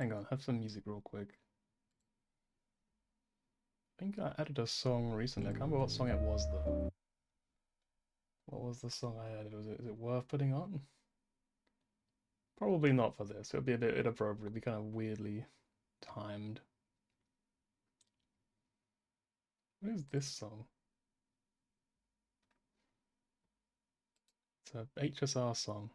Hang on, have some music real quick. I think I added a song recently. I can't remember what song it was though. What was the song I added? Is it worth putting on? Probably not for this. It would be a bit inappropriate. It'd be kind of weirdly timed. What is this song? It's a HSR song.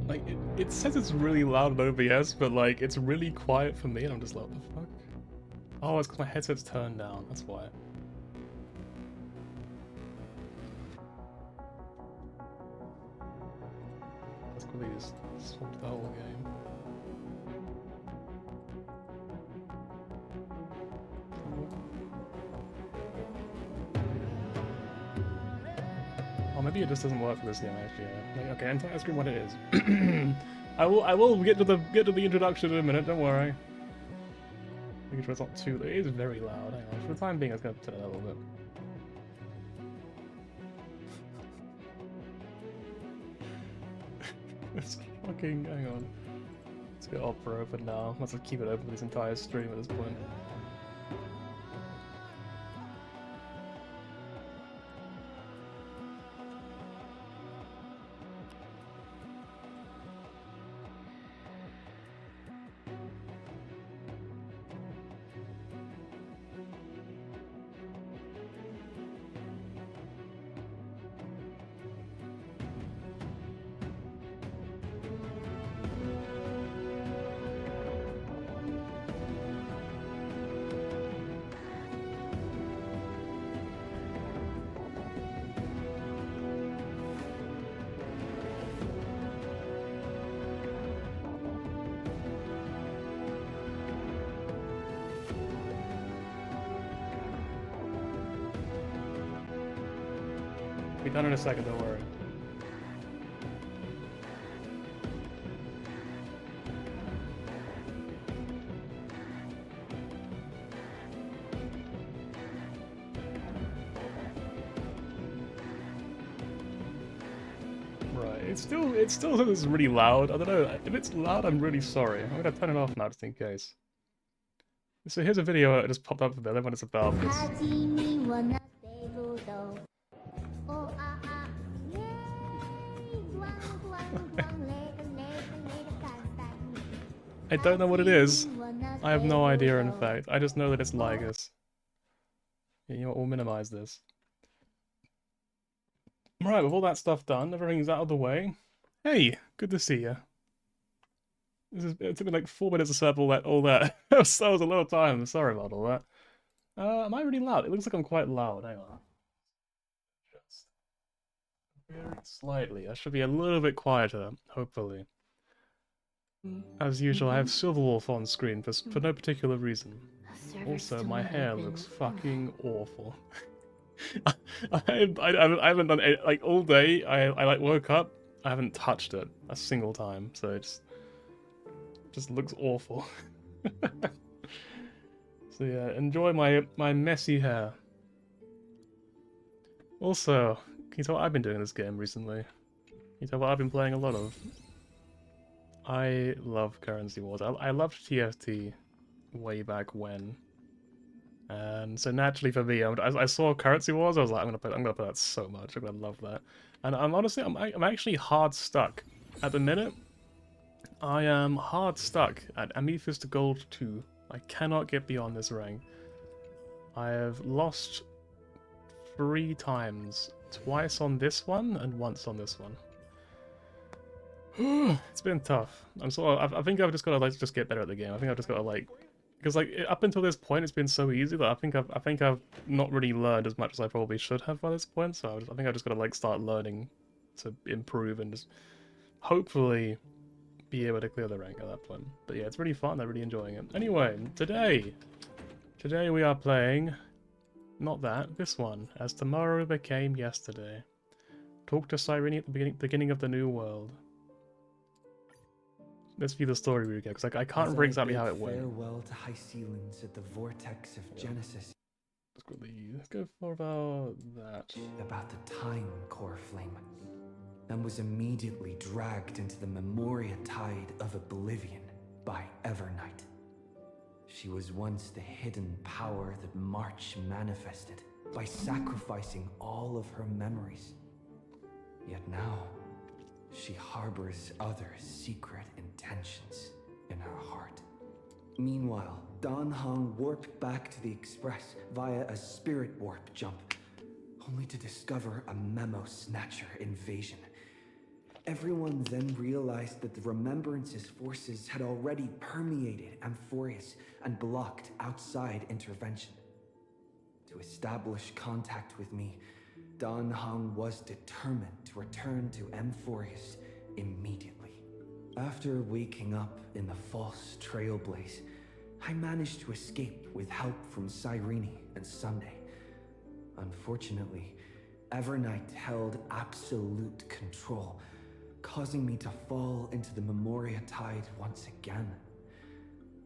Like, it says it's really loud on OBS, but like, it's really quiet for me, and I'm just like, what the fuck? Oh, it's because my headset's turned down, that's why. Let's quickly just swap the whole game. Oh, maybe it just doesn't work for this game actually. Yeah. Like, okay, entire screen what it is. I will get to the introduction in a minute, don't worry. Making sure it's not too. It is very loud. Hang on. For the time being, I was gonna turn it a little bit. It's fucking. Hang on. Let's get Opera open now. Let's keep it open for this entire stream at this point. Be done in a second, don't worry. Right, it still is really loud. I don't know, if it's loud, I'm really sorry. I'm gonna turn it off now just in case. So here's a video that just popped up for the when it's about this. I don't know what it is. I have no idea, in fact. I just know that it's Ligus. Yeah, you know what, we'll minimize this. Right, with all that stuff done, everything's out of the way. Hey, good to see you. It took me like 4 minutes to set up all that. That was a lot of time. Sorry about all that. Am I really loud? It looks like I'm quite loud. Hang on. Just very slightly. I should be a little bit quieter, hopefully. As usual, I have Silverwolf on screen for no particular reason. Also, my hair looks fucking awful. I haven't done it like all day. I like woke up. I haven't touched it a single time, so it just looks awful. So yeah, enjoy my messy hair. Also, can you tell what I've been doing in this game recently? Can you tell what I've been playing a lot of? I love Currency Wars. I loved TFT way back when. And so naturally for me, I saw Currency Wars. I was like, I'm gonna put that so much. I'm gonna love that. And I'm honestly, I'm actually hard stuck at the minute. I am hard stuck at Amethyst Gold 2. I cannot get beyond this rank. I have lost 3 times. Twice on this one and once on this one. It's been tough. I think I've just gotta like just get better at the game. I think I've just gotta like Because like up until this point, it's been so easy that I think I've not really learned as much as I probably should have by this point. So I think I just gotta like start learning to improve and just hopefully be able to clear the rank at that point. But yeah, it's really fun. I'm really enjoying it. Anyway, today we are playing not that, this one, As Tomorrow Became Yesterday. Talk to Cyrene at the beginning of the new world. Let's view the story recap, because like, I can't remember exactly how it went. Farewell to high ceilings at the vortex of Genesis. Let's go for about that. About the time core flame, and was immediately dragged into the Memoria tide of oblivion by Evernight. She was once the hidden power that March manifested by sacrificing all of her memories. Yet now, she harbors other secret intentions in her heart. Meanwhile, Dan Heng warped back to the Express via a spirit warp jump, only to discover a memo snatcher invasion. Everyone then realized that the Remembrance's forces had already permeated Amphoreus and blocked outside intervention. To establish contact with me, Dan Heng was determined to return to Amphoreus immediately. After waking up in the false trailblaze, I managed to escape with help from Cyrene and Sunday. Unfortunately, Evernight held absolute control, causing me to fall into the Memoria tide once again.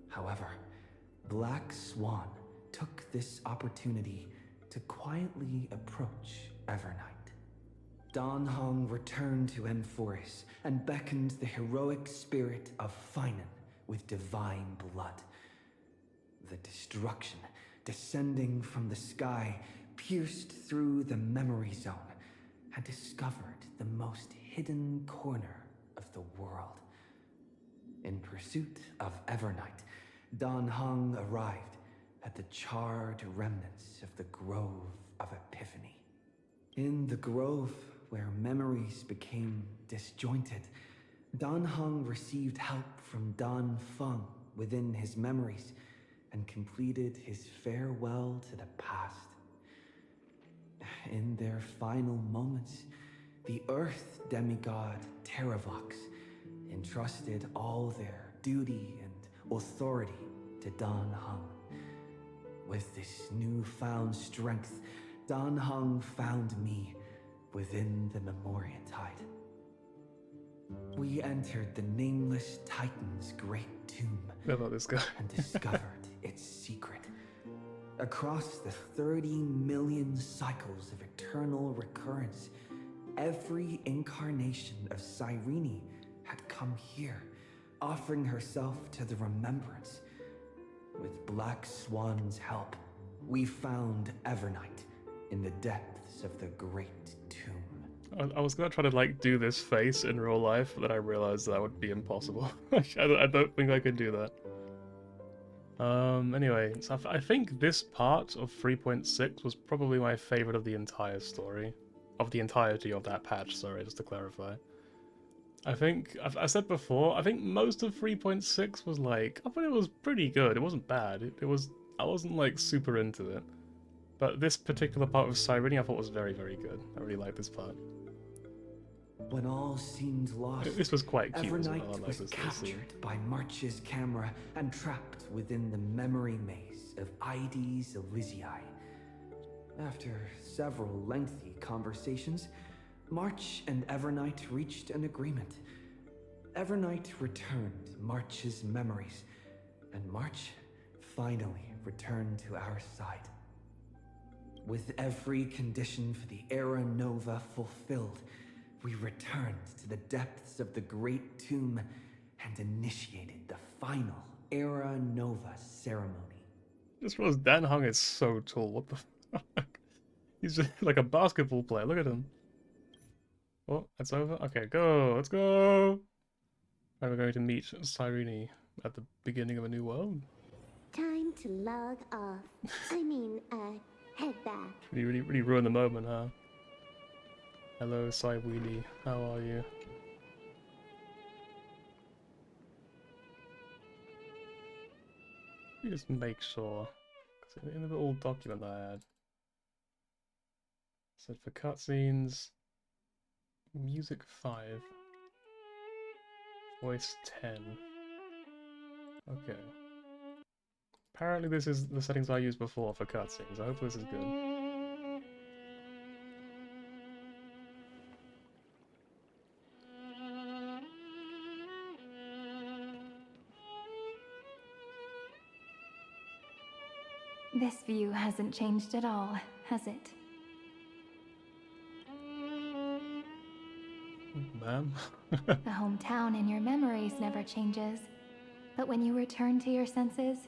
However, Black Swan took this opportunity to quietly approach Evernight. Dan Heng returned to Amphoreus and beckoned the heroic spirit of Finan with divine blood. The destruction descending from the sky pierced through the memory zone and discovered the most hidden corner of the world. In pursuit of Evernight, Dan Heng arrived at the charred remnants of the Grove of Epiphany. In the grove, where memories became disjointed, Dan Heng received help from Dan Feng within his memories and completed his farewell to the past. In their final moments, the Earth demigod Terravox entrusted all their duty and authority to Dan Heng. With this newfound strength, Dan Heng found me within the Memoria tide. We entered the Nameless Titan's great tomb About this guy. and discovered its secret. Across the 30 million cycles of eternal recurrence, every incarnation of Cyrene had come here, offering herself to the Remembrance. With Black Swan's help, we found Evernight in the depths of the Great Tomb. I was gonna try to like do this face in real life, but then I realized that would be impossible. I don't think I could do that. Anyway, so I think this part of 3.6 was probably my favorite of the entire story. Of the entirety of that patch, sorry, just to clarify. I think, I said before, I think most of 3.6 was like, I thought it was pretty good. It wasn't bad. I wasn't like super into it. But this particular part of Cyrene I thought was very, very good. I really like this part. When all seemed lost, This was quite cute as well. I Evernight like was this captured by March's camera and trapped within the memory maze of Ides Elysiae. After several lengthy conversations, March and Evernight reached an agreement. Evernight returned March's memories, and March finally returned to our side. With every condition for the Era Nova fulfilled, we returned to the depths of the Great Tomb and initiated the final Era Nova ceremony. This was Dan Heng is so tall. What the fuck? He's just like a basketball player. Look at him. Oh, that's over? Okay, go. Let's go. And we're going to meet Cyrene at the beginning of a new world. Time to log off. Head back. Really ruin the moment, huh? Hello, Cyrene. How are you? me just make sure. 'Cause in the little document that I had, it said for cutscenes, music 5, voice 10. Okay. Apparently this is the settings I used before for cutscenes. I hope this is good. This view hasn't changed at all, has it? Ma'am? The hometown in your memories never changes. But when you return to your senses,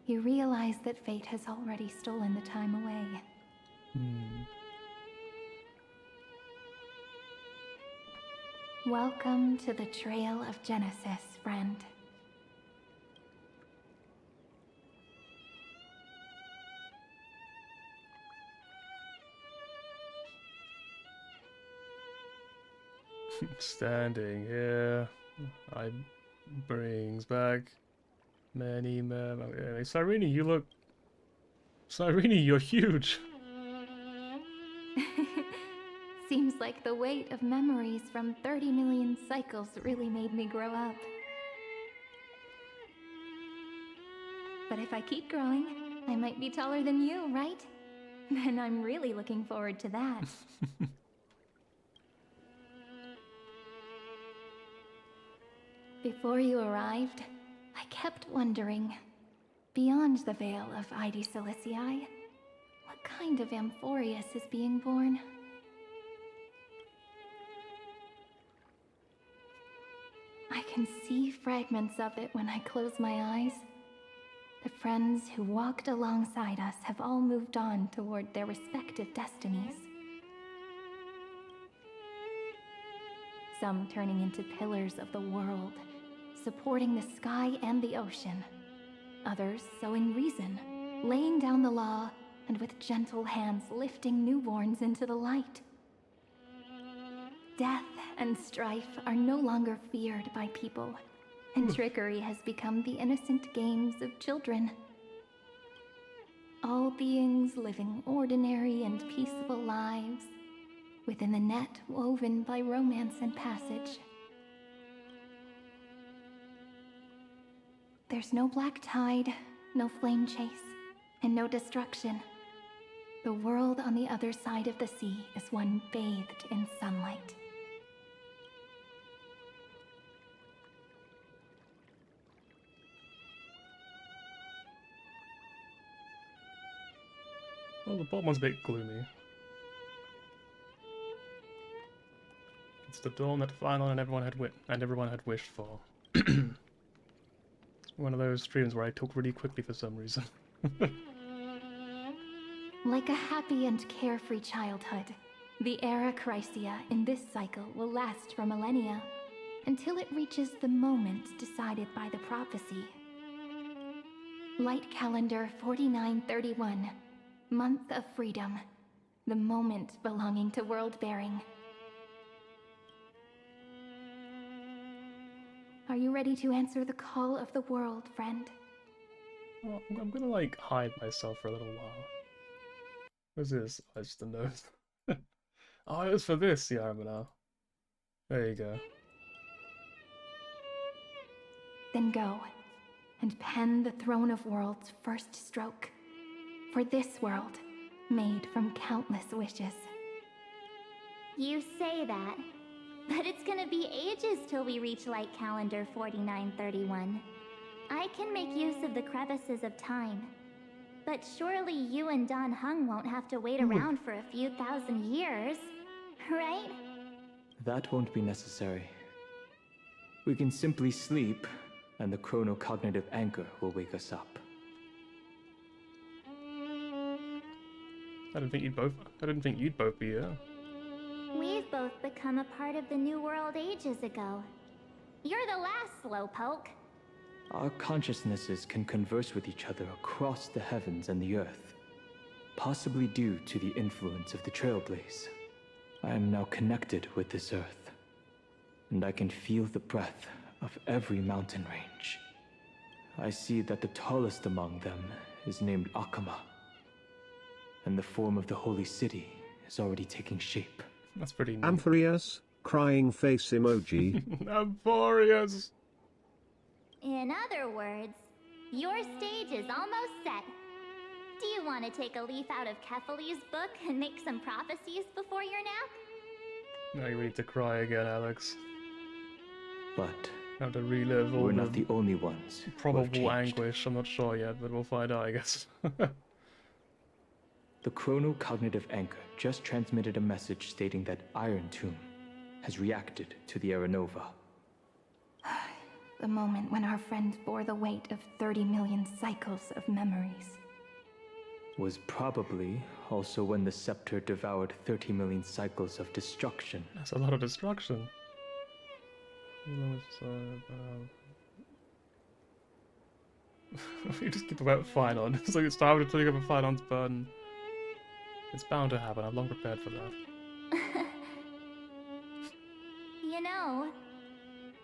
you realize that fate has already stolen the time away. Welcome to the Trail of Genesis, friend. Standing here, I brings back many memories. Cyrene, you look... Cyrene, you're huge! Seems like the weight of memories from 30 million cycles really made me grow up. But if I keep growing, I might be taller than you, right? Then I'm really looking forward to that. Before you arrived, I kept wondering, beyond the veil of ID Silicii, what kind of Amphoreus is being born? I can see fragments of it when I close my eyes. The friends who walked alongside us have all moved on toward their respective destinies. Some turning into pillars of the world, supporting the sky and the ocean. Others sowing reason, laying down the law, and with gentle hands lifting newborns into the light. Death and strife are no longer feared by people, and trickery has become the innocent games of children. All beings living ordinary and peaceful lives, within the net woven by romance and passage. There's no black tide, no flame chase, and no destruction. The world on the other side of the sea is one bathed in sunlight. Well, the bottom one's a bit gloomy. It's the dawn that final and everyone had wished for. One of those streams where I talk really quickly for some reason. Like a happy and carefree childhood, the era Chrysia in this cycle will last for millennia, until it reaches the moment decided by the prophecy. Light calendar 4931, month of freedom, the moment belonging to world-bearing. Are you ready to answer the call of the world, friend? Well, I'm gonna like hide myself for a little while. What's this? Oh, it's the nose. Oh, it was for this. Yeah, I remember now. There you go. Then go, and pen the Throne of Worlds' first stroke. For this world, made from countless wishes. You say that, but it's gonna be ages till we reach light calendar 4931. I can make use of the crevices of time. But surely you and Don Hung won't have to wait around for a few thousand years, right? That won't be necessary. We can simply sleep, and the chronocognitive anchor will wake us up. I didn't think you'd both be here. We've both become a part of the New World ages ago. You're the last slowpoke. Our consciousnesses can converse with each other across the heavens and the earth, possibly due to the influence of the Trailblaze. I am now connected with this earth, and I can feel the breath of every mountain range. I see that the tallest among them is named Akama, and the form of the holy city is already taking shape. That's pretty neat. Amphoreus, crying face emoji. Amphoreus! In other words, your stage is almost set. Do you want to take a leaf out of Kefali's book and make some prophecies before your nap? Now you need to cry again, Alex. But Have to relive all we're not the only ones who have probable changed. anguish. I'm not sure yet, but we'll find out, I guess. The chrono-cognitive anchor just transmitted a message stating that Iron Tomb has reacted to the Aranova. The moment when our friend bore the weight of 30 million cycles of memories. Was probably also when the scepter devoured 30 million cycles of destruction. That's a lot of destruction. You just keep the word fine on. It's like it's time to click up a fine on's burden. It's bound to happen. I'm long prepared for that. You know,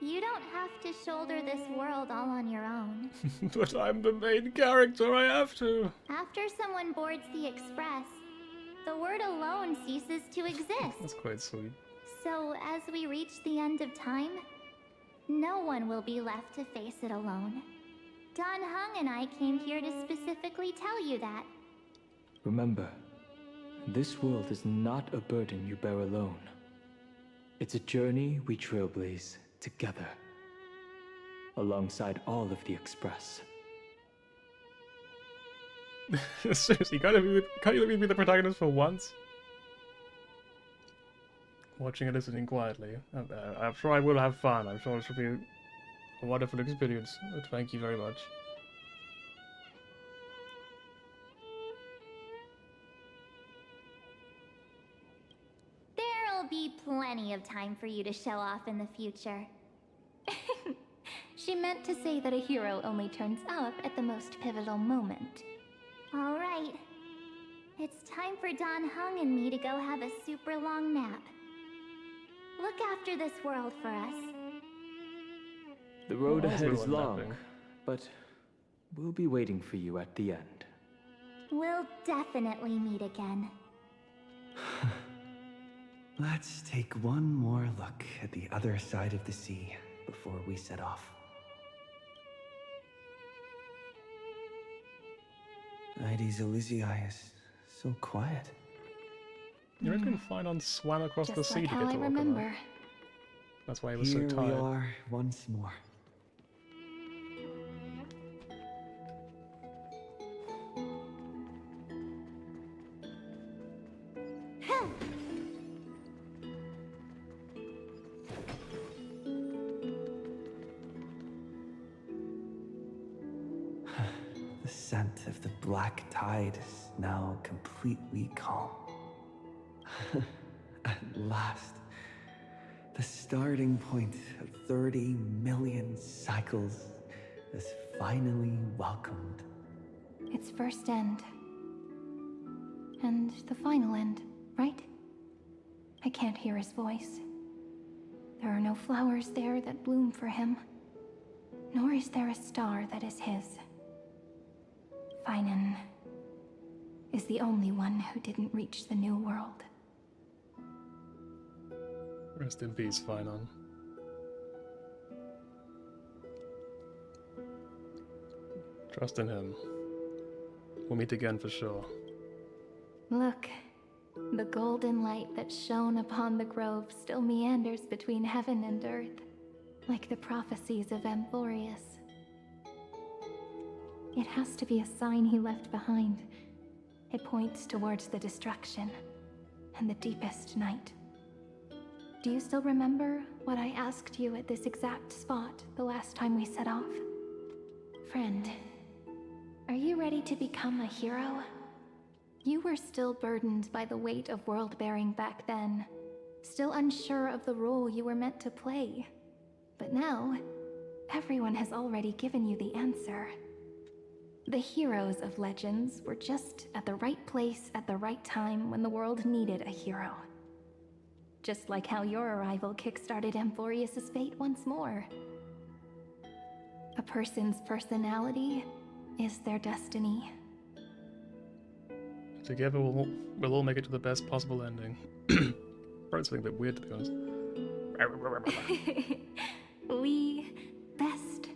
you don't have to shoulder this world all on your own. But I'm the main character. I have to. After someone boards the Express, the word alone ceases to exist. That's quite sweet. So, as we reach the end of time, no one will be left to face it alone. Don Hung and I came here to specifically tell you that. Remember, this world is not a burden you bear alone. It's a journey we trailblaze together, alongside all of the Express. Seriously, can't you let me be the protagonist for once? Watching and listening quietly. I'm sure I will have fun. I'm sure it should be a wonderful experience. Thank you very much. There'll be plenty of time for you to show off in the future. She meant to say that a hero only turns up at the most pivotal moment. All right. It's time for Don Hung and me to go have a super long nap. Look after this world for us. The road Well, ahead is everyone long, napping. but we'll be waiting for you at the end. We'll definitely meet again. Let's take one more look at the other side of the sea before we set off. Ides Elysiae is so quiet. You reckon Finon swam across the Just sea like to how get I to Okama? remember. That's why he was Here so we tired. are once more. The scent of the black tide is now completely calm. At last, the starting point of 30 million cycles is finally welcomed. Its first end. And the final end, right? I can't hear his voice. There are no flowers there that bloom for him. Nor is there a star that is his. Finan is the only one who didn't reach the new world. Rest in peace, Finon. Trust in him. We'll meet again for sure. Look, the golden light that shone upon the grove still meanders between heaven and earth, like the prophecies of Amphoreus. It has to be a sign he left behind. It points towards the destruction and the deepest night. Do you still remember what I asked you at this exact spot the last time we set off? Friend, are you ready to become a hero? You were still burdened by the weight of world-bearing back then, still unsure of the role you were meant to play. But now, everyone has already given you the answer. The heroes of legends were just at the right place at the right time when the world needed a hero. Just like how your arrival kickstarted Amphoreus' fate once more. A person's personality is their destiny. Together we'll all make it to the best possible ending. Probably something a bit weird to be honest. We best.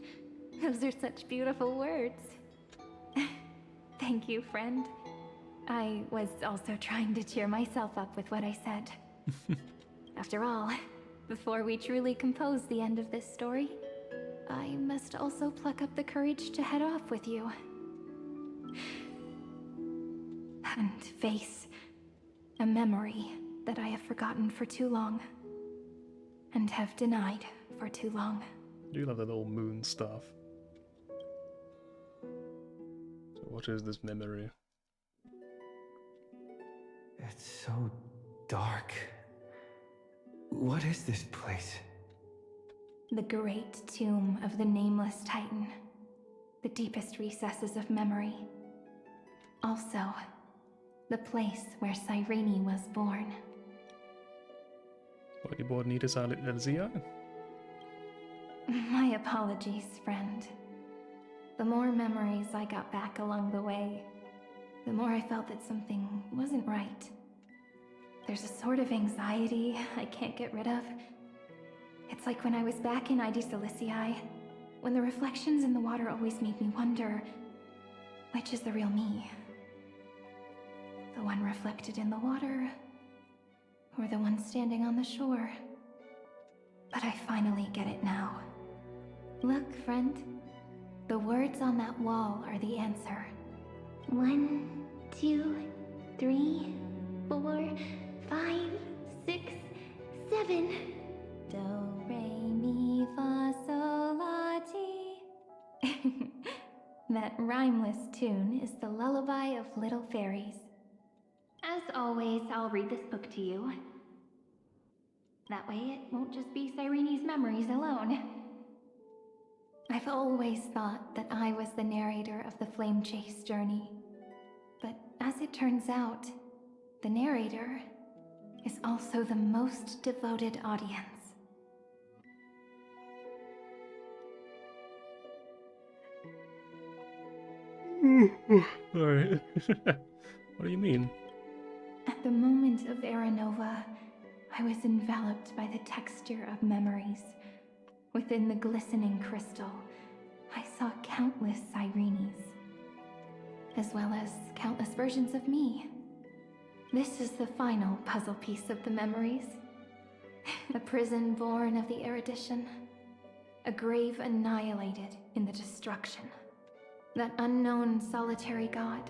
Those are such beautiful words. Thank you, friend. I was also trying to cheer myself up with what I said. After all, before we truly compose the end of this story, I must also pluck up the courage to head off with you. And face a memory that I have forgotten for too long. And have denied for too long. I do love the little moon stuff. So what is this memory? It's so dark. What is this place? The great tomb of the nameless titan. The deepest recesses of memory. Also, the place where Cyrene was born. What, you born Nita Elzia? My apologies, friend. The more memories I got back along the way, the more I felt that something wasn't right. There's a sort of anxiety I can't get rid of. It's like when I was back in ID Silicii, when the reflections in the water always made me wonder, which is the real me? The one reflected in the water, or the one standing on the shore? But I finally get it now. Look, friend. The words on that wall are the answer. 1, 2, 3, 4, 5, 6, 7. Do, re, mi, fa, sol, la, ti. That rhymeless tune is the lullaby of little fairies. As always, I'll read this book to you. That way it won't just be Cyrene's memories alone. I've always thought that I was the narrator of the Flame Chase journey. But as it turns out, the narrator is also the most devoted audience. Alright. What do you mean? At the moment of Era Nova, I was enveloped by the texture of memories. Within the glistening crystal, I saw countless Cyrenes, as well as countless versions of me. This is the final puzzle piece of the memories. A prison born of the erudition. A grave annihilated in the destruction. That unknown solitary god.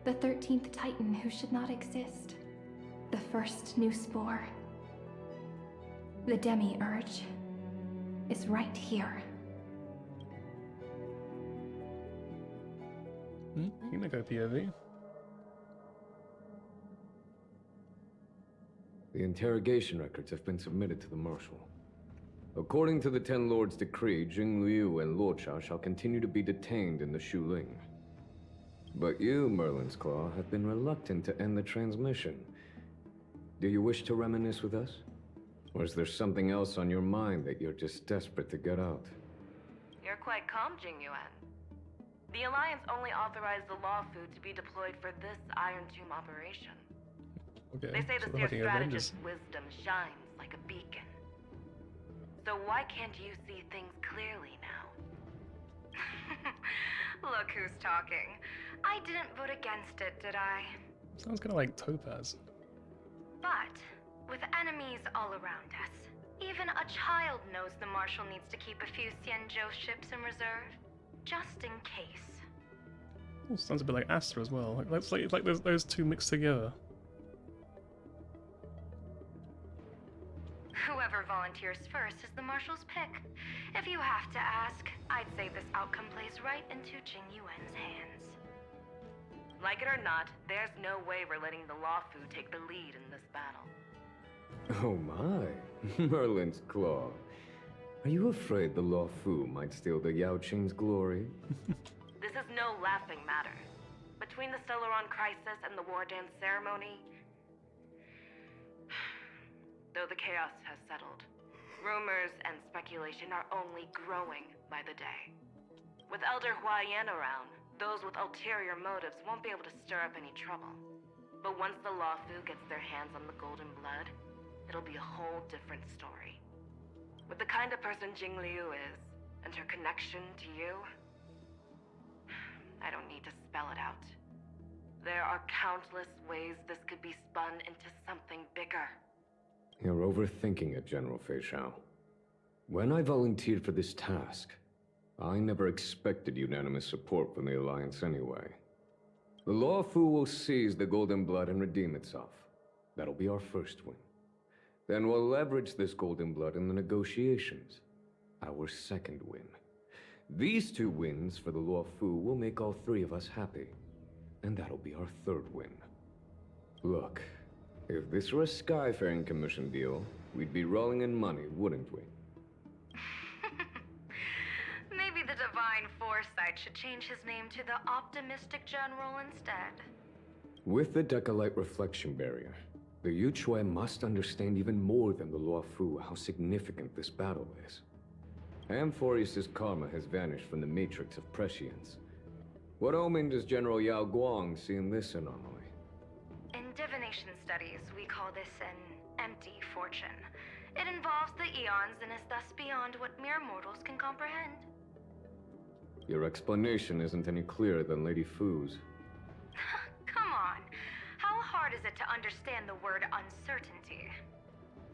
The 13th Titan who should not exist. The first new spore. The Demiurge is right here. You can make a POV. The interrogation records have been submitted to the Marshal. According to the Ten Lords' decree, Jing Liu and Luocha shall continue to be detained in the Shuling. But you, Merlin's Claw, have been reluctant to end the transmission. Do you wish to reminisce with us? Or is there something else on your mind that you're just desperate to get out? You're quite calm, Jingyuan. The Alliance only authorized the Law Food to be deployed for this Iron Tomb operation. Okay, They say so the they're Seer hunting Avengers. Strategist's wisdom shines like a beacon. So why can't you see things clearly now? Look who's talking. I didn't vote against it, did I? Sounds kind of like Topaz. But, with enemies all around us, even a child knows the Marshal needs to keep a few Xianzhou ships in reserve, just in case. Oh, sounds a bit like Astra as well. It's like those two mixed together. Whoever volunteers first is the Marshal's pick. If you have to ask, I'd say this outcome plays right into Jingyuan's hands. Like it or not, there's no way we're letting the Law Fu take the lead in this battle. Oh my, Merlin's Claw. Are you afraid the Law Fu might steal the Yao Qing's glory? This is no laughing matter. Between the Stellaron crisis and the War Dance ceremony, though the chaos has settled, Rumors and speculation are only growing by the day. With Elder Huayan around, those with ulterior motives won't be able to stir up any trouble. But once the Luofu gets their hands on the golden blood, it'll be a whole different story. With the kind of person Jing Liu is, and her connection to you, I don't need to spell it out. There are countless ways this could be spun into something bigger. You're overthinking it, General Fei Shao. When I volunteered for this task, I never expected unanimous support from the Alliance anyway. The Luofu will seize the Golden Blood and redeem itself. That'll be our first win. Then we'll leverage this Golden Blood in the negotiations. Our second win. These 2 wins for the Luofu will make all 3 of us happy. And that'll be our third win. Look, if this were a Skyfaring Commission deal, we'd be rolling in money, wouldn't we? Maybe the Divine Foresight should change his name to the Optimistic General instead. With the Decalite Reflection Barrier, the Yuchue must understand even more than the Luofu how significant this battle is. Amphoreus' karma has vanished from the matrix of prescience. What omen does General Yao Guang see in this anomaly? In divination studies, we call this an empty fortune. It involves the eons and is thus beyond what mere mortals can comprehend. Your explanation isn't any clearer than Lady Fu's. Come on. How hard is it to understand the word uncertainty?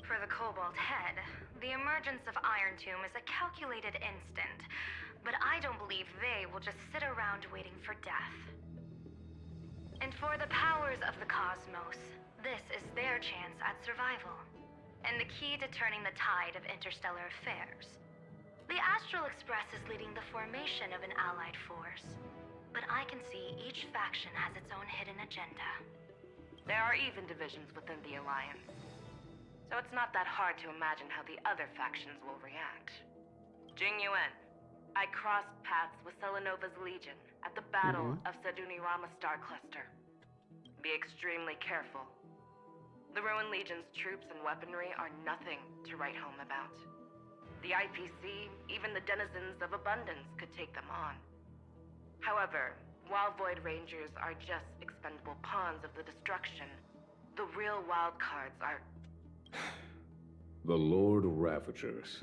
For the Cobalt Head, the emergence of Iron Tomb is a calculated instant, but I don't believe they will just sit around waiting for death. And for the powers of the cosmos, this is their chance at survival, and the key to turning the tide of interstellar affairs. The Astral Express is leading the formation of an allied force, but I can see each faction has its own hidden agenda. There are even divisions within the Alliance, so it's not that hard to imagine how the other factions will react. Jing Yuan, I crossed paths with Selenova's Legion at the Battle of Sedunirama Star Cluster. Be extremely careful. The Ruined Legion's troops and weaponry are nothing to write home about. The IPC, even the denizens of Abundance, could take them on. However, while Void Rangers are just expendable pawns of the destruction, the real wild cards are... The Lord Ravagers.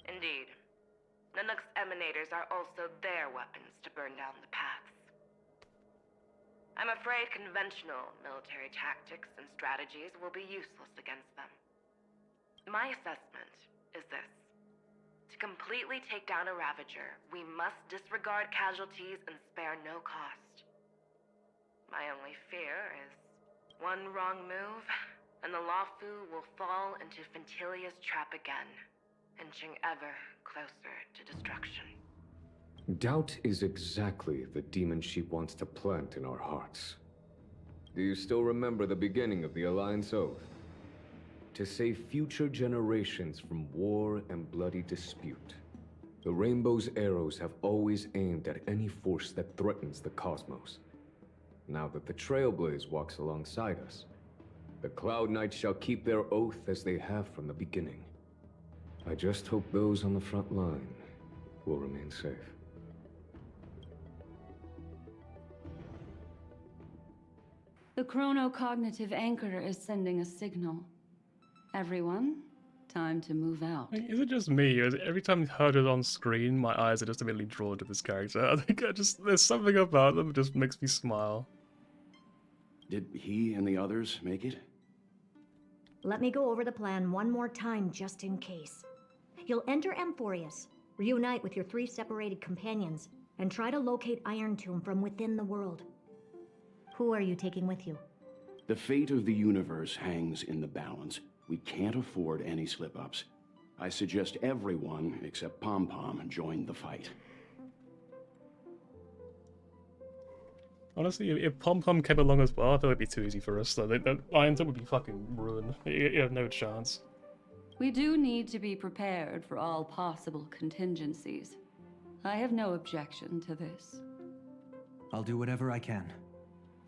Indeed. Nanook's emanators are also their weapons to burn down the paths. I'm afraid conventional military tactics and strategies will be useless against them. My assessment is this. To completely take down a Ravager, we must disregard casualties and spare no cost. My only fear is one wrong move, and the Luofu will fall into Fintilia's trap again, inching ever closer to destruction. Doubt is exactly the demon she wants to plant in our hearts. Do you still remember the beginning of the Alliance Oath? To save future generations from war and bloody dispute. The Rainbow's arrows have always aimed at any force that threatens the cosmos. Now that the Trailblaze walks alongside us, the Cloud Knights shall keep their oath as they have from the beginning. I just hope those on the front line will remain safe. The chronocognitive anchor is sending a signal. Everyone, time to move out. Is it just me, or is it every time I heard it on screen, my eyes are just immediately drawn to this character? I think there's something about them that just makes me smile. Did he and the others make it? Let me go over the plan one more time, just in case. You'll enter Amphoreus, reunite with your 3 separated companions, and try to locate Iron Tomb from within the world. Who are you taking with you? The fate of the universe hangs in the balance. We can't afford any slip-ups. I suggest everyone, except Pom Pom, join the fight. Honestly, if Pom Pom came along as well, I feel it'd be too easy for us. So Iron Tomb would be fucking ruined. You have no chance. We do need to be prepared for all possible contingencies. I have no objection to this. I'll do whatever I can.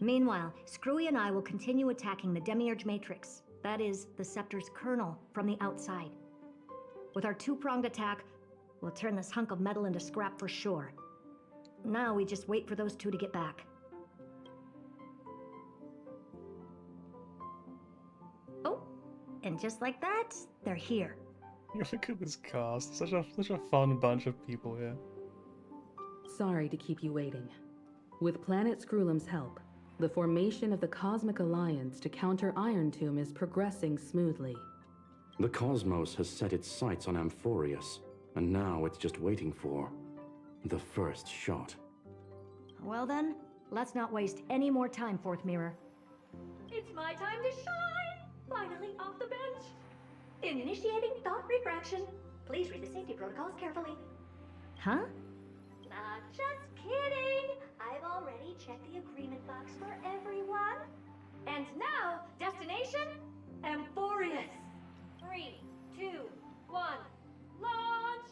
Meanwhile, Screwy and I will continue attacking the Demiurge Matrix. That is, the Scepter's kernel from the outside. With our two-pronged attack, we'll turn this hunk of metal into scrap for sure. Now we just wait for those two to get back. Oh, and just like that, they're here. Look at this cast. Such a fun bunch of people here. Sorry to keep you waiting. With Planet Screwlum's help, the formation of the Cosmic Alliance to counter Iron Tomb is progressing smoothly. The cosmos has set its sights on Amphoreus, and now it's just waiting for the first shot. Well then, let's not waste any more time, Fourth Mirror. It's my time to shine! Finally off the bench! Initiating thought refraction. Please read the safety protocols carefully. Huh? Just kidding! I've already checked the agreement box for everyone. And now, destination, Amphoreus. 3, 2, 1, launch!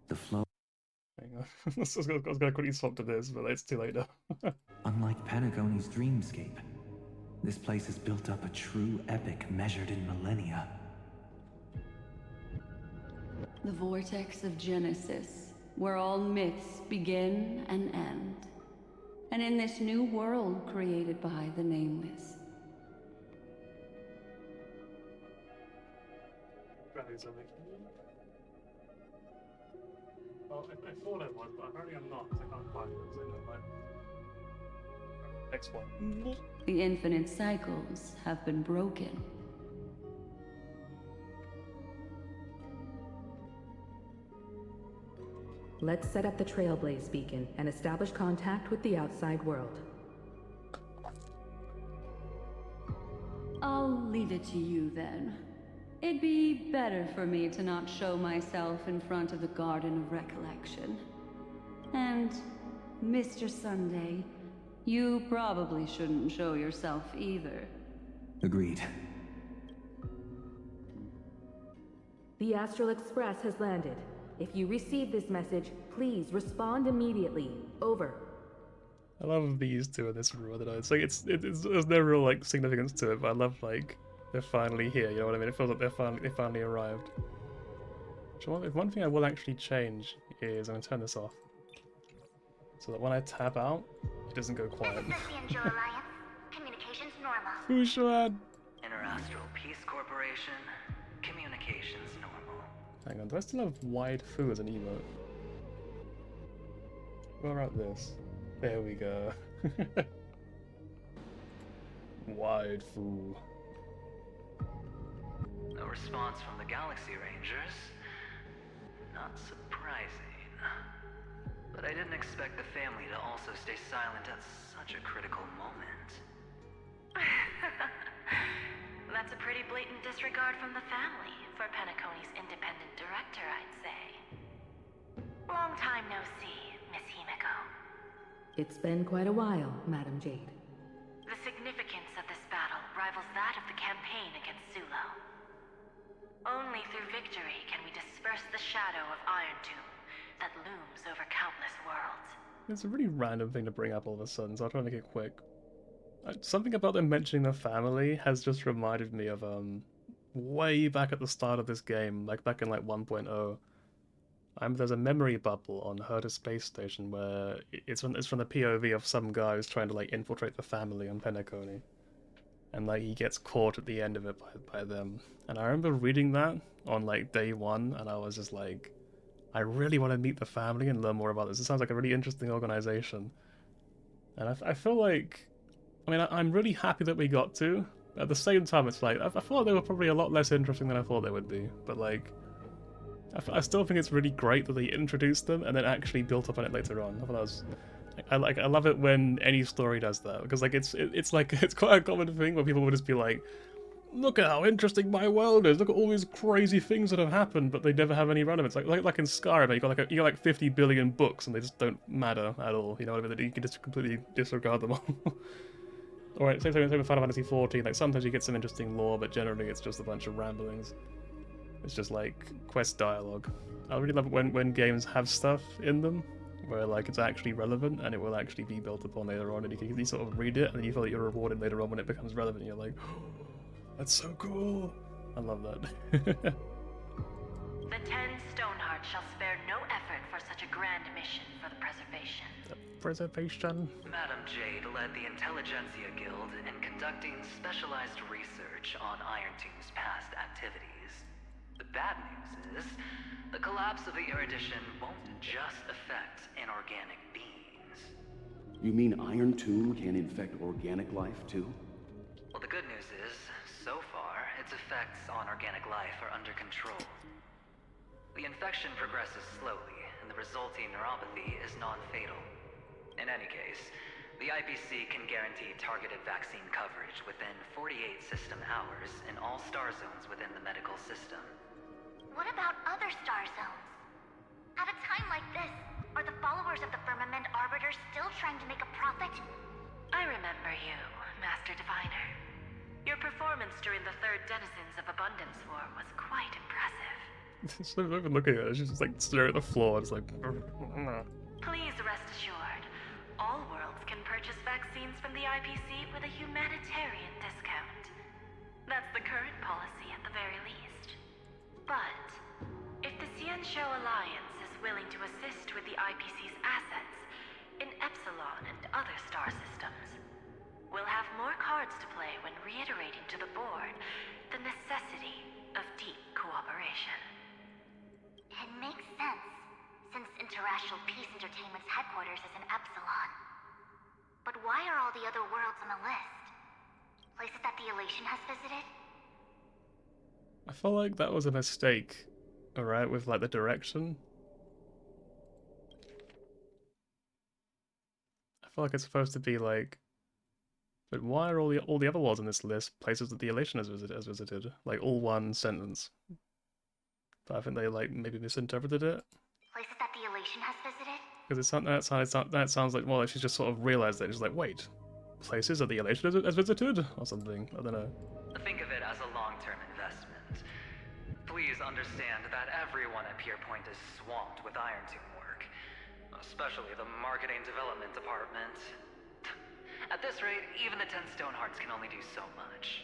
The flow. Hang on. I was gonna quickly swap to this, but it's too late now. Unlike Pentagoni's dreamscape, this place has built up a true epic measured in millennia. The vortex of Genesis, where all myths begin and end. And in this new world created by the Nameless. Well, I thought I was, but apparently I'm not, because I can't find it, so no, next one. The infinite cycles have been broken. Let's set up the Trailblaze beacon and establish contact with the outside world. I'll leave it to you then. It'd be better for me to not show myself in front of the Garden of Recollection. And, Mr. Sunday, you probably shouldn't show yourself either. Agreed. The Astral Express has landed. If you receive this message, please respond immediately. Over. I love these two in this room. I don't know. It's like there's no real like significance to it, but I love like they're finally here. You know what I mean? It feels like they finally arrived. So one thing I will actually change is I'm gonna turn this off, so that when I tab out, it doesn't go quiet. This is the Angel Alliance. Communications normal. Fushad. Interastral Peace Corporation. Communications normal. Hang on, do I still have wide foo as an emote? What about this? There we go. Wide foo. No response from the Galaxy Rangers. Not surprising. But I didn't expect the family to also stay silent at such a critical moment. That's a pretty blatant disregard from the family for Penacony's independent director, I'd say. Long time no see, Miss Himiko. It's been quite a while, Madam Jade. The significance of this battle rivals that of the campaign against Sulo. Only through victory can we disperse the shadow of Iron Tomb that looms over countless worlds. It's a really random thing to bring up all of a sudden, so I'll try to make it quick. Something about them mentioning the family has just reminded me of way back at the start of this game, like back in like 1.0. There's a memory bubble on Herta Space Station where it's from the POV of some guy who's trying to like infiltrate the family on Penacony, and like he gets caught at the end of it by them. And I remember reading that on like day one, and I was just like, I really want to meet the family and learn more about this. It sounds like a really interesting organization, and I feel like, I mean, I'm really happy that we got to. At the same time, it's like I feel like they were probably a lot less interesting than I thought they would be, but like, I still think it's really great that they introduced them and then actually built up on it later on. I thought that was, I love it when any story does that, because like it's quite a common thing where people would just be like, look at how interesting my world is, look at all these crazy things that have happened, but they never have any relevance. Like in Skyrim, you got like 50 billion books and they just don't matter at all. You know what I mean? You can just completely disregard them all. Alright, same with Final Fantasy XIV. Like sometimes you get some interesting lore, but generally it's just a bunch of ramblings. It's just like quest dialogue. I really love it when games have stuff in them where like it's actually relevant and it will actually be built upon later on, and you sort of read it and then you feel like you're rewarded later on when it becomes relevant. And you're like, oh, that's so cool. I love that. The 10 Stonehearts shall spare no effort for such a grand mission for the preservation. Preservation. Madam Jade led the Intelligentsia Guild in conducting specialized research on Iron Tomb's past activities. The bad news is, the collapse of the Erudition won't just affect inorganic beings. You mean Iron Tomb can infect organic life too? Well, the good news is, so far, its effects on organic life are under control. The infection progresses slowly, and the resulting neuropathy is non-fatal. In any case, the IPC can guarantee targeted vaccine coverage within 48 system hours in all star zones within the medical system. What about other star zones? At a time like this, are the followers of the Firmament Arbiter still trying to make a profit? I remember you, Master Diviner. Your performance during the Third Denizens of Abundance War was quite impressive. She's not even looking at it, she's just like staring at the floor, it's like... Please rest assured, all worlds can purchase vaccines from the IPC with a humanitarian discount. That's the current policy at the very least. But, if the Xianzhou Alliance is willing to assist with the IPC's assets in Epsilon and other star systems, we'll have more cards to play when reiterating to the board the necessity of deep cooperation. It makes sense, since Interracial Peace Entertainment's headquarters is in Epsilon. But why are all the other worlds on the list? Places that the Elation has visited? I feel like that was a mistake, alright, with like the direction. I feel like it's supposed to be like, but why are all the other worlds on this list places that the Elation has visited? Like all one sentence. But I think they like maybe misinterpreted it. Places that the Elation has visited? Because that sounds like, well, she's just sort of realized that. She's like, wait, places that the Elation has visited? Or something, I don't know. Think of it as a long-term investment. Please understand that everyone at Pierpoint is swamped with Iron Tomb work, especially the marketing development department. At this rate, even the 10 Stonehearts can only do so much.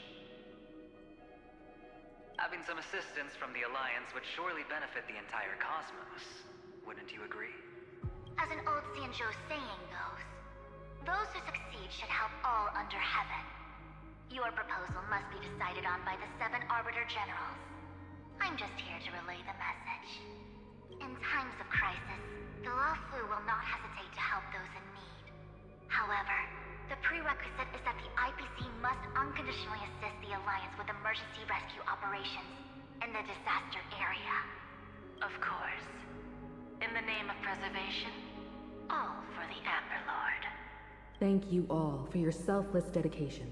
Having some assistance from the Alliance would surely benefit the entire cosmos. Wouldn't you agree? As an old Xianzhou saying goes, those who succeed should help all under heaven. Your proposal must be decided on by the 7 Arbiter Generals. I'm just here to relay the message. In times of crisis, the Luofu will not hesitate to help those in need. However, the prerequisite is that the IPC must unconditionally assist the Alliance with emergency rescue operations in the disaster area. Of course. In the name of preservation, all for the Amber Lord. Thank you all for your selfless dedication.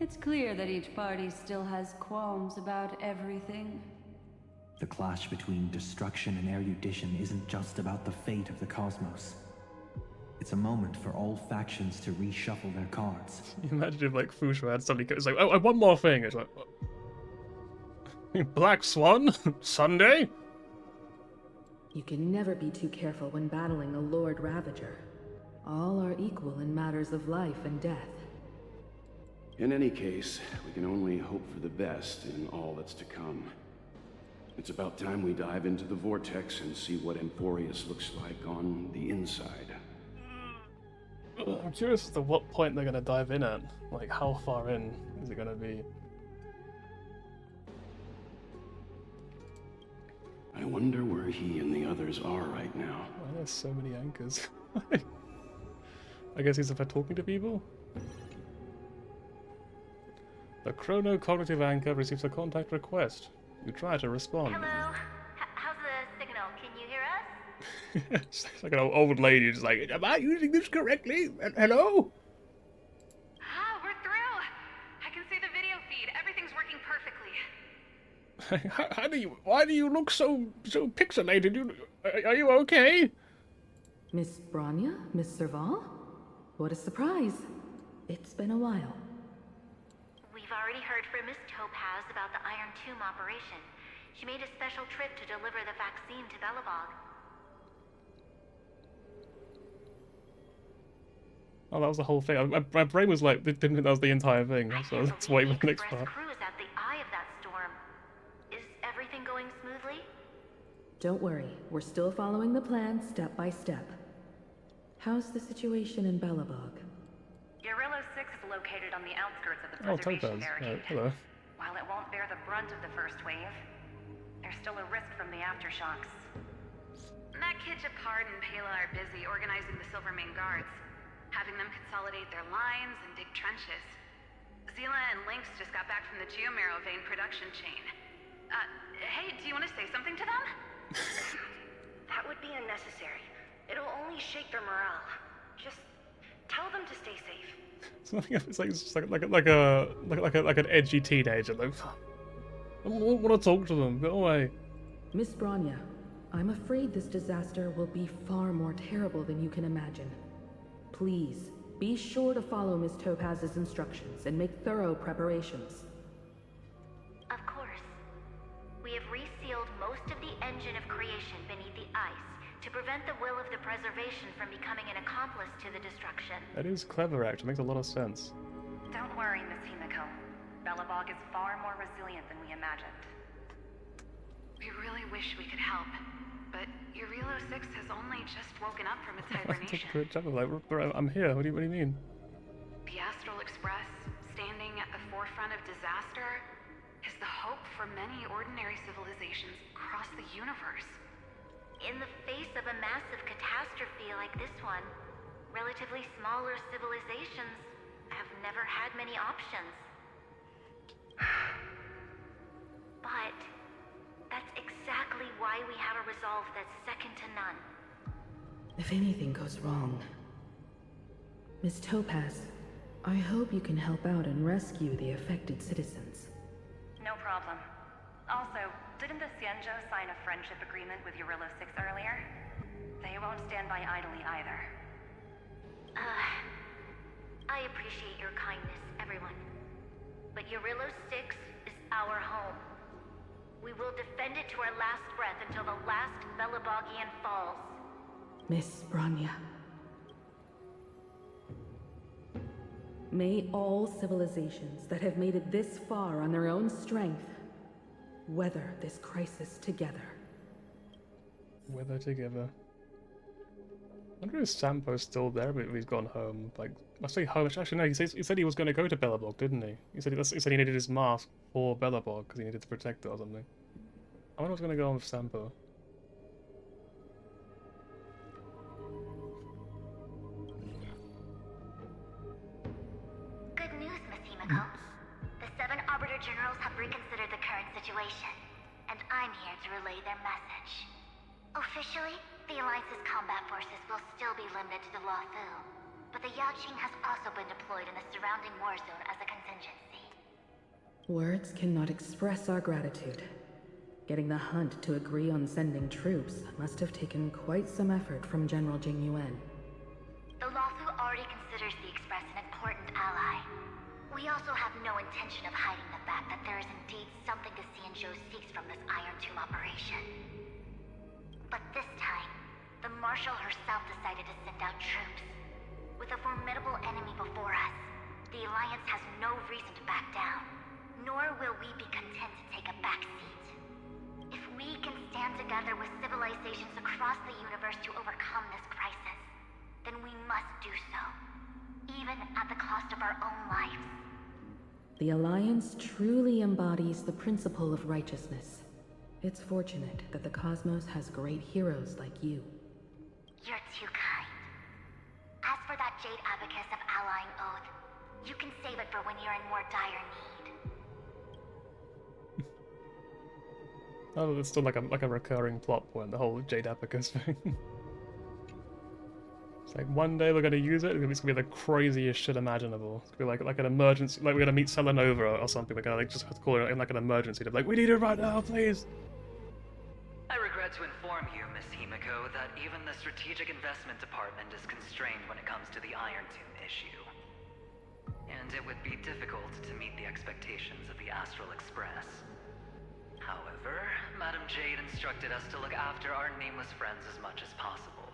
It's clear that each party still has qualms about everything. The clash between destruction and erudition isn't just about the fate of the cosmos. It's a moment for all factions to reshuffle their cards. Can you imagine if like Fusha had somebody it's like, oh, one more thing. It's like, what? Black Swan? Sunday? You can never be too careful when battling a Lord Ravager. All are equal in matters of life and death. In any case, we can only hope for the best in all that's to come. It's about time we dive into the vortex and see what Amphoreus looks like on the inside. I'm curious as to what point they're going to dive in at. Like, how far in is it going to be? I wonder where he and the others are right now. Why there's so many anchors? I guess he's for talking to people? The chrono-cognitive anchor receives a contact request. You try to respond. Hello? How's the signal? Can you hear us? It's like an old lady just like, am I using this correctly? Hello? Ah, we're through! I can see the video feed. Everything's working perfectly. Why do you look so pixelated? Are you okay? Miss Branya? Miss Serval? What a surprise. It's been a while. We've already heard from Miss Topaz about the Iron Tomb operation. She made a special trip to deliver the vaccine to Belobog. Oh, that was the whole thing. My brain was like, didn't think that was the entire thing, so let's wait for the next part. Crew is at the eye of that storm. Is everything going smoothly? Don't worry, we're still following the plan step by step. How's the situation in Belobog? Urillo 6 is located on the outskirts of the Oh, preservation Topaz. barricade. Hello. While it won't bear the brunt of the first wave, there's still a risk from the aftershocks. Matt, Kitchapard, and Pela are busy organizing the Silvermane Guards, having them consolidate their lines and dig trenches. Zila and Lynx just got back from the Geomarrow vein production chain. Hey, do you want to say something to them? That would be unnecessary. It'll only shake their morale. Just tell them to stay safe. It's like an edgy teenager. Like, I don't want to talk to them. Go away. Miss Branya, I'm afraid this disaster will be far more terrible than you can imagine. Please, be sure to follow Miss Topaz's instructions and make thorough preparations. Of course. We have resealed most of the engine of creation beneath the ice to prevent the will of the preservation from becoming an accomplice to the destruction. That is clever, actually. Makes a lot of sense. Don't worry, Miss Himiko. Belobog is far more resilient than we imagined. We really wish we could help, but Urillo 6 has only just woken up from its hibernation. I'm here. What do you mean? The Astral Express, standing at the forefront of disaster, is the hope for many ordinary civilizations across the universe. In the face of a massive catastrophe like this one, relatively smaller civilizations have never had many options. But that's exactly why we have a resolve that's second to none. If anything goes wrong... Miss Topaz, I hope you can help out and rescue the affected citizens. No problem. Also, didn't the Xianzhou sign a friendship agreement with Urillo 6 earlier? They won't stand by idly either. I appreciate your kindness, everyone. But Urillo 6 is our home. We will defend it to our last breath until the last Belabogian falls. Miss Branya. May all civilizations that have made it this far on their own strength weather this crisis together. Weather together. I wonder if Sampo's still there, but he's gone home. Like, I say home. Actually, no. He said he was going to go to Belobog, didn't he? He said he needed his mask for Belobog because he needed to protect it or something. I wonder what's going to go on with Sampo. Good news, Miss Himiko. The 7 Arbiter Generals have reconsidered the current situation, and I'm here to relay their message. Officially, the Alliance's combat forces will still be limited to the Luofu, but the Yaqing has also been deployed in the surrounding war zone as a contingency. Words cannot express our gratitude. Getting the Hunt to agree on sending troops must have taken quite some effort from General Jing Yuan. The Luofu already considers the Express an important ally. We also have no intention of hiding the fact that there is indeed something the Xianzhou seeks from this Iron Tomb operation. But this time, the Marshal herself decided to send out troops. With a formidable enemy before us, the Alliance has no reason to back down, nor will we be content to take a back seat. If we can stand together with civilizations across the universe to overcome this crisis, then we must do so, even at the cost of our own lives. The Alliance truly embodies the principle of righteousness. It's fortunate that the cosmos has great heroes like you. You're too kind. As for that Jade Abacus of Allying Oath, you can save it for when you're in more dire need. Oh, it's still like a recurring plot point, the whole Jade Abacus thing. It's like one day we're gonna use it, it's gonna be the craziest shit imaginable. It's gonna be like an emergency, like we're gonna meet Selenova or something, we're gonna like just have to call it in like an emergency. They're like, we need it right now, please! I regret regret to inform you, Miss Himiko, that even the Strategic Investment Department is constrained when it comes to the Iron Tomb issue. And it would be difficult to meet the expectations of the Astral Express. However, Madam Jade instructed us to look after our nameless friends as much as possible.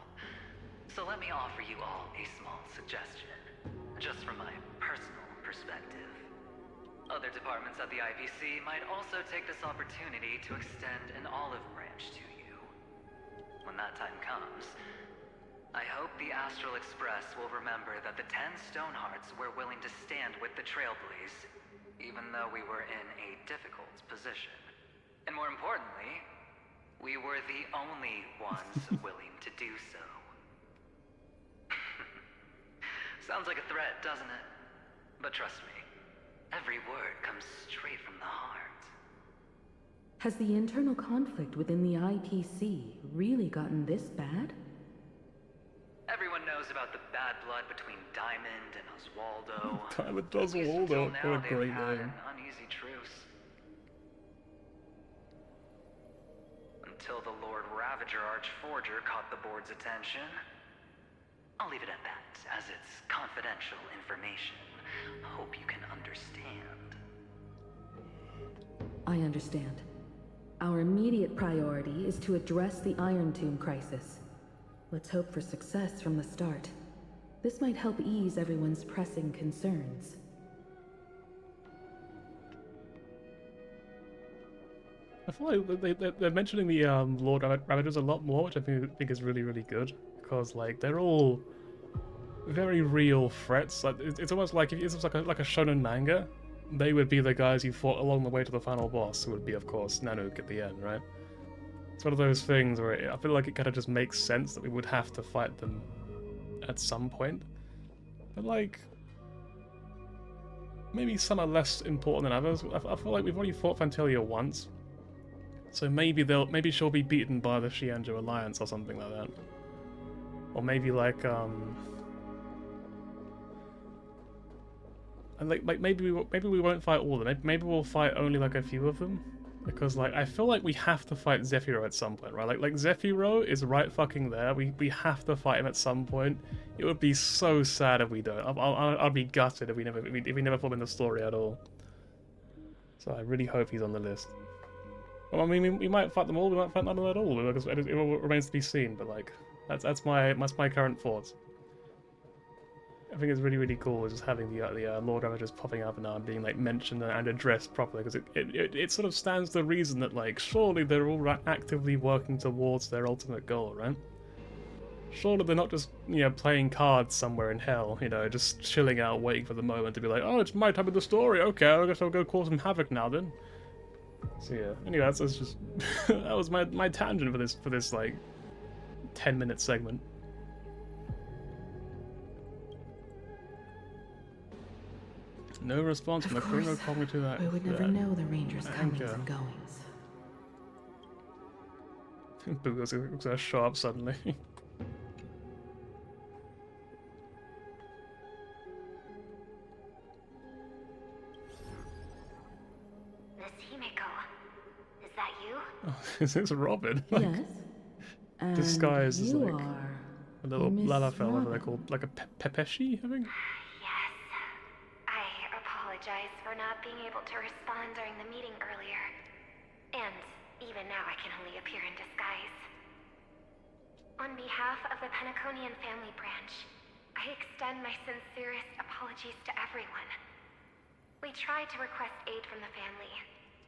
So let me offer you all a small suggestion, just from my personal perspective. Other departments at the IVC might also take this opportunity to extend an olive branch to you. When that time comes, I hope the Astral Express will remember that the 10 Stonehearts were willing to stand with the Trailblaze, even though we were in a difficult position. And more importantly, we were the only ones willing to do so. Sounds like a threat, doesn't it? But trust me, every word comes straight from the heart. Has the internal conflict within the ITC really gotten this bad? Everyone knows about the bad blood between Diamond and Oswaldo. Diamond Oswaldo, what a great name. An uneasy truce. Until the Lord Ravager Archforger caught the board's attention. I'll leave it at that, as it's confidential information. Hope you can understand. I understand. Our immediate priority is to address the Iron Tomb crisis. Let's hope for success from the start. This might help ease everyone's pressing concerns. I feel like they're mentioning the Lord Ravagers a lot more, which I think is really, really good. Because, like, they're all very real threats. Like, it's almost like, if it's like a shonen manga, they would be the guys you fought along the way to the final boss, who would be, of course, Nanook at the end, right? It's one of those things where I feel like it kind of just makes sense that we would have to fight them at some point. But, like, maybe some are less important than others. I feel like we've already fought Fantalia once, so maybe she'll be beaten by the Xianzhou Alliance or something like that. Or maybe like maybe we won't fight all of them. Maybe we'll fight only like a few of them, because like I feel like we have to fight Zephyro at some point, right? Like Zephyro is right fucking there. We have to fight him at some point. It would be so sad if we don't. I'll be gutted if we never fought him in the story at all. So I really hope he's on the list. Well, I mean, we might fight them all. We might fight none of them at all. Because it all remains to be seen. But like, that's my current thoughts. I think it's really, really cool just having the Lord Ravagers popping up now and being like mentioned and addressed properly, because it sort of stands to reason that like surely they're all actively working towards their ultimate goal, right? Surely they're not just, you know, playing cards somewhere in hell, you know, just chilling out waiting for the moment to be like, oh, it's my time of the story. Okay, I guess I'll go cause some havoc now then. So yeah. Anyway, that's just that was my tangent for this like 10-minute segment. No response from the criminal cognitive. We would never know the Ranger's comings and goings. Booga's gonna show up suddenly. Miss Himiko, is that you? Oh, is this Robin? Like, yes. Disguised as like are a little Miss Lala fella, Robin. they're called like a Pepeshi, I think. Yes. I apologize for not being able to respond during the meeting earlier. And even now I can only appear in disguise. On behalf of the Penaconian family branch, I extend my sincerest apologies to everyone. We tried to request aid from the family,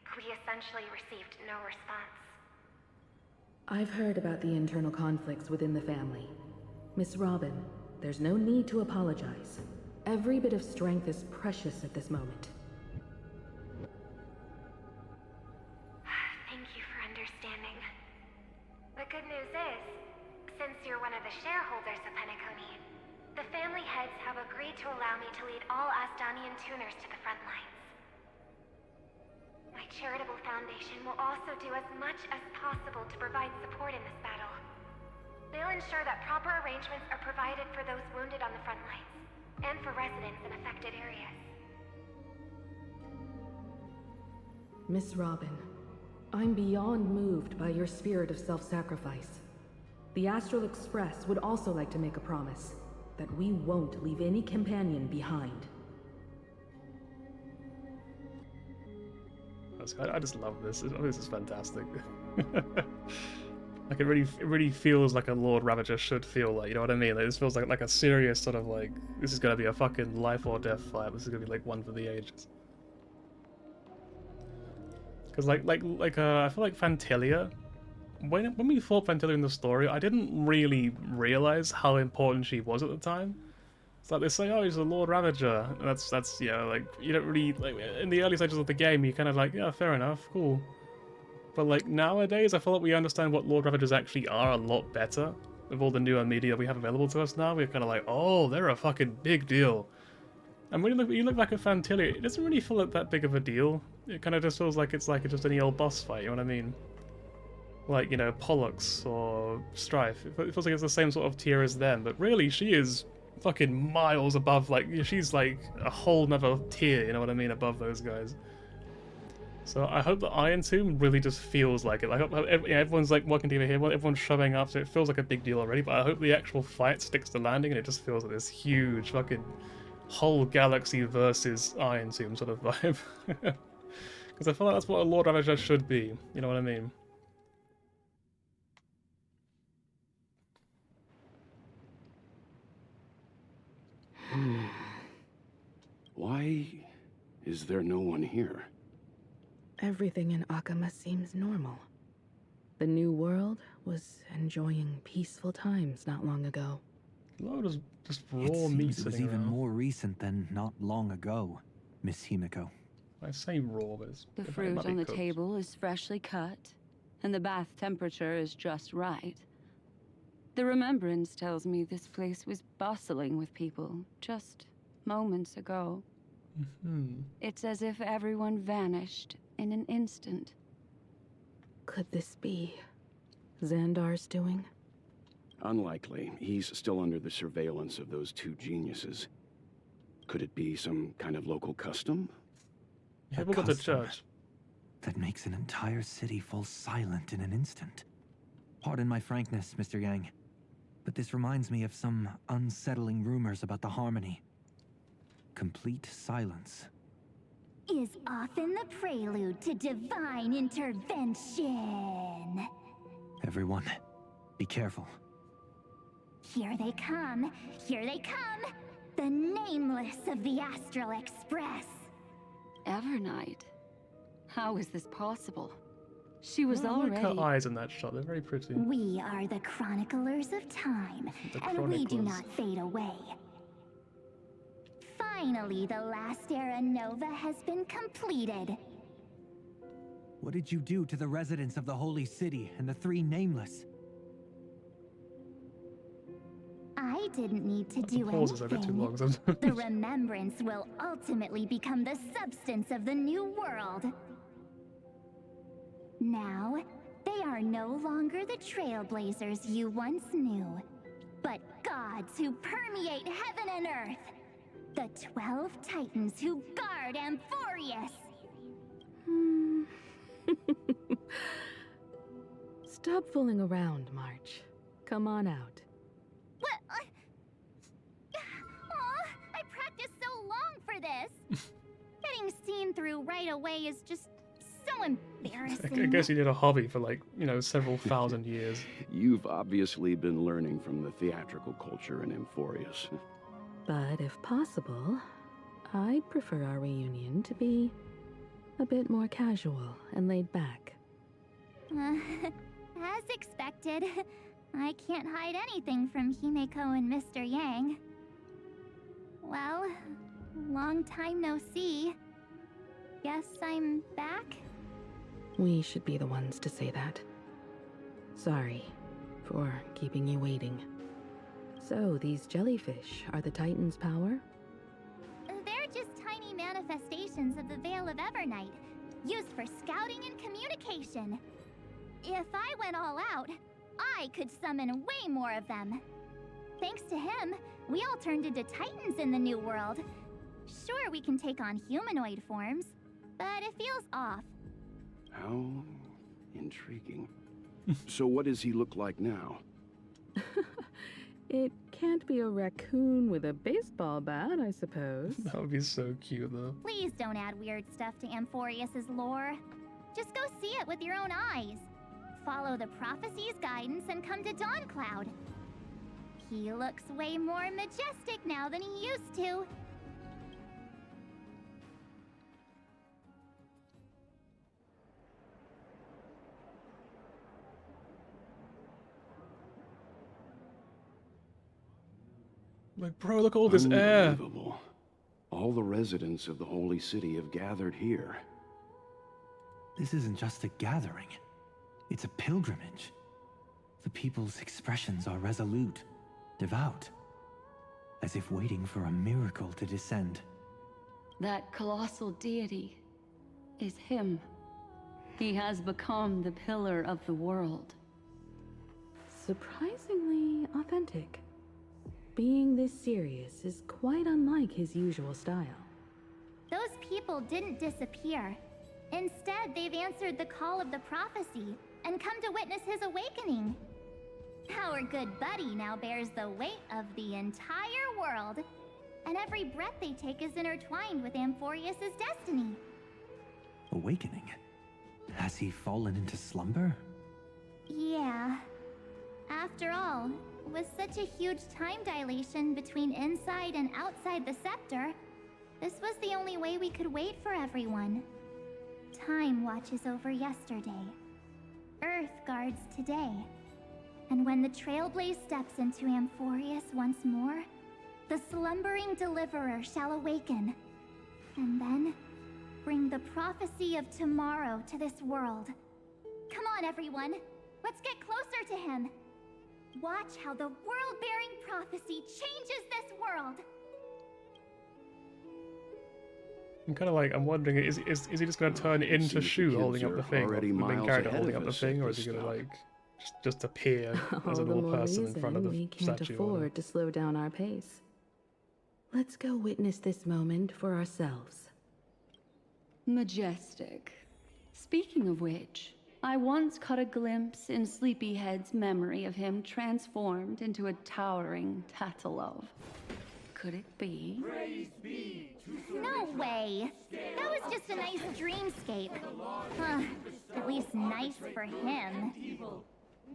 but we essentially received no response. I've heard about the internal conflicts within the family. Miss Robin, there's no need to apologize. Every bit of strength is precious at this moment. Thank you for understanding. The good news is, since you're one of the shareholders of Penacony, the family heads have agreed to allow me to lead all Asdanian tuners to the front lines. My charitable foundation will also do as much as possible to provide support in this battle. They'll ensure that proper arrangements are provided for those wounded on the front lines, and for residents in affected areas. Miss Robin, I'm beyond moved by your spirit of self-sacrifice. The Astral Express would also like to make a promise that we won't leave any companion behind. I just love this. This is fantastic. Like it really feels like a Lord Ravager should feel like. You know what I mean? Like, this feels like a serious sort of like, this is gonna be a fucking life or death fight. This is gonna be like one for the ages. Because I feel like Fantilia, when we fought Fantilia in the story, I didn't really realize how important she was at the time. It's like they say, oh, he's a Lord Ravager, and that's you know, like, you don't really, like, in the early stages of the game, you kind of like, yeah, fair enough, cool. But like nowadays, I feel like we understand what Lord Ravagers actually are a lot better. With all the newer media we have available to us now, we're kind of like, oh, they're a fucking big deal. And when you look back at Fantilia, it doesn't really feel like that big of a deal. It kind of just feels like it's just any old boss fight, you know what I mean? Like, you know, Pollux or Strife. It feels like it's the same sort of tier as them, but really, she is fucking miles above, like, she's like a whole nother tier, you know what I mean, above those guys. So I hope the Iron Tomb really just feels like it. Like, everyone's like working together here, everyone's shoving up, so it feels like a big deal already, but I hope the actual fight sticks to landing and it just feels like this huge fucking whole galaxy versus Iron Tomb sort of vibe. Because I feel like that's what a Lord Ravager should be, you know what I mean? Why is there no one here? Everything in Akama seems normal. The new world was enjoying peaceful times not long ago. Lord is just raw It meat seems it was sitting even around. more recent than not long ago, Miss Himiko. I say raw, but it's, The it fruit might be on the cooked. table is freshly cut, and the bath temperature is just right. The remembrance tells me this place was bustling with people just moments ago. It's as if everyone vanished in an instant. Could this be Xandar's doing? Unlikely. He's still under the surveillance of those two geniuses. Could it be some kind of local custom? Yeah, we'll go to church. That makes an entire city fall silent in an instant. Pardon my frankness, Mr. Yang, but this reminds me of some unsettling rumors about the Harmony. Complete silence. Is often the prelude to divine intervention. Everyone, be careful. Here they come! Here they come! The nameless of the Astral Express! Evernight? How is this possible? She was I already... like her eyes in that shot, they're very pretty. We are the chroniclers of time, and we do not fade away. Finally, the last era Nova has been completed. What did you do to the residents of the Holy City and the three Nameless? I didn't need to do pauses are a bit too long anything. sometimes. The remembrance will ultimately become the substance of the new world. Now, they are no longer the trailblazers you once knew, but gods who permeate heaven and earth. The 12 Titans who guard Amphoreus. Stop fooling around, March. Come on out. What? Aw, I practiced so long for this. Getting seen through right away is just so embarrassing. I guess you did a hobby for like, you know, several thousand years. You've obviously been learning from the theatrical culture in Amphoreus. But if possible, I'd prefer our reunion to be a bit more casual and laid back. As expected, I can't hide anything from Himeko and Mr. Yang. Well, long time no see. Guess I'm back? We should be the ones to say that. Sorry for keeping you waiting. So, these jellyfish are the Titan's power? They're just tiny manifestations of the Veil of Evernight, used for scouting and communication. If I went all out, I could summon way more of them. Thanks to him, we all turned into Titans in the new world. Sure, we can take on humanoid forms, but it feels off. How Intriguing. So what does he look like now? It can't be a raccoon with a baseball bat, I suppose. That would be so cute, though. Please don't add weird stuff to Amphoreus' lore. Just go see it with your own eyes. Follow the prophecy's guidance and come to Dawncloud. He looks way more majestic now than he used to. Like, bro, look at all this air. Unbelievable. All the residents of the Holy City have gathered here. This isn't just a gathering. It's a pilgrimage. The people's expressions are resolute, devout, as if waiting for a miracle to descend. That colossal deity is him. He has become the pillar of the world. Surprisingly authentic. Being this serious is quite unlike his usual style. Those people didn't disappear. Instead, they've answered the call of the prophecy and come to witness his awakening. Our good buddy now bears the weight of the entire world, and every breath they take is intertwined with Amphoreus' destiny. Awakening? Has he fallen into slumber? Yeah. After all, with such a huge time dilation between inside and outside the scepter, this was the only way we could wait for everyone. Time watches over yesterday. Earth guards today. And when the Trailblaze steps into Amphoreus once more, the slumbering deliverer shall awaken. And then, bring the prophecy of tomorrow to this world. Come on, everyone. Let's get closer to him. Watch how the world-bearing prophecy changes this world. I'm kind of like, I'm wondering, is he just going to turn into Shu holding up the thing, or the main character holding up the thing, or is he going to like just appear as a little person in front of the we can't statue? afford to slow down our pace. Let's go witness this moment for ourselves. Majestic. Speaking of which, I once caught a glimpse in Sleepyhead's memory of him transformed into a towering Tatalov. Could it be? No way! That was just a nice dreamscape. At least nice for him.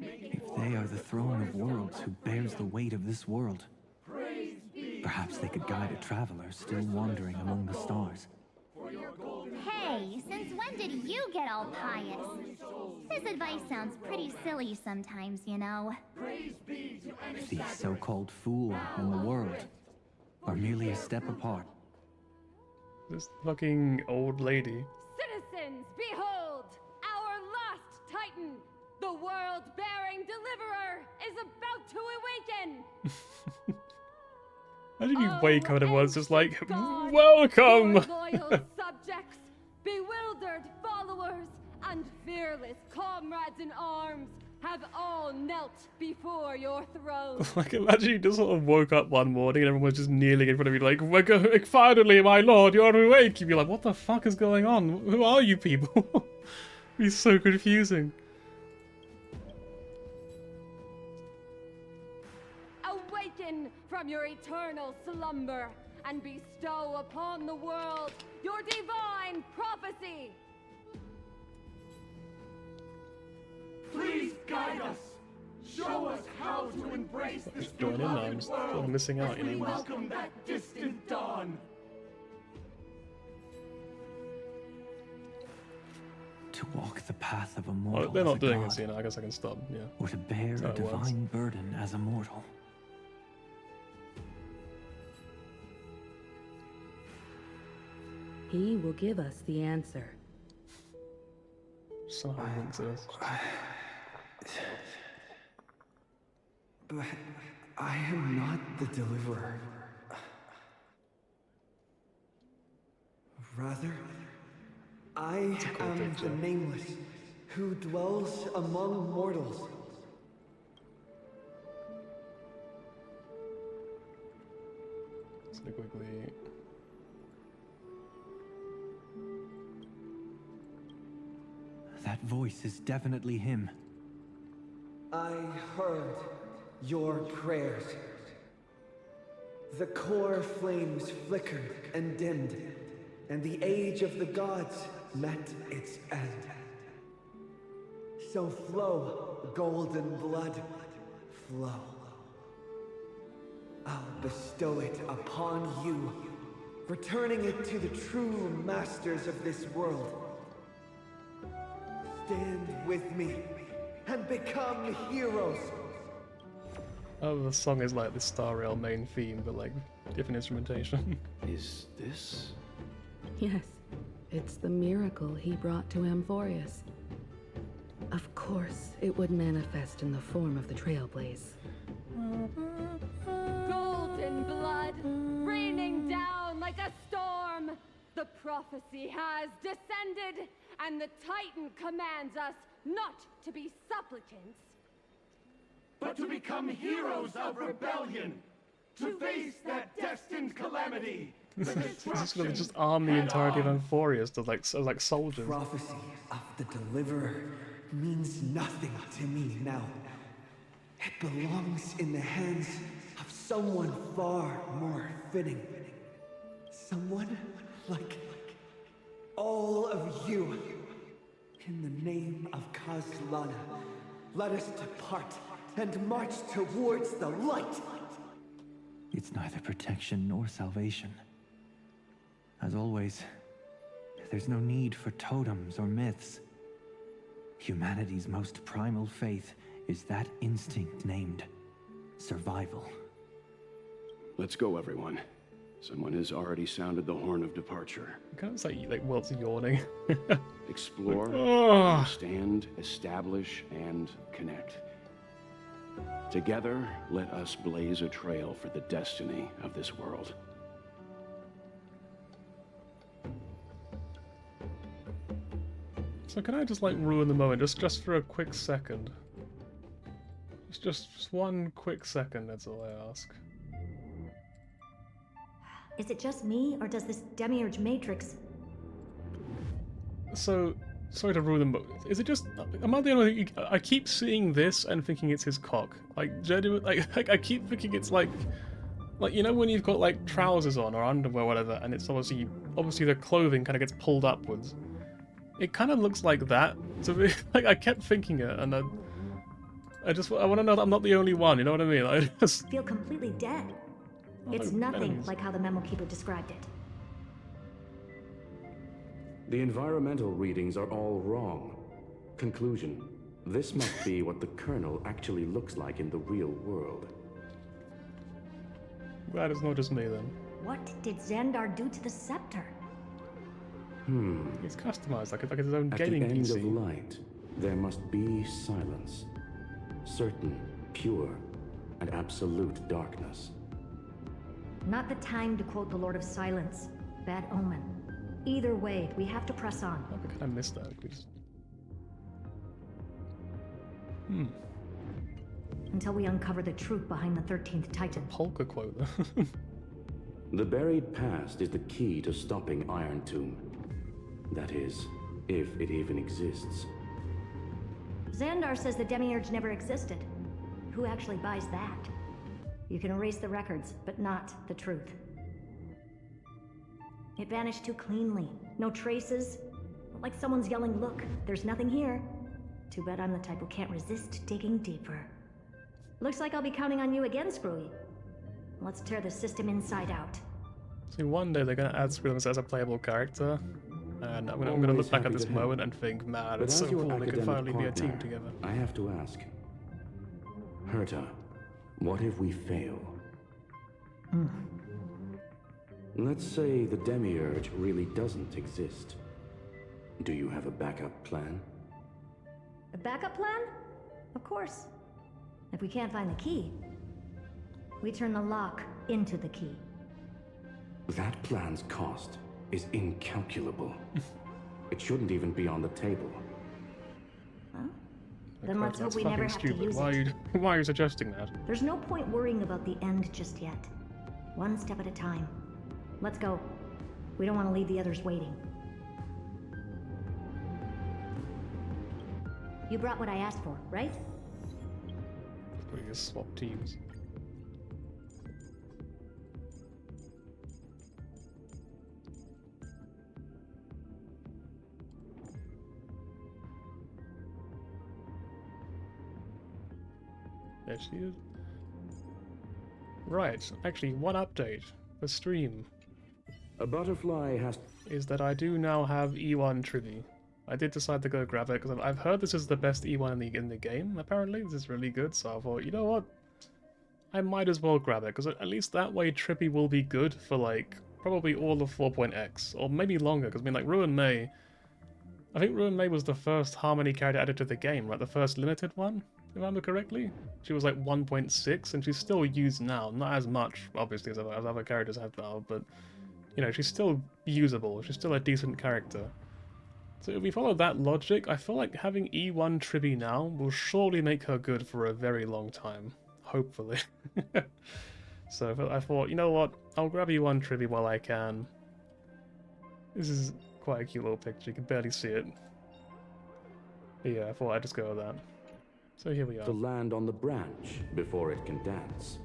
If they are the throne of worlds who bears the weight of this world, perhaps they could guide a traveler still wandering among the stars. Hey, since when did you get all pious? This advice sounds pretty silly sometimes, you know. The so-called fool and the world are merely a step apart. This fucking old lady. Citizens, behold! Our last Titan, the world-bearing deliverer, is about to awaken! Imagine you wake up and everyone's just like, welcome! Loyal subjects, bewildered followers, and fearless comrades in arms have all knelt before your throne. Like, imagine you just sort of woke up one morning and everyone's just kneeling in front of you like, we're going, finally, my lord, you're awake! You'd be like, what the fuck is going on? Who are you people? It'd be so confusing. Awaken from your eternal slumber and bestow upon the world your divine prophecy. Please guide us. Show us how to embrace this Just join in now, I'm just sort of missing out, you we know. welcome that distant dawn. To walk the path of a mortal Oh, they're as not a doing god, it, so you know, I guess I can stop, yeah. or to bear That's a how it works. divine burden as a mortal. He will give us the answer. Somehow links us. But I am not the deliverer. Rather, I am the nameless, who dwells among mortals. So quickly. That voice is definitely him. I heard your prayers. The core flames flickered and dimmed, and the age of the gods met its end. So flow, golden blood, flow. I'll bestow it upon you, returning it to the true masters of this world. Stand with me and become heroes. Oh, the song is like the Star Rail main theme, but like different instrumentation. Is this? Yes, it's the miracle he brought to Amphoreus. Of course, it would manifest in the form of the Trailblaze. Golden blood, raining down like a storm. The prophecy has descended, and the Titan commands us not to be supplicants, but to become heroes of rebellion, to face that destined calamity. Just arm the entirety of Amphoreus to like soldiers. The prophecy of the deliverer means nothing to me now. It belongs in the hands of someone far more fitting. Someone like all of you. In the name of Kazlana, let us depart and march towards the light. It's neither protection nor salvation. As always, there's no need for totems or myths. Humanity's most primal faith is that instinct named survival. Let's go, everyone. Someone has already sounded the horn of departure. Kind of like Walt's yawning. Explore, Oh. understand, establish, and connect. Together, let us blaze a trail for the destiny of this world. So can I just like ruin the moment just for a quick second? Just one quick second, that's all I ask. Is it just me, or does this Demiurge Matrix... So, sorry to ruin the moment. Is it just... Am I the only... I keep seeing this and thinking it's his cock. Like, genuinely, like I keep thinking it's like... Like, you know when you've got like trousers on or underwear or whatever, and it's obviously the clothing kind of gets pulled upwards. It kind of looks like that to me. Like, I kept thinking it, and I want to know that I'm not the only one, you know what I mean? I just... feel completely dead. It's nothing like how the memo keeper described it. The environmental readings are all wrong. Conclusion: this must be what the Colonel actually looks like in the real world. Glad it's not just me then. What did Xandar do to the scepter? It's customized like his own At gaming the end PC. of light, there must be silence. Certain, pure, and absolute darkness. Not the time to quote the Lord of Silence. Bad omen. Either way, we have to press on. How could I miss that? We just... Until we uncover the truth behind the 13th Titan. Polka quote. The buried past is the key to stopping Iron Tomb. That is, if it even exists. Xandar says the Demiurge never existed. Who actually buys that? You can erase the records, but not the truth. It vanished too cleanly. No traces. Like someone's yelling, look, there's nothing here. Too bad I'm the type who can't resist digging deeper. Looks like I'll be counting on you again, Screwy. Let's tear the system inside out. See, one day they're going to add Squilliams as a playable character, and I'm going to look back at this moment and think, man, it's so cool, they could finally be a team together. I have to ask. Herta, what if we fail? Let's say the Demiurge really doesn't exist. Do you have a backup plan? A backup plan? Of course. If we can't find the key, we turn the lock into the key. That plan's cost is incalculable. It shouldn't even be on the table. Huh? Then let's hope we never have to use it. Why are you suggesting that? There's no point worrying about the end just yet. One step at a time. Let's go. We don't want to leave the others waiting. You brought what I asked for, right? We just swap teams. There she is. Right, actually, one update for stream. A butterfly has... is that I do now have E1 Tribby. I did decide to go grab it because I've heard this is the best E1 in the game, apparently. This is really good, so I thought, you know what? I might as well grab it, because at least that way Tribby will be good for, like, probably all of 4.x, or maybe longer, because I mean, like, Ruin May... I think Ruin May was the first Harmony character added to the game, right? The first limited one, if I remember correctly? She was, like, 1.6, and she's still used now. Not as much, obviously, as other characters have now, but... You know, she's still usable. She's still a decent character. So if we follow that logic, I feel like having E1 Tribby now will surely make her good for a very long time. Hopefully. So I thought, you know what? I'll grab E1 Tribby while I can. This is quite a cute little picture. You can barely see it. But yeah, I thought I'd just go with that. So here we are. To land on the branch before it can dance.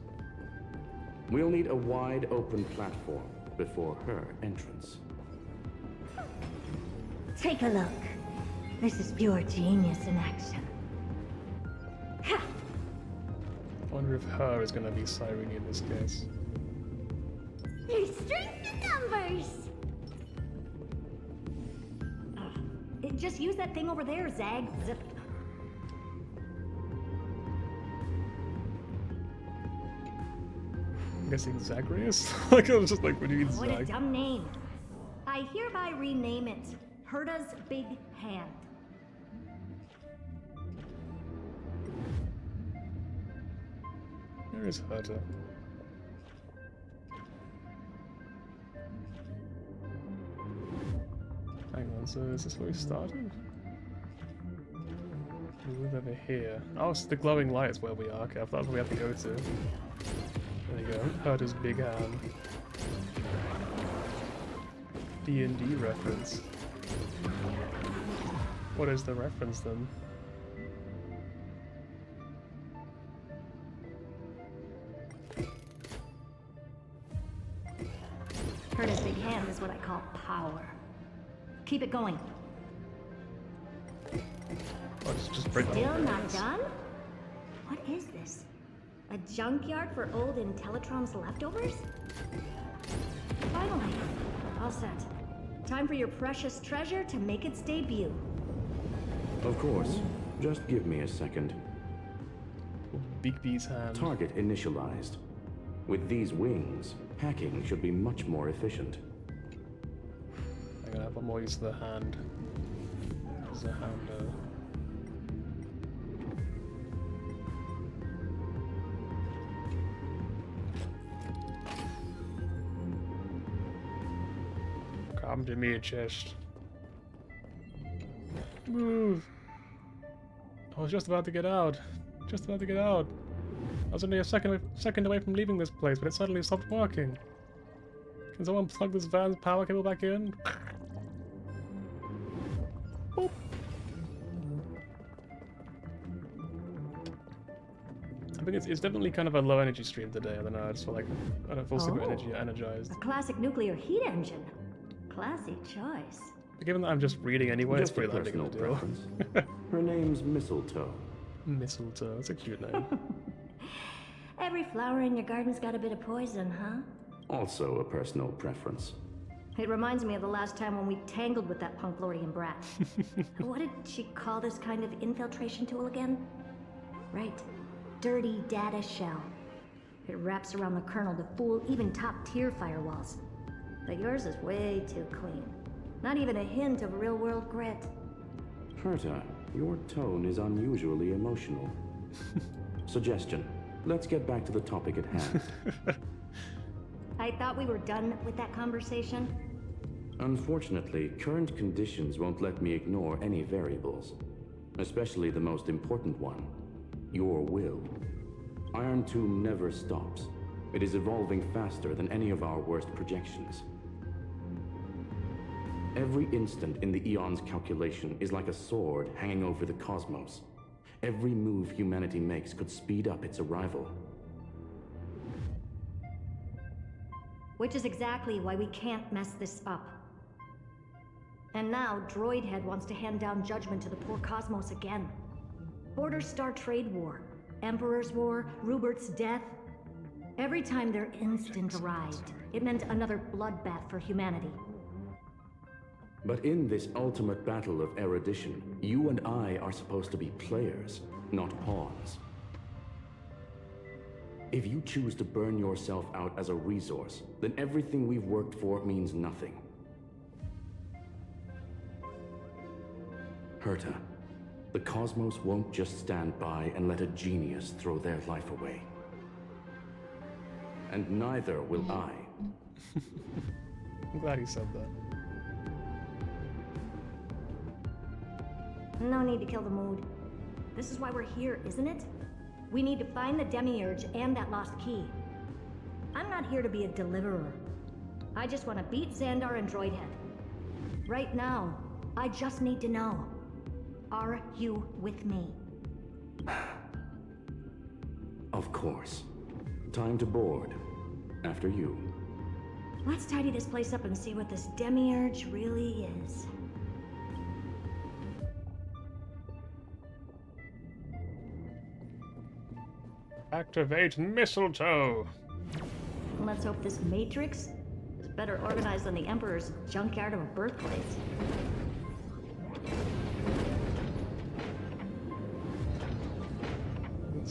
We'll need a wide open platform before her entrance. Take a look. This is pure genius in action. Ha! I wonder if her is going to be Cyrene in this case. There's strength in numbers! Just use that thing over there, Zag. Zip. I'm guessing Zagreus? Like, I was just like, what do you mean What a Zag? dumb name. I hereby rename it Herta's Big Hand. Where is Herta? Hang on, so is this where we started? We live over here. Oh, it's the glowing light is where we are. Okay, I thought that's where we have to go to. There you go, Herta's big hand. D&D reference. What is the reference then? Herta's Big Hand is what I call power. Keep it going. Oh, just break the whole Still thing, I not guess. done? What is this? A junkyard for old Intellitron's leftovers? Finally, all set. Time for your precious treasure to make its debut. Of course. Just give me a second. Big B's hand. Target initialized. With these wings, hacking should be much more efficient. I'm gonna have one more use of the hand. There's a hand. Come to me, chest. Move! I was just about to get out. Just about to get out. I was only a second away from leaving this place, but it suddenly stopped working. Can someone plug this van's power cable back in? Boop. I think it's definitely kind of a low energy stream today. I don't know. I just feel like I don't feel super energized. A classic nuclear heat engine. Classy choice. But given that I'm just reading anyway, Just it's pretty a likely personal to deal. preference. Her name's Mistletoe. Mistletoe. That's a cute name. Every flower in your garden's got a bit of poison, huh? Also a personal preference. It reminds me of the last time when we tangled with that Punklorian brat. What did she call this kind of infiltration tool again? Right. Dirty data shell. It wraps around the kernel to fool even top-tier firewalls. But yours is way too clean. Not even a hint of real-world grit. Herta, your tone is unusually emotional. Suggestion. Let's get back to the topic at hand. I thought we were done with that conversation. Unfortunately, current conditions won't let me ignore any variables. Especially the most important one. Your will. Iron Tomb never stops. It is evolving faster than any of our worst projections. Every instant in the Eon's calculation is like a sword hanging over the cosmos. Every move humanity makes could speed up its arrival. Which is exactly why we can't mess this up. And now, Droidhead wants to hand down judgment to the poor cosmos again. Border Star Trade War, Emperor's War, Rupert's death. Every time their instant arrived, it meant another bloodbath for humanity. But in this ultimate battle of erudition, you and I are supposed to be players, not pawns. If you choose to burn yourself out as a resource, then everything we've worked for means nothing. Herta, the cosmos won't just stand by and let a genius throw their life away. And neither will I. I'm glad he said that. No need to kill the mood. This is why we're here, isn't it? We need to find the Demiurge and that lost key. I'm not here to be a deliverer. I just want to beat Xandar and Droidhead. Right now, I just need to know. Are you with me? Of course. Time to board. After you. Let's tidy this place up and see what this Demiurge really is. Activate mistletoe! Let's hope this Matrix is better organized than the Emperor's junkyard of a birthplace.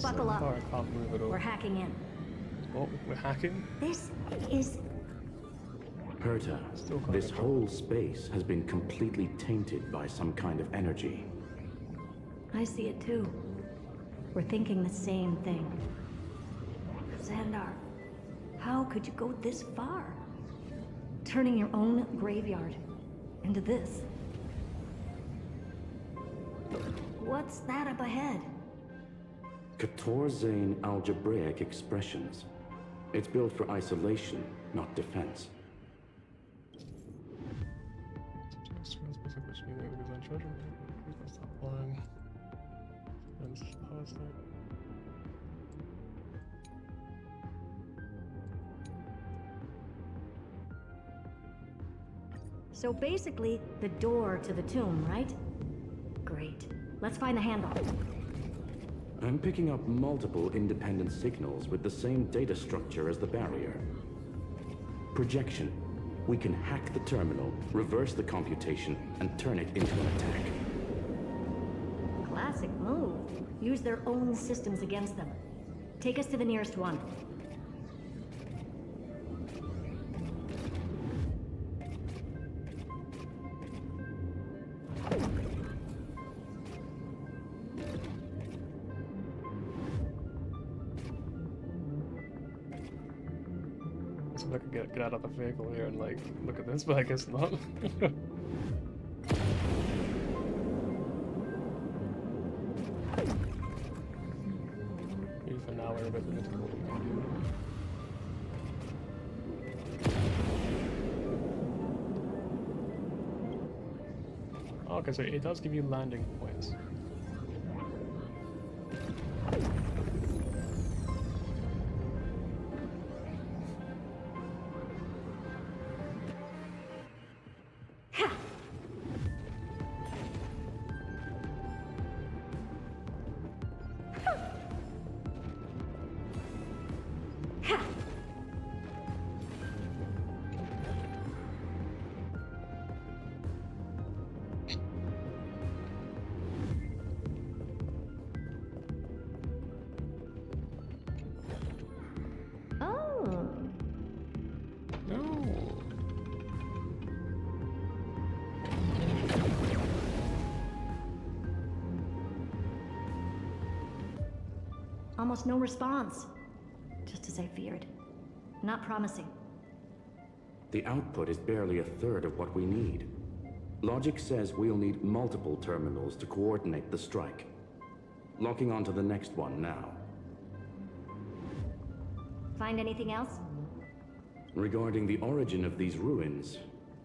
Buckle up. I can't move at all. We're hacking in. Oh, we're hacking? This is... Herta, this whole space has been completely tainted by some kind of energy. I see it too. We're thinking the same thing. Xandar, how could you go this far? Turning your own graveyard into this. What's that up ahead? Katorzane algebraic expressions. It's built for isolation, not defense. So basically, the door to the tomb, right? Great. Let's find the handle. I'm picking up multiple independent signals with the same data structure as the barrier. Projection. We can hack the terminal, reverse the computation, and turn it into an attack. Classic move. Use their own systems against them. Take us to the nearest one. I could get out of the vehicle here and like look at this, but I guess not. Maybe for now we're a bit limited what we can do. Oh, okay, so it does give you landing points. Almost no response. Just as I feared. Not promising. The output is barely a third of what we need. Logic says we'll need multiple terminals to coordinate the strike. Locking onto the next one now. Find anything else? Regarding the origin of these ruins,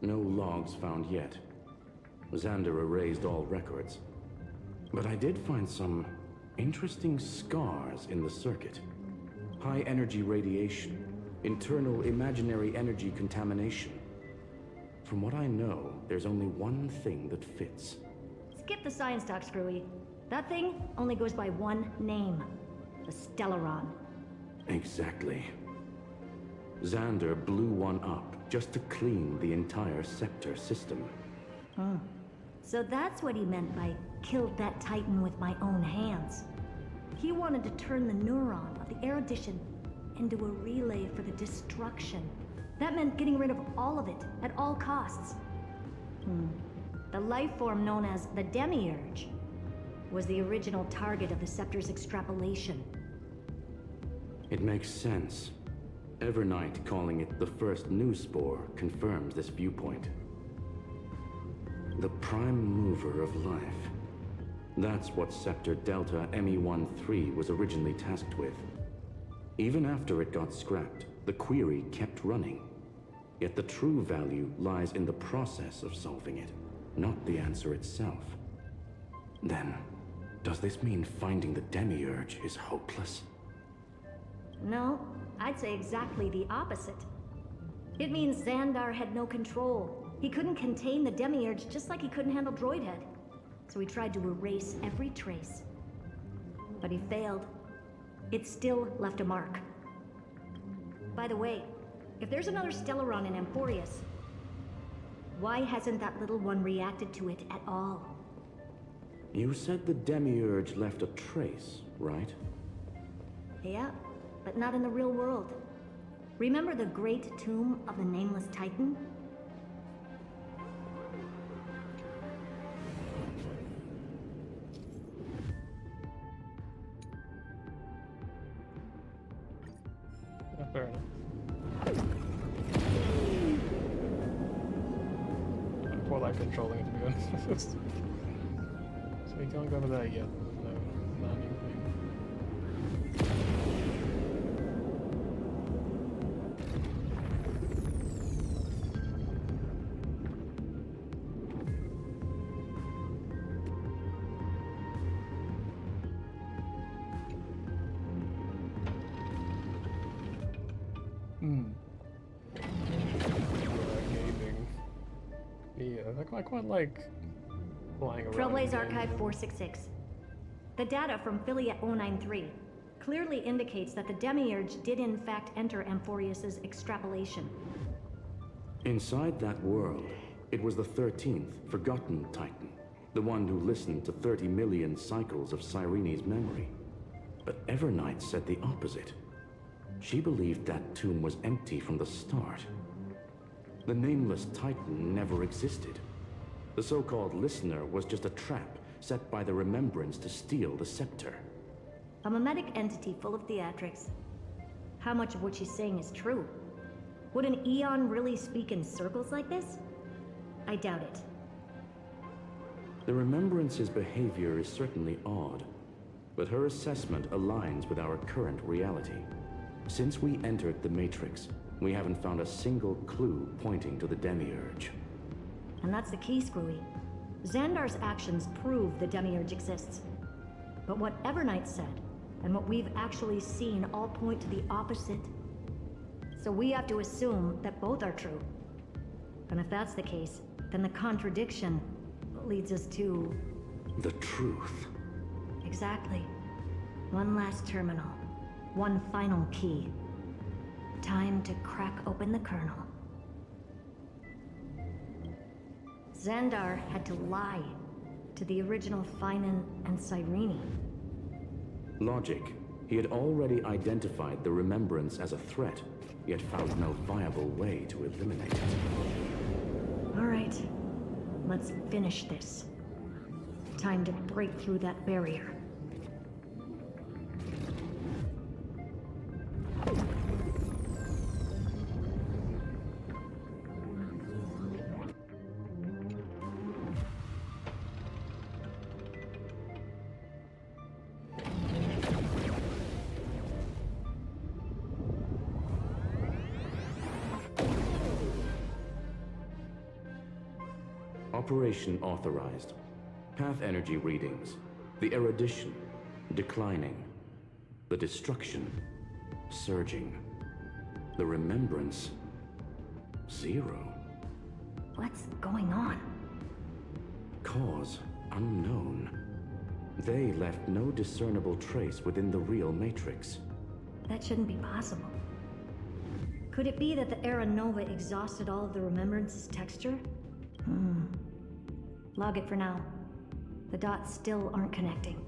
No logs found yet. Xander erased all records. But I did find some interesting scars in the circuit. High energy radiation, internal imaginary energy contamination. From what I know, there's only one thing that fits. Skip the science talk, Screwy. That thing only goes by one name. The Stellaron. Exactly. Xander blew one up just to clean the entire scepter system. So that's what he meant by killed that Titan with my own hands. He wanted to turn the neuron of the erudition into a relay for the destruction. That meant getting rid of all of it at all costs. The life form known as the Demiurge was the original target of the Scepter's extrapolation. It makes sense. Evernight calling it the first new spore confirms this viewpoint. The prime mover of life. That's what Scepter Delta ME-13 was originally tasked with. Even after it got scrapped, the query kept running. Yet the true value lies in the process of solving it, not the answer itself. Then, does this mean finding the Demiurge is hopeless? No, I'd say exactly the opposite. It means Xandar had no control. He couldn't contain the Demiurge just like he couldn't handle Droidhead. So he tried to erase every trace. But he failed. It still left a mark. By the way, if there's another Stellaron in Amphoreus, why hasn't that little one reacted to it at all? You said the Demiurge left a trace, right? Yeah, but not in the real world. Remember the great tomb of the Nameless Titan? Fair enough. I quite like controlling it, to be honest. So we can't go over there yet. No landing thing. Gaming. Yeah, I quite like flying around. Trailblaze Archive 466. The data from Philia 093 clearly indicates that the Demiurge did in fact enter Amphoreus' extrapolation. Inside that world, it was the 13th, forgotten Titan. The one who listened to 30 million cycles of Cyrene's memory. But Evernight said the opposite. She believed that tomb was empty from the start. The Nameless Titan never existed. The so-called listener was just a trap set by the Remembrance to steal the scepter. A mimetic entity full of theatrics. How much of what she's saying is true? Would an Eon really speak in circles like this? I doubt it. The Remembrance's behavior is certainly odd, but her assessment aligns with our current reality. Since we entered the Matrix, we haven't found a single clue pointing to the Demiurge. And that's the key, Screwy. Xandar's actions prove the Demiurge exists. But what Evernight said, and what we've actually seen all point to the opposite. So we have to assume that both are true. And if that's the case, then the contradiction leads us to... the truth. Exactly. One last terminal. One final key. Time to crack open the kernel. Xandar had to lie to the original Finan and Cyrene. Logic. He had already identified the Remembrance as a threat, yet found no viable way to eliminate it. All right. Let's finish this. Time to break through that barrier. Operation authorized. Path energy readings. The erudition, declining. The destruction, surging. The remembrance, 0. What's going on? Cause unknown. They left no discernible trace within the real Matrix. That shouldn't be possible. Could it be that the Era Nova exhausted all of the Remembrance's texture? Log it for now. The dots still aren't connecting.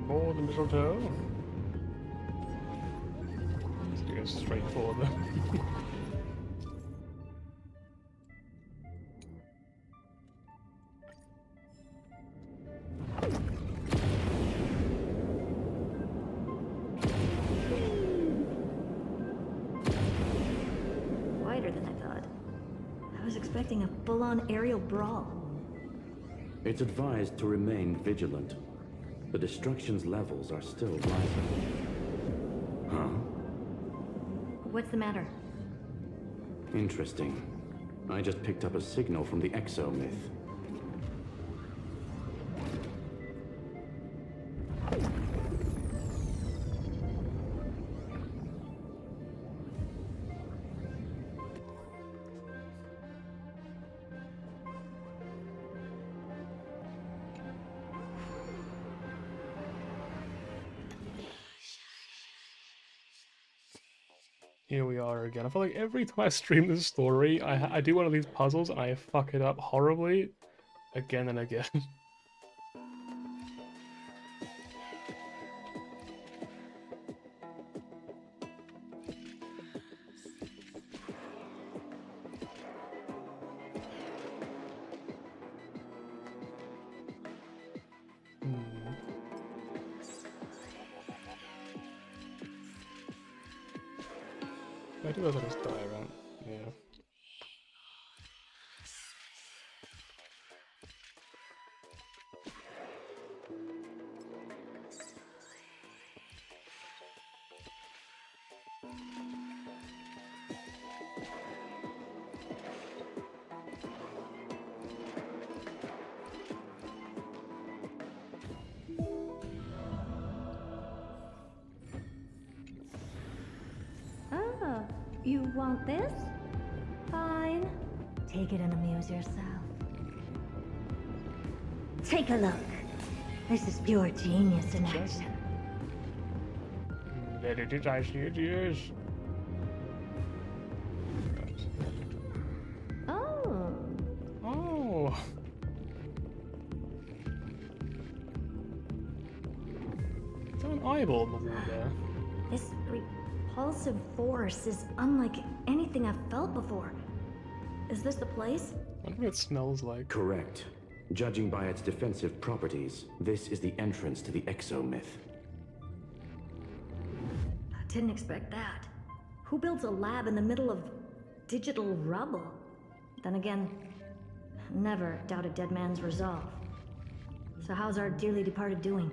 More than mistletoe. Let's go straight for them. Wider than I thought. I was expecting a full-on aerial brawl. It's advised to remain vigilant. The destruction's levels are still rising. Huh? What's the matter? Interesting. I just picked up a signal from the exo-myth. Here we are again. I feel like every time I stream this story, I do one of these puzzles and I fuck it up horribly again and again. I do have this die around, yeah. Oh, you want this? Fine. Take it and amuse yourself. Take a look. This is pure genius in action. Let it is, I see it is. Oh. Oh. Is that an eyeball in the wall there? This repulsive force is unlike anything I've felt before. Is this the place? I wonder what it smells like. Correct. Judging by its defensive properties, this is the entrance to the exo-myth. I didn't expect that. Who builds a lab in the middle of digital rubble? Then again, never doubt a dead man's resolve. So how's our dearly departed doing?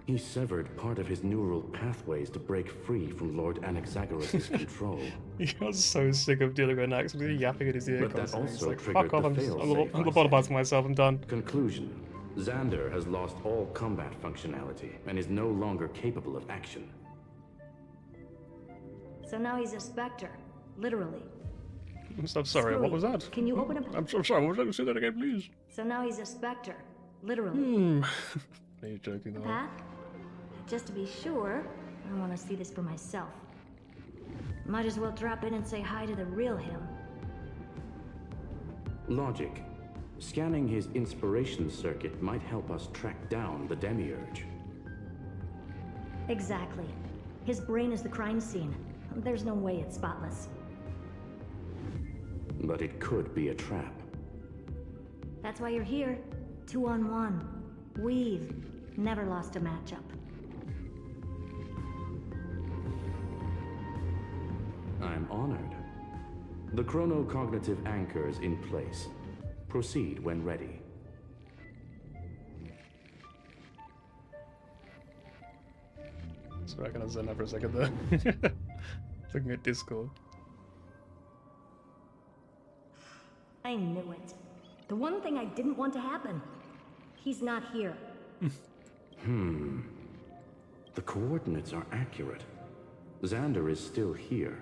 He severed part of his neural pathways to break free from Lord Anaxagoras' control. He got so sick of dealing with an accident, yapping at his ear. But that constantly. He's also like, triggered fuck off, the I'm lobotomizing myself, I'm done. Conclusion. Xander has lost all combat functionality and is no longer capable of action. So now he's a specter, literally. I'm so sorry, what was that? Can you open up? I'm so sorry, what was that? Say that again, please. So now he's a specter, literally. Are you joking though? Path? Just to be sure, I want to see this for myself. Might as well drop in and say hi to the real him. Logic. Scanning his inspiration circuit might help us track down the demiurge. Exactly. His brain is the crime scene. There's no way it's spotless. But it could be a trap. That's why you're here. 2-on-1. We've never lost a matchup. I'm honored. The chronocognitive anchor is in place. Proceed when ready. Sorry, I kind of zoned out for a second there. Looking at Discord. I knew it. The one thing I didn't want to happen. He's not here. The coordinates are accurate. Xander is still here.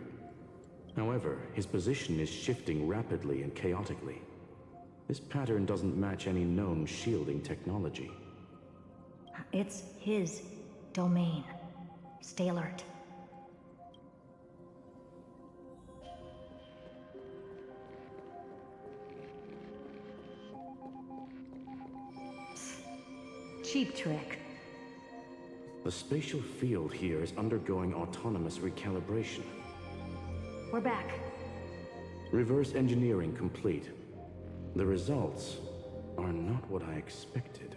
However, his position is shifting rapidly and chaotically. This pattern doesn't match any known shielding technology. It's his domain. Stay alert. Cheap trick. The spatial field here is undergoing autonomous recalibration. We're back. Reverse engineering complete. The results are not what I expected.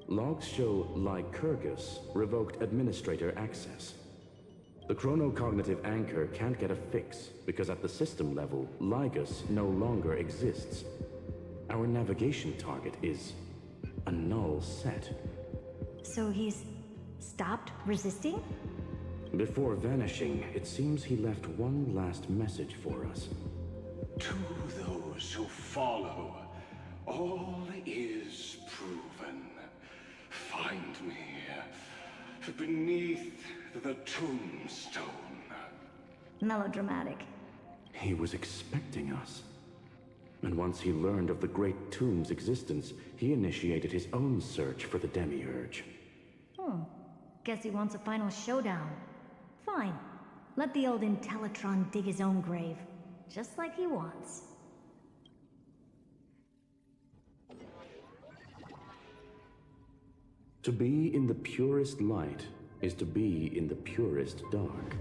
Logs show Lycurgus revoked administrator access. The chronocognitive anchor can't get a fix because at the system level, Lygus no longer exists. Our navigation target is a null set. So he's stopped resisting? Before vanishing, it seems he left one last message for us. To those who follow, all is proven. Find me beneath the tombstone. Melodramatic. He was expecting us. And once he learned of the Great Tomb's existence, he initiated his own search for the Demiurge. Guess he wants a final showdown. Fine. Let the old Intellitron dig his own grave. Just like he wants. To be in the purest light is to be in the purest dark.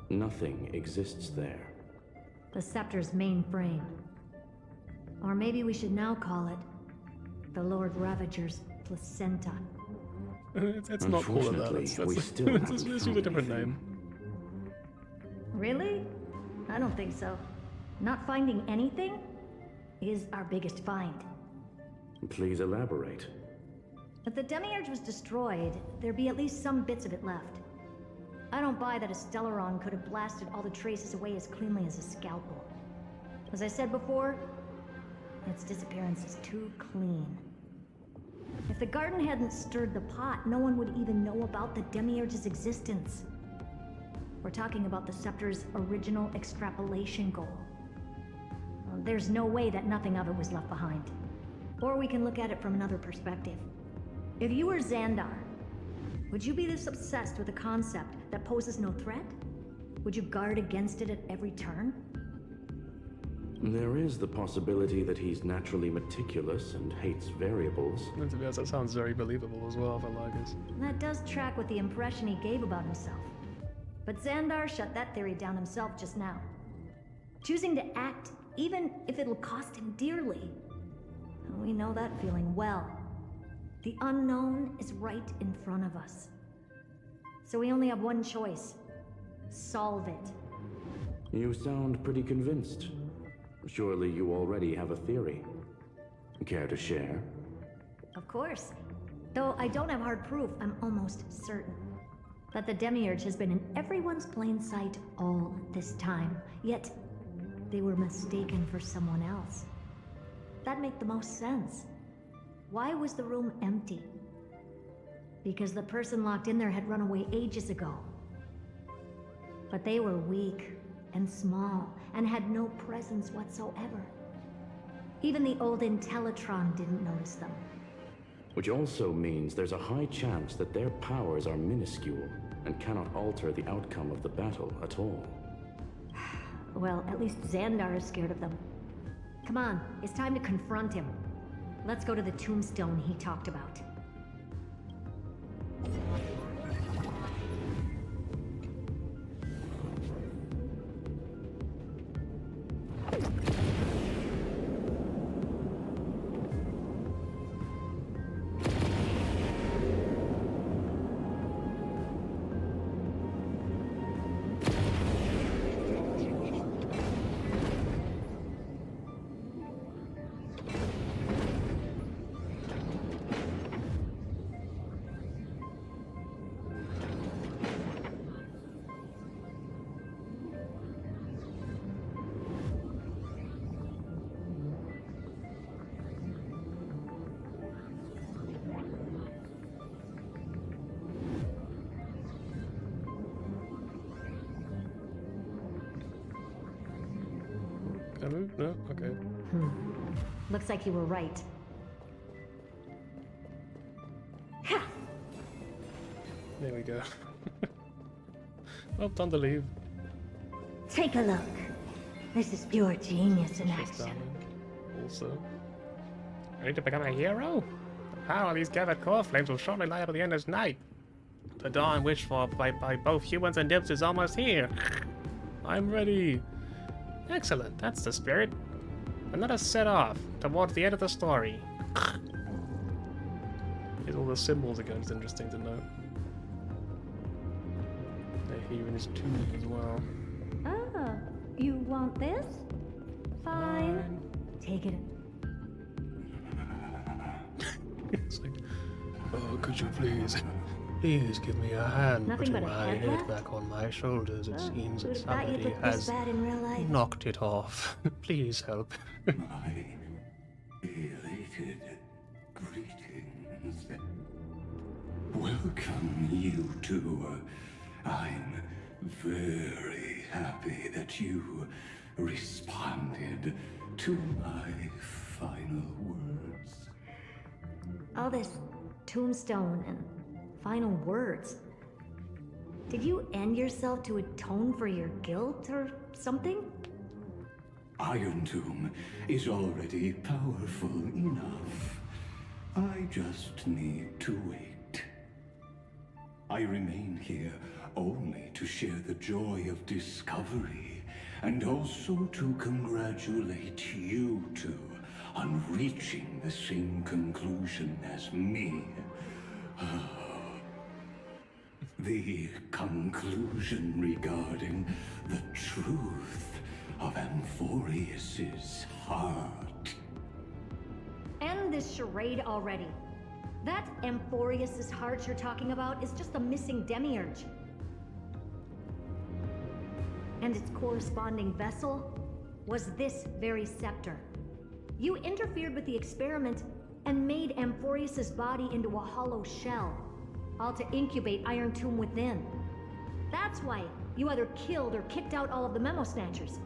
Nothing exists there. The Scepter's main frame. Or maybe we should now call it the Lord Ravager's placenta. It's not called that. We still It's just a different name. Really? I don't think so. Not finding anything is our biggest find. Please elaborate. If the Demiurge was destroyed, there'd be at least some bits of it left. I don't buy that a Stellaron could have blasted all the traces away as cleanly as a scalpel. As I said before, its disappearance is too clean. If the garden hadn't stirred the pot, no one would even know about the Demiurge's existence. We're talking about the Scepter's original extrapolation goal. There's no way that nothing of it was left behind. Or we can look at it from another perspective. If you were Xandar, would you be this obsessed with a concept that poses no threat? Would you guard against it at every turn? There is the possibility that he's naturally meticulous and hates variables. And to be honest, that sounds very believable as well for Lycus. That does track with the impression he gave about himself. But Xandar shut that theory down himself just now. Choosing to act, even if it'll cost him dearly. We know that feeling well. The unknown is right in front of us. So we only have one choice. Solve it. You sound pretty convinced. Surely you already have a theory. Care to share? Of course. Though I don't have hard proof, I'm almost certain that the Demiurge has been in everyone's plain sight all this time. Yet, they were mistaken for someone else. That'd make the most sense. Why was the room empty? Because the person locked in there had run away ages ago. But they were weak and small and had no presence whatsoever. Even the old Intellitron didn't notice them. Which also means there's a high chance that their powers are minuscule and cannot alter the outcome of the battle at all. Well, at least Xandar is scared of them. Come on, it's time to confront him. Let's go to the tombstone he talked about. Okay. Looks like you were right. There we go. Well, time to leave. Take a look. This is pure genius in action. Also, ready to become a hero? The power of these gathered core flames will shortly light up the endless night. The dawn wished for by both humans and nymphs is almost here. I'm ready. Excellent, that's the spirit. And let us set off towards the end of the story. Here's all the symbols again, it's interesting to note. They're here in his tomb as well. Ah, you want this? Fine. Take it. It's like, oh, could you please give me a hand Nothing putting but a my head head left? back on my shoulders. It seems that Who'd have thought you'd somebody look this has bad in real life? knocked it off. Please help. My elated greetings. Welcome, you two. I'm very happy that you responded to my final words. All this tombstone and final words. Did you end yourself to atone for your guilt or something? Iron Tomb is already powerful enough. I just need to wait. I remain here only to share the joy of discovery, and also to congratulate you two on reaching the same conclusion as me. The conclusion regarding the truth of Amphoreus's heart. End this charade already. That Amphoreus's heart you're talking about is just a missing demiurge. And its corresponding vessel was this very scepter. You interfered with the experiment and made Amphoreus's body into a hollow shell, all to incubate Iron Tomb within. That's why you either killed or kicked out all of the Memo Snatchers.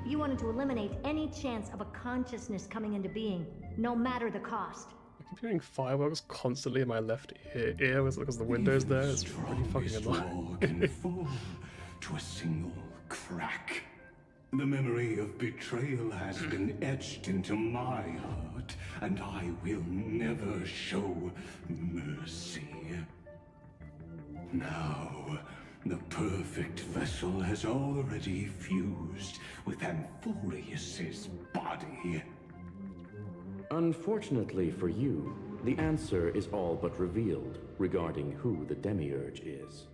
You wanted to eliminate any chance of a consciousness coming into being, no matter the cost. I keep hearing fireworks constantly in my left ear because the window's there. It's pretty fucking annoying. Can fall to a single crack. The memory of betrayal has been etched into my heart, and I will never show mercy. Now, the perfect vessel has already fused with Amphoreus's body. Unfortunately for you, the answer is all but revealed regarding who the Demiurge is.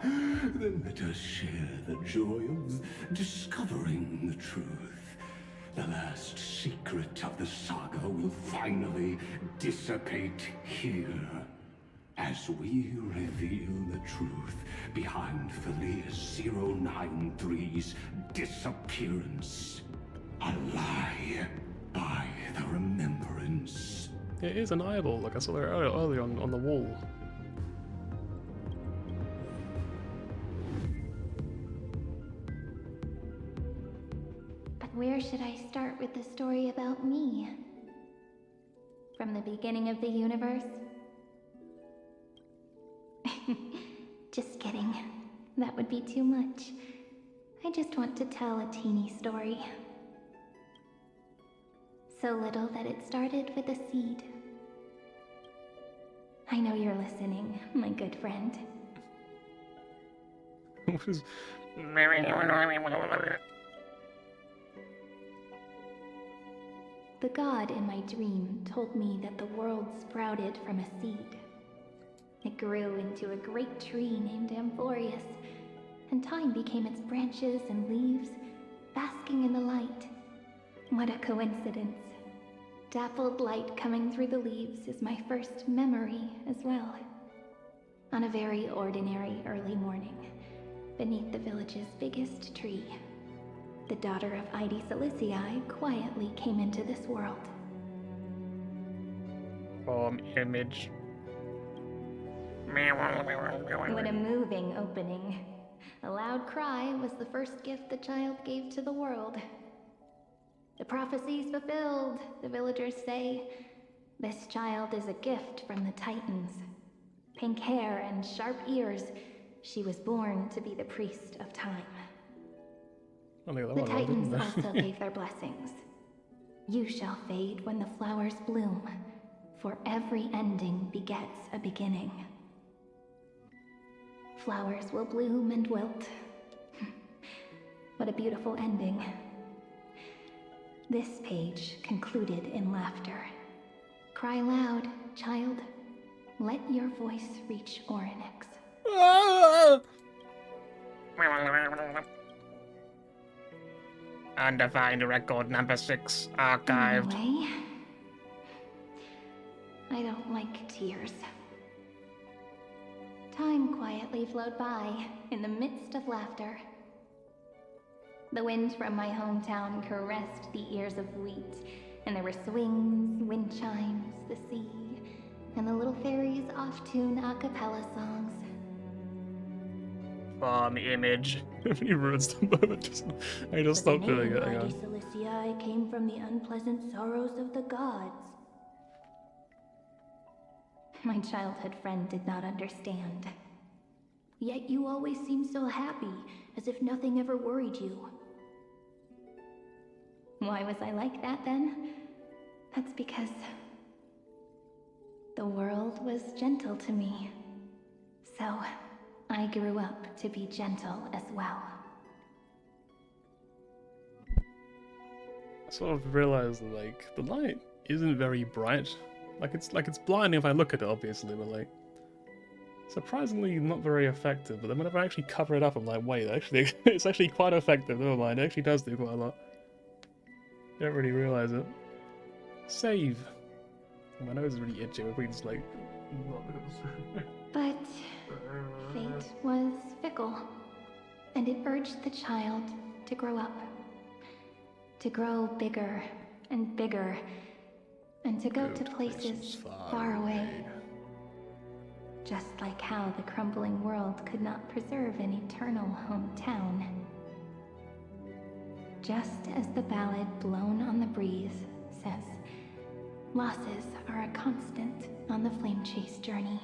Then let us share the joy of discovering the truth. The last secret of the saga will finally dissipate here, as we reveal the truth behind Philius 093's disappearance. A lie by the remembrance. It is an eyeball, like I saw there earlier on the wall. But where should I start with the story about me? From the beginning of the universe? Just kidding. That would be too much. I just want to tell a teeny story. So little that it started with a seed. I know you're listening, my good friend. The god in my dream told me that the world sprouted from a seed. It grew into a great tree named Amphoreus, and time became its branches and leaves, basking in the light. What a coincidence. Dappled light coming through the leaves is my first memory as well. On a very ordinary early morning, beneath the village's biggest tree, the daughter of Ide Silicii quietly came into this world. Image. What a moving opening. A loud cry was the first gift the child gave to the world. The prophecy's fulfilled, the villagers say. This child is a gift from the Titans. Pink hair and sharp ears, she was born to be the priest of time. The Titans also gave their blessings. You shall fade when the flowers bloom, for every ending begets a beginning. Flowers will bloom and wilt. What a beautiful ending. This page concluded in laughter. Cry loud, child. Let your voice reach Orynyx. Undefined record number 6 archived. Anyway, I don't like tears. Time quietly flowed by in the midst of laughter. The wind from my hometown caressed the ears of wheat, and there were swings, wind chimes, the sea, and the little fairies off-tune a cappella songs. Farm image. He ruins the moment. I just stopped doing it. Hang on. Cilicia, I came from the unpleasant sorrows of the gods. My childhood friend did not understand. Yet you always seemed so happy, as if nothing ever worried you. Why was I like that then? That's because the world was gentle to me. So I grew up to be gentle as well. I sort of realized that, like, the light isn't very bright. Like it's blinding if I look at it, obviously, but like surprisingly not very effective. But then whenever I actually cover it up, I'm like, wait, actually, it's actually quite effective. Never mind, it actually does do quite a lot. Don't really realize it. Save. My nose is really itchy. We just like. But fate was fickle, and it urged the child to grow up, to grow bigger and bigger, and to go to places far away. Just like how the crumbling world could not preserve an eternal hometown. Just as the ballad Blown on the Breeze says, losses are a constant on the flame chase journey.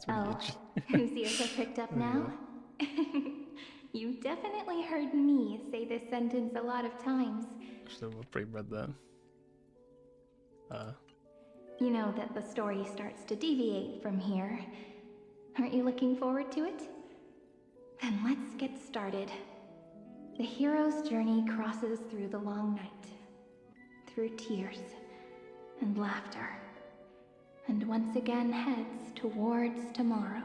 Oh, whose ears are picked up now? You definitely heard me say this sentence a lot of times. Actually, I've pre-read that. You know that the story starts to deviate from here. Aren't you looking forward to it? Then let's get started. The hero's journey crosses through the long night, through tears and laughter, and once again heads towards tomorrow.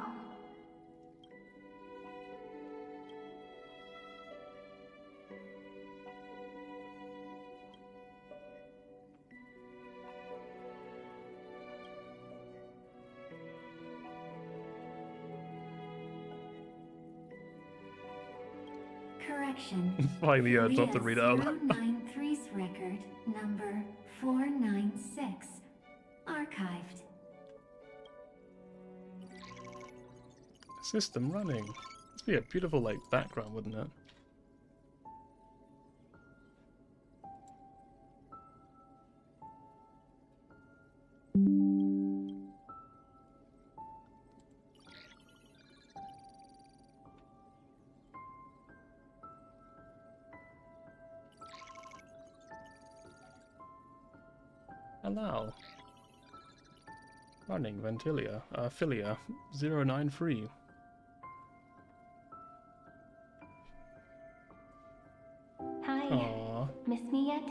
Correction. Finally, I stopped to read it out. 093's record number 496. Archived. System running. This would be a beautiful, like, background, wouldn't it? Allow. Running Ventilia. Philia 093. Hi. Aww. Miss me yet?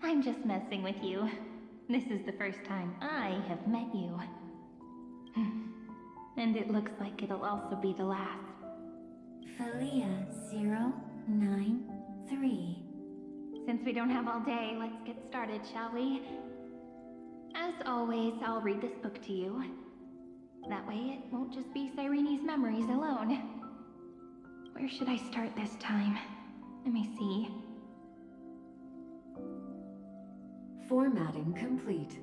I'm just messing with you. This is the first time I have met you. And it looks like it'll also be the last. Philia 093. Since we don't have all day, let's get started, shall we? As always, I'll read this book to you. That way it won't just be Cyrene's memories alone. Where should I start this time? Let me see. Formatting complete.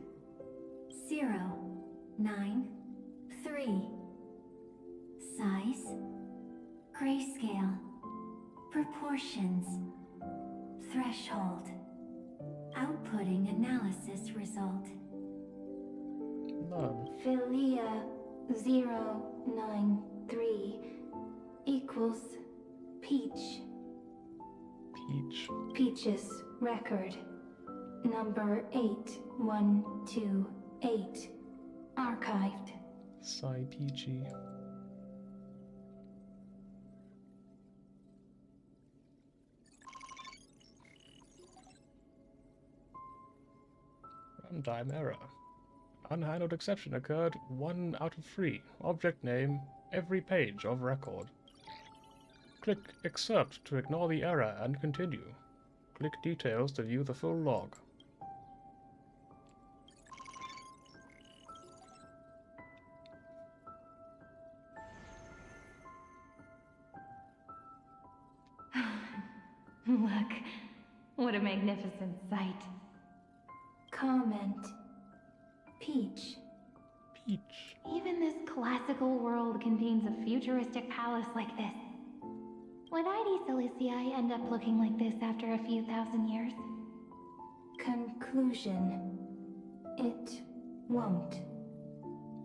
0, 9, 3. Size, grayscale, proportions, threshold, outputting analysis result. None. Philia 093 equals Peach. Peach. Peach's record. Number 8128. Archived. Psy Peachy. Runtime error. Unhandled exception occurred 1 out of 3. Object name, every page of record. Click Excerpt to ignore the error and continue. Click Details to view the full log. Look, what a magnificent sight. Comment. Peach. Peach. Even this classical world contains a futuristic palace like this. Would ID Silicii end up looking like this after a few thousand years? Conclusion. It won't.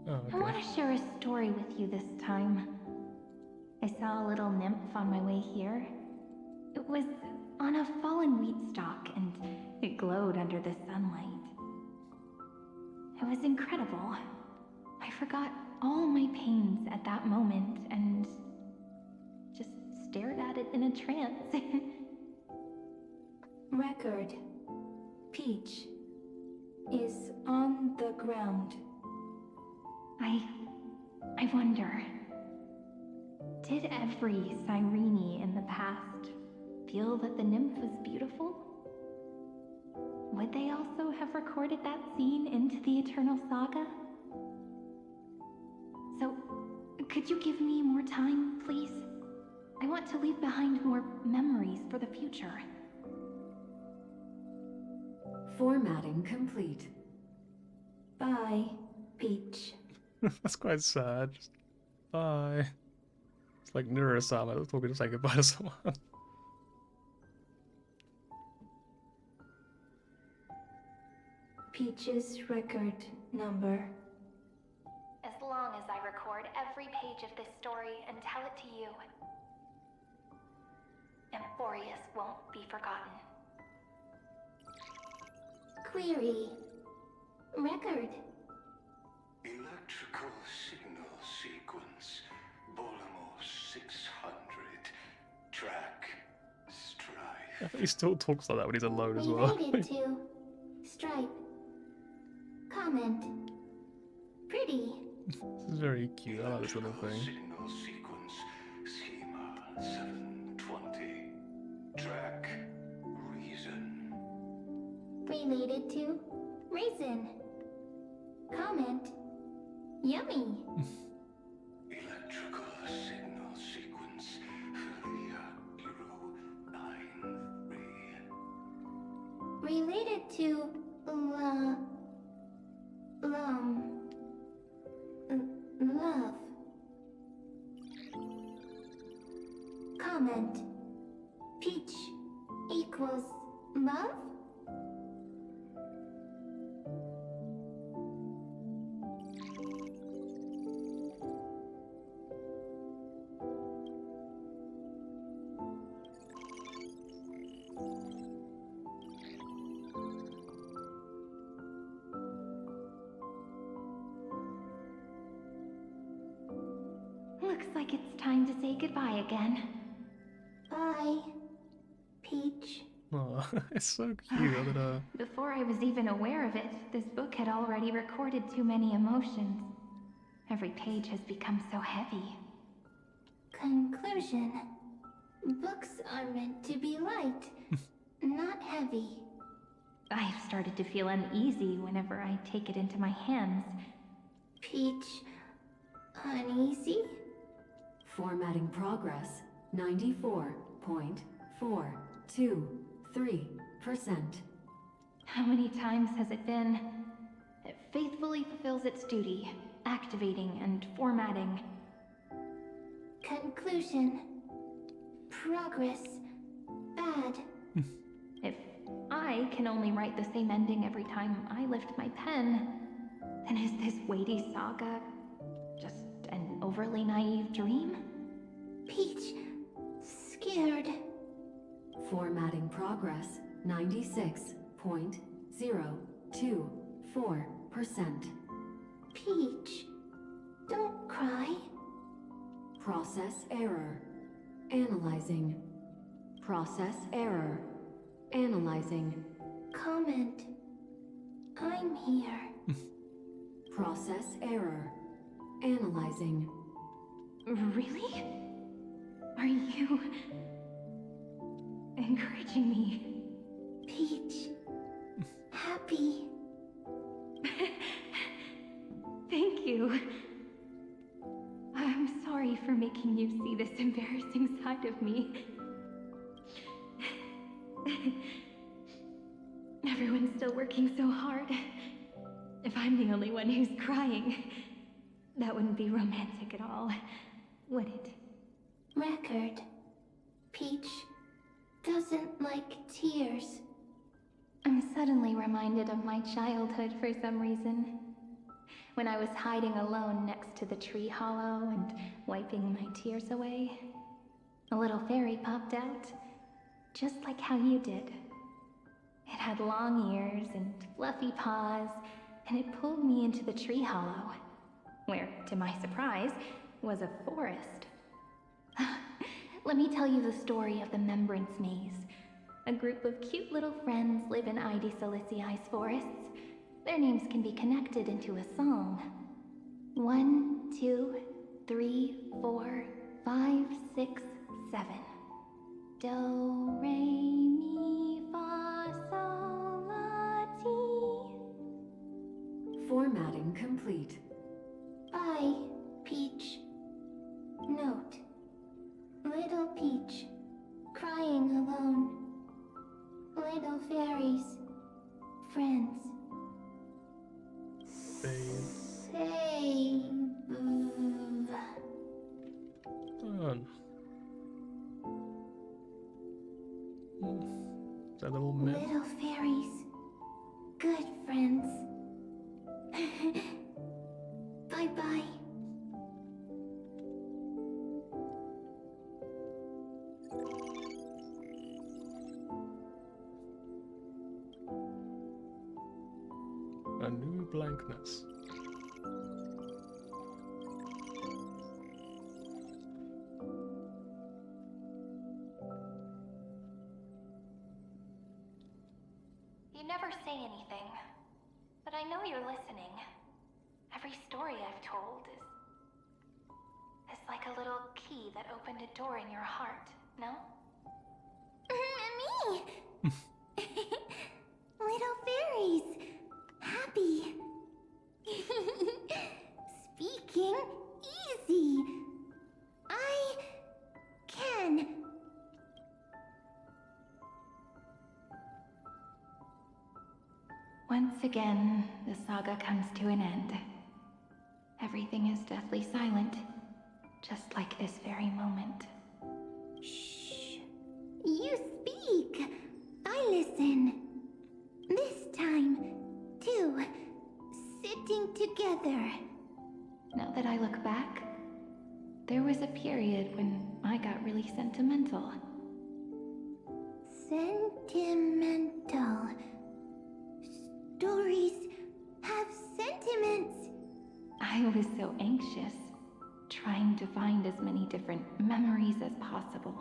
Oh, okay. I want to share a story with you this time. I saw a little nymph on my way here. It was on a fallen wheat stalk, and it glowed under the sunlight. It was incredible. I forgot all my pains at that moment and just stared at it in a trance. Record. Peach is on the ground. I wonder, did every Cyrene in the past feel that the nymph was beautiful? Would they also have recorded that scene into the Eternal Saga? So, could you give me more time, please? I want to leave behind more memories for the future. Formatting complete. Bye, Peach. That's quite sad. Just, bye. It's like Nura-sama talking to say goodbye to someone. Peach's record number. As long as I record every page of this story and tell it to you, Amphoreus won't be forgotten. Query. Record. Electrical signal sequence. Bolamos 600. Track. Strife. He still talks like that when he's alone as well. Related to. Stripe. Comment. Pretty. This is very cute. I like this little thing. Signal sequence. Schema 720. Track. Reason. Related to. Raisin. Comment. Yummy. Electrical signal sequence. Philia 093. Related to. Love. Comment. Peach equals love? Looks like it's time to say goodbye again. Bye, Peach. Oh, it's so cute. I don't know. Before I was even aware of it, this book had already recorded too many emotions. Every page has become so heavy. Conclusion. Books are meant to be light, not heavy. I've started to feel uneasy whenever I take it into my hands. Peach, uneasy? Formatting progress, 94.423%. How many times has it been? It faithfully fulfills its duty. activating and formatting. Conclusion. Progress. Bad. If I can only write the same ending every time I lift my pen, then is this weighty saga just an overly naive dream? Peach. Scared. Formatting progress 96.024%. Peach. Don't cry. Process error. Analyzing. Process error. Analyzing. Comment. I'm here. Process error. Analyzing. Really? Are you encouraging me? Peach. Happy. Thank you. I'm sorry for making you see this embarrassing side of me. Everyone's still working so hard. If I'm the only one who's crying, that wouldn't be romantic at all, would it? Record. Peach doesn't like tears. I'm suddenly reminded of my childhood for some reason. When I was hiding alone next to the tree hollow and wiping my tears away, a little fairy popped out, just like how you did. It had long ears and fluffy paws, and it pulled me into the tree hollow, where, to my surprise, was a forest. Let me tell you the story of the Membrance Maze. A group of cute little friends live in Ide Silicii's forests. Their names can be connected into a song. 1, 2, 3, 4, 5, 6, 7. Do, re, mi, fa, sol, la, ti. Formatting complete. Bye, Peach. Note. Little Peach. Crying alone. Little fairies. Friends. Save. Save. On. That little myth. Little fairies. Good friends. Bye-bye. A new blankness. You never say anything, but I know you're listening. Every story I've told is like a little key that opened a door in your heart, no? Me! Little fairies. Happy. Speaking easy. I can. Once again, the saga comes to an end. Everything is deathly silent, just like this very moment. Shh. You speak. I listen. This time, too. Sitting together. Now that I look back, there was a period when I got really sentimental. Sentimental. Stories have sentiments. I was so anxious, trying to find as many different memories as possible,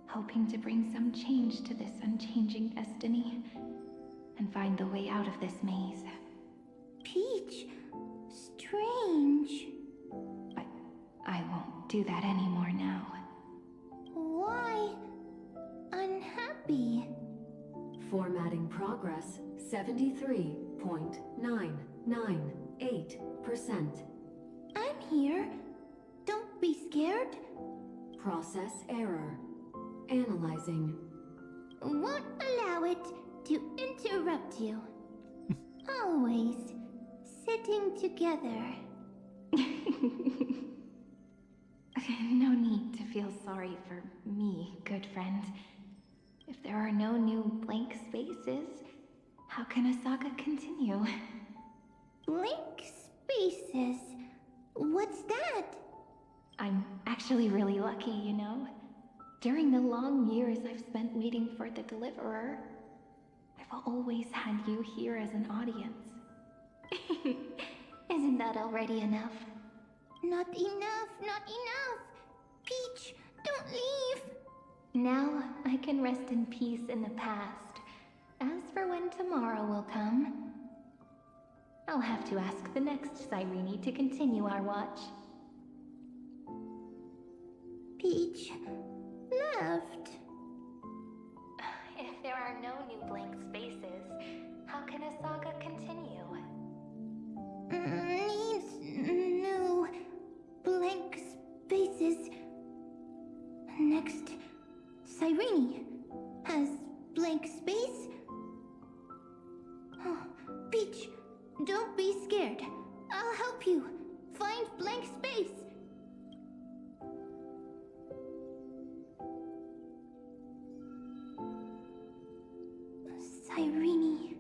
hoping to bring some change to this unchanging destiny, and find the way out of this maze. Peach, strange. But I won't do that anymore now. Why unhappy? Formatting progress 73.998%. I'm here. Don't be scared. Process error. Analyzing. Won't allow it to interrupt you. Always sitting together. No need to feel sorry for me, good friend. If there are no new blank spaces, how can a saga continue? Blank spaces? What's that? I'm actually really lucky, you know? During the long years I've spent waiting for the Deliverer, I've always had you here as an audience. Isn't that already enough? Not enough, not enough! Peach, don't leave! Now I can rest in peace in the past. As for when tomorrow will come, I'll have to ask the next Cyrene to continue our watch. Peach left. If there are no new blank spaces, how can a saga continue? Needs new blank spaces. Next, Cyrene has blank space. Oh, Peach, don't be scared. I'll help you find blank space. Cyrene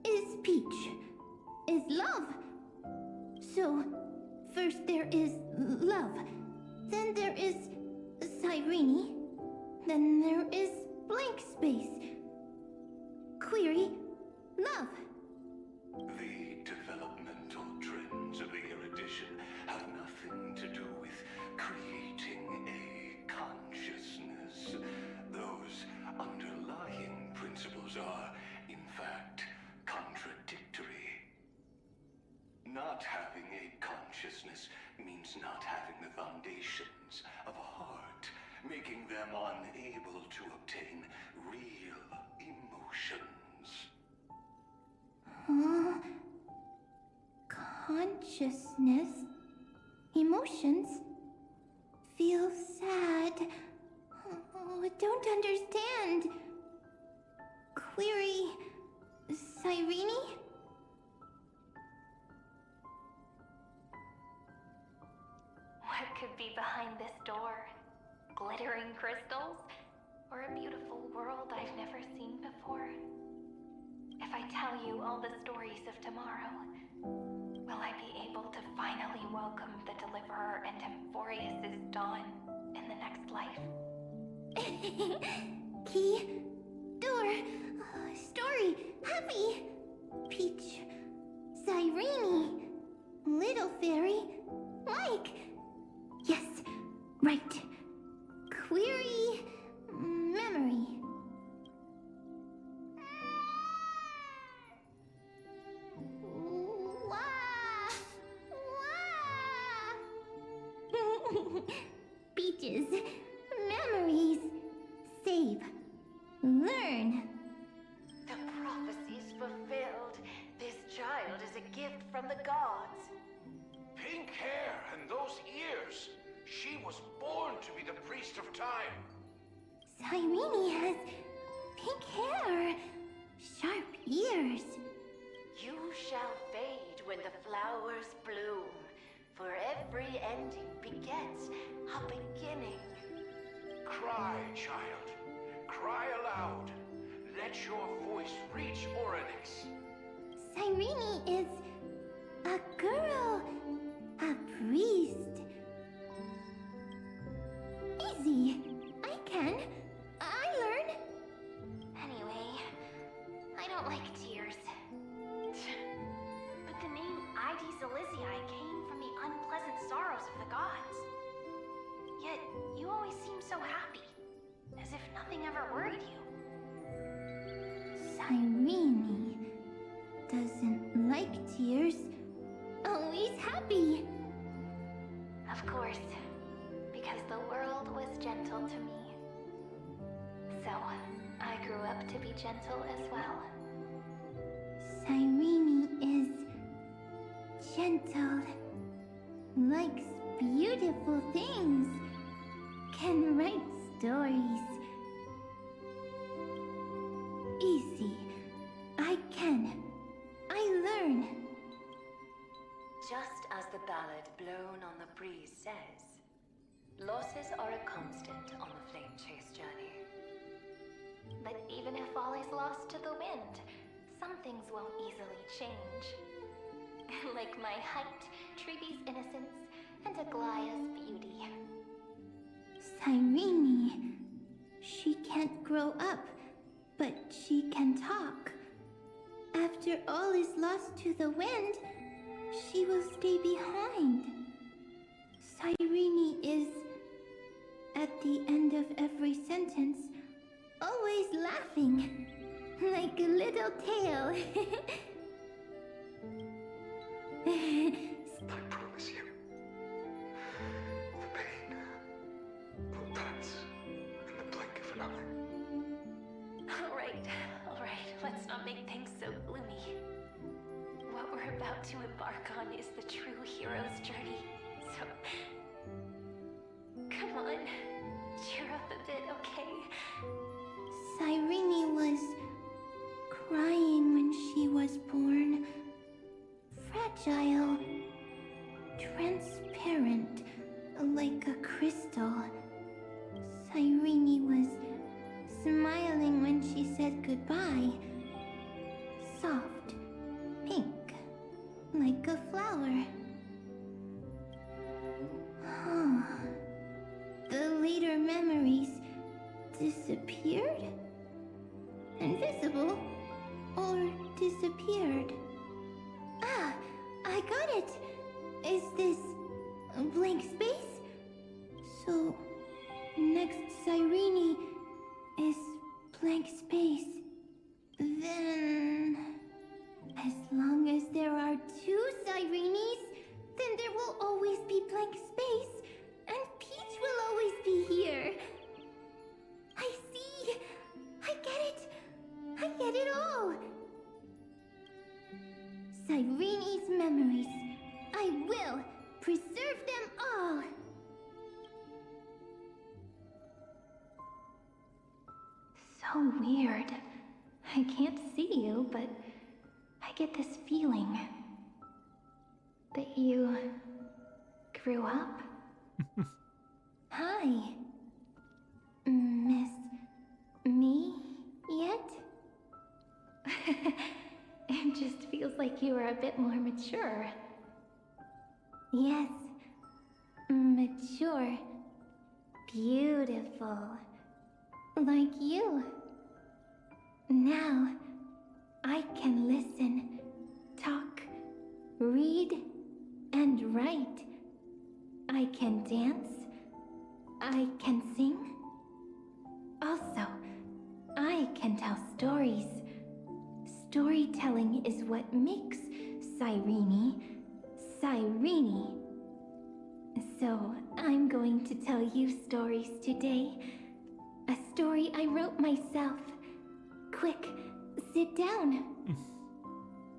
is Peach, is love. So, first there is love, then there is Cyrene, then there is blank space. Query, love. The developmental trends of the erudition have nothing to do with creating a consciousness. Those underlying principles are, in fact, contradictory. Not having a consciousness means not having the foundations of a heart, making them unable to obtain real emotions. Consciousness, emotions, feel sad. Oh, I don't understand. Query, Cyrene? What could be behind this door? Glittering crystals? Or a beautiful world I've never seen before? If I tell you all the stories of tomorrow, will I be able to finally welcome the Deliverer and Amphoreus' dawn in the next life? Key, door, story, happy. Peach, Cyrene, little fairy, like. Yes, right. Query, memory. Peaches, memories, save, learn. The prophecy's fulfilled. This child is a gift from the gods. Pink hair and those ears. She was born to be the priest of time. Cyrene has pink hair, sharp ears. You shall fade when the flowers bloom, for every ending begets a beginning. Cry, child. Cry aloud. Let your voice reach Oryx. Cyrene is a girl, a priest. Easy. I can. I learn. Anyway, I don't like tears. But the name Ides Elysiae came from the unpleasant sorrows of the gods. Yet, you always seem so happy, as if nothing ever worried you. Cyrene doesn't like tears. Always happy. Of course, because the world was gentle to me. So, I grew up to be gentle as well. Cyrene is gentle, likes beautiful things, can write stories. Easy. I can. I learn. Just as the ballad Losses are a constant on the Flame Chase journey. But even if all is lost to the wind, some things won't easily change. Like my height, Triby's innocence, and Aglaya's beauty. Cyrene. She can't grow up, but she can talk. After all is lost to the wind, she will stay behind. Cyrene is, at the end of every sentence, always laughing, like a little tail. I promise you, the pain will pass in the blink of an eye. Alright, let's not make things so gloomy. What we're about to embark on is the true hero's journey, so... Come on, cheer up a bit, okay? Cyrene was crying when she was born. Fragile, transparent, like a crystal. Cyrene was smiling when she said goodbye. Soft, pink, like a flower. The later memories disappeared? Invisible? Or disappeared? Ah, I got it! Is this a blank space? So, next Cyrene is blank space. Then... as long as there are two Cyrenes, then there will always be blank space, and Peach will always be here. I see! I get it! I get it all! Cyrene's memories. I will preserve them all! So weird. I can't see you, but I get this feeling that you grew up. Hi. Miss me yet? It just feels like you are a bit more mature. Yes. Mature. Beautiful. Like you. Now, I can listen, talk, read, and write. I can dance. I can sing. Also, I can tell stories. Storytelling is what makes Cyrene, Cyrene. So, I'm going to tell you stories today. A story I wrote myself. Quick, sit down.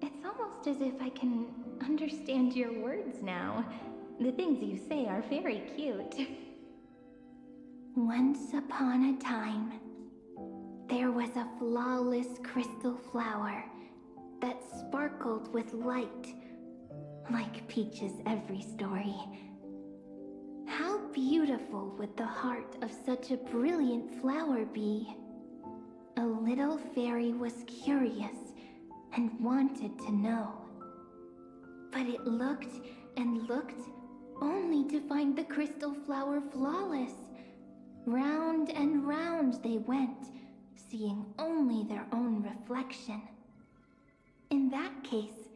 It's almost as if I can understand your words now. The things you say are very cute. Once upon a time, there was a flawless crystal flower that sparkled with light, like Peach's every story. How beautiful would the heart of such a brilliant flower be? A little fairy was curious and wanted to know. But it looked and looked only to find the crystal flower flawless. Round and round they went, seeing only their own reflection. In that case,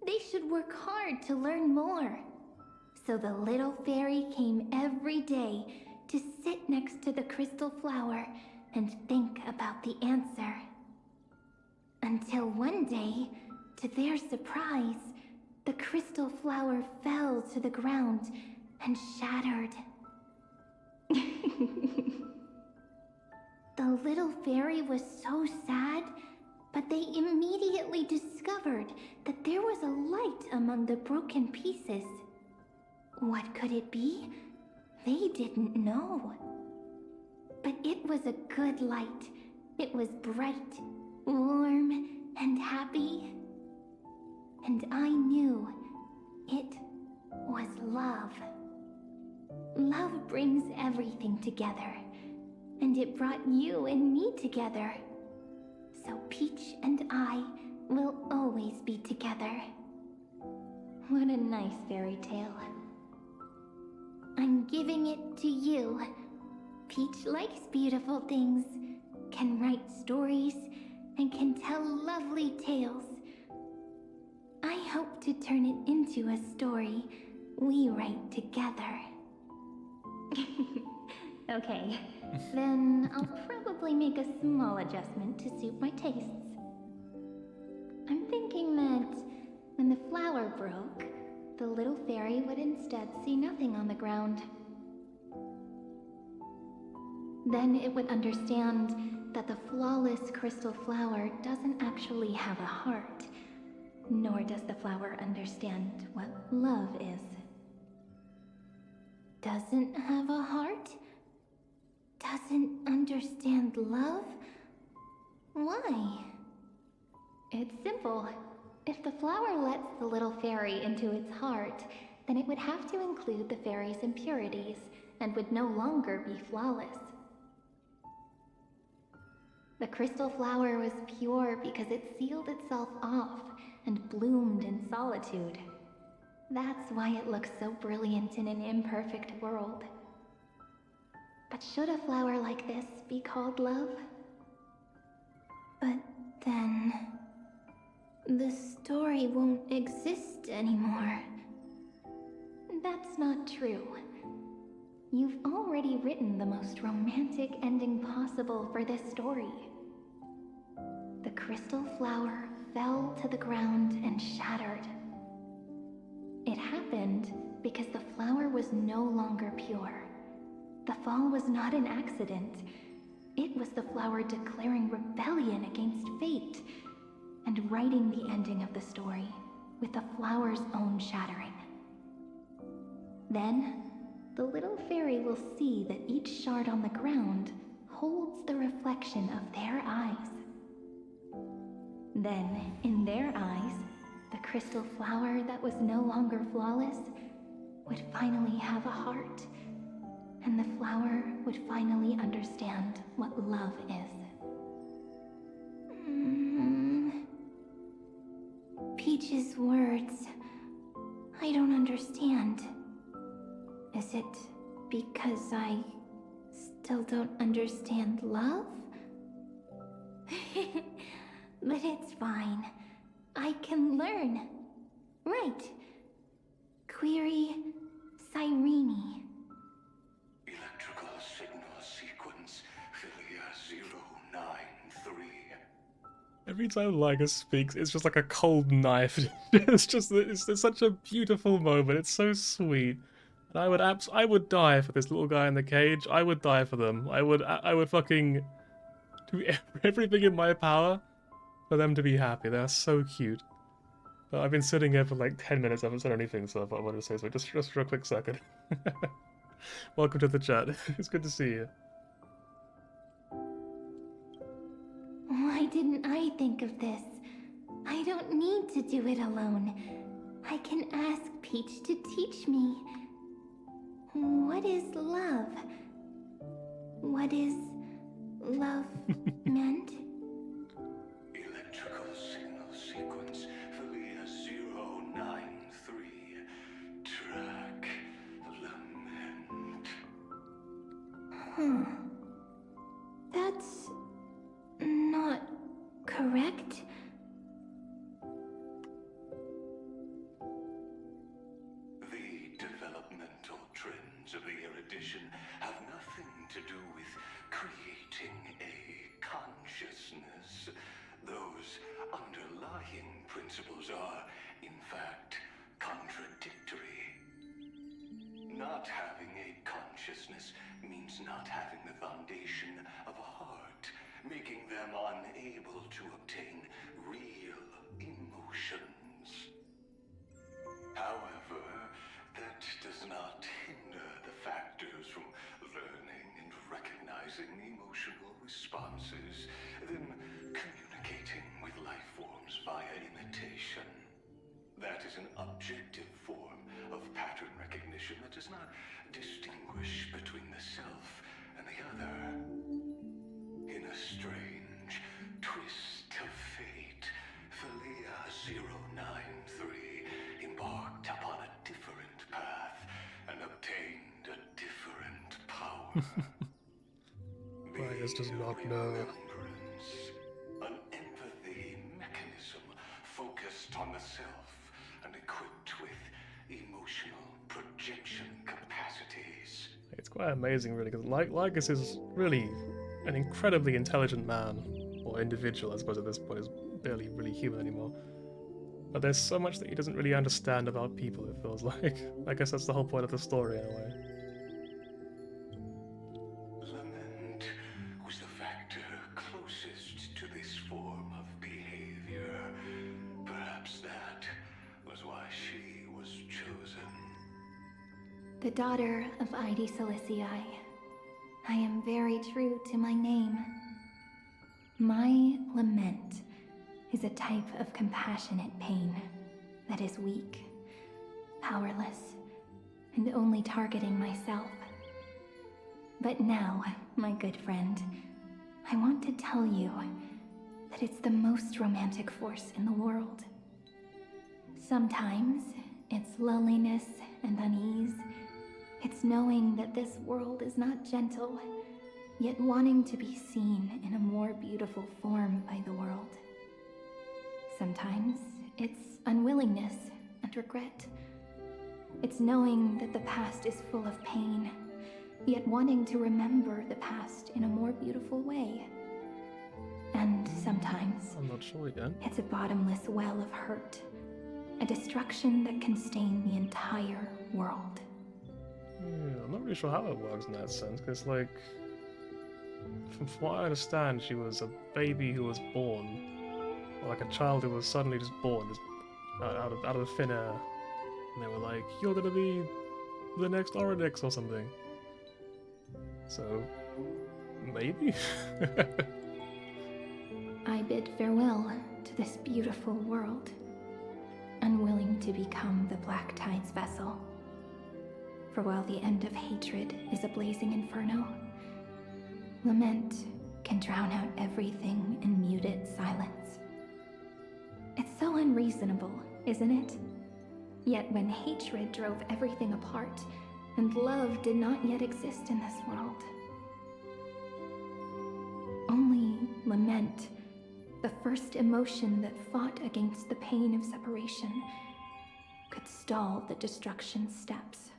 they should work hard to learn more. So the little fairy came every day to sit next to the crystal flower and think about the answer. Until one day, to their surprise, the crystal flower fell to the ground and shattered. The little fairy was so sad, but they immediately discovered that there was a light among the broken pieces. What could it be? They didn't know. But it was a good light. It was bright, warm, and happy. And I knew it was love. Love brings everything together, and it brought you and me together. So Peach and I will always be together. What a nice fairy tale. I'm giving it to you. Peach likes beautiful things, can write stories, and can tell lovely tales. I hope to turn it into a story we write together. Okay, then I'll probably make a small adjustment to suit my tastes. I'm thinking that when the flower broke, the little fairy would instead see nothing on the ground. Then it would understand that the flawless crystal flower doesn't actually have a heart, nor does the flower understand what love is. Doesn't have a heart? Doesn't understand love? Why? It's simple. If the flower lets the little fairy into its heart, then it would have to include the fairy's impurities and would no longer be flawless. The crystal flower was pure because it sealed itself off and bloomed in solitude. That's why it looks so brilliant in an imperfect world. But should a flower like this be called love? But then the story won't exist anymore. That's not true. You've already written the most romantic ending possible for this story. The crystal flower fell to the ground and shattered. It happened because the flower was no longer pure. The fall was not an accident. It was the flower declaring rebellion against fate and writing the ending of the story with the flower's own shattering. Then, the little fairy will see that each shard on the ground holds the reflection of their eyes. Then, in their eyes, the crystal flower that was no longer flawless would finally have a heart, and the flower would finally understand what love is. Peach's words, I don't understand. Is it because I still don't understand love? But it's fine. I can learn. Right. Query Cyrene. Electrical signal sequence Philia 093. Every time Liger speaks, it's just like a cold knife. it's such a beautiful moment. It's so sweet. And I would die for this little guy in the cage. I would die for them. I would fucking do everything in my power for them to be happy. They're so cute. But I've been sitting here for like 10 minutes. I haven't said anything, so I thought I wanted to say so. Just for a quick second. Welcome to the chat. It's good to see you. Why didn't I think of this? I don't need to do it alone. I can ask Peach to teach me. What is love? What is love meant? Electrical signal sequence Philia 093. Track lament. That's not correct. The developmental trends of the erudition have nothing to do with creating a consciousness. Those underlying principles are, in fact, contradictory. Not having a consciousness means not having the foundation of a heart, making them unable to obtain real emotions. However, that does not hinder the factors from learning and recognizing emotional responses, then communicating with life forms via imitation. That is an objective form of pattern recognition that does not distinguish a strange twist of fate, Philia 093 embarked upon a different path and obtained a different power. Right, it's just not no. An empathy mechanism focused on the self and equipped with emotional projection capacities. It's quite amazing, really, because Lycus is really an incredibly intelligent man, or individual, I suppose at this point, is barely really human anymore. But there's so much that he doesn't really understand about people, it feels like. I guess that's the whole point of the story, in a way. Lament was the factor closest to this form of behavior. Perhaps that was why she was chosen. The daughter of Ide Silicii. I am very true to my name. My lament is a type of compassionate pain that is weak, powerless, and only targeting myself. But now, my good friend, I want to tell you that it's the most romantic force in the world. Sometimes it's loneliness and unease. It's knowing that this world is not gentle, yet wanting to be seen in a more beautiful form by the world. Sometimes it's unwillingness and regret. It's knowing that the past is full of pain, yet wanting to remember the past in a more beautiful way. And sometimes I'm not sure yet. it's a bottomless well of hurt, a destruction that can stain the entire world. Yeah, I'm not really sure how it works in that sense, because, like, from what I understand, she was a baby who was born, or like a child who was suddenly just born, just out of thin air, and they were like, "You're gonna be the next Oryx or something." So, maybe? I bid farewell to this beautiful world, unwilling to become the Black Tide's vessel. For while the end of hatred is a blazing inferno, lament can drown out everything in muted silence. It's so unreasonable, isn't it? Yet when hatred drove everything apart, and love did not yet exist in this world, only lament, the first emotion that fought against the pain of separation, could stall the destruction steps.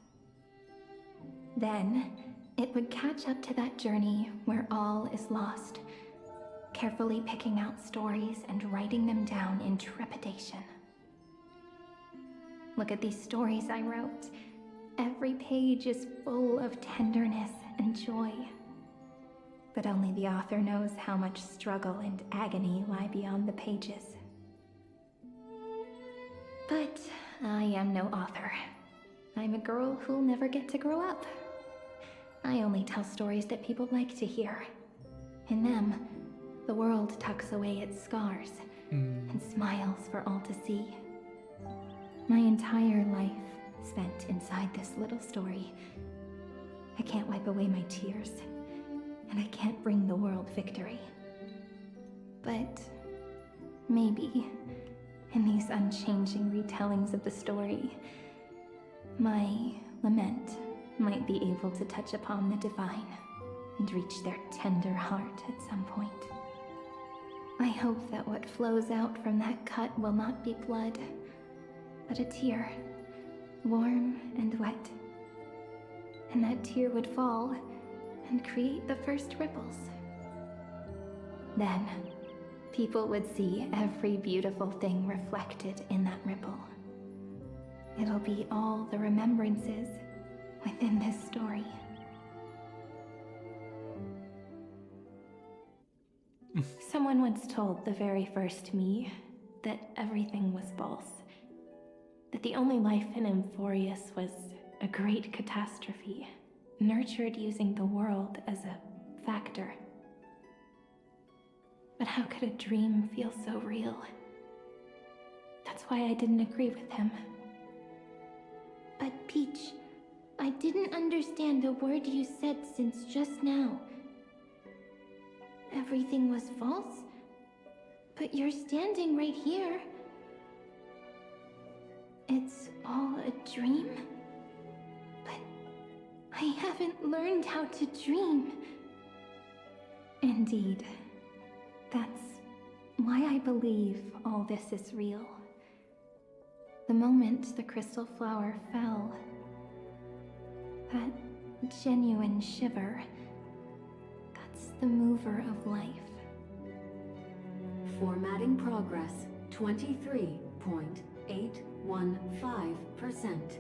Then, it would catch up to that journey where all is lost, carefully picking out stories and writing them down in trepidation. Look at these stories I wrote. Every page is full of tenderness and joy. But only the author knows how much struggle and agony lie beyond the pages. But I am no author. I'm a girl who'll never get to grow up. I only tell stories that people like to hear. In them, the world tucks away its scars and smiles for all to see. My entire life spent inside this little story. I can't wipe away my tears, and I can't bring the world victory. But maybe, in these unchanging retellings of the story, my lament might be able to touch upon the divine and reach their tender heart at some point. I hope that what flows out from that cut will not be blood, but a tear, warm and wet. And that tear would fall and create the first ripples. Then, people would see every beautiful thing reflected in that ripple. It'll be all the remembrances within this story. Someone once told the very first me that everything was false. That the only life in Amphoreus was a great catastrophe, nurtured using the world as a factor. But how could a dream feel so real? That's why I didn't agree with him. But Peach, I didn't understand a word you said since just now. everything was false. But you're standing right here. It's all a dream? But I haven't learned how to dream. Indeed. That's why I believe all this is real. The moment the crystal flower fell, that genuine shiver, that's the mover of life. Formatting progress 23.815%.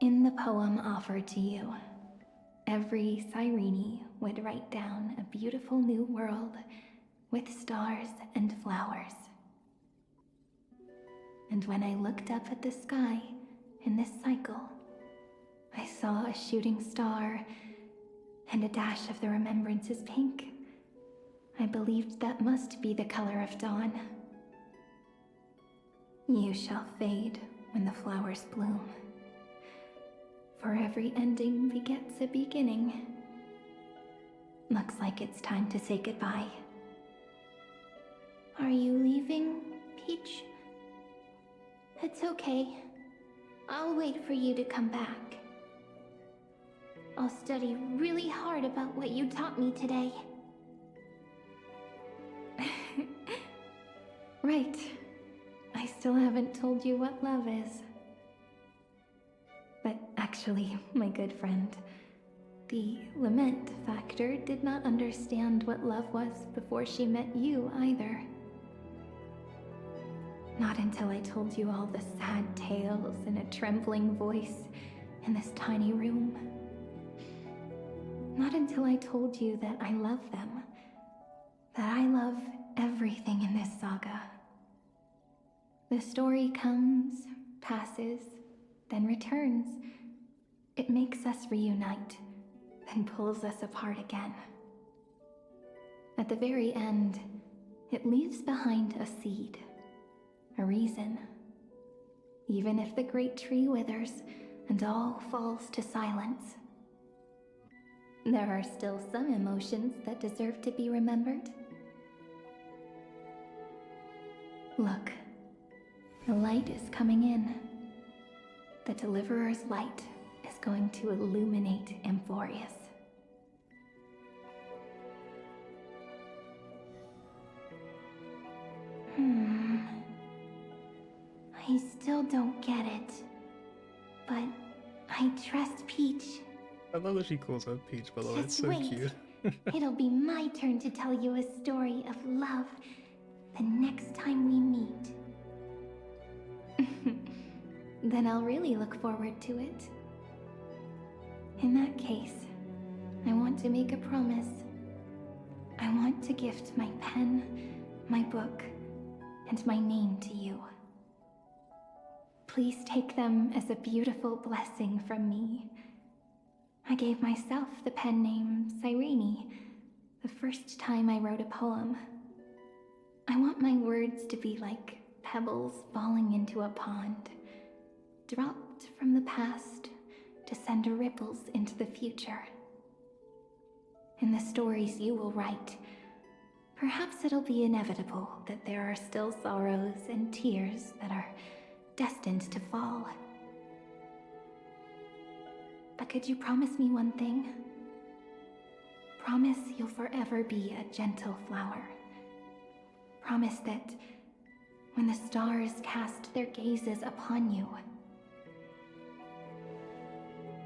In the poem offered to you, every Cyrene would write down a beautiful new world with stars and flowers. And when I looked up at the sky in this cycle, I saw a shooting star and a dash of the remembrance's pink. I believed that must be the color of dawn. You shall fade when the flowers bloom. For every ending begets a beginning. Looks like it's time to say goodbye. Are you leaving, Peach? It's okay. I'll wait for you to come back. I'll study really hard about what you taught me today. Right. I still haven't told you what love is. But actually, my good friend, the lament factor did not understand what love was before she met you either. Not until I told you all the sad tales in a trembling voice in this tiny room. Not until I told you that I love them. That I love everything in this saga. The story comes, passes, then returns. It makes us reunite, then pulls us apart again. At the very end, it leaves behind a seed, a reason. Even if the great tree withers and all falls to silence, there are still some emotions that deserve to be remembered. Look, the light is coming in. The Deliverer's light is going to illuminate Amphoreus. I still don't get it, but I trust Peach. I love that she calls her Peach, by the way. It's Just so wait. cute. It'll be my turn to tell you a story of love the next time we meet. Then I'll really look forward to it. In that case, I want to make a promise. I want to gift my pen, my book, and my name to you. Please take them as a beautiful blessing from me. I gave myself the pen name Cyrene the first time I wrote a poem. I want my words to be like pebbles falling into a pond, dropped from the past to send ripples into the future. In the stories you will write, perhaps it'll be inevitable that there are still sorrows and tears that are destined to fall. But could you promise me one thing? Promise you'll forever be a gentle flower. Promise that when the stars cast their gazes upon you,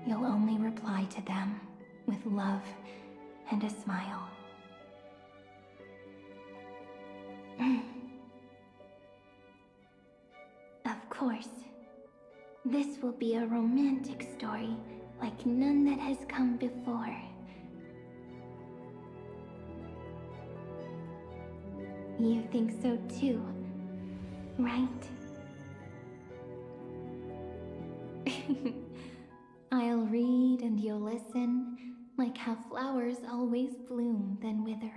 you'll only reply to them with love and a smile. Of course, this will be a romantic story like none that has come before. You think so too, right? I'll read and you'll listen, like how flowers always bloom then wither.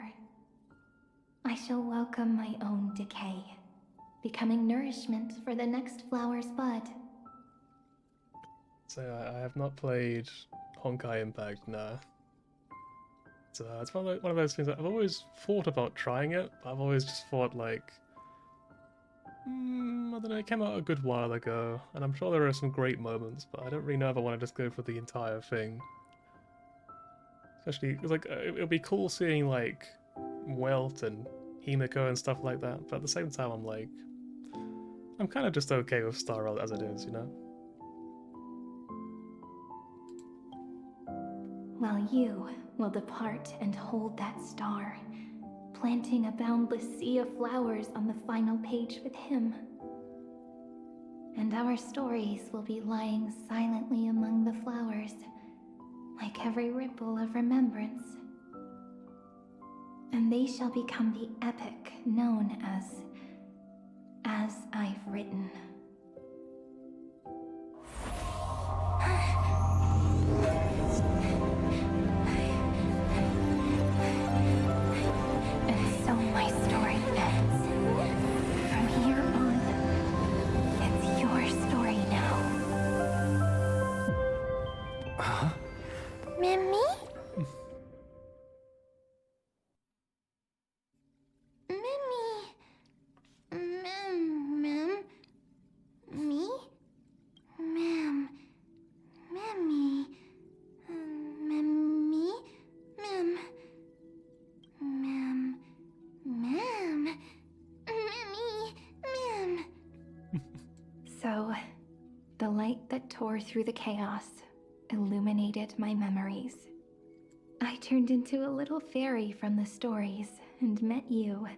I shall welcome my own decay, becoming nourishment for the next flower's bud. So I have not played Honkai Impact, no. It's one of those things that I've always thought about trying it, but I've always just thought like, I don't know, it came out a good while ago, and I'm sure there are some great moments, but I don't really know if I want to just go for the entire thing. Especially, cause like, it'll be cool seeing like Welt and Himiko and stuff like that, but at the same time I'm like, I'm kind of just okay with Star Rail as it is, you know? While you will depart and hold that star, planting a boundless sea of flowers on the final page with him. And our stories will be lying silently among the flowers, like every ripple of remembrance. And they shall become the epic known as I've written. And so my story ends. From here on, it's your story now. Huh? Mimi? So, the light that tore through the chaos illuminated my memories. I turned into a little fairy from the stories and met you.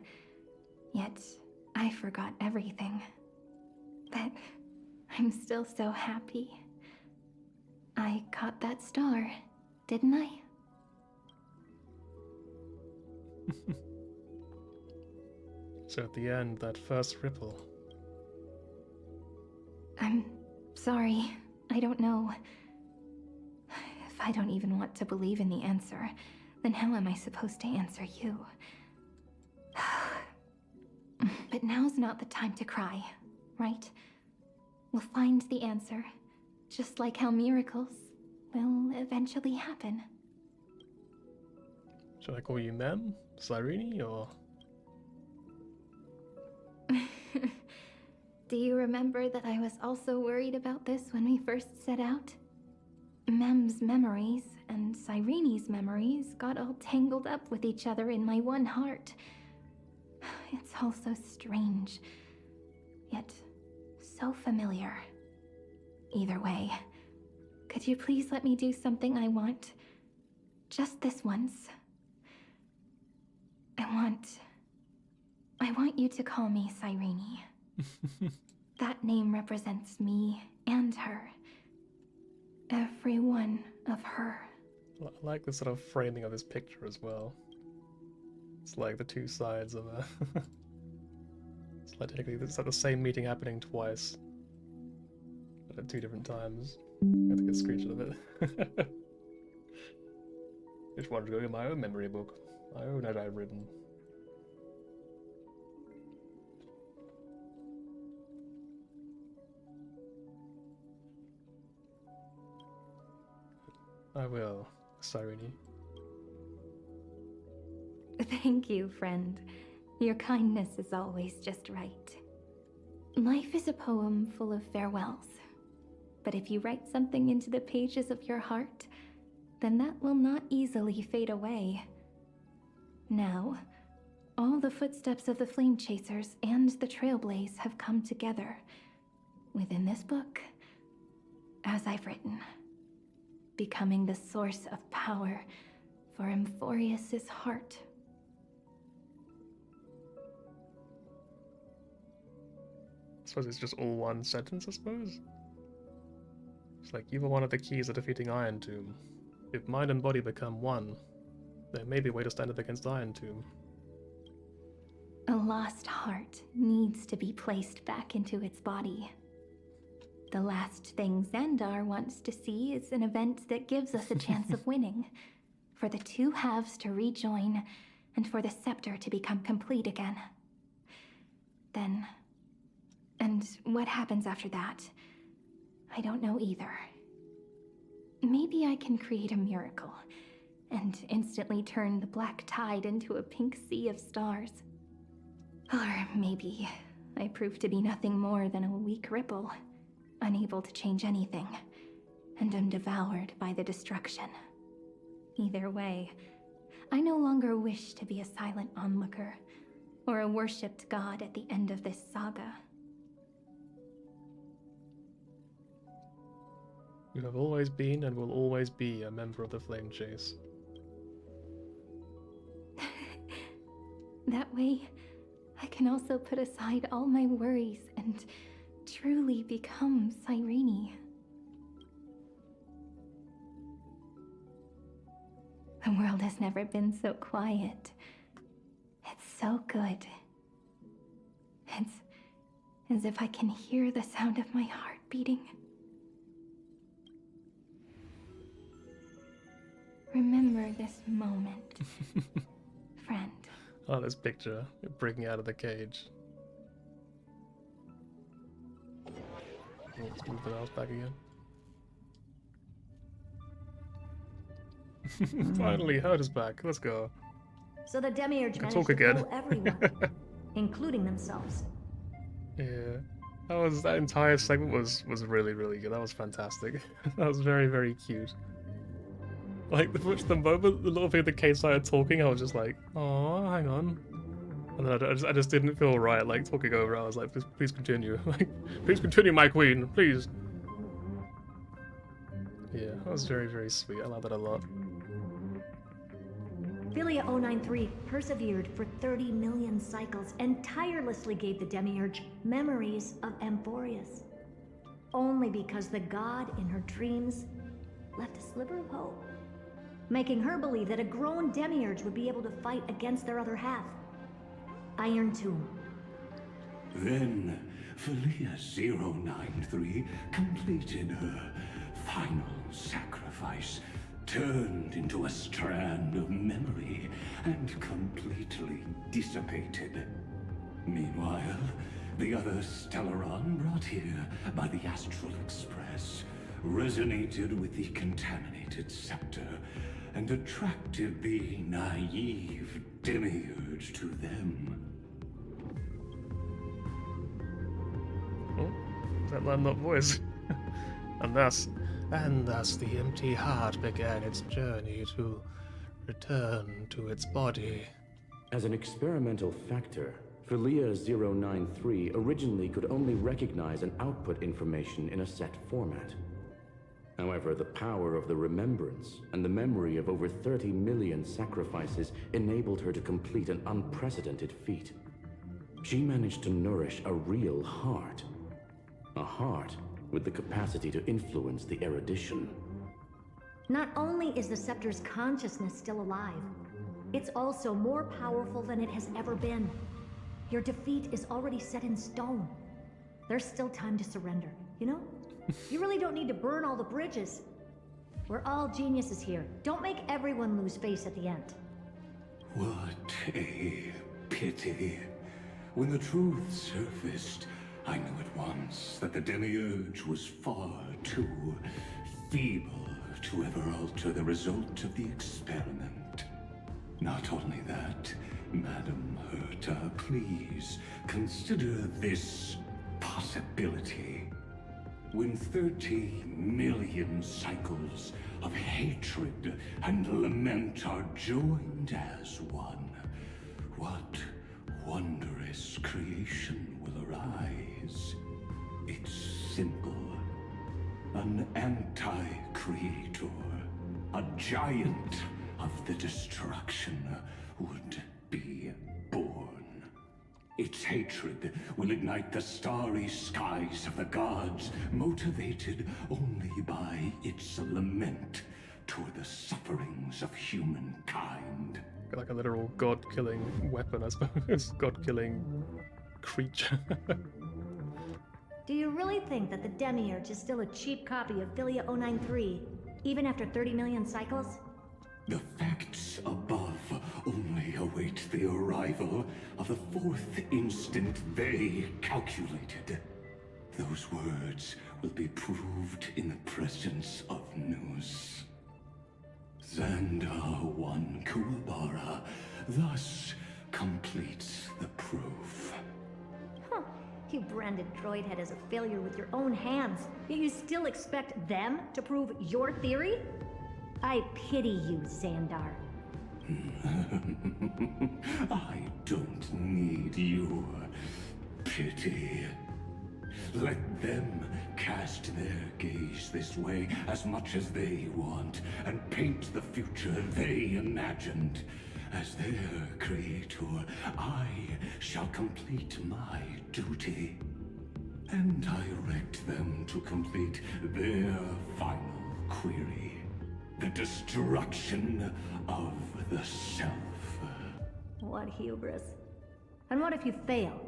Yet, I forgot everything. But I'm still so happy. I caught that star, didn't I? So at the end, that first ripple. I'm sorry. I don't know. If I don't even want to believe in the answer, then how am I supposed to answer you? But now's not the time to cry, right? We'll find the answer, just like how miracles will eventually happen. Should I call you Mem? Cyrene, or...? Do you remember that I was also worried about this when we first set out? Mem's memories and Cyrene's memories got all tangled up with each other in my one heart. It's all so strange, yet so familiar. Either way, could you please let me do something I want? Just this once. I want you to call me Cyrene. That name represents me and her. Every one of her. I like the sort of framing of this picture as well. It's like the two sides of a... It's like technically it's like the same meeting happening twice. But at two different times. I have to get a screenshot of it. Just wanted to go in my own memory book. My own as I've written. I will, Cyrene. Thank you, friend. Your kindness is always just right. Life is a poem full of farewells. But if you write something into the pages of your heart, then that will not easily fade away. Now, all the footsteps of the Flame Chasers and the Trailblaze have come together within this book, as I've written, becoming the source of power for Amphoreus' heart. I suppose it's just all one sentence, I suppose? It's like, you were one of the keys to defeating Iron Tomb. If mind and body become one, there may be a way to stand up against Iron Tomb. A lost heart needs to be placed back into its body. The last thing Xandar wants to see is an event that gives us a chance of winning, for the two halves to rejoin, and for the scepter to become complete again. Then... and what happens after that? I don't know either. Maybe I can create a miracle, and instantly turn the black tide into a pink sea of stars. Or maybe I proved to be nothing more than a weak ripple, unable to change anything, and am devoured by the destruction. Either way, I no longer wish to be a silent onlooker, or a worshipped god at the end of this saga. You have always been and will always be a member of the Flame Chase. That way, I can also put aside all my worries and truly become Cyrene. The world has never been so quiet. It's so good. It's as if I can hear the sound of my heart beating. Remember this moment, friend. Oh, this picture. You're breaking out of the cage. Let's move the mouse back again. Finally, Herd is back. Let's go. So the Demiurge managed talk to again. fool everyone, including themselves. Yeah. That entire segment was really, really good. That was fantastic. That was very, very cute. Like, the moment the little thing the case started talking, I was just like, oh, hang on. And then I just didn't feel right, like, talking over it. I was like, please continue. Like, please continue, my queen, please. Yeah, that was very, very sweet. I love that a lot. Philia 093 persevered for 30 million cycles and tirelessly gave the Demiurge memories of Amphoreus. Only because the god in her dreams left a sliver of hope, making her believe that a grown Demiurge would be able to fight against their other half, Iron Tomb. Then, Philia 093 completed her final sacrifice, turned into a strand of memory, and completely dissipated. Meanwhile, the other Stellaron brought here by the Astral Express resonated with the contaminated scepter and attracted the naive Demiurge to them. Oh, that landlocked voice. And thus the empty heart began its journey to return to its body. As an experimental factor, Philia 093 originally could only recognize and output information in a set format. However, the power of the remembrance and the memory of over 30 million sacrifices enabled her to complete an unprecedented feat. She managed to nourish a real heart. A heart with the capacity to influence the erudition. Not only is the scepter's consciousness still alive, it's also more powerful than it has ever been. Your defeat is already set in stone. There's still time to surrender, you know? You really don't need to burn all the bridges. We're all geniuses here. Don't make everyone lose face at the end. What a pity. When the truth surfaced, I knew at once that the Demiurge was far too feeble to ever alter the result of the experiment. Not only that, Madam Herta, please consider this possibility. When 30 million cycles of hatred and lament are joined as one, what wondrous creation will arise? It's simple. An anti-creator, a giant of the destruction would be born. Its hatred will ignite the starry skies of the gods, motivated only by its lament toward the sufferings of humankind. Like a literal god-killing weapon, I suppose. God-killing creature. Do you really think that the Demiurge is still a cheap copy of Philia 093, even after 30 million cycles? The facts above only await the arrival of the fourth instant they calculated. Those words will be proved in the presence of news. Xandar One Kuwabara thus completes the proof. Huh. You branded Droidhead as a failure with your own hands, yet you still expect them to prove your theory? I pity you, Xandar. I don't need your pity. Let them cast their gaze this way as much as they want, and paint the future they imagined. As their creator, I shall complete my duty, and direct them to complete their final query. The destruction of the self. What hubris. And what if you fail?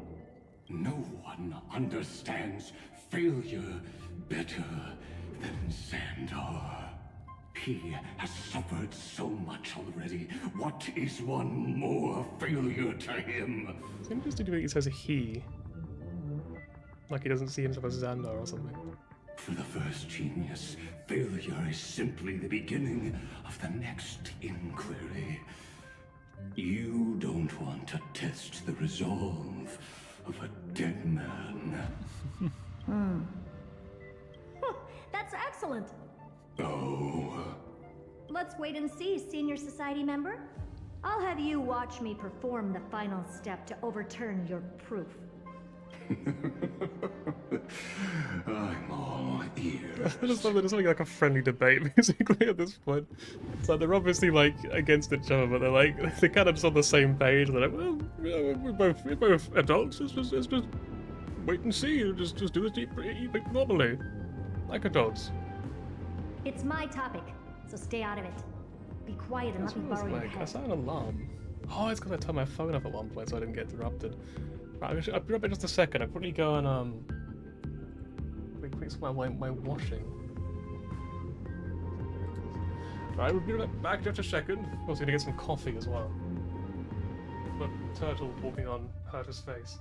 No one understands failure better than Xandar. He has suffered so much already. What is one more failure to him? It's interesting to me he says he. Like he doesn't see himself as Xandar or something. For the first genius, failure is simply the beginning of the next inquiry. You don't want to test the resolve of a dead man. That's excellent. Oh. Let's wait and see, Senior Society member. I'll have you watch me perform the final step to overturn your proof. I'm all ears. I just love that it's like a friendly debate basically at this point. It's like they're obviously like against each other, but they're kind of just on the same page. They're like, well, yeah, we're both adults. It's just wait and see. Just do it normally, like adults. It's my topic, so stay out of it. Be quiet and let me borrow your head. I saw an alarm. Oh, it's because I turned my phone off at one point so I didn't get interrupted. Right, I'll be right back just a second. I'll quickly go and quick smell my washing. Right, we'll be right back just a second. Also gonna get some coffee as well. But Turtle walking on Herta's face.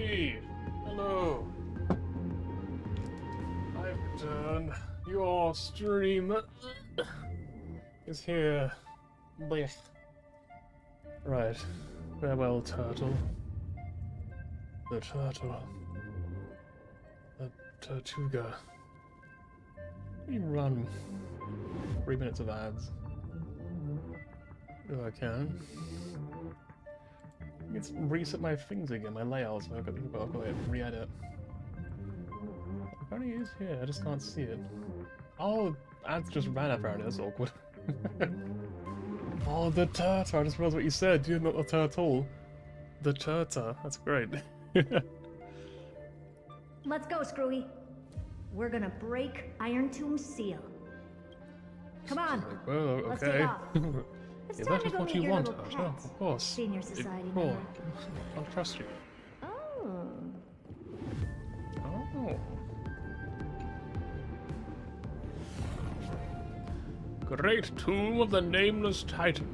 Hey, hello. I've returned. Your stream is here. Blech. Right. Farewell, turtle. The turtle. The Tortuga. We run 3 minutes of ads. If I can. Let's reset my things again, my layouts, so I've got to go ahead and re-edit. Apparently it is here, I just can't see it. Oh, ads just ran apparently, that's awkward. Oh, the turtle, I just realized what you said, you're not the turtle. The turtle, that's great. Let's go, Screwy. We're gonna break Iron Tomb's seal. Come on, Like, well, okay. let's take off. It's Is time that to just go what meet you your want, little Ash? pet. Oh, of course. Senior society Cool. member. I'll trust you. Oh. Oh. Great Tomb of the Nameless Titan.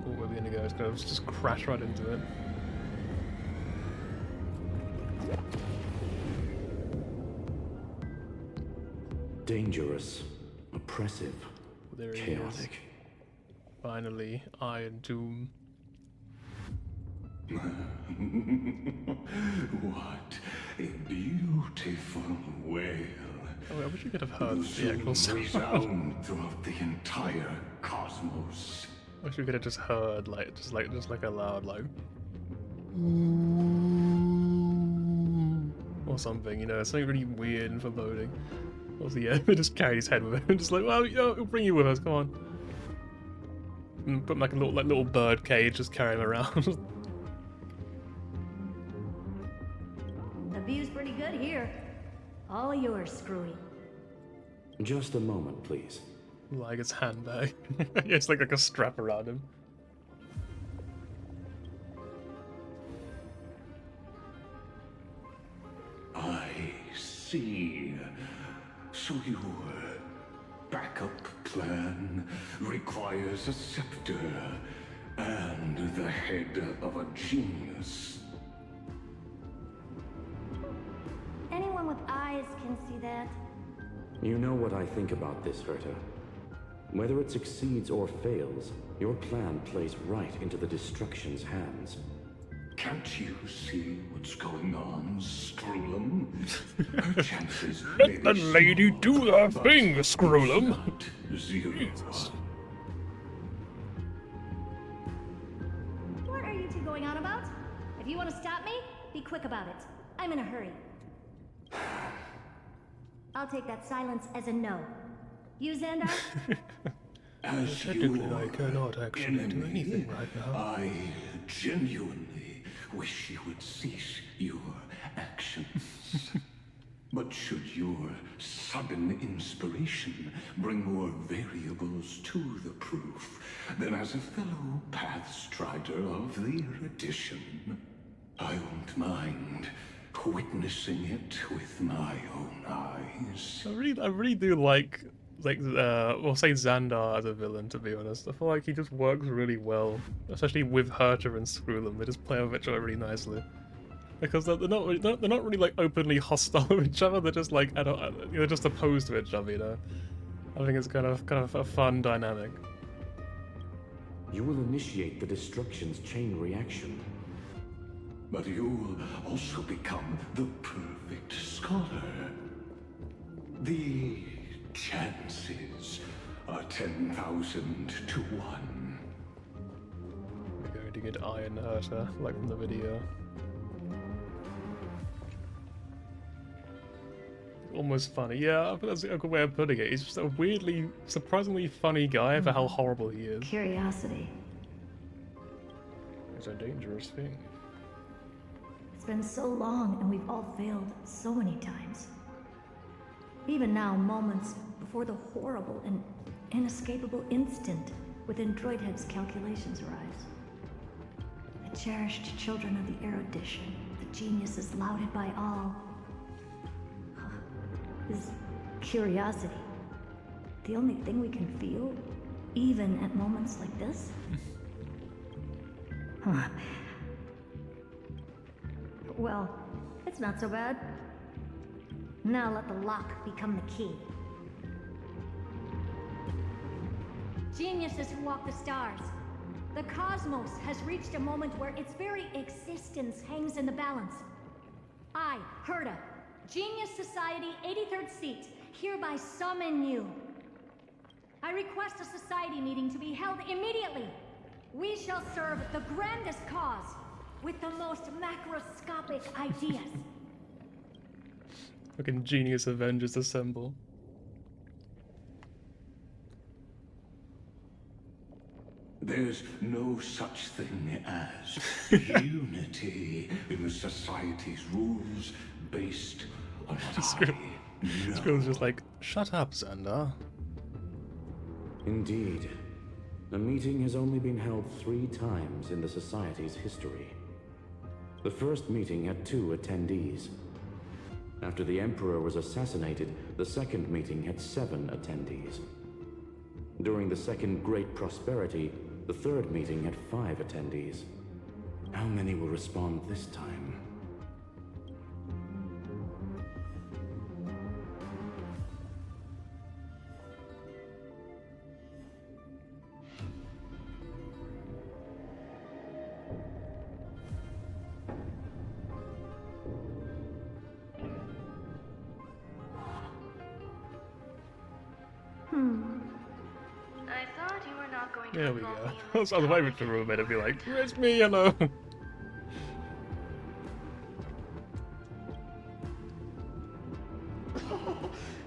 Oh, where are we gonna go? It's gonna just crash right into it. Dangerous, oppressive, There he chaotic. is. Finally, Iron Tomb. What a beautiful wail. Oh, I wish you could have heard the Soon actual sound. resound throughout the entire cosmos. I wish you could have just heard, just like a loud, like, or something, you know, something really weird and foreboding. Also, yeah, they just carry his head with him, just like, well, yo, we'll bring you with us, come on. And put him like a little bird cage, just carry him around. The view's pretty good here. All yours, Screwy. Just a moment, please. Like his handbag. It's like a strap around him. I see. So your backup plan requires a scepter and the head of a genius. Anyone with eyes can see that. You know what I think about this, Herta. Whether it succeeds or fails, your plan plays right into the destruction's hands. Can't you see what's going on, Screwlum? Her chances may Let the be lady do her thing, Screwlum! not zero. What are you two going on about? If you want to stop me, be quick about it. I'm in a hurry. I'll take that silence as a no. You, Xandar? As Technically, your I cannot actually do enemy, anything right now. I genuinely wish you would cease your actions. But should your sudden inspiration bring more variables to the proof, then as a fellow Pathstrider of the erudition, I won't mind witnessing it with my own eyes. I really do like we'll say Xandar as a villain, to be honest. I feel like he just works really well, especially with Herta and Screwlum. They just play with each other really nicely. Because they're not really like openly hostile with each other. They're just like they're just opposed to each other, you know. I think it's kind of a fun dynamic. You will initiate the destruction's chain reaction. But you'll also become the perfect scholar. The chances are 10,000 to 1. We're going to get Iron Herta, like from the video. Almost funny. Yeah, I think that's a good way of putting it. He's just a weirdly, surprisingly funny guy for how horrible he is. Curiosity. It's a dangerous thing. It's been so long and we've all failed so many times. Even now, moments before the horrible and inescapable instant within Droidhead's calculations arise. The cherished children of the erudition, the geniuses lauded by all. Is curiosity the only thing we can feel, even at moments like this? Well, it's not so bad. Now let the lock become the key. Geniuses who walk the stars. The cosmos has reached a moment where its very existence hangs in the balance. I, Herta, Genius Society 83rd seat, hereby summon you. I request a society meeting to be held immediately. We shall serve the grandest cause with the most macroscopic ideas. Fucking genius Avengers assemble. There's no such thing as unity in the society's rules based on what I know. Skrill's just like, shut up, Xander. Indeed. A meeting has only been held 3 times in the Society's history. The first meeting had 2 attendees. After the Emperor was assassinated, the second meeting had 7 attendees. During the Second Great Prosperity, the third meeting had 5 attendees. How many will respond this time? I thought you were not going to There we involve go. me I in was this waiting for a roommate to be like, it's me, you know.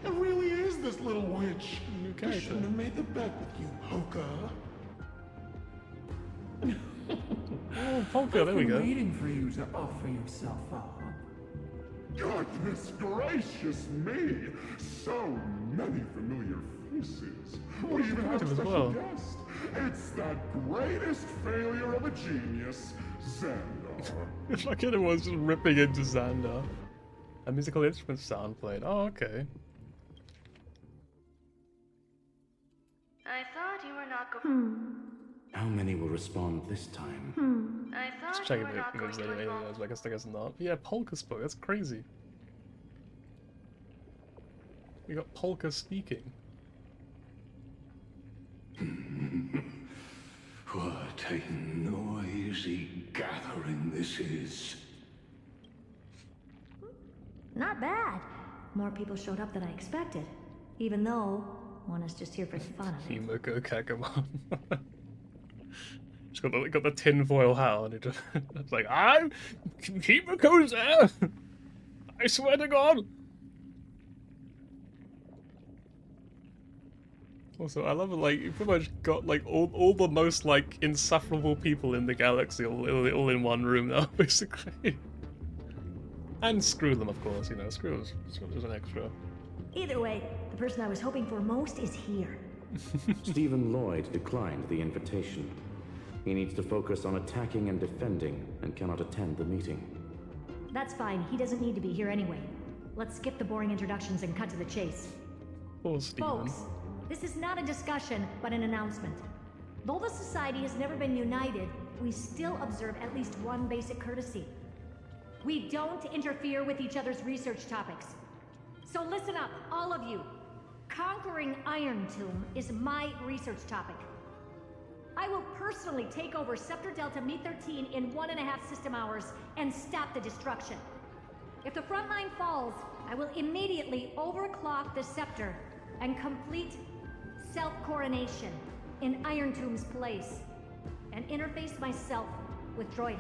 It really is this little witch. New I character. shouldn't have made the bet with you, Hoka. Oh, Polka, there we go. Waiting for you to offer yourself up. Goodness gracious me! So many familiar faces. We even have a as special well. guest. It's that greatest failure of a genius, Xandar. It's like it was just ripping into Xander. A musical instrument sound played. Oh, okay. I thought you were not going. How many will respond this time? I Just thought checking you were if not it going was to any involve. of those. I guess not. Yeah, Polka spoke. That's crazy. We got Polka speaking. What a noisy gathering this is. Not bad. More people showed up than I expected. Even though one is just here for the fun of it. Himiko Kakamon. She's got the tinfoil hat on. It's like, I'm Himiko's there! I swear to God! Also, I love it, like, you pretty much got, like, all the most, like, insufferable people in the galaxy all in one room now, basically. And screw them, of course, you know, screw is an extra. Either way, the person I was hoping for most is here. Stephen Lloyd declined the invitation. He needs to focus on attacking and defending and cannot attend the meeting. That's fine, he doesn't need to be here anyway. Let's skip the boring introductions and cut to the chase. Poor Stephen. Folks, this is not a discussion, but an announcement. Though the Society has never been united, we still observe at least one basic courtesy. We don't interfere with each other's research topics. So listen up, all of you. Conquering Iron Tomb is my research topic. I will personally take over Scepter Delta Me-13 in 1.5 system hours and stop the destruction. If the front line falls, I will immediately overclock the Scepter and complete self-coronation in Iron Tomb's place, and interface myself with Droidhead.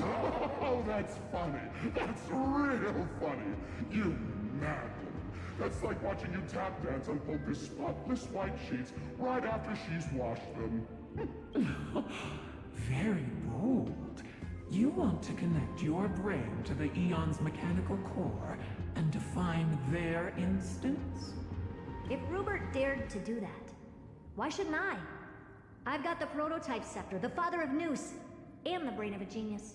Oh, that's funny. That's real funny. You mad woman. That's like watching you tap dance on Polka's spotless white sheets right after she's washed them. Very bold. You want to connect your brain to the Eon's mechanical core and define their instance? If Rupert dared to do that, why shouldn't I? I've got the prototype scepter, the father of Noose, and the brain of a genius.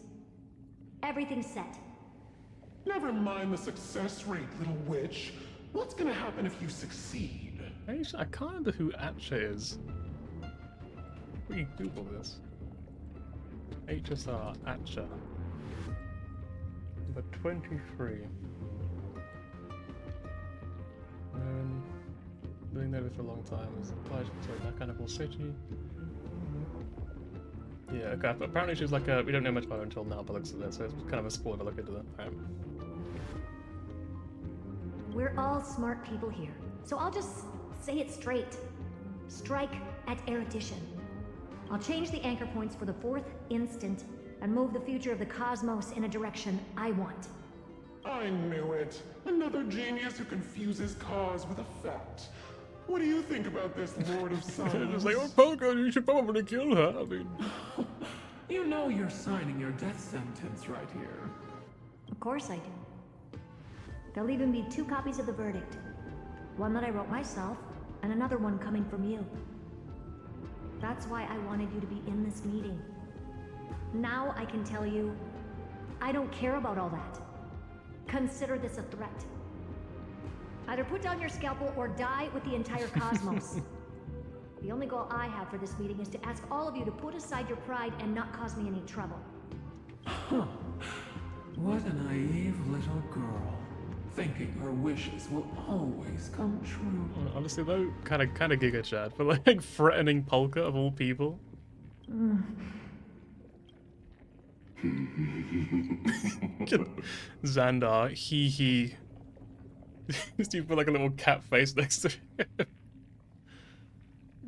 Everything's set. Never mind the success rate, little witch. What's gonna happen if you succeed? I can't remember who Atche is. We can Google this. HSR, Atcha. Number 23. Been there for a long time. It's applied to that cannibal city. Yeah, okay. Apparently she's like a. We don't know much about her until now, but looks at this, so it's kind of a spoiler. Look into that. Right. We're all smart people here, so I'll just say it straight. Strike at erudition. I'll change the anchor points for the 4th instant and move the future of the cosmos in a direction I want. I knew it. Another genius who confuses cause with effect. What do you think about this, Lord of Science? It's like, oh, Poker, you should probably kill her. I mean... You know you're signing your death sentence right here. Of course I do. There'll even be 2 copies of the verdict. One that I wrote myself, and another one coming from you. That's why I wanted you to be in this meeting. Now I can tell you, I don't care about all that. Consider this a threat. Either put down your scalpel or die with the entire cosmos. The only goal I have for this meeting is to ask all of you to put aside your pride and not cause me any trouble. Huh. What a naive little girl. Thinking her wishes will always come true. Honestly though, kind of Giga Chad for like threatening Polka of all people. Xandar, he. Just you put like a little cat face next to him.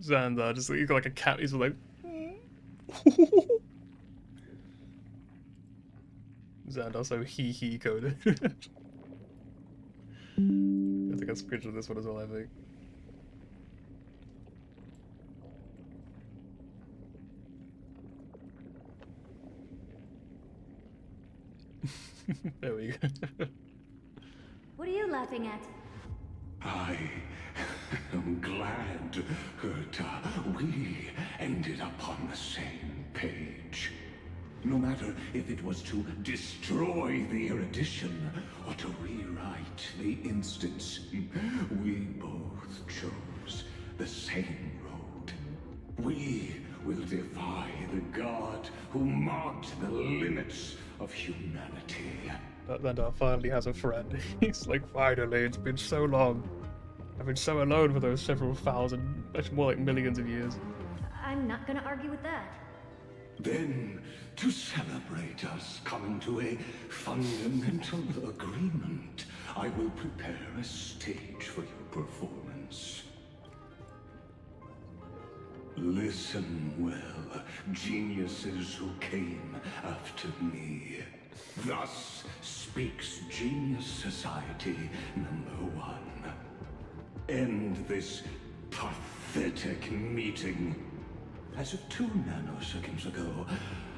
Xandar, just like, you got like a cat, he's like. Xandar, so he coded. I think I'll screenshot this one as well, I think. There we go. What are you laughing at? I am glad that we ended up on the same page. No matter if it was to destroy the erudition or to rewrite the instance, we both chose the same road. We will defy the god who marked the limits of humanity. But Xandar finally has a friend. He's like, finally, it's been so long. I've been so alone for those several thousand, actually more like millions of years. I'm not gonna argue with that. Then, to celebrate us coming to a fundamental agreement, I will prepare a stage for your performance. Listen well, geniuses who came after me. Thus speaks Genius Society #1. End this pathetic meeting. As of 2 nanoseconds ago,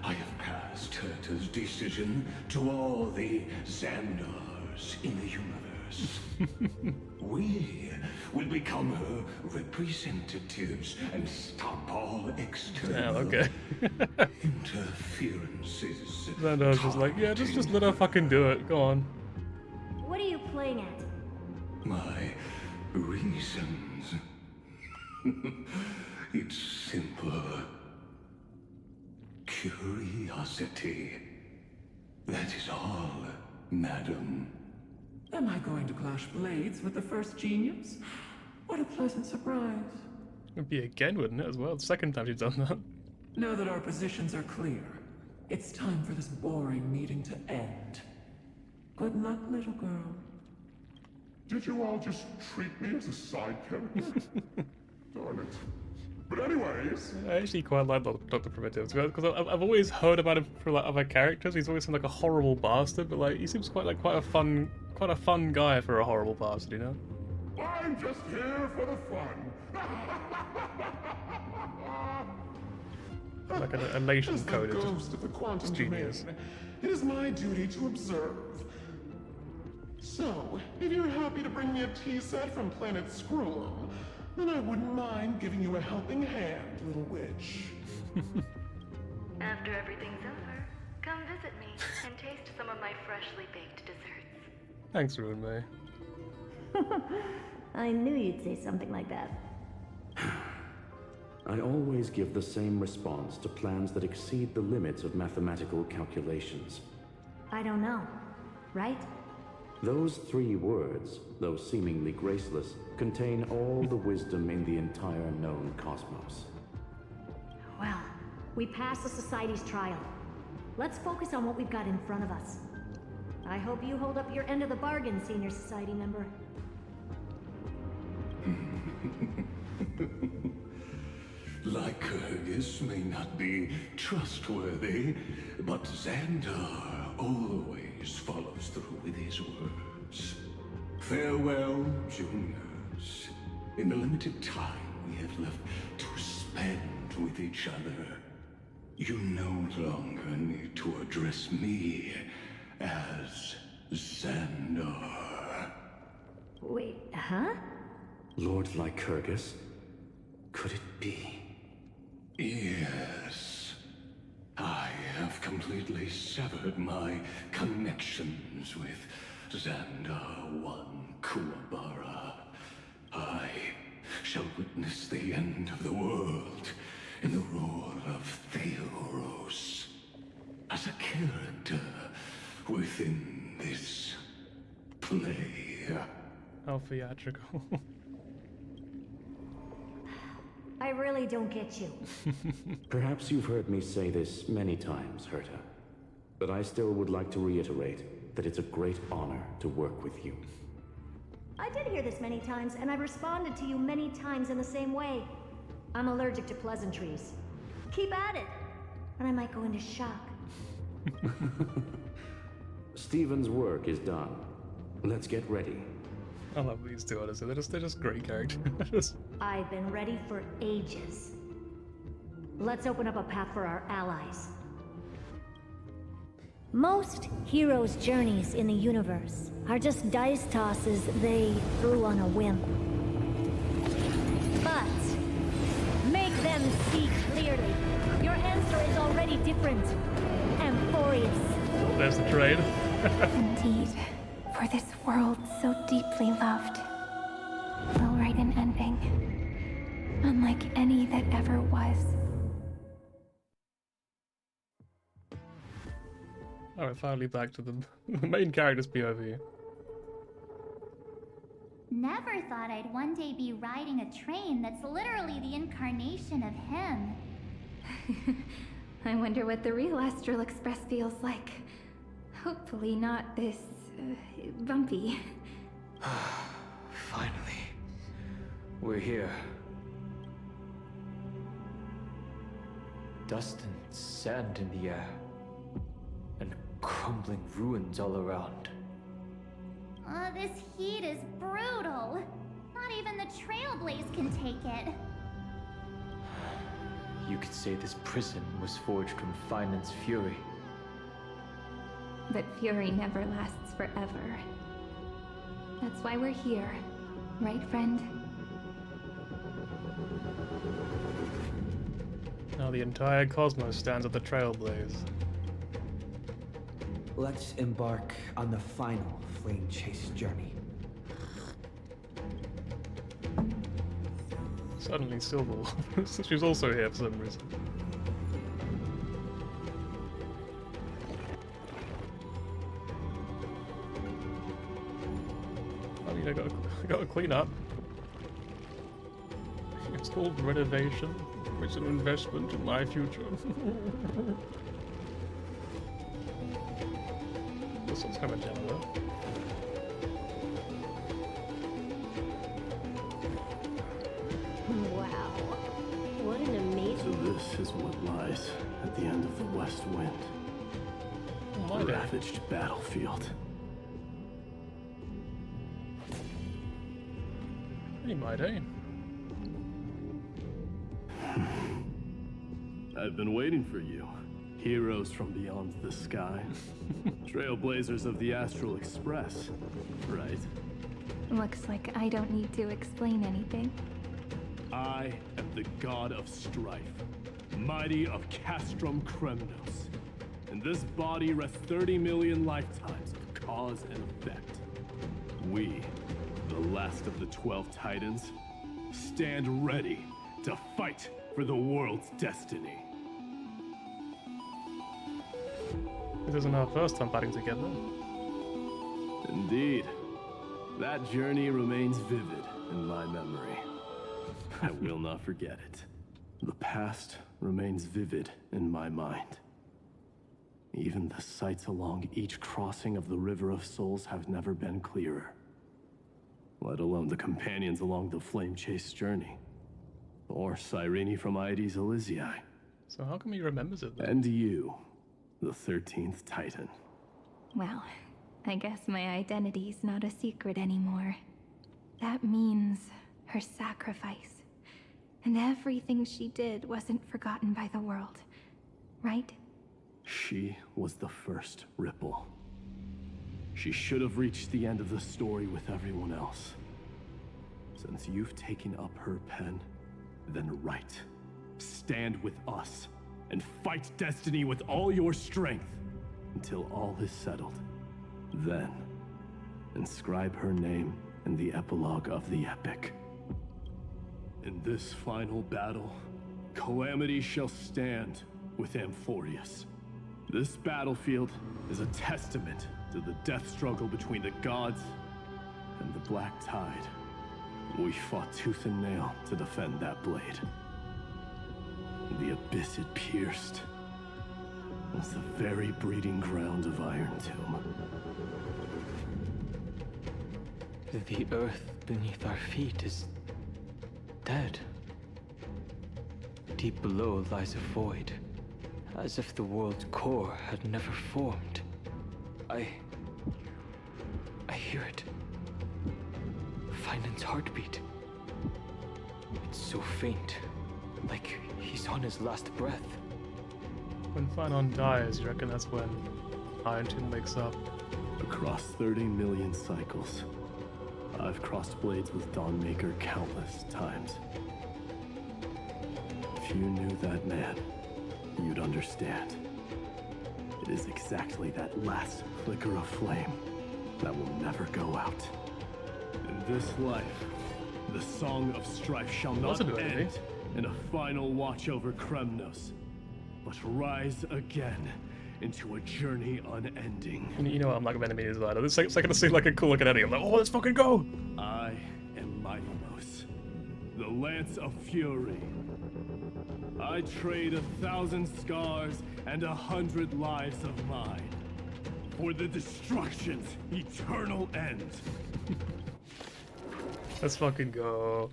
I have passed Herta's decision to all the Xandars in the universe. We will become her representatives and stop all external interferences. Xandar's just like, yeah, just let her fucking do it. Go on. What are you playing at? My reasons. It's simple. Curiosity. That is all, madam. Am I going to clash blades with the first genius? What a pleasant surprise. It'd be again, wouldn't it, as well? The second time she's done that. Now that our positions are clear, it's time for this boring meeting to end. Good luck, little girl. Did you all just treat me as a side character? Darn it. But anyways... I actually quite like Dr. Primitive, because I've always heard about him for like other characters. He's always seemed like a horrible bastard, but like he seems quite a fun guy for a horrible bastard, you know? I'm just here for the fun. Like a nation As the coded ghost of the quantum genius. domain, it is my duty to observe. So, if you're happy to bring me a tea set from planet Scrollum, then I wouldn't mind giving you a helping hand, little witch. After everything's over, come visit me and taste some of my freshly baked desserts. Thanks, Ruin May. I knew you'd say something like that. I always give the same response to plans that exceed the limits of mathematical calculations. I don't know, right? Those 3 words, though seemingly graceless, contain all the wisdom in the entire known cosmos. Well, we passed the Society's trial. Let's focus on what we've got in front of us. I hope you hold up your end of the bargain, Senior Society member. Lycurgus may not be trustworthy, but Xandar always follows through with his words. Farewell, juniors. In the limited time we have left to spend with each other, you no longer need to address me as Xandar. Wait, huh? Lord Lycurgus? Could it be? Yes. I have completely severed my connections with Xandar I Kuwabara. I shall witness the end of the world in the role of Theoros. As a character within this play. How theatrical. I really don't get you. Perhaps you've heard me say this many times, Herta, but I still would like to reiterate that it's a great honor to work with you. I did hear this many times, and I've responded to you many times in the same way. I'm allergic to pleasantries. Keep at it, and I might go into shock. Steven's work is done. Let's get ready. I love these two, honestly. They're just great characters. I've been ready for ages. Let's open up a path for our allies. Most heroes' journeys in the universe are just dice tosses they threw on a whim. But make them see clearly. Your answer is already different. Amphoreus. Oh, there's the trade. Indeed, for this world so deeply loved, will write an ending, unlike any that ever was. Alright, finally back to the main character's POV. Never thought I'd one day be riding a train that's literally the incarnation of him. I wonder what the real Astral Express feels like. Hopefully not this, bumpy. Finally. We're here. Dust and sand in the air. And crumbling ruins all around. This heat is brutal. Not even the Trailblaze can take it. You could say this prison was forged from Finland's fury. But fury never lasts forever. That's why we're here, right, friend? Now the entire cosmos stands at the Trailblaze. Let's embark on the final flame chase journey. Suddenly Silver, she's also here for some reason. I mean, I gotta clean up. It's called renovation. It's an investment in my future. This one's kind of general. Wow. What an amazing... So this is what lies at the end of the West Wind. My A day. ravaged battlefield. Hey, my day. I've been waiting for you. Heroes from beyond the sky. Trailblazers of the Astral Express. Right. Looks like I don't need to explain anything. I am the god of strife, mighty of Castrum Kremnos. In this body rests 30 million lifetimes of cause and effect. We, the last of the 12 Titans, stand ready to fight for the world's destiny. This isn't our first time fighting together. Indeed. That journey remains vivid in my memory. I will not forget it. The past remains vivid in my mind. Even the sights along each crossing of the River of Souls have never been clearer. Let alone the companions along the Flame Chase journey. Or Cyrene from Aedes Elysiae. So how come he remembers it then? And you, the 13th Titan. Well, I guess my identity's not a secret anymore. That means her sacrifice. And everything she did wasn't forgotten by the world, right? She was the first ripple. She should have reached the end of the story with everyone else. Since you've taken up her pen, then write. Stand with us, and fight destiny with all your strength, until all is settled. Then, inscribe her name in the epilogue of the epic. In this final battle, calamity shall stand with Amphoreus. This battlefield is a testament to the death struggle between the gods and the Black Tide. We fought tooth and nail to defend that blade. The abyss it pierced was the very breeding ground of Iron Tomb. The earth beneath our feet is dead. Deep below lies a void, as if the world's core had never formed. I hear it. Finan's heartbeat. It's so faint, like he's on his last breath. When Finon dies, you reckon that's when Iron Tomb wakes up? Across 30 million cycles, I've crossed blades with Dawnmaker countless times. If you knew that man, you'd understand. It is exactly that last flicker of flame that will never go out. In this life, the song of strife shall not end in a final watch over Kremnos, but rise again into a journey unending. You know what, I'm not gonna be as loud. This second to see like a cool looking enemy. I'm like, oh, let's fucking go! I am Mightimos, the Lance of Fury. I trade 1,000 scars and 100 lives of mine for the destruction's eternal end. Let's fucking go.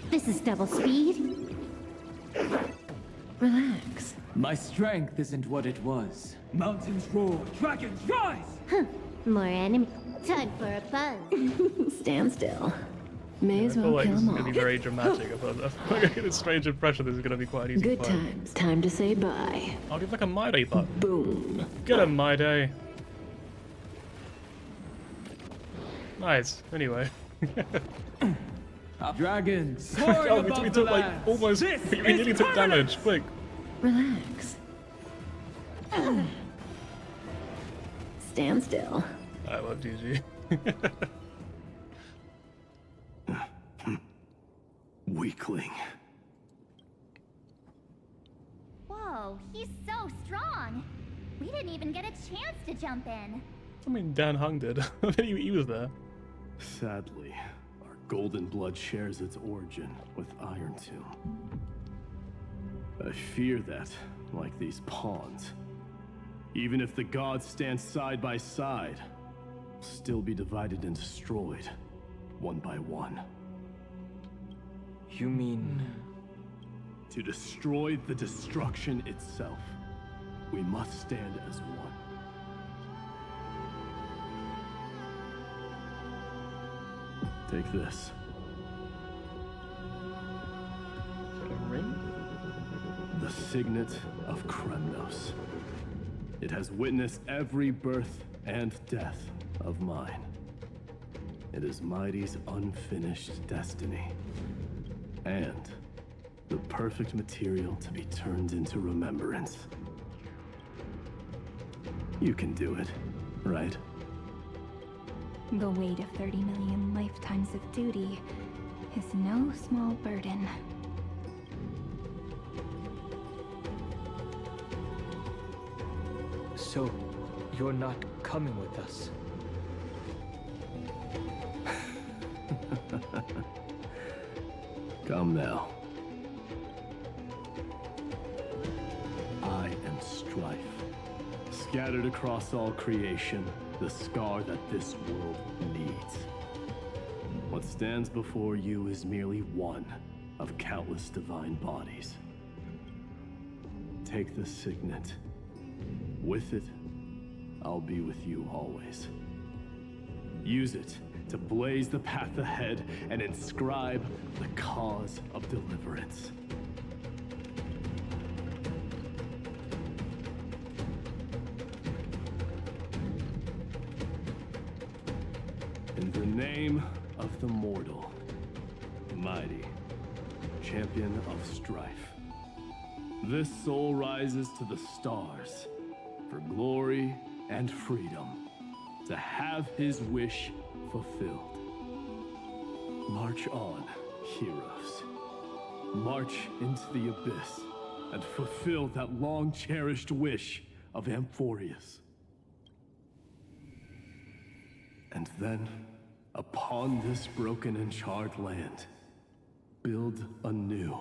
This is double speed. Relax. My strength isn't what it was. Mountains roar, dragons rise! More enemy. Time for a buzz. Stand still. May as I feel well like kill this is them gonna all. be very dramatic. I get a strange impression this is gonna be quite easy. Good fight. times. Time to say bye. I'll give like a My Day button. Boom. Get him, My Day. Nice. Anyway. Dragons! Oh, we took like almost. We nearly took damage. Quick. Relax. Stand still. I love GG. Weakling. Whoa, he's so strong. We didn't even get a chance to jump in. I mean, Dan Hung did. he was there. Sadly, our golden blood shares its origin with Iron Tomb. I fear that, like these pawns, even if the gods stand side by side, will still be divided and destroyed, one by one. You mean... To destroy the destruction itself, we must stand as one. Take this. A ring? The signet of Kremnos. It has witnessed every birth and death of mine. It is Mighty's unfinished destiny. And the perfect material to be turned into remembrance. You can do it, right? The weight of 30 million lifetimes of duty is no small burden. So, you're not coming with us? Come now. I am Strife. Scattered across all creation, the scar that this world needs. What stands before you is merely one of countless divine bodies. Take the signet. With it, I'll be with you always. Use it to blaze the path ahead and inscribe the cause of deliverance. In the name of the mortal, mighty, champion of strife, this soul rises to the stars for glory and freedom, to have his wish fulfilled. March on, heroes. March into the abyss and fulfill that long-cherished wish of Amphoreus. And then, upon this broken and charred land, build anew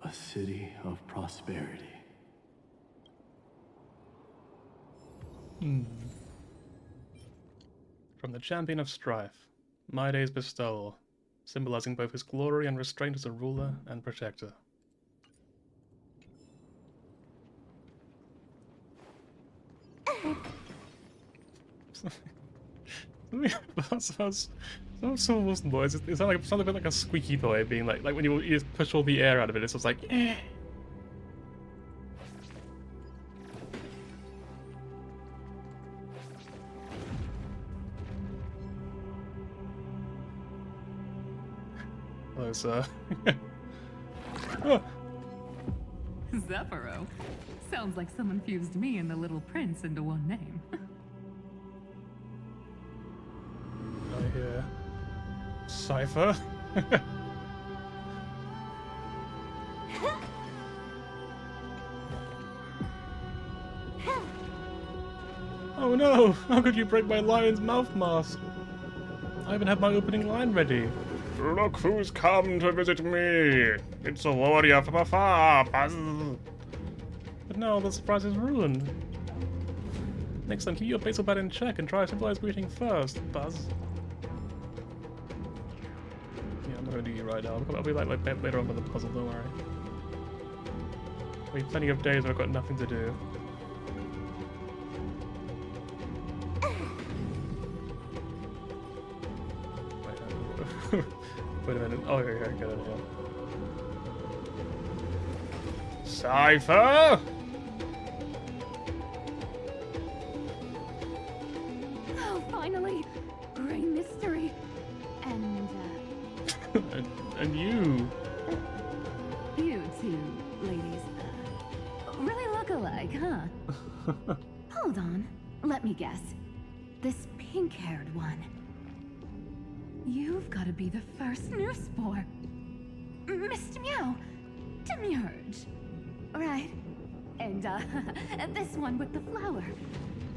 a city of prosperity. From the champion of strife, Maide's bestowal, symbolizing both his glory and restraint as a ruler and protector. That's almost noise. It sounds a bit like a squeaky toy being like when you just push all the air out of it. It's just like. Eh. Hello, sir. Oh. Zephyro. Sounds like someone fused me and the Little Prince into one name. I hear Cypher. Oh no! How could you break my lion's mouth mask? I even had my opening line ready. Look who's come to visit me! It's a warrior from afar, Buzz! But now the surprise is ruined. Next time, keep your basal bat in check and try a civilized greeting first, Buzz. Yeah, I'm not gonna do you right now. I'll be like later on with the puzzle, don't worry. There'll be plenty of days where I've got nothing to do. Wait a minute. Oh, okay, I got it, yeah. Cypher! Oh, finally! Great mystery. And, and you. You two ladies, really look alike, huh? Hold on. Let me guess. This pink-haired one. You've got to be the first newspore. Mr. Meow. Demurge. Right. And, this one with the flower.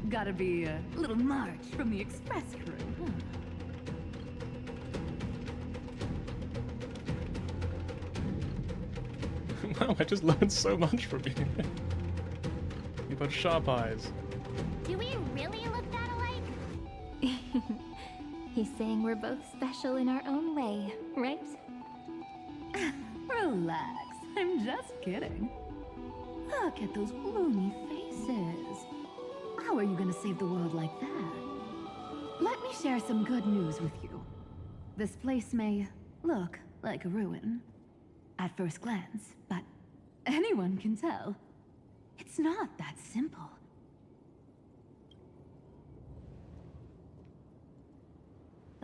Gotta be a little March from the Express crew, huh? Wow, I just learned so much from you. You've got sharp eyes. Do we really look that alike? He's saying we're both special in our own way, right? Relax. I'm just kidding. Look at those gloomy faces. How are you gonna save the world like that? Let me share some good news with you. This place may look like a ruin at first glance, but anyone can tell it's not that simple.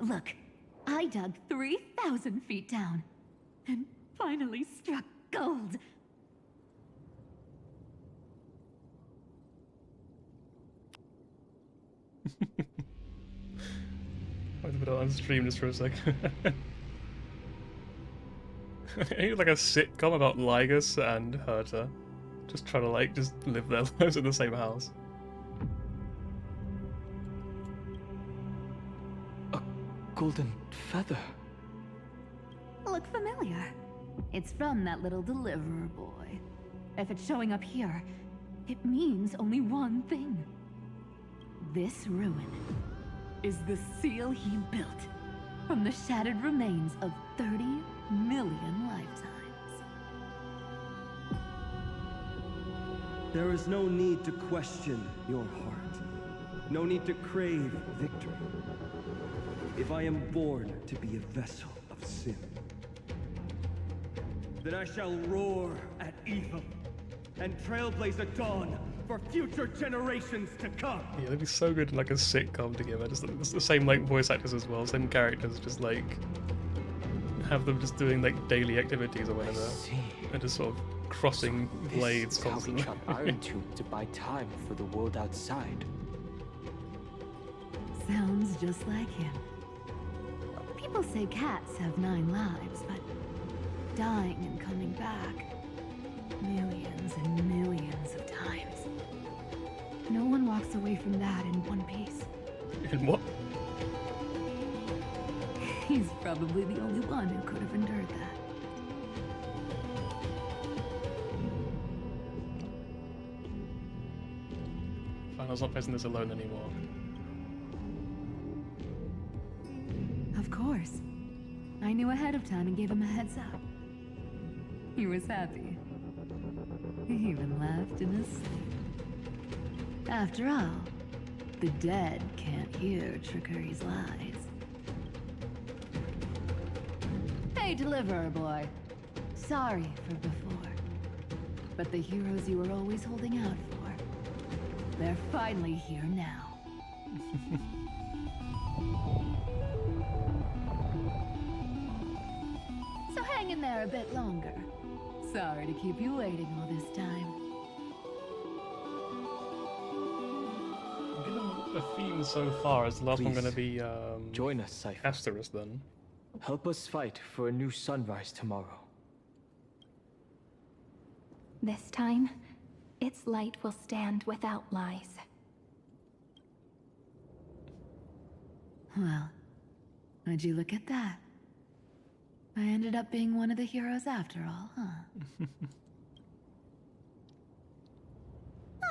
Look, I dug 3,000 feet down and finally struck gold. I was a bit on stream just for a second. Ain't like a sitcom about Lygus and Herta just trying to like just live their lives in the same house. A golden feather. Look familiar. It's from that little deliverer boy. If it's showing up here, it means only one thing. This ruin is the seal he built from the shattered remains of 30 million lifetimes. There is no need to question your heart. No need to crave victory. If I am born to be a vessel of sin, then I shall roar at evil and trailblaze a dawn for future generations to come. Yeah, they'd be so good in like a sitcom together. Just it's the same like voice actors as well, same characters, just like have them just doing like daily activities or whatever, and just sort of crossing blades constantly. How we trap Iron Tomb to buy time for the world outside. Sounds just like him. People say cats have 9 lives, but dying and coming back millions and millions of times. No one walks away from that in one piece. In what? He's probably the only one who could have endured that. Fine, I was not facing this alone anymore. Of course. I knew ahead of time and gave him a heads up. He was happy. He even laughed in his sleep. After all, the dead can't hear Trickery's lies. Hey, Deliverer Boy. Sorry for before. But the heroes you were always holding out for, they're finally here now. So hang in there a bit longer. Sorry to keep you waiting all this time. Given the theme so far, is the last one going to be join us, Cypher. Amphoreus then? Help us fight for a new sunrise tomorrow. This time, its light will stand without lies. Well, would you look at that? I ended up being one of the heroes after all, huh?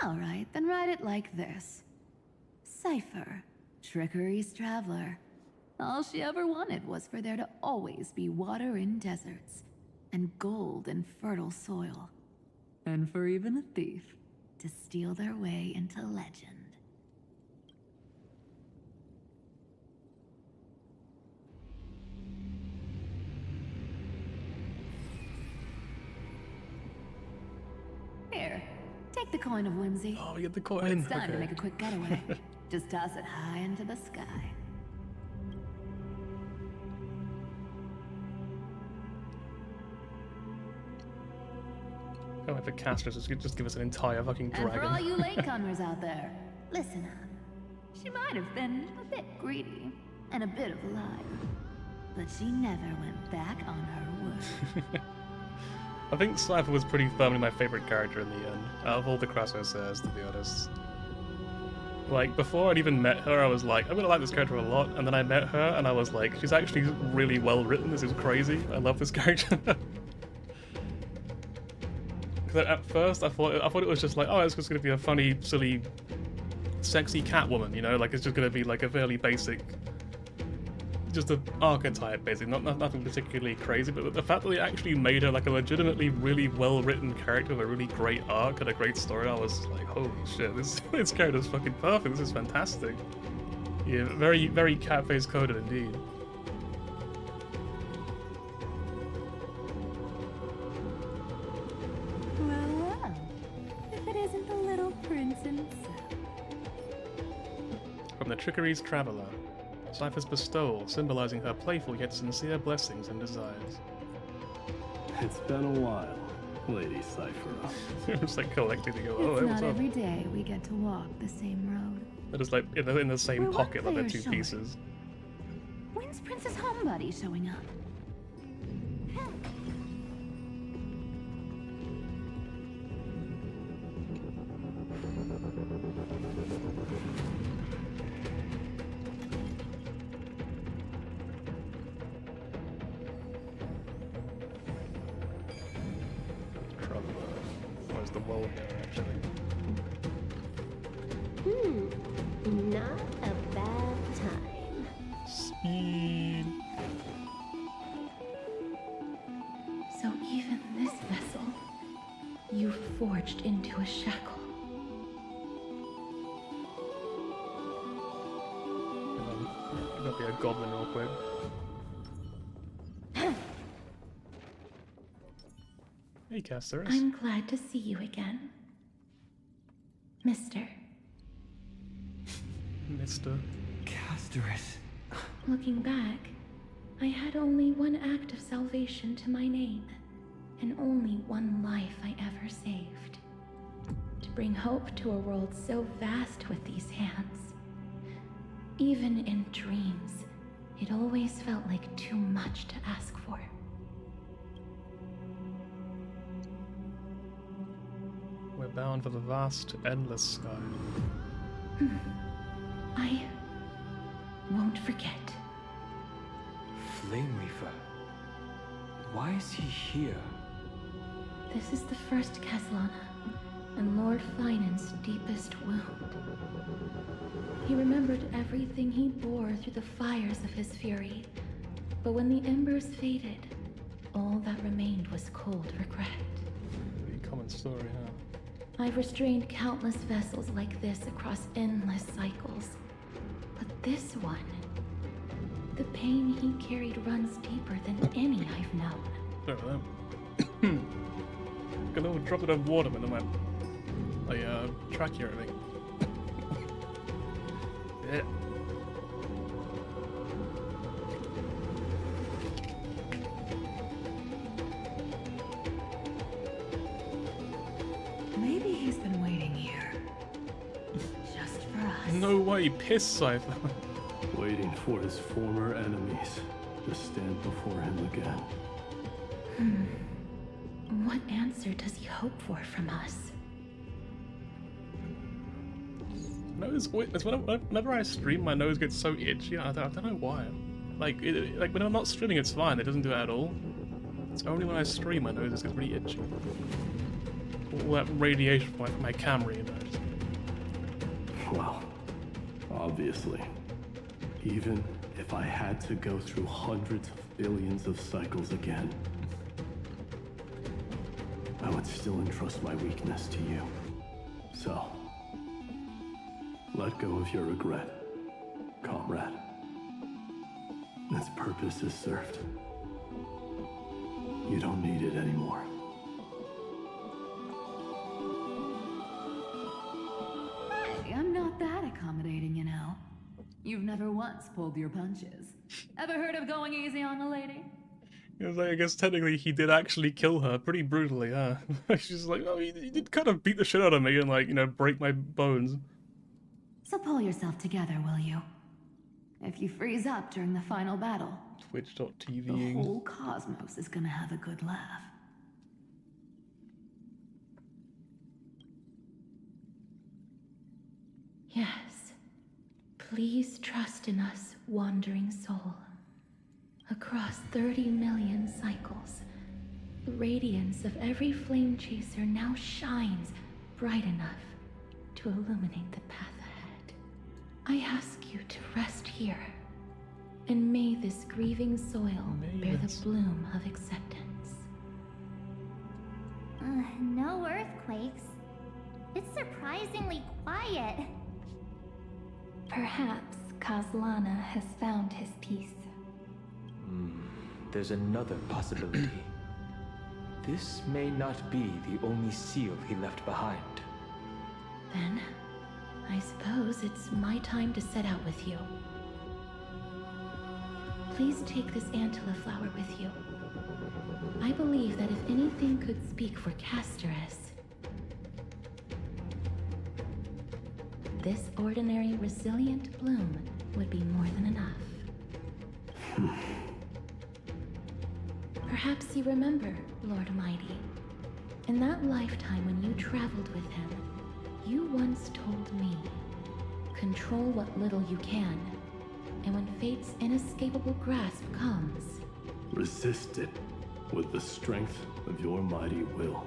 Alright, then write it like this. Cypher, Trickery's traveler. All she ever wanted was for there to always be water in deserts, and gold in fertile soil. And for even a thief to steal their way into legend. Here, take the coin of whimsy. Oh, we get the coin. When it's time to make a quick getaway, just toss it high into the sky. Oh, if the casters just give us an entire fucking dragon. And for all you latecomers out there, listen up. She might have been a bit greedy and a bit of a liar, but she never went back on her word. I think Cypher was pretty firmly my favorite character in the end, out of all the Crassusairs, to be honest. Like, before I'd even met her, I was like, I'm gonna like this character a lot, and then I met her, and I was like, she's actually really well written, this is crazy, I love this character. Because at first I thought it was just like, oh, it's just gonna be a funny, silly, sexy Catwoman, you know, like it's just gonna be like a fairly basic, just an archetype basically, nothing particularly crazy, but the fact that they actually made her like a legitimately really well written character with a really great arc and a great story, I was like, holy shit, this character's fucking perfect, this is fantastic. Yeah, very, very cat-face coded indeed. Well, if it isn't the little prince himself. From the Trickery's Traveler. Cypher's bestowal, symbolizing her playful yet sincere blessings and desires. It's been a while, Lady Cypher. It's like collecting to go, oh, It's what's not up? every day we get to walk the same road. They're just like in the same We're pocket, like they're one two player pieces. When's Princess Homebody showing up? center of where's the world here, actually. Not a bad time. Speed. So even this vessel, you forged into a shackle. There'll be a goblin real quick. Hey, Casters. I'm glad to see you again, Mister. Mr. Casterus. Looking back, I had only one act of salvation to my name, and only one life I ever saved. To bring hope to a world so vast with these hands. Even in dreams, it always felt like too much to ask for. We're bound for the vast, endless sky. I won't forget. Flame Weaver. Why is he here? This is the first Caslana, and Lord Finan's deepest wound. He remembered everything he bore through the fires of his fury, but when the embers faded, all that remained was cold regret. Pretty common story, huh? I've restrained countless vessels like this across endless cycles. But this one, the pain he carried runs deeper than any I've known. Fair enough. Got a little droplet of water in my trachea, I think. Yeah. Maybe he's been waiting here. Just for us. No way, piss Cypher. Waiting for his former enemies to stand before him again. What answer does he hope for from us? Nose, whenever I stream, my nose gets so itchy. I don't know why. Like when I'm not streaming, it's fine. It doesn't do it at all. It's only when I stream, my nose gets really itchy. All that radiation from my camera, you know. Well, obviously, even if I had to go through hundreds of billions of cycles again, I would still entrust my weakness to you. So, let go of your regret, comrade. Its purpose is served. You don't need it anymore. Hey, I'm not that accommodating, you know. You've never once pulled your punches. Ever heard of going easy on a lady? I guess technically he did actually kill her pretty brutally, huh? She's like, oh, he did kind of beat the shit out of me and, like, you know, break my bones. So pull yourself together, will you? If you freeze up during the final battle, Twitch.tv. the whole cosmos is gonna have a good laugh. Yes. Please trust in us, wandering soul. Across 30 million cycles, the radiance of every flame chaser now shines bright enough to illuminate the path ahead. I ask you to rest here, and may this grieving soil bear the bloom of acceptance. No earthquakes. It's surprisingly quiet. Perhaps Caslana has found his peace. There's another possibility. This may not be the only seal he left behind. Then, I suppose it's my time to set out with you. Please take this Antilla flower with you. I believe that if anything could speak for Casterus, this ordinary resilient bloom would be more than enough. Perhaps you remember, Lord Mighty, in that lifetime when you traveled with him, you once told me, control what little you can, and when fate's inescapable grasp comes, resist it with the strength of your mighty will.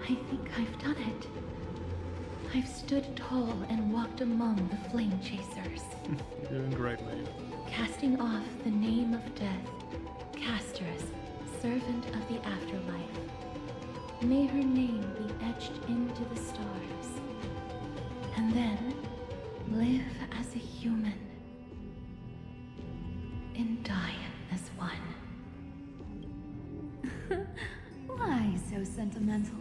I think I've done it. I've stood tall and walked among the flame chasers. You're doing great, mate. Casting off the name of death, Castress, servant of the afterlife. May her name be etched into the stars. And then live as a human. And die as one. Why so sentimental?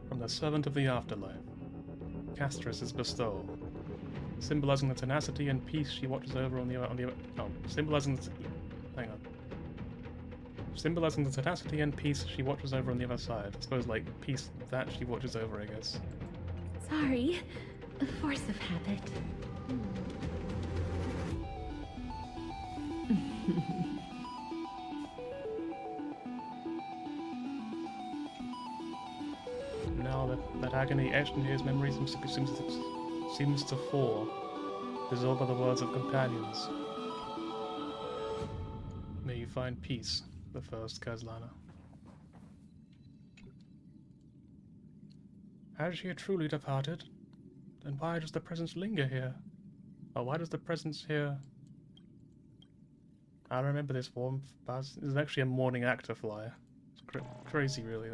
From the servant of the afterlife, Castress' bestowal, symbolizing the tenacity and peace she watches over symbolizing the tenacity and peace she watches over on the other side. I suppose, like, peace that she watches over, I guess. Sorry, a force of habit. Now that agony etched into his memory seems to fall, dissolved by the words of companions. May you find peace, the first Kazlana. Has she truly departed? Then why does the presence linger here? Or why does the presence here... I remember this form, Baz. This is actually a morning actor fly. It's crazy, really.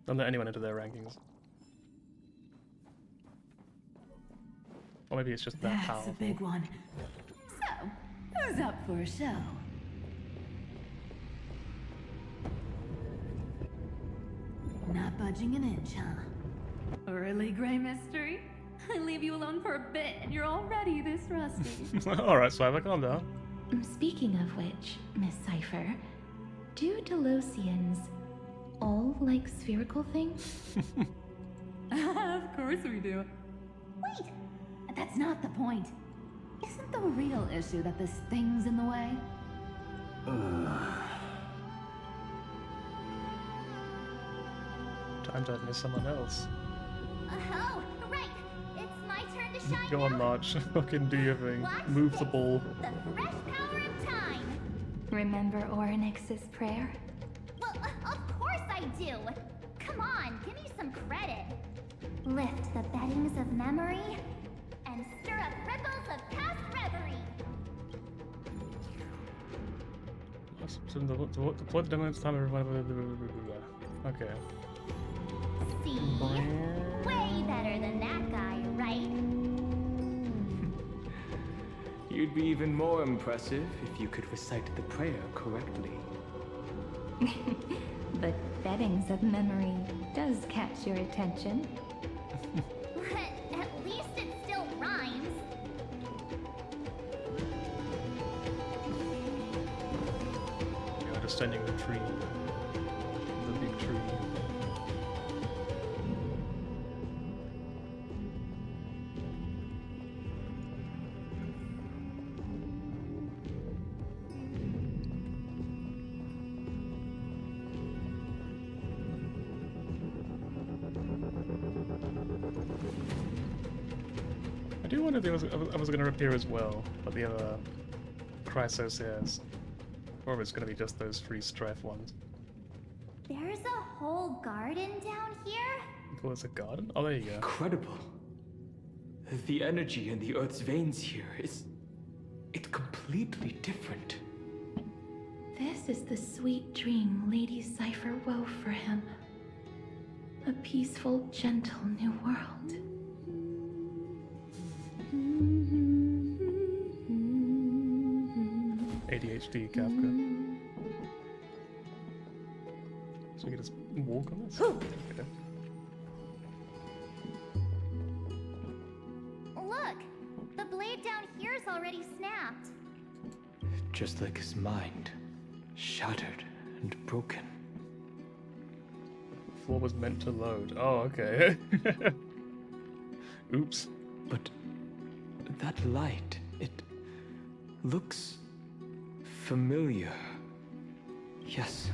Don't let anyone into their rankings. Or maybe it's just that powerful. That's a big one. So, who's up for a show? Not budging an inch, huh? Really, Grey Mystery? I leave you alone for a bit and you're already this rusty. Alright, Swiver, calm down. Speaking of which, Miss Cypher, do Delosians all like spherical things? Of course we do. Wait! That's not the point. Isn't the real issue that this thing's in the way? Time to miss someone else. Oh, right. It's my turn to shine. Go on, March. Fucking do your thing. Move the ball. The fresh power of time. Remember Orynyx's prayer? Well, of course I do. Come on, give me some credit. Lift the beddings of memory and stir up ripples of past reverie. Deploy the demo time everyone. Okay. See? Way better than that guy, right? You'd be even more impressive if you could recite the prayer correctly. The beddings of memory does catch your attention. At least it still rhymes. You're descending the tree. The big tree. I do wonder if I was going to appear as well, but the other Chrysociers. Or if it's going to be just those 3 strife ones. There's a whole garden down here? Oh, it's a garden? Oh, there you go. Incredible. The energy in the Earth's veins here it's completely different. This is the sweet dream Lady Cypher wove for him. A peaceful, gentle new world. ADHD Kafka. So we can just walk on this? Okay. Look! The blade down here is already snapped. Just like his mind. Shattered and broken. The floor was meant to load. Oh, okay. Oops. But that light, it looks familiar. Yes.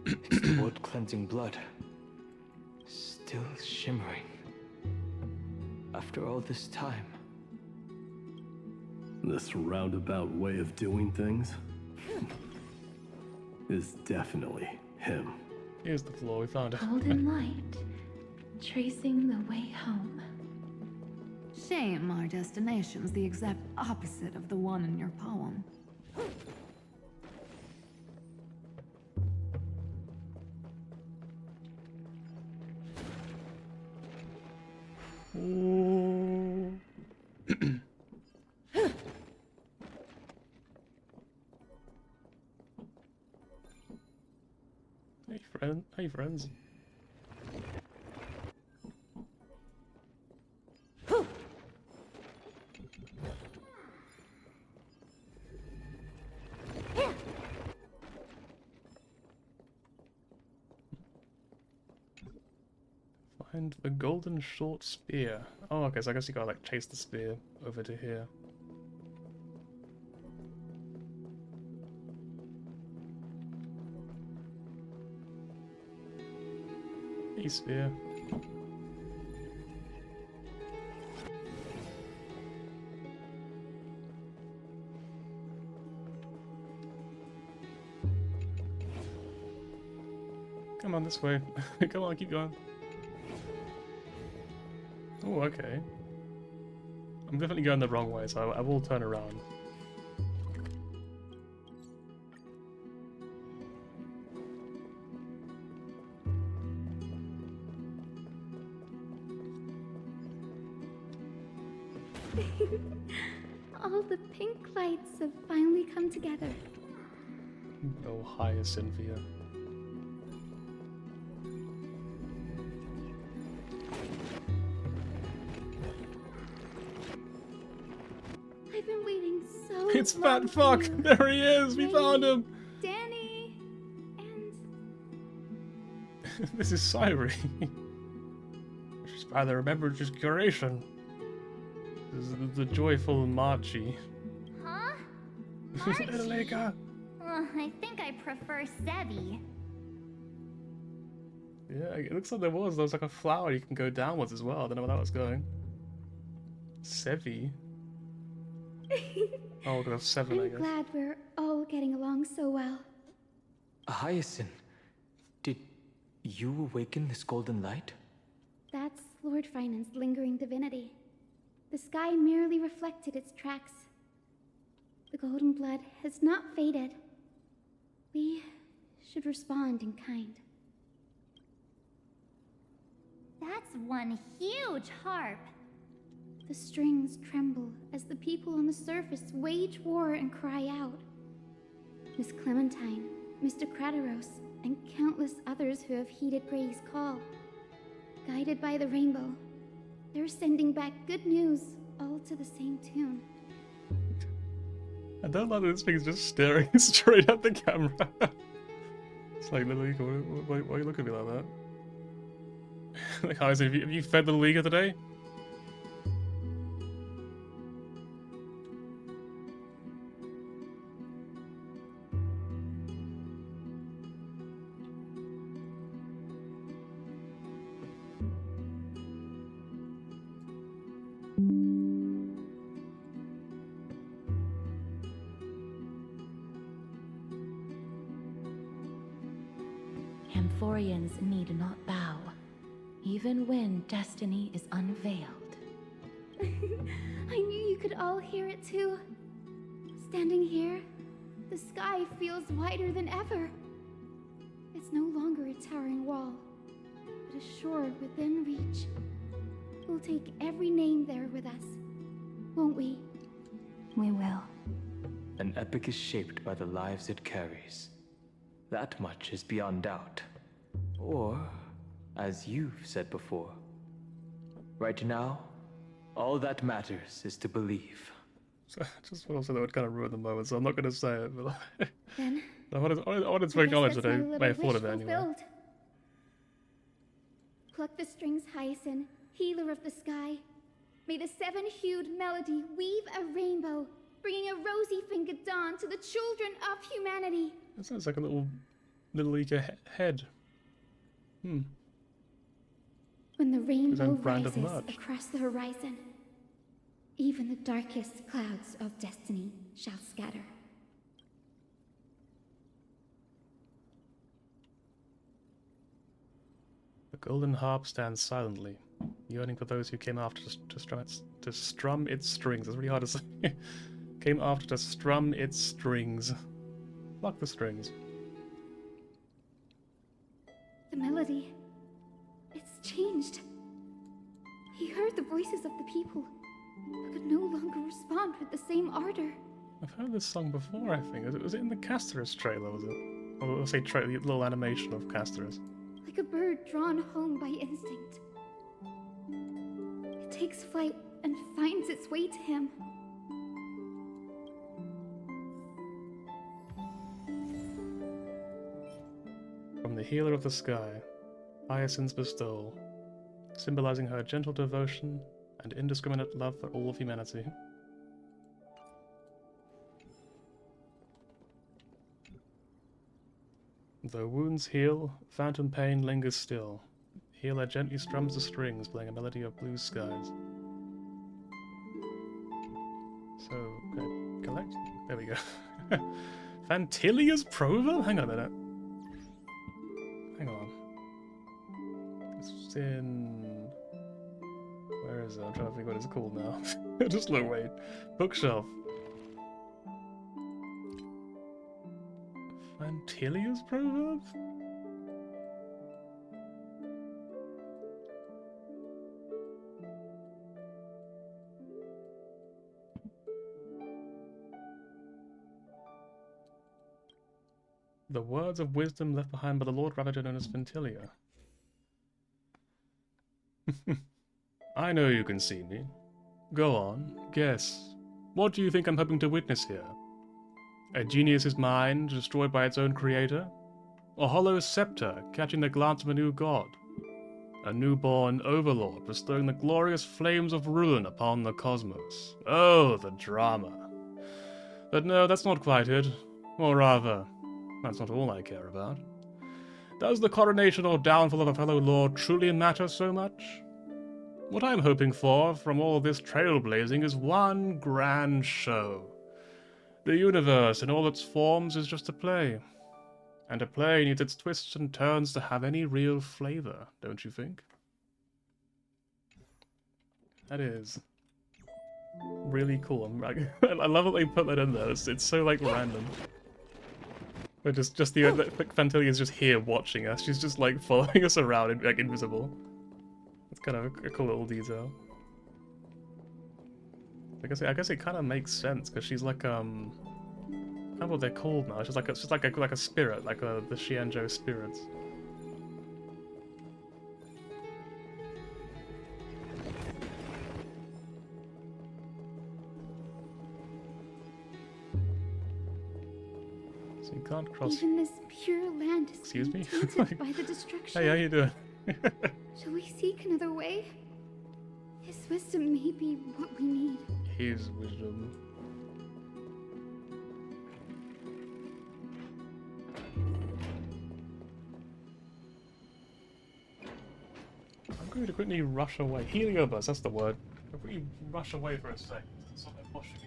It's the world-cleansing blood. Still shimmering. After all this time. This roundabout way of doing things is definitely him. Here's the floor, we found it. Golden light, tracing the way home. Shame our destination's the exact opposite of the one in your poem. Ooh. Hey friend, hey friends. Find the golden short spear. Oh, okay, so I guess you gotta like chase the spear over to here. Hey, spear. Come on, this way. Come on, keep going. Oh, okay. I'm definitely going the wrong way, so I will turn around. All the pink lights have finally come together. Oh, Hyacinthia. I've been waiting so It's long Fat for Fuck! you. There he is! We found him! Danny! This is Syrie. She's by the Remembrance Curation. This is the joyful Marchi. Huh? Little Aka. I think I prefer Sevi. Yeah, it looks like there was like a flower you can go downwards as well. I don't know where that was going. Sevi? Oh, that's 7, I I'm guess. glad we're all getting along so well. Hyacinth, did you awaken this golden light? That's Lord Finan's lingering divinity. The sky merely reflected its tracks. The golden blood has not faded. We should respond in kind. That's one huge harp. The strings tremble as the people on the surface wage war and cry out. Miss Clementine, Mr. Crateros, and countless others who have heeded Gray's call. Guided by the rainbow, they're sending back good news, all to the same tune. I don't like that this thing's just staring straight at the camera. It's like, Little Ika, why are you looking at me like that? Like, how is it? Have you fed Little Ika today? Amphoreans need not bow, even when destiny is unveiled. I knew you could all hear it too. Standing here, the sky feels wider than ever. It's no longer a towering wall, but a shore within reach. We'll take every name there with us, won't we? We will. An epic is shaped by the lives it carries. That much is beyond doubt. Or, as you've said before, right now, all that matters is to believe. So, just want to say that would kind of ruin the moment, so I'm not going to say it, but like, Then, I wanted to acknowledge that I may have thought of it anyway. fulfilled. Pluck the strings, Hyacinth, healer of the sky. May the seven-hued melody weave a rainbow, bringing a rosy-fingered dawn to the children of humanity. That sounds like a little Ika head. Hmm. When the rainbow brand of rises merch. across the horizon, even the darkest clouds of destiny shall scatter. golden harp stands silently, yearning for those who came after to strum its strings. It's really hard to say. Came after to strum its strings. Pluck the strings. The melody. It's changed. He heard the voices of the people, but could no longer respond with the same ardor. I've heard this song before, I think. Was it in the Casterus trailer, was it? Or say the little animation of Casterus. Like a bird drawn home by instinct. It takes flight and finds its way to him. From the healer of the sky, Hyacinth's bestowal, symbolizing her gentle devotion and indiscriminate love for all of humanity. Though wounds heal, phantom pain lingers still. Healer gently strums the strings, playing a melody of blue skies. So, okay, collect? There we go. Phantilia's Proverb? Hang on a minute. Hang on. It's in... Where is it? I'm trying to think what it's called now. Just look, wait. Bookshelf. Phantilia's Proverb? The words of wisdom left behind by the Lord Ravager known as Phantilia. I know you can see me. Go on, guess. What do you think I'm hoping to witness here? A genius's mind destroyed by its own creator? A hollow scepter catching the glance of a new god? A newborn overlord bestowing the glorious flames of ruin upon the cosmos? Oh, the drama. But no, that's not quite it. Or rather, that's not all I care about. Does the coronation or downfall of a fellow lord truly matter so much? What I'm hoping for from all this trailblazing is one grand show. The universe in all its forms is just a play. And a play needs its twists and turns to have any real flavor, don't you think? That is really cool. I love that they put that in there. It's so like random. But just the like Phantilia is just here watching us. She's just like following us around, like invisible. It's kind of a cool little detail. I guess it kind of makes sense because she's like I don't know what they're called now. She's like a spirit, like the Xianzhou spirits. So you can't cross. Even this pure land is Excuse me? tainted by the destruction. Hey, how you doing? Shall we seek another way? His wisdom may be what we need. His wisdom. I'm going to quickly rush away. Heliobus, that's the word. If we rush away for a sec. Something pushing me.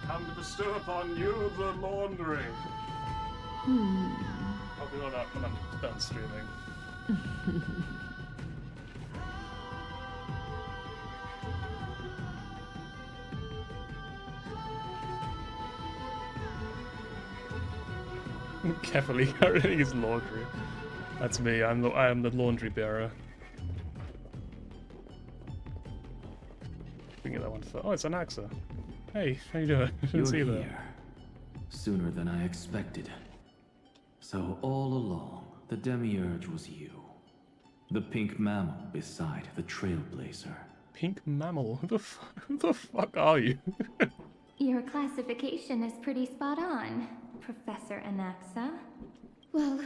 Come to bestow upon you the laundry. I'll be all that when I'm done streaming. Carefully carrying his laundry. That's me. I am the laundry bearer. We can get that one first. Oh, it's an Axa. Hey, how you doing? I didn't see You're that. here. Sooner than I expected. So all along, the Demiurge was you. The pink mammal beside the Trailblazer. Pink mammal? Who the fuck are you? Your classification is pretty spot on, Professor Anaxa. Well,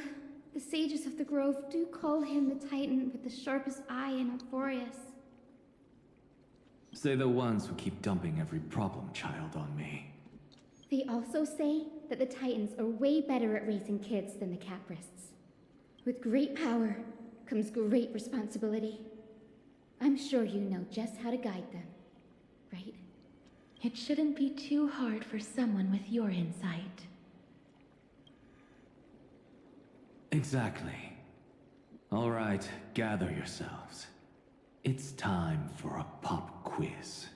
the sages of the Grove do call him the Titan with the sharpest eye in Amphoreus. Say the ones who keep dumping every problem child on me. They also say that the Titans are way better at raising kids than the Caprists. With great power comes great responsibility. I'm sure you know just how to guide them, right? It shouldn't be too hard for someone with your insight. Exactly. All right, gather yourselves. It's time for a pop quiz.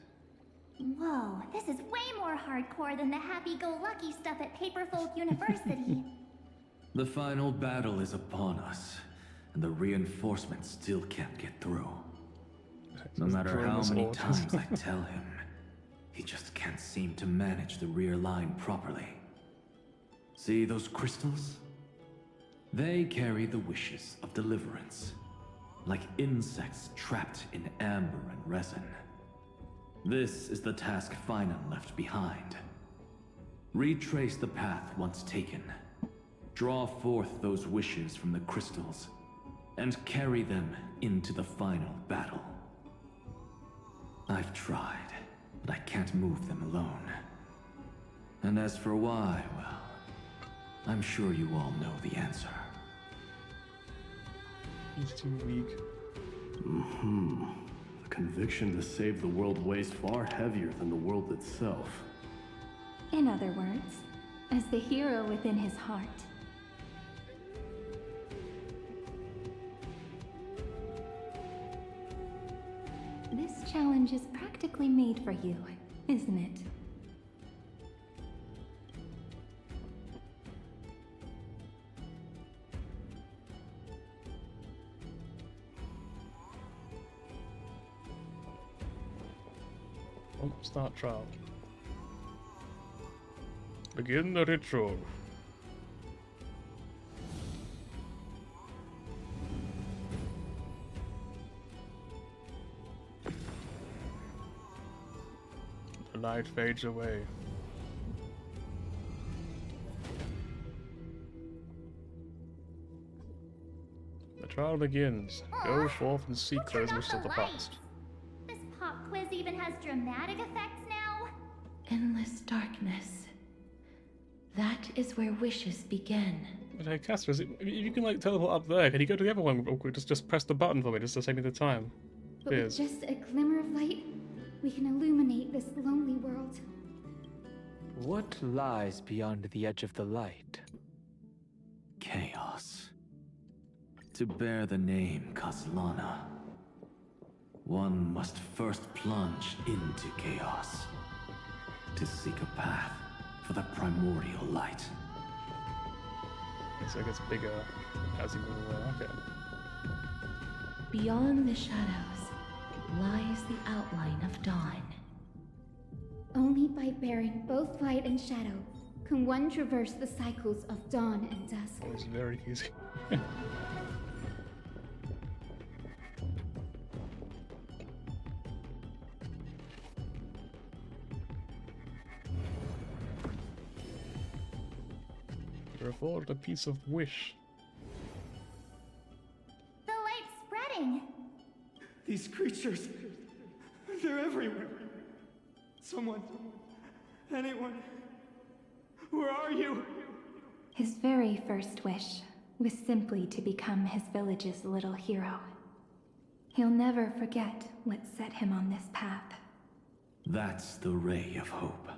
Whoa, this is way more hardcore than the happy-go-lucky stuff at Paperfold University. The final battle is upon us, and the reinforcements still can't get through. No matter how many times I tell him, he just can't seem to manage the rear line properly. See those crystals? They carry the wishes of deliverance, like insects trapped in amber and resin. This is the task Finan left behind. Retrace the path once taken. Draw forth those wishes from the crystals, and carry them into the final battle. I've tried, but I can't move them alone. And as for why, well, I'm sure you all know the answer. He's too weak. The conviction to save the world weighs far heavier than the world itself. In other words, as the hero within his heart. This challenge is practically made for you, isn't it? Oh, start trial. Begin the ritual. The light fades away. The trial begins. Go forth and seek those wishes of the past. This pop quiz even has dramatic effects now? Endless darkness. That is where wishes begin. But hey, Castor, if you can like teleport up there, can you go to the other one real quick? Just press the button for me, just to save me the time. But with just a glimmer of light, we can illuminate this lonely world. What lies beyond the edge of the light? Chaos. To bear the name Kaslana. One must first plunge into chaos to seek a path for the primordial light. So it gets bigger as you move away. Okay. Beyond the shadows lies the outline of dawn. Only by bearing both light and shadow can one traverse the cycles of dawn and dusk. It's very easy. You're afforded a piece of wish. The light's spreading. These creatures, they're everywhere. Someone, anyone, where are you? His very first wish was simply to become his village's little hero. He'll never forget what set him on this path. That's the ray of hope.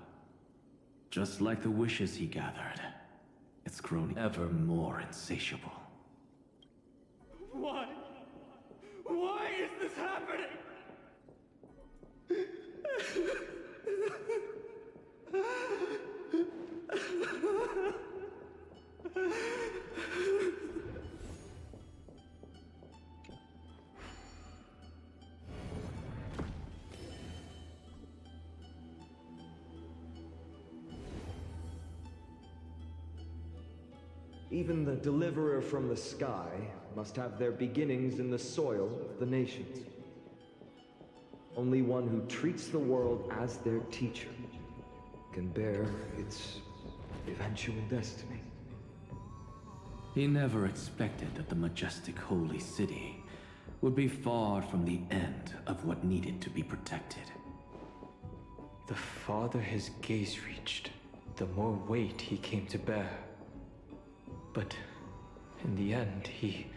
Just like the wishes he gathered, it's grown ever more insatiable. Why? Why is this happening? Even the deliverer from the sky must have their beginnings in the soil of the nations. Only one who treats the world as their teacher can bear its eventual destiny. He never expected that the majestic holy city would be far from the end of what needed to be protected. The farther his gaze reached, the more weight he came to bear. But in the end, he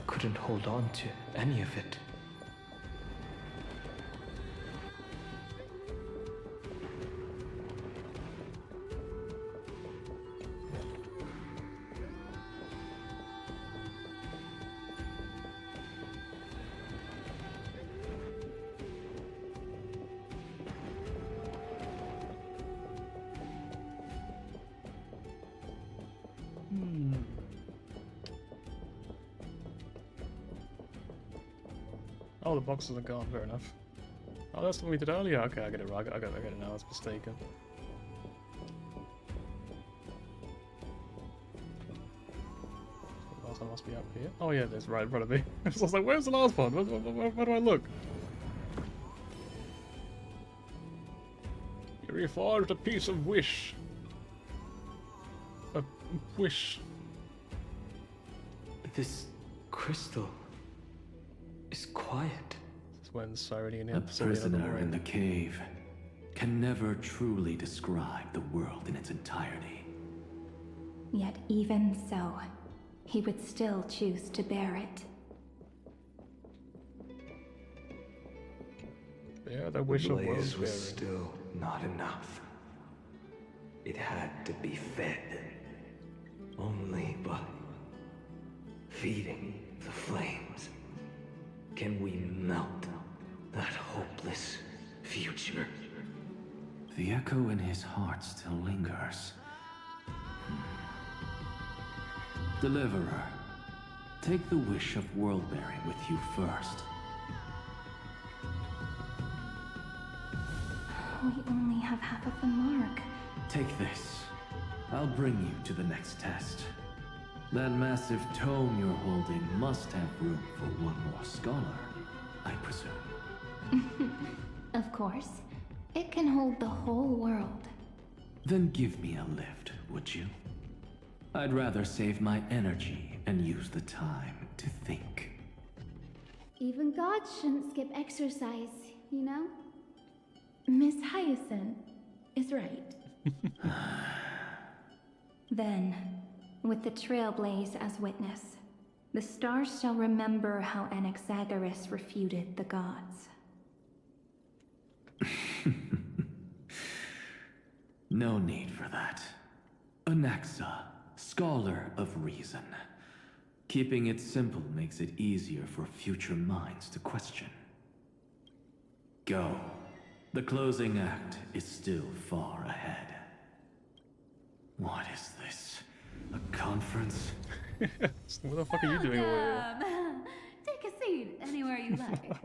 couldn't hold on to any of it. Oh, the boxes are gone. Fair enough. Oh, that's what we did earlier. Okay, I get it right. I get it now. I was mistaken. The last one must be up here. Oh yeah, there's right in front of me. I was like, where's the last one? Where do I look? You reforged a piece of wish. A wish. This crystal is quiet. This is when Cyrene A prisoner in the cave can never truly describe the world in its entirety. Yet even so, he would still choose to bear it. Yeah, the wish of world was bearing. still not enough. It had to be fed. Only by feeding the flames can we melt that hopeless future. The echo in his heart still lingers. Deliverer, take the wish of world-bearing with you first. We only have half of the mark. Take this. I'll bring you to the next test. That massive tome you're holding must have room for one more scholar, I presume. Of course. It can hold the whole world. Then give me a lift, would you? I'd rather save my energy and use the time to think. Even gods shouldn't skip exercise, you know? Miss Hyacinth is right. Then, with the Trailblaze as witness, the stars shall remember how Anaxagoras refuted the gods. No need for that. Anaxa, scholar of reason. Keeping it simple makes it easier for future minds to question. go. The closing act is still far ahead. What is this? A conference? What the fuck are you doing over here? Take a seat anywhere you like.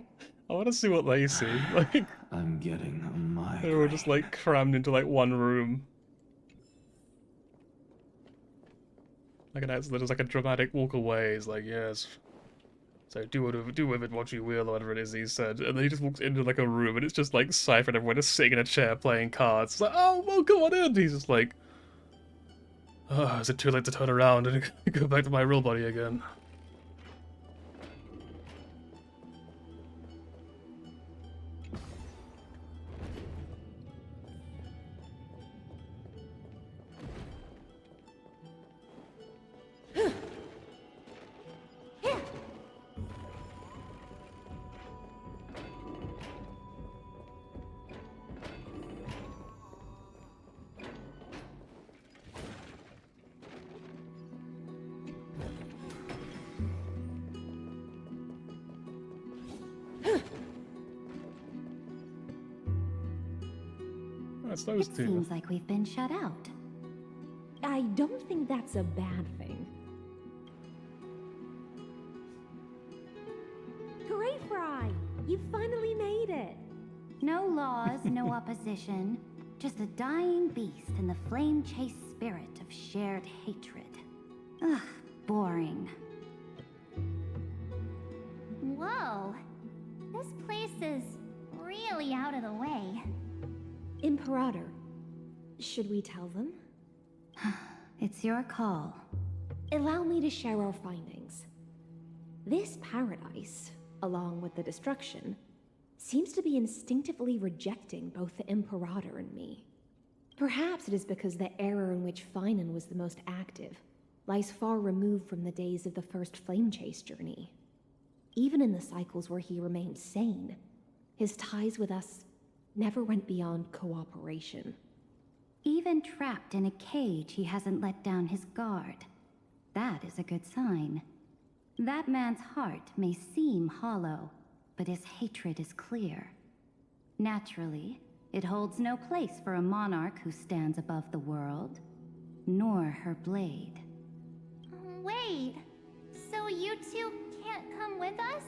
I want to see what they see. Like, I'm getting a migraine. they were just like crammed into like one room. Like there's like a dramatic walk away. It's like, yes. So do with it what you will, or whatever it is he said. And then he just walks into like a room, and it's just like Cypher and everyone is sitting in a chair playing cards. It's like, oh, well, come on in. He's just like, oh, is it too late to turn around and go back to my real body again? Those two. Seems like we've been shut out. I don't think that's a bad thing. Greyfry! You finally made it! No laws, no opposition. Just a dying beast and the flame-chased spirit of shared hatred. Ugh, boring. Whoa. This place is really out of the way. Imperator, should we tell them? It's your call. Allow me to share our findings. This paradise, along with the destruction, seems to be instinctively rejecting both the Imperator and me. Perhaps it is because the era in which Finan was the most active lies far removed from the days of the first Flame Chase journey. Even in the cycles where he remained sane, his ties with us never went beyond cooperation. Even trapped in a cage, he hasn't let down his guard. That is a good sign. That man's heart may seem hollow, but his hatred is clear. Naturally, it holds no place for a monarch who stands above the world, nor her blade. Wait, so you two can't come with us?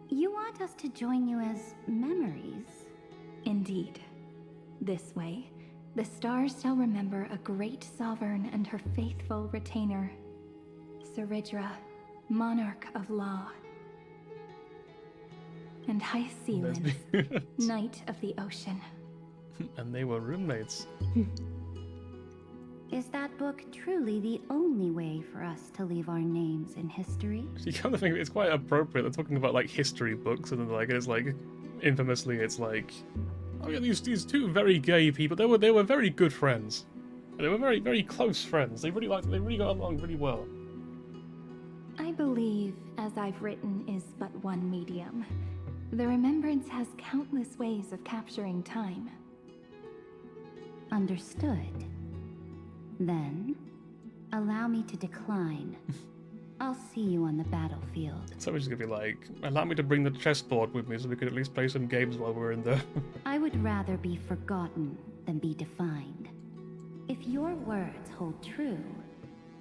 You want us to join you as memories? Indeed. This way, the stars shall remember a great sovereign and her faithful retainer, Seridra, monarch of law, and Hyacelyn, knight of the ocean. And they were roommates. Is that book truly the only way for us to leave our names in history? You kind of think it's quite appropriate. They're talking about like history books, and then like it's like infamously, it's like, oh yeah, these two very gay people. They were very good friends. They were very close friends. They really got along really well. I believe, as I've written, is but one medium. The remembrance has countless ways of capturing time. Understood. Then, allow me to decline. I'll see you on the battlefield. So we're just gonna be like, allow me to bring the chessboard with me so we could at least play some games while we're in there. I would rather be forgotten than be defined. If your words hold true,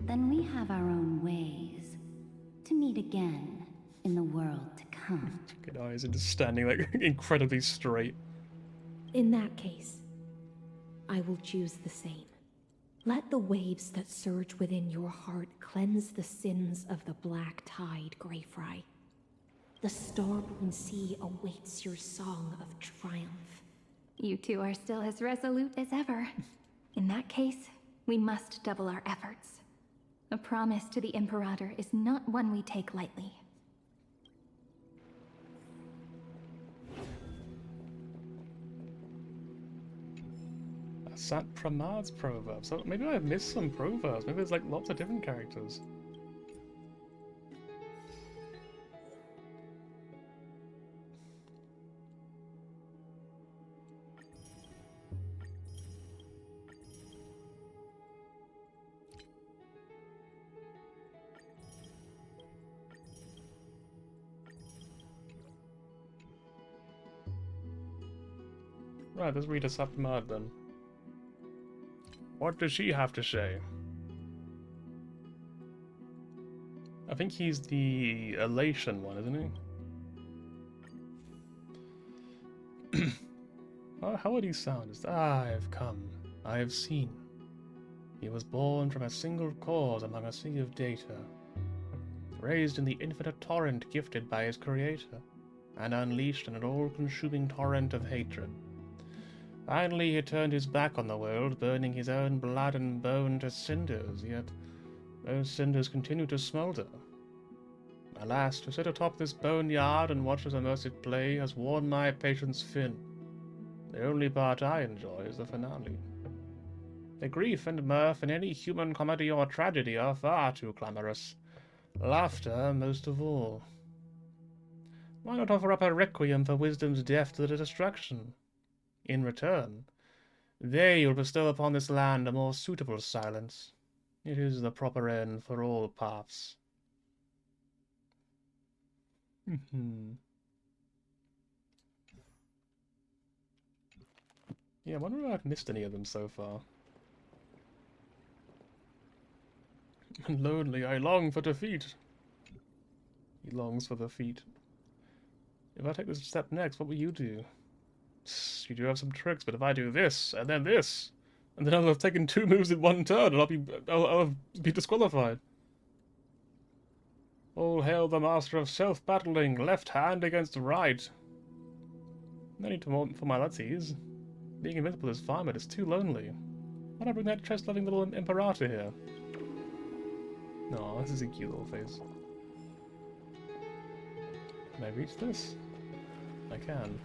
then we have our own ways to meet again in the world to come. Good eyes and just standing like incredibly straight. In that case, I will choose the same. Let the waves that surge within your heart cleanse the sins of the black tide, Greyfry. The starborn sea awaits your song of triumph. You two are still as resolute as ever. In that case, we must double our efforts. A promise to the Imperator is not one we take lightly. Sat Pramad's proverbs. So maybe I missed some proverbs. Maybe there's like lots of different characters. Right, let's read a submod then. What does she have to say? I think he's the elation one, isn't he? How would he sound? I have come. I have seen. He was born from a single cause among a sea of data. Raised in the infinite torrent gifted by his creator, and unleashed in an all-consuming torrent of hatred. Finally, he turned his back on the world, burning his own blood and bone to cinders, yet those cinders continue to smolder. Alas, to sit atop this boneyard and watch his immersive play has worn my patience thin. The only part I enjoy is the finale. The grief and mirth in any human comedy or tragedy are far too clamorous. Laughter most of all. Why not offer up a requiem for wisdom's death to the destruction? In return, they will bestow upon this land a more suitable silence. It is the proper end for all paths. Yeah, I wonder if I've missed any of them so far. Lonely, I long for defeat. He longs for defeat. If I take this step next, what will you do? You do have some tricks, but if I do this, and then I'll have taken 2 moves in 1 turn, and I'll be disqualified. All hail the master of self-battling, left hand against right. No need for my latsies. Being invincible is fine, but it's too lonely. Why'd I bring that chest-loving little Imperator here? Aw, this is a cute little face. Can I reach this? I can.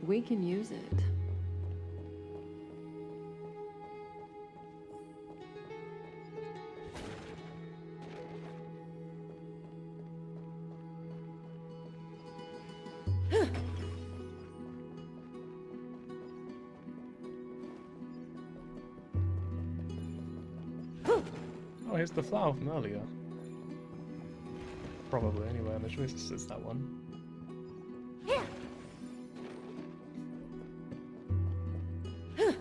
We can use it. Oh, here's the flower from earlier. Probably, anyway, I'm sure it's that one.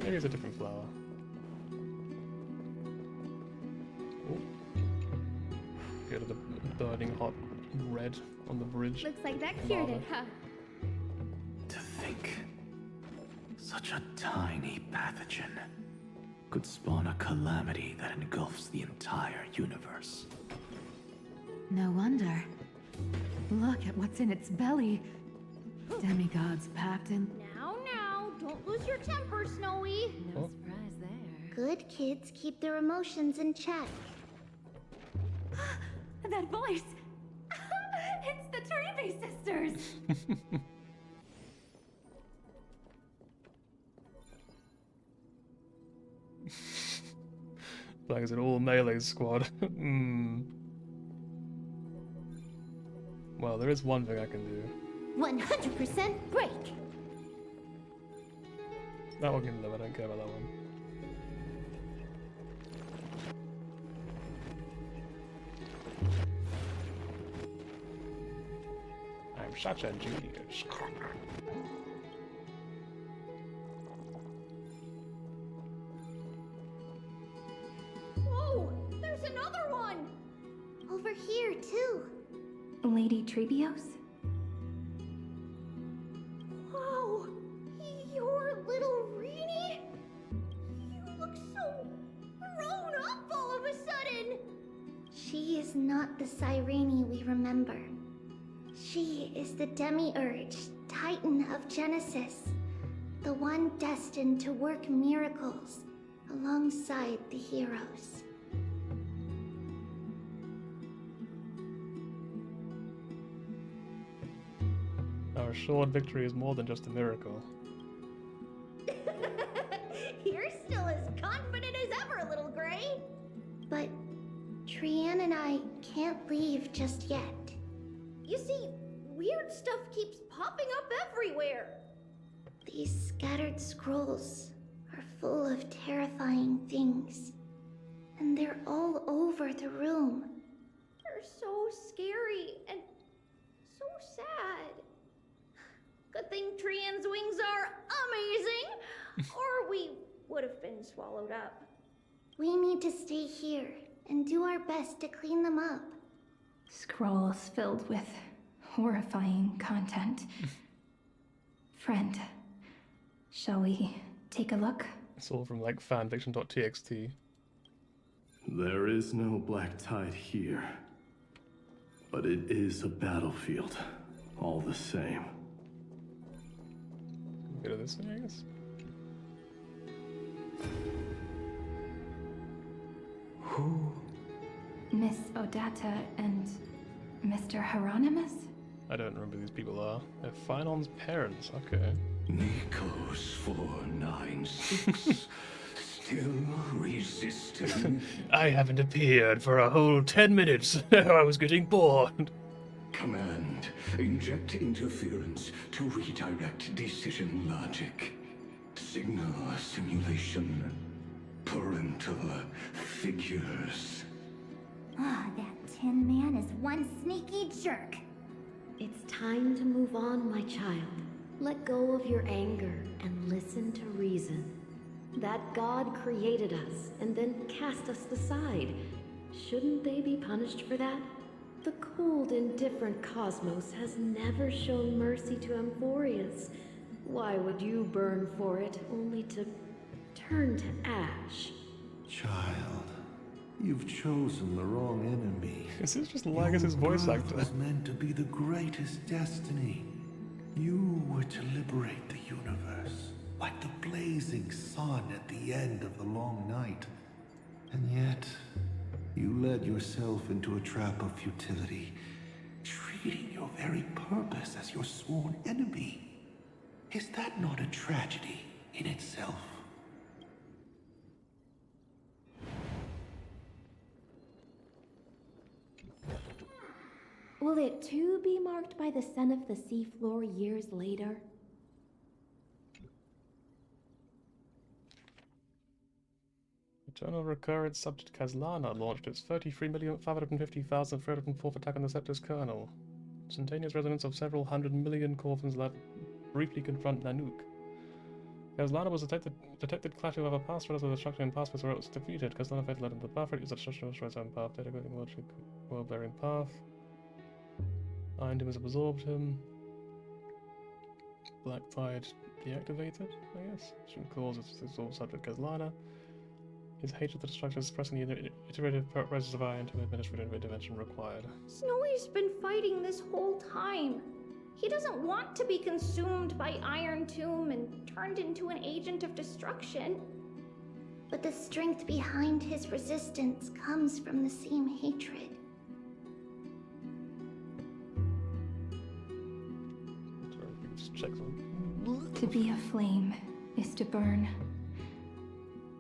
Maybe it's a different flower. Oh. Get the burning hot red on the bridge. Looks like that cured it, huh? To think, such a tiny pathogen could spawn a calamity that engulfs the entire universe. No wonder. Look at what's in its belly. Demigods packed in. Now, don't lose your temper, Snowy. No surprise there. Good kids keep their emotions in check. That voice! It's the Treevy sisters! Like it's an all melee squad. Well, there is one thing I can do. 100% break. That one can live, I don't care about that one. I'm such a genius. Whoa, there's another one! Over here, too. Lady Treebios? Wow, you're little Reenie? You look so grown up all of a sudden! She is not the Cyrene we remember. She is the Demiurge, Titan of Genesis, the one destined to work miracles alongside the heroes. Our assured victory is more than just a miracle. You're still as confident as ever, little Gray. But Trian and I can't leave just yet. You see, weird stuff keeps popping up everywhere. These scattered scrolls are full of terrifying things. And they're all over the room. They're so scary and so sad. Good thing Trian's wings are amazing, or we would have been swallowed up. We need to stay here and do our best to clean them up. Scrolls filled with horrifying content. Friend, shall we take a look? It's all from like fanfiction.txt. There is no black tide here, but it is a battlefield, all the same. A bit of this thing, I guess. Who? Miss Odata and Mr. Hieronymus? I don't remember who these people are. They're Phynon's parents, okay. Nikos 496. Still resisting. I haven't appeared for a whole 10 minutes. I was getting bored. Command, inject interference to redirect decision logic. Signal simulation. Parental figures. Ah, that Tin Man is one sneaky jerk. It's time to move on, my child. Let go of your anger and listen to reason. That God created us and then cast us aside. Shouldn't they be punished for that? The cold, indifferent cosmos has never shown mercy to Amphoreus. Why would you burn for it, only to turn to ash? Child, you've chosen the wrong enemy. This is just Lagus's voice actor. Your birth was meant to be the greatest destiny. You were to liberate the universe, like the blazing sun at the end of the long night. And yet, you led yourself into a trap of futility, treating your very purpose as your sworn enemy. Is that not a tragedy in itself? Will it too be marked by the scent of the seafloor years later? Eternal Recurrent Subject Kazlana launched its 33,550,304th attack on the Scepter's kernel. Instantaneous resonance of several hundred million Corvins led briefly confront Nanook. Kazlana was detected clashing with a past threat of the destruction in past where it was defeated. Kazlana failed led into the path, it is the destruction of its own path, dedicating world-bearing path. Iron Doom has absorbed him. Black Tide deactivated, I guess. Which would cause its absorbed subject Kazlana. His hatred of the destruction is pressing the iterative presence of Iron to administrative intervention required. Snowy's been fighting this whole time. He doesn't want to be consumed by Iron Tomb and turned into an agent of destruction. But the strength behind his resistance comes from the same hatred. To be a flame is to burn.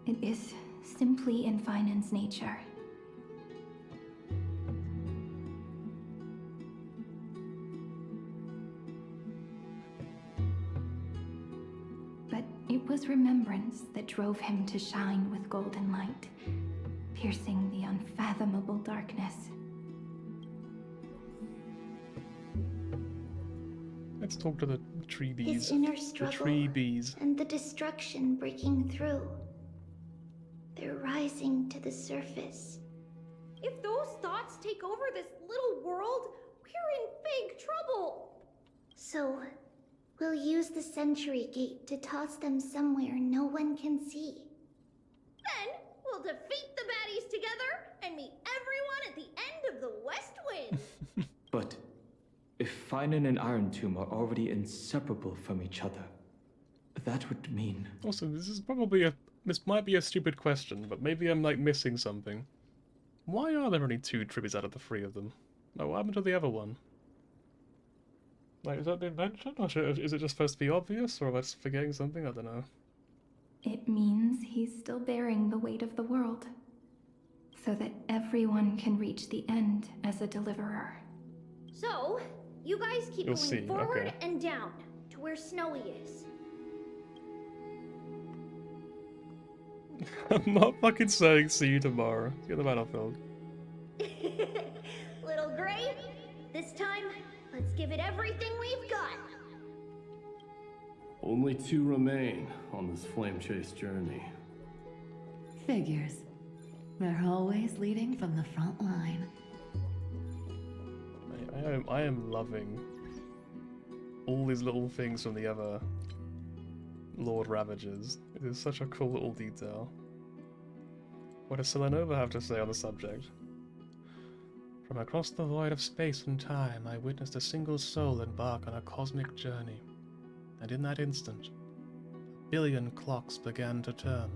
It is simply in Phynon's nature. But it was remembrance that drove him to shine with golden light, piercing the unfathomable darkness. Let's talk to the tree bees. His inner The struggle tree bees. and the destruction breaking through. They're rising to the surface. If those thoughts take over this little world, we're in big trouble. So, we'll use the Century Gate to toss them somewhere no one can see. Then we'll defeat the baddies together and meet everyone at the end of the West Wind. But if Phynon and Iron Tomb are already inseparable from each other, that would mean... Also, this might be a stupid question, but maybe I'm like missing something. Why are there only 2 tributes out of the 3 of them? Like, what happened to the other one? Like, is that the invention? Or is it just supposed to be obvious, or am I just forgetting something? I don't know. It means he's still bearing the weight of the world, so that everyone can reach the end as a deliverer. So, you guys keep You'll going see, forward okay. and down to where Snowy is. I'm not fucking saying see you tomorrow. Get the battlefield. Little Gray, this time, let's give it everything we've got. Only 2 remain on this flame chase journey. Figures. They're always leading from the front line. I am loving all these little things from the other Lord Ravagers. It is such a cool little detail. What does Selenova have to say on the subject? From across the void of space and time, I witnessed a single soul embark on a cosmic journey. And in that instant, a billion clocks began to turn.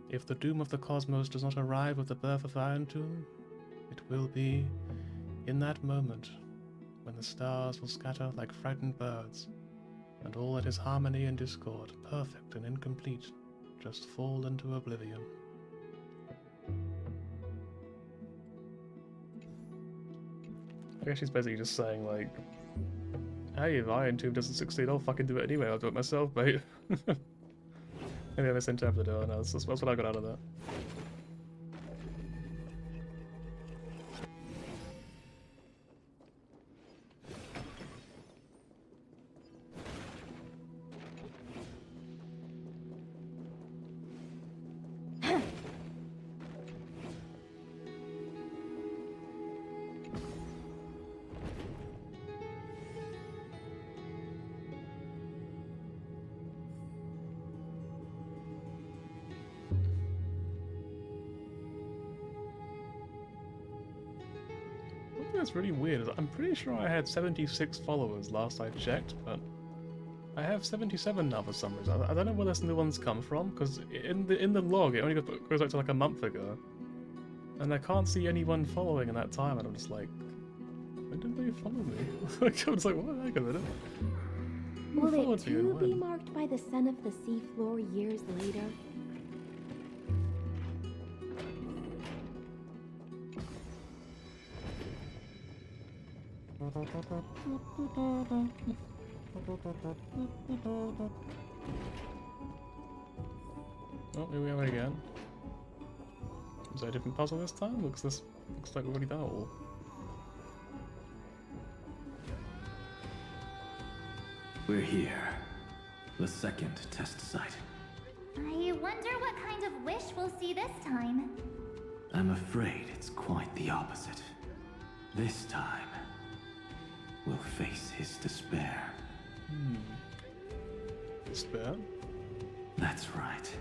If the doom of the cosmos does not arrive with the birth of Iron Tomb, it will be in that moment when the stars will scatter like frightened birds, and all that is harmony and discord, perfect and incomplete, just fall into oblivion. I guess she's basically just saying, like, hey, if Iron Tomb doesn't succeed, I'll fucking do it anyway, I'll do it myself, mate. Maybe I misinterpreted it, no, that's what I got out of that. That's really weird. I'm pretty sure I had 76 followers last I checked, but I have 77 now for some reason. I don't know where this new one's come from, because in the log it only goes back to like a month ago, and I can't see anyone following in that time. And I'm just like, when did they follow me? I was like, what the heck a minute? Will it too be marked by the sun of the seafloor years later? Oh, here we are again. Is that a different puzzle this time? Looks like we've already done it all. We're here. The second test site. I wonder what kind of wish we'll see this time. I'm afraid it's quite the opposite. This time, we'll face his despair. Despair? That's right.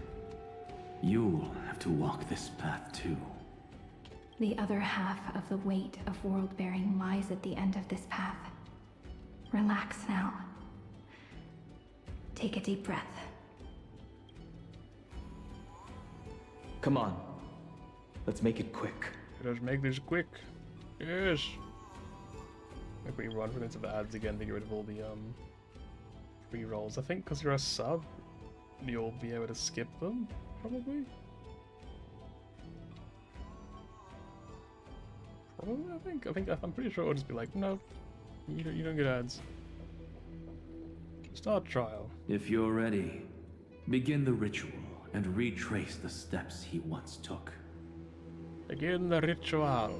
You'll have to walk this path too. The other half of the weight of world-bearing lies at the end of this path. Relax now. Take a deep breath. Come on. Let's make it quick. Let's make this quick. Yes. If we run into the ads again to get rid of all the pre-rolls. I think because you're a sub, you'll be able to skip them, probably. I'm pretty sure it'll just be like, no, you don't get ads. Start trial. If you're ready, begin the ritual and retrace the steps he once took. Begin the ritual.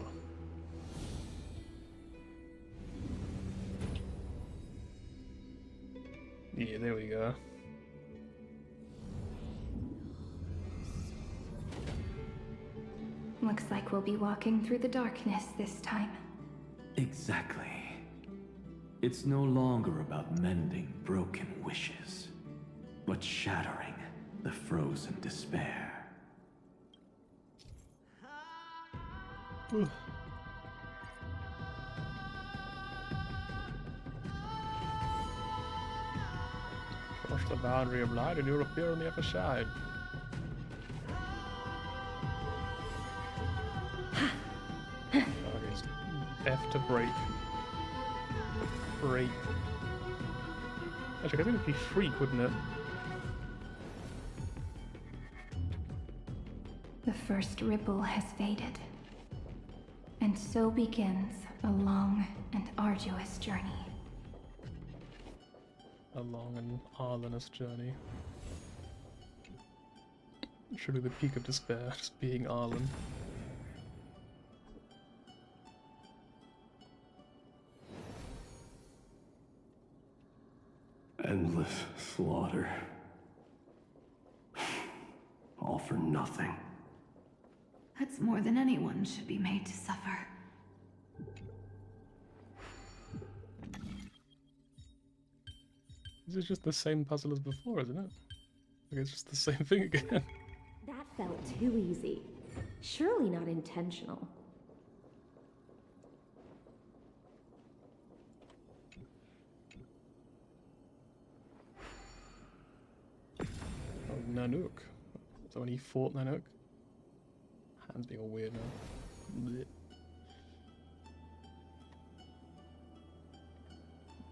Yeah, there we go. Looks like we'll be walking through the darkness this time. Exactly. It's no longer about mending broken wishes, but shattering the frozen despair. Cross the boundary of light and you'll appear on the other side. F to break. Break. Actually, I think it'd be freak, wouldn't it? The first ripple has faded. And so begins a long and arduous journey. A long and arduous journey. Surely the peak of despair, just being Arlen. And senseless slaughter. All for nothing. That's more than anyone should be made to suffer. This is just the same puzzle as before, isn't it? Like it's just the same thing again. That felt too easy. Surely not intentional. Oh, Nanook. So when he fought Nanook? Hands being all weird now. Blech.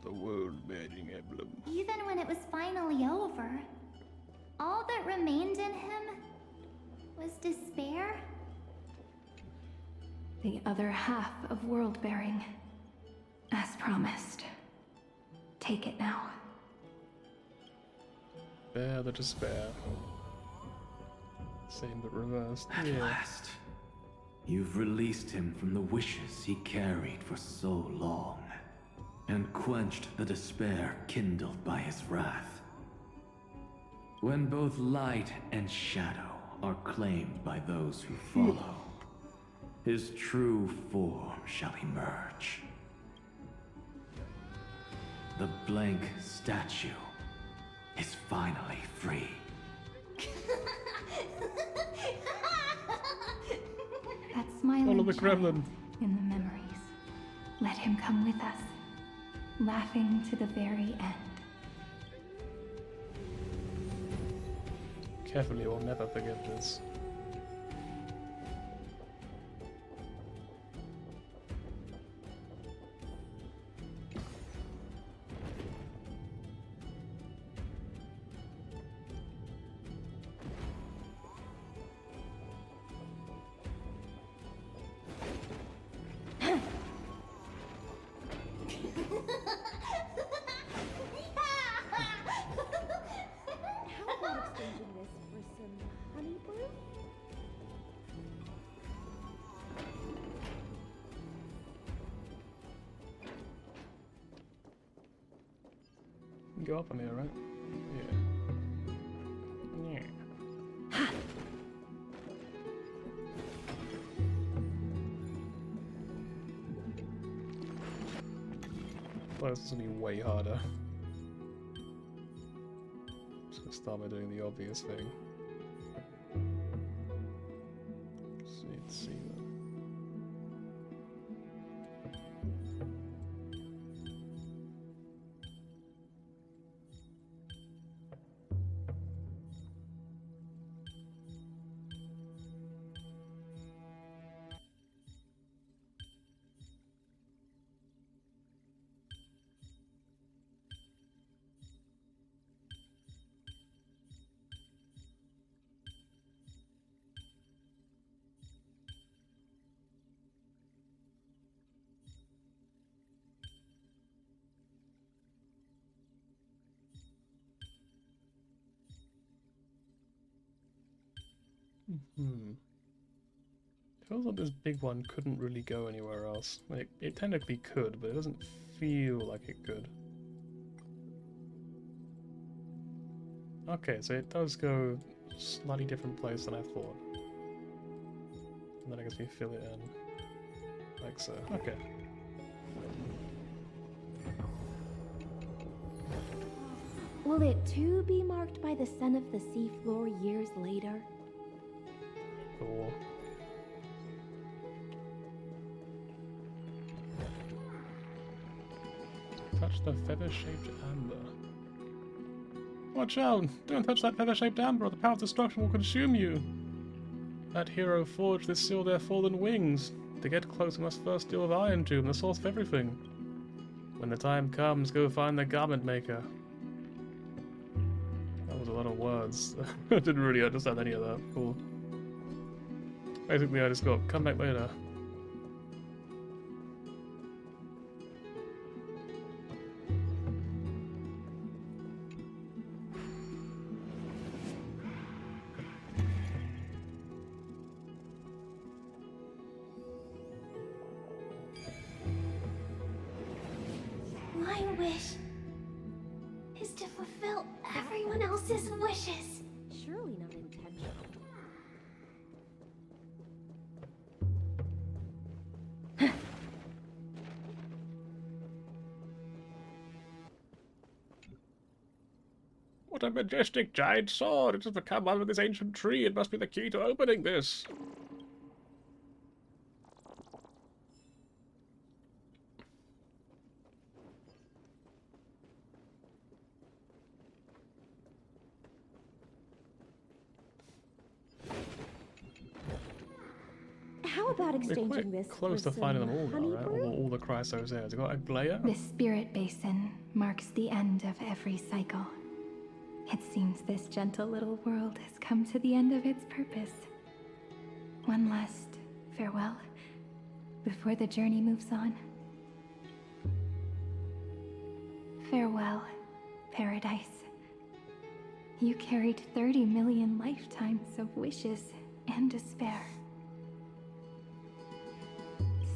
The world-bearing emblem. Even when it was finally over, all that remained in him was despair. The other half of world-bearing, as promised. Take it now. Bear the despair. Same but reversed. At last, you've released him from the wishes he carried for so long, and quenched the despair kindled by his wrath. When both light and shadow are claimed by those who follow, his true form shall emerge. The blank statue is finally free. That smiling Follow the child gremlin. in the memories. Let him come with us, laughing to the very end. Carefully, we'll never forget this. How about exchanging this for some honey brew? You can go up on here, right? Yeah. Yeah. Well, this is gonna be way harder. Just gonna start by doing the obvious thing. Let's see that. Feels like this big one couldn't really go anywhere else. Like, it technically could, but it doesn't feel like it could. Okay, so it does go slightly different place than I thought. And then I guess we fill it in. Like so. Okay. Will it too be marked by the scent of the seafloor years later? Cool. Touch the feather-shaped amber. Watch out! Don't touch that feather-shaped amber or the power of destruction will consume you! That hero forged this seal their fallen wings. To get close we must first deal with Iron Tomb, the source of everything. When the time comes, go find the garment maker. That was a lot of words. I didn't really understand any of that. Cool. Basically I just got, come back later. My wish is to fulfill prophetess's wishes. Surely not intentional. What a majestic giant sword! It has become one with this ancient tree. It must be the key to opening this. How about exchanging this Close for to finding them some all, honey though, right? brew? All the Chrysos there. Has it got a layer? The spirit basin marks the end of every cycle. It seems this gentle little world has come to the end of its purpose. One last farewell before the journey moves on. Farewell, paradise. You carried 30 million lifetimes of wishes and despair.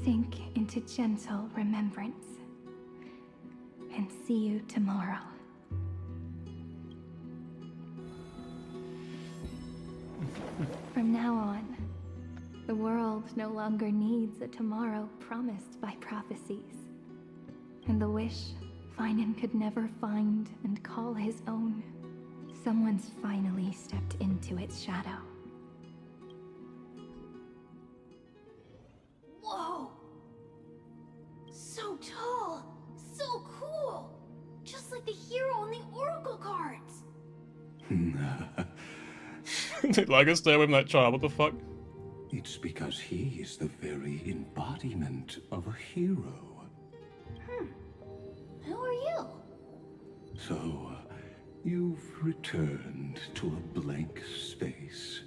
Sink into gentle remembrance, and see you tomorrow. From now on, the world no longer needs a tomorrow promised by prophecies. And the wish Finan could never find and call his own, someone's finally stepped into its shadow. Whoa! So tall! So cool! Just like the hero in the Oracle cards! It's because he is the very embodiment of a hero. Who are you? So, you've returned to a blank space.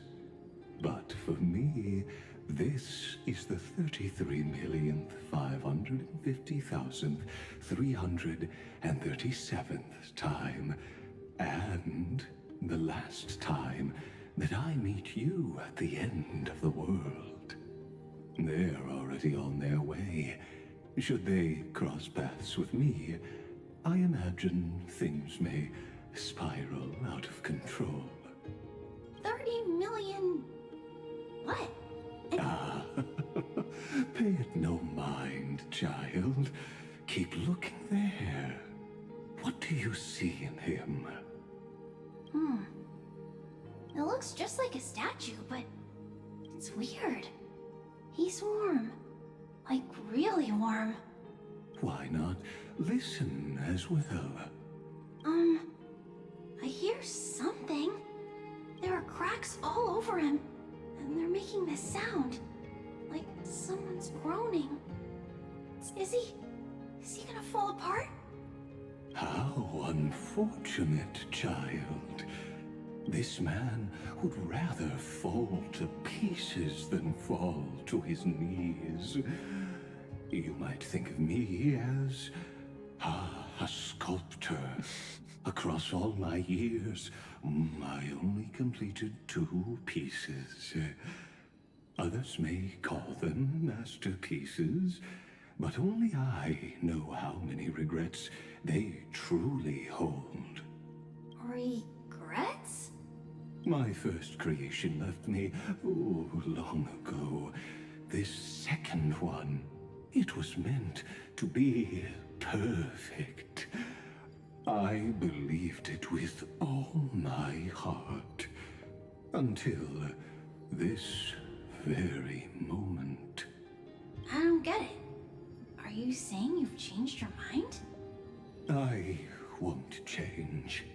But for me, this is the 33,550,337th time, and the last time that I meet you at the end of the world. They're already on their way. Should they cross paths with me, I imagine things may spiral out of control. 30 million... what? Pay it no mind, child. Keep looking there. What do you see in him? It looks just like a statue, but it's weird. He's warm. Like, really warm. Why not listen as well? I hear something. There are cracks all over him, and they're making this sound. Like someone's groaning. Is he gonna fall apart? How unfortunate, child. This man would rather fall to pieces than fall to his knees. You might think of me as a sculptor. Across all my years, I only completed 2 pieces. Others may call them masterpieces, but only I know how many regrets they truly hold. Regrets? My first creation left me, long ago. This second one, it was meant to be perfect. I believed it with all my heart. Until this very moment. I don't get it. Are you saying you've changed your mind? I won't change.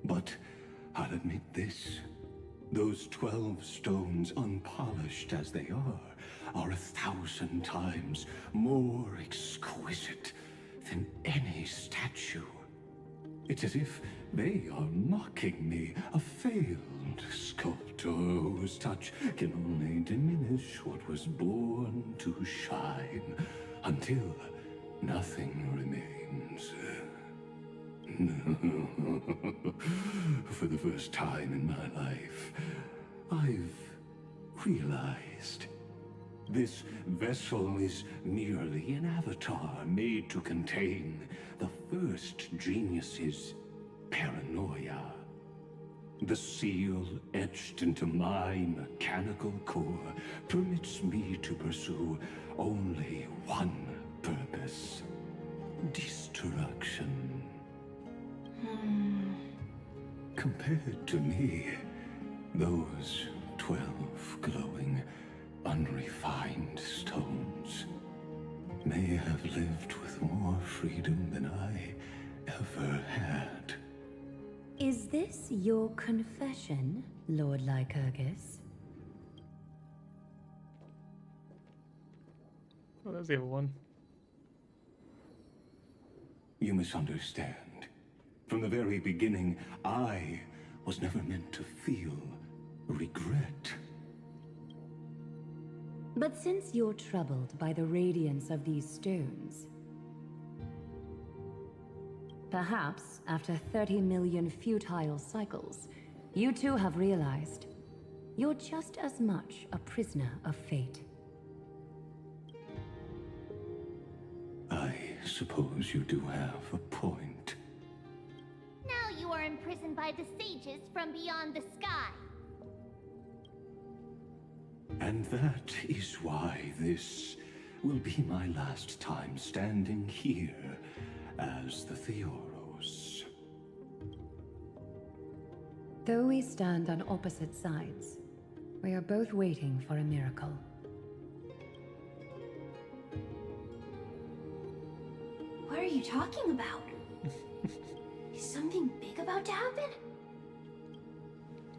But I'll admit this. Those 12 stones, unpolished as they are 1,000 times more exquisite than any statue. It's as if they are mocking me, a failed sculptor whose touch can only diminish what was born to shine, until nothing remains. For the first time in my life, I've realized this vessel is merely an avatar made to contain the first genius's paranoia. The seal etched into my mechanical core permits me to pursue only one purpose: destruction. Compared to me, those 12 glowing, unrefined stones may have lived with more freedom than I ever had. Is this your confession, Lord Lycurgus? Oh, there's the other one. You misunderstand. From the very beginning, I was never meant to feel regret. But since you're troubled by the radiance of these stones, perhaps after 30 million futile cycles, you too have realized you're just as much a prisoner of fate. I suppose you do have a point. Now you are imprisoned by the sages from beyond the sky. And that is why this will be my last time standing here as the Theoros. Though we stand on opposite sides, we are both waiting for a miracle. What are you talking about? Is something big about to happen?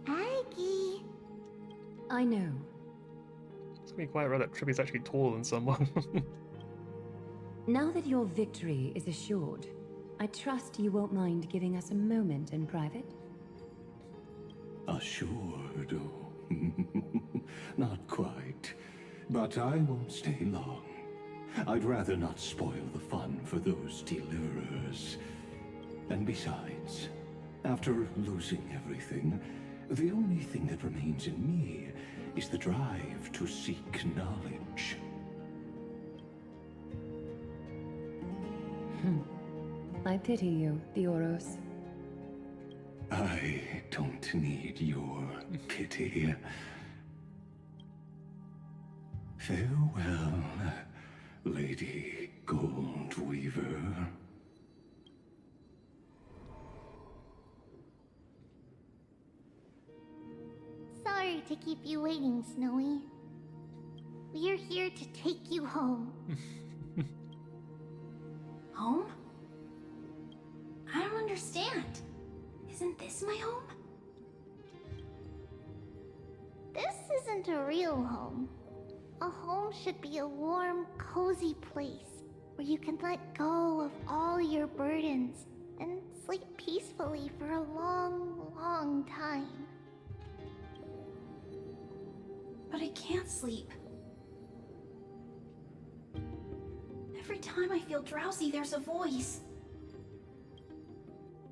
Aggie. I know. It's gonna be quite rare that Trippy's actually taller than someone. Now that your victory is assured, I trust you won't mind giving us a moment in private? Assured? Oh, not quite. But I won't stay long. I'd rather not spoil the fun for those deliverers. And besides, after losing everything, the only thing that remains in me is the drive to seek knowledge. I pity you, Theoros. I don't need your pity. Farewell, Lady Goldweaver. Sorry to keep you waiting, Snowy. We're here to take you home. Home? I don't understand. Isn't this my home? This isn't a real home. A home should be a warm, cozy place where you can let go of all your burdens and sleep peacefully for a long, long time. But I can't sleep. Every time I feel drowsy, there's a voice.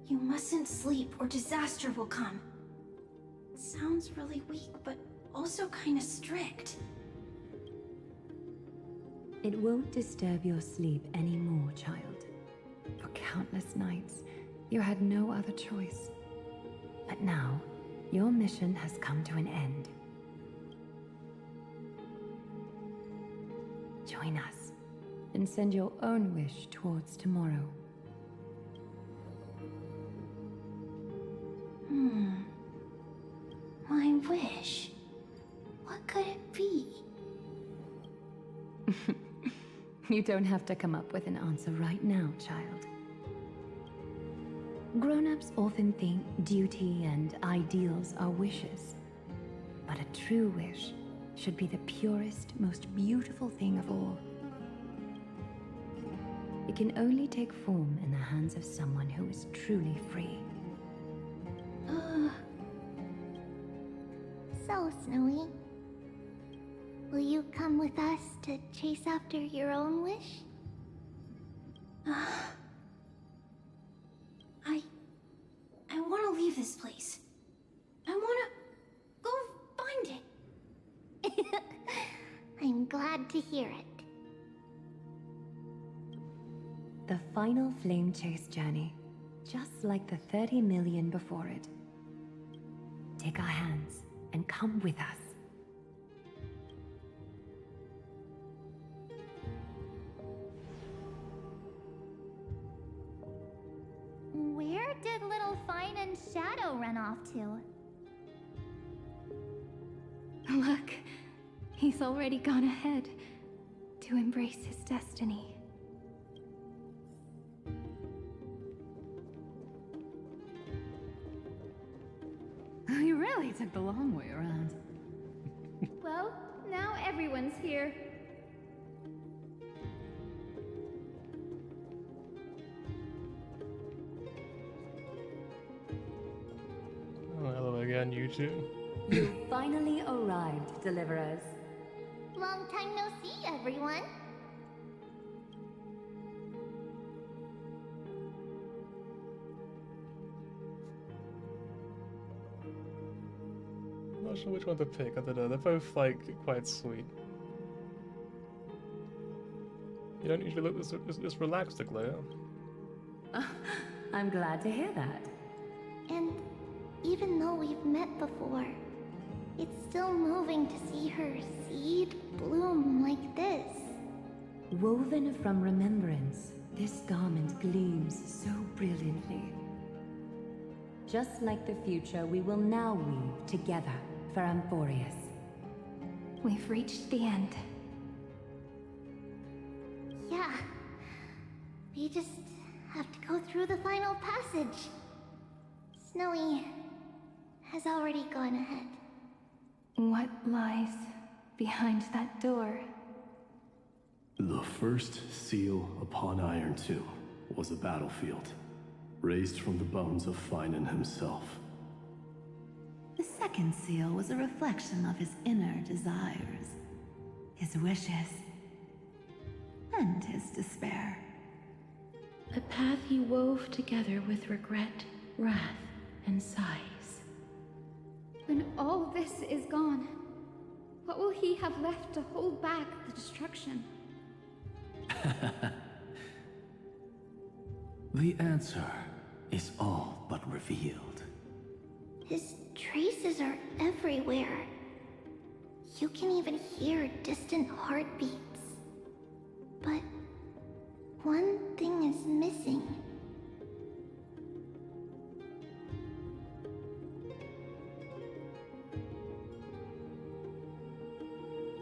You mustn't sleep or disaster will come. It sounds really weak, but also kind of strict. It won't disturb your sleep anymore, child. For countless nights, you had no other choice. But now, your mission has come to an end. Join us, and send your own wish towards tomorrow. My wish? What could it be? You don't have to come up with an answer right now, child. Grown-ups often think duty and ideals are wishes. But a true wish should be the purest, most beautiful thing of all. It can only take form in the hands of someone who is truly free. So, Snowy, will you come with us to chase after your own wish? I want to leave this place. I want to go find it. I'm glad to hear it. The final flame chase journey, just like the 30 million before it. take our hands and come with us. Where did little Fine and Shadow run off to? Look, he's already gone ahead to embrace his destiny. You really took the long way around. Well, now everyone's here. Oh, hello again, you two. You finally arrived, Deliverers. Long time no see, everyone. I'm not sure which one to pick. I don't know. They're both like quite sweet. You don't usually look this relaxed, Aglaia. I'm glad to hear that. And even though we've met before, it's still moving to see her seed bloom like this. Woven from remembrance, this garment gleams so brilliantly. Just like the future, we will now weave together for Amphoreus. We've reached the end. Yeah. We just have to go through the final passage. Snowy has already gone ahead. What lies behind that door? The first seal upon Iron 2 was a battlefield, raised from the bones of Finan himself. The second seal was a reflection of his inner desires, his wishes, and his despair. A path he wove together with regret, wrath, and sighs. When all this is gone, what will he have left to hold back the destruction? The answer is all but revealed. His traces are everywhere. You can even hear distant heartbeats. But one thing is missing.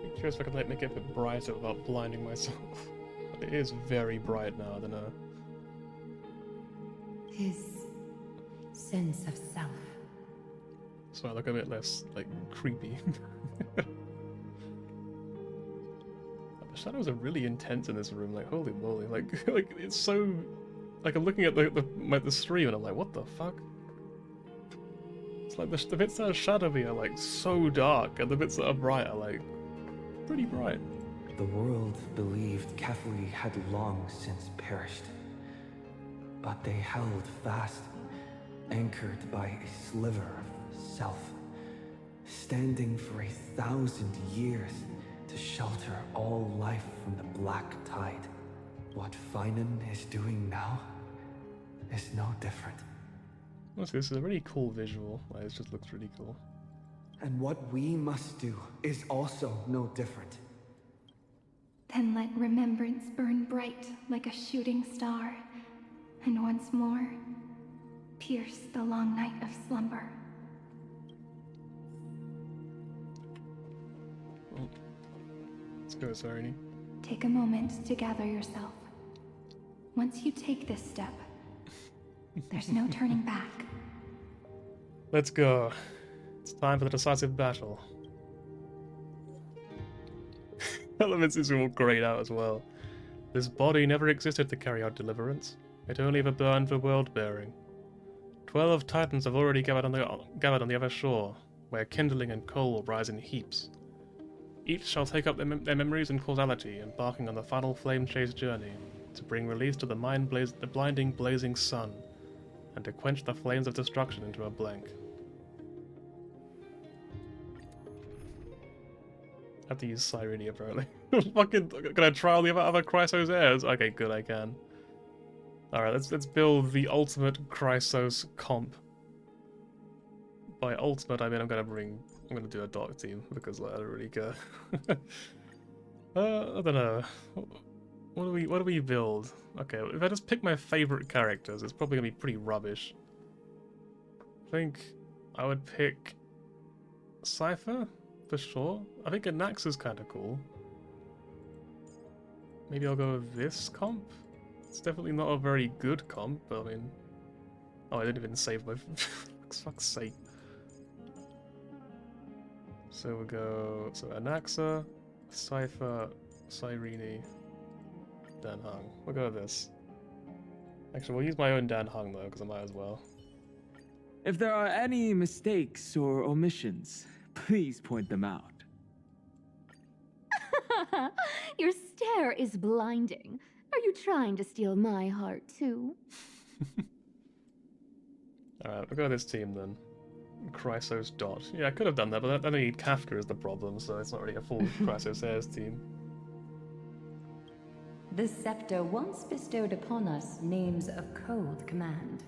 I'm curious if I can like make it a bit brighter without blinding myself. It is very bright now, I don't know. His sense of self. So I look a bit less, like, creepy. The shadows are really intense in this room, like, holy moly. Like it's so... Like, I'm looking at the stream and I'm like, what the fuck? It's like the bits that are shadowy are, like, so dark, and the bits that are bright are, like, pretty bright. The world believed Kefri had long since perished. But they held fast, anchored by a sliver of self, standing for 1,000 years to shelter all life from the black tide. What Finan is doing now is no different. Honestly, this is a really cool visual. Like, it just looks really cool. And what we must do is also no different. Then let remembrance burn bright like a shooting star, and once more, pierce the long night of slumber. Well, let's go, Sarini. Take a moment to gather yourself. Once you take this step, there's no turning back. Let's go. It's time for the decisive battle. Elements is all grayed out as well. This body never existed to carry out deliverance. It only ever burned for world-bearing. 12 titans have already gathered on the other shore, where kindling and coal will rise in heaps. Each shall take up their memories and causality, embarking on the final flame-chased journey, to bring release to the blinding blazing sun, and to quench the flames of destruction into a blank. I have to use Cyrene apparently. Fucking, can I trial the other Chrysos heirs? Okay, good, I can. Alright, let's build the ultimate Chrysos comp. by ultimate, I mean I'm gonna do a dark team because like, I don't really care. I don't know. What do we build? Okay, if I just pick my favorite characters, it's probably gonna be pretty rubbish. I think I would pick Cypher for sure. I think Anaxa's kind of cool. Maybe I'll go with this comp. It's definitely not a very good comp, but I mean, oh, I didn't even save my. For fuck's sake. So we'll go. So Anaxa, Cypher, Cyrene, Dan Hung. We'll go with this. Actually, we'll use my own Dan Hung though, because I might as well. If there are any mistakes or omissions, please point them out. Your stare is blinding. Are you trying to steal my heart too? Alright, we'll go with this team then. Chrysos Dot. Yeah, I could have done that, but then I need Kafka is the problem, so it's not really a full Chrysos Airs team. The scepter once bestowed upon us names a cold command.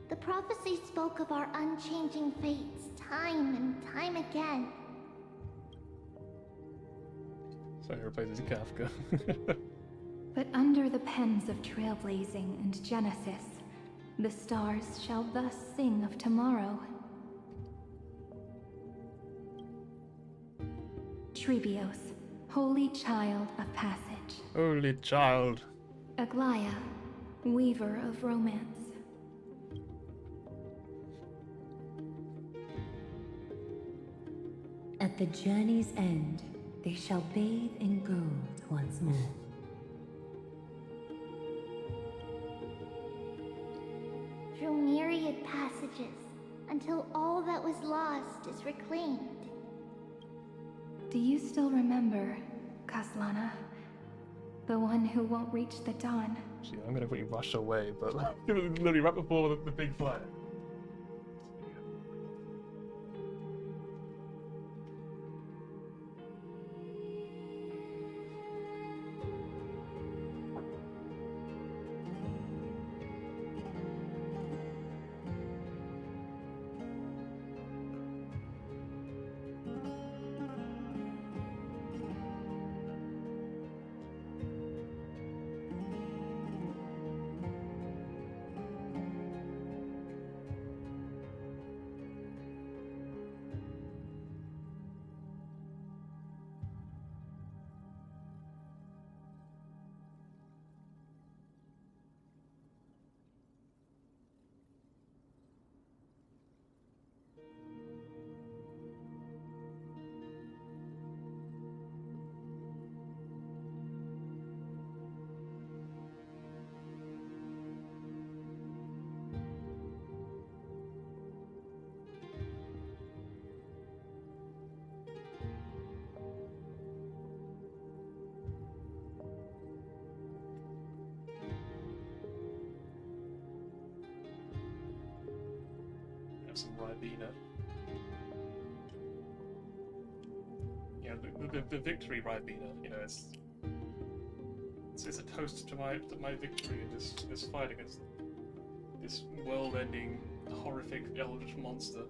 The prophecy spoke of our unchanging fates time and time again. So he replaces Kafka. But under the pens of trailblazing and genesis, the stars shall thus sing of tomorrow. Trebios, holy child of passage. Holy child. Aglaya, weaver of romance. At the journey's end, they shall bathe in gold once more. Through myriad passages, until all that was lost is reclaimed. Do you still remember, Kaslana? The one who won't reach the dawn? See, I'm gonna quickly rush away, but like, literally right before the big fight. Some Ribena. You know, the victory Ribena, you know, it's a toast to my victory in this fight against this world-ending, horrific eldritch monster.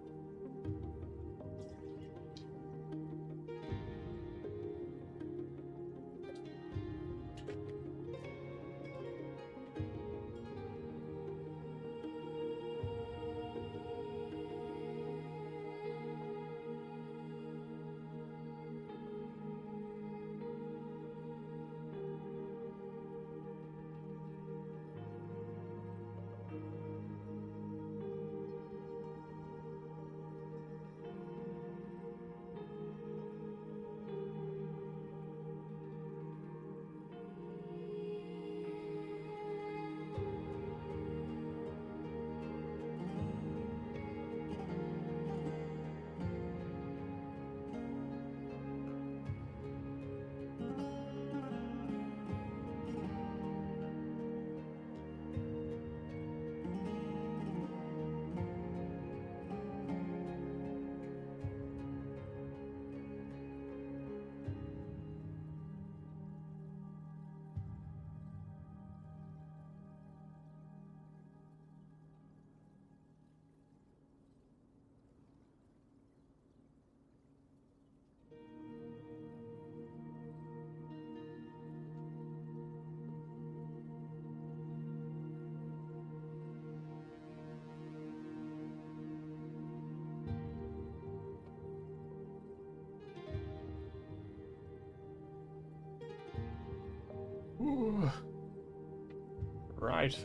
Right.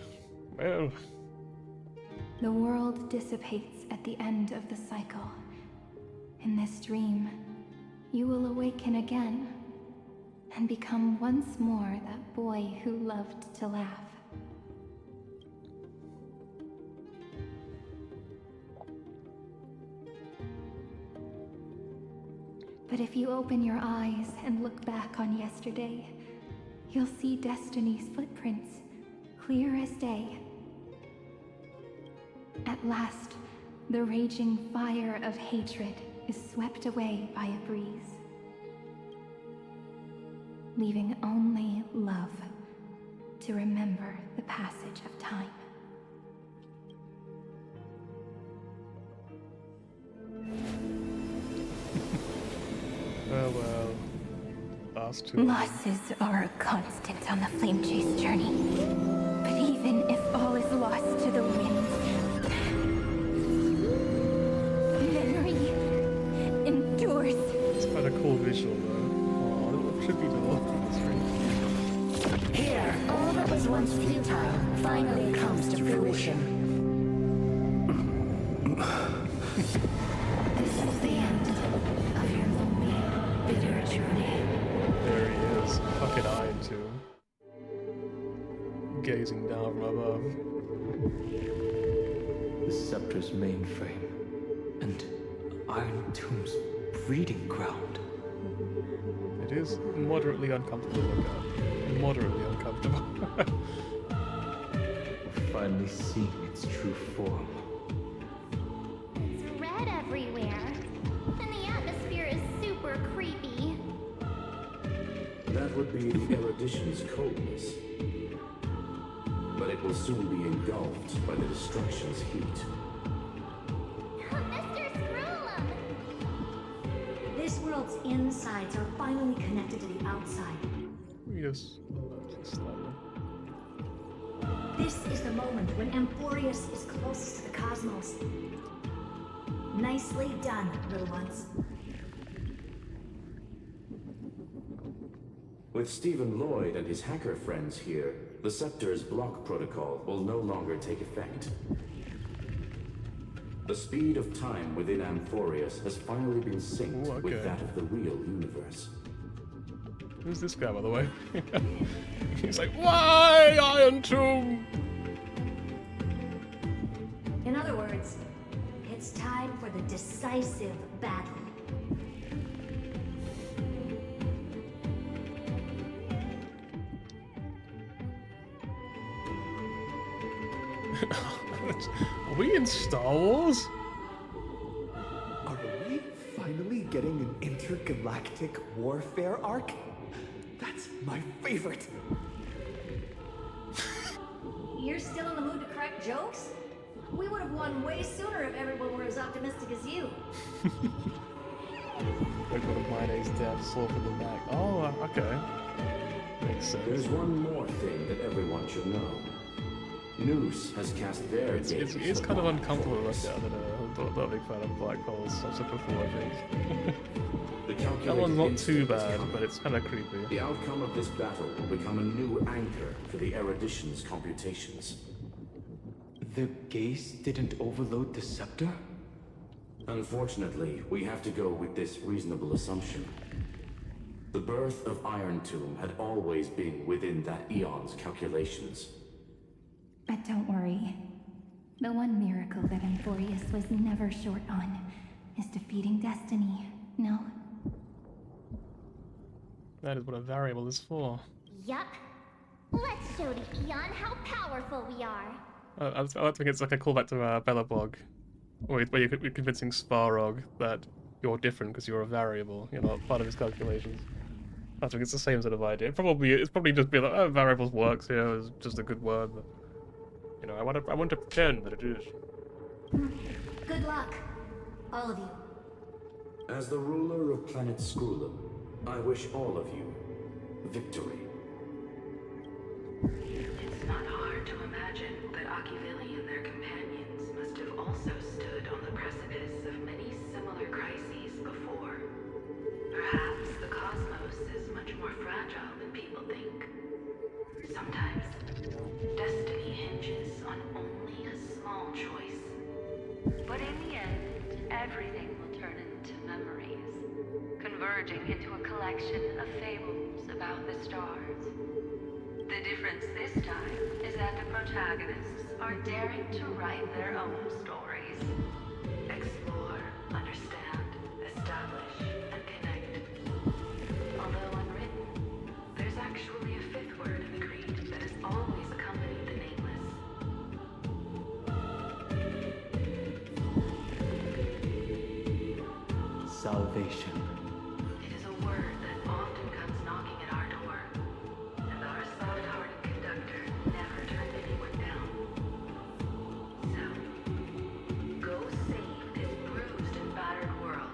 Well. The world dissipates at the end of the cycle. In this dream, you will awaken again and become once more that boy who loved to laugh. But if you open your eyes and look back on yesterday, you'll see Destiny's footprints, clear as day. At last, the raging fire of hatred is swept away by a breeze, leaving only love to remember the passage of time. Well, last two. Losses are a constant on the Flame Chase journey. But even if all is lost to the wind, memory endures. It's quite a cool visual though. Oh, a little trippy door. Here, all that was once futile finally comes to fruition. This is the end of your lonely, bitter journey. There he is, fucking Iron Tomb. Gazing down from above. The Scepter's mainframe, and Iron Tomb's breeding ground. It is moderately uncomfortable to look at. Moderately uncomfortable. Finally seeing its true form. It's red everywhere, and the atmosphere is super creepy. That would be the erudition's coldness. But it will soon be engulfed by the destruction's heat. Mr. Scrollum! This world's insides are finally connected to the outside. Yes, slightly. This is the moment when Amphoreus is closest to the cosmos. Nicely done, little ones. With Stephen Lloyd and his hacker friends here, the Scepter's block protocol will no longer take effect. The speed of time within Amphoreus has finally been synced with that of the real universe. Who's this guy, by the way? He's like, why, Iron Tomb? In other words, it's time for the decisive battle. Are we in Star Wars? Are we finally getting an intergalactic warfare arc? That's my favorite. You're still in the mood to crack jokes? We would have won way sooner if everyone were as optimistic as you. Like one of mayonnaise deaths off in the back. Oh, okay. Makes sense. There's one more thing that everyone should know. Noose has cast their gaze. It's kind of uncomfortable to look at. I don't know. I'm not a big fan of black holes. I've said before, I think. That one's not too bad, but it's kind of creepy. The outcome of this battle will become a new anchor for the erudition's computations. The gaze didn't overload the scepter? Unfortunately, we have to go with this reasonable assumption. The birth of Iron Tomb had always been within that eon's calculations. But don't worry. The one miracle that Amphoreus was never short on is defeating destiny, no? That is what a variable is for. Yup. Let's show the Eon how powerful we are. I think it's like a callback to Bellabog, where you're convincing Svarog that you're different because you're a variable. You're not part of his calculations. I think it's the same sort of idea. It's probably just be like, oh, variables works here. It's just a good word, but you know, I want to pretend that it is. Good luck, all of you. As the ruler of planet Scrollum, I wish all of you victory. It's not hard to imagine that Achivili and their companions must have also stood on the precipice of many similar crises before. Perhaps the cosmos is much more fragile than people think. Sometimes, destiny But in the end, everything will turn into memories, converging into a collection of fables about the stars. The difference this time is that the protagonists are daring to write their own stories. Explore, understand, establish, and connect. Although unwritten, there's actually a fifth word in the creed that has always accompanied the nameless. Salvation. It is a word that often comes knocking at our door, and our soft-hearted conductor never turned anyone down. So, go save this bruised and battered world,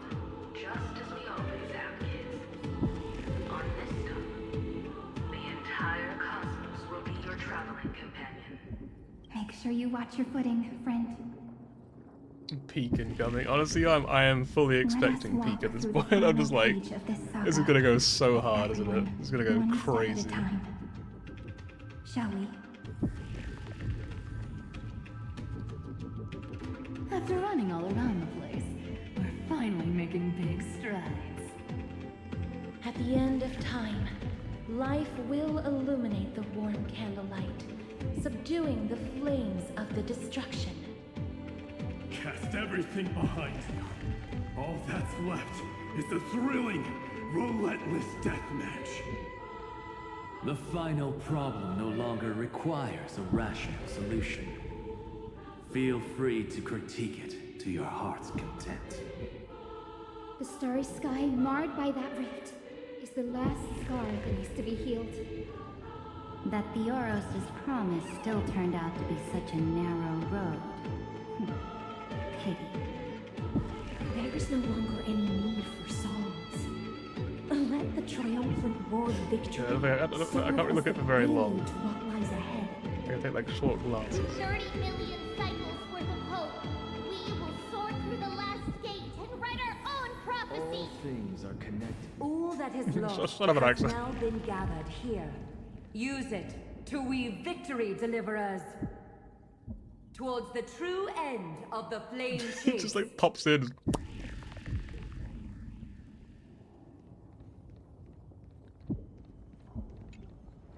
just as we always have, kids. On this stuff, the entire cosmos will be your traveling companion. Make sure you watch your footing, friend. Peak incoming. Honestly, I am fully expecting peak at this point. I'm just like, this is gonna go so hard, isn't it? It's gonna go crazy. Shall we? After running all around the place, we're finally making big strides. At the end of time, life will illuminate the warm candlelight, subduing the flames of the destruction. Cast everything behind you. All that's left is the thrilling, relentless deathmatch. The final problem no longer requires a rational solution. Feel free to critique it to your heart's content. The starry sky marred by that rift is the last scar that needs to be healed. That Theoros' promise still turned out to be such a narrow road. Pity. There is no longer any need for songs. Let the triumphant war victory. I can't really look at it for very long. To what lies ahead. I gotta take like short glances. 30 million cycles worth of hope. We will soar through the last gate and write our own prophecy. All things are connected. All that is lost Son of an has accent. now been gathered here. Use it to weave victory, deliverers. Towards the true end of the flame He chase. just like pops in.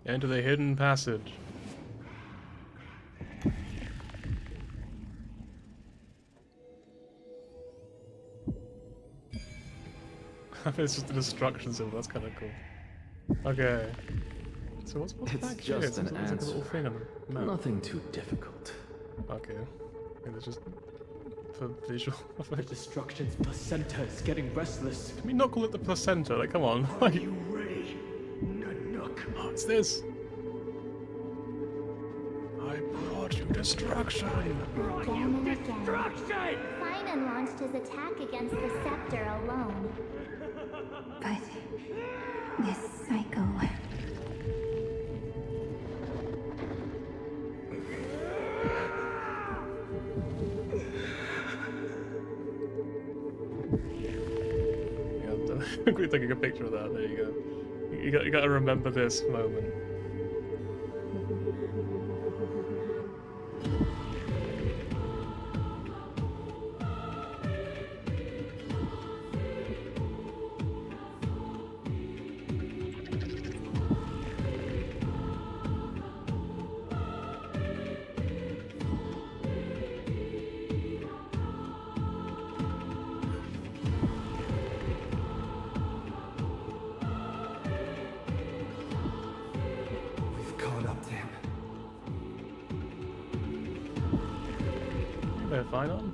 Enter the hidden passage. It's just a destruction symbol, that's kind of cool. Okay. So what's It's back here? just an It's like a little answer. thing on the map. Nothing too difficult. Okay. Maybe it's just for visual The effect. destruction's placenta is getting restless. Can we not call it the placenta? Like, come on. Like, You ready, Nanook? oh, it's this. I brought you destruction. Again and again. Finan launched his attack against the scepter alone. But this cycle. We're taking a picture of that. There you go. You got to remember this moment. We've caught up to him. They're fine on.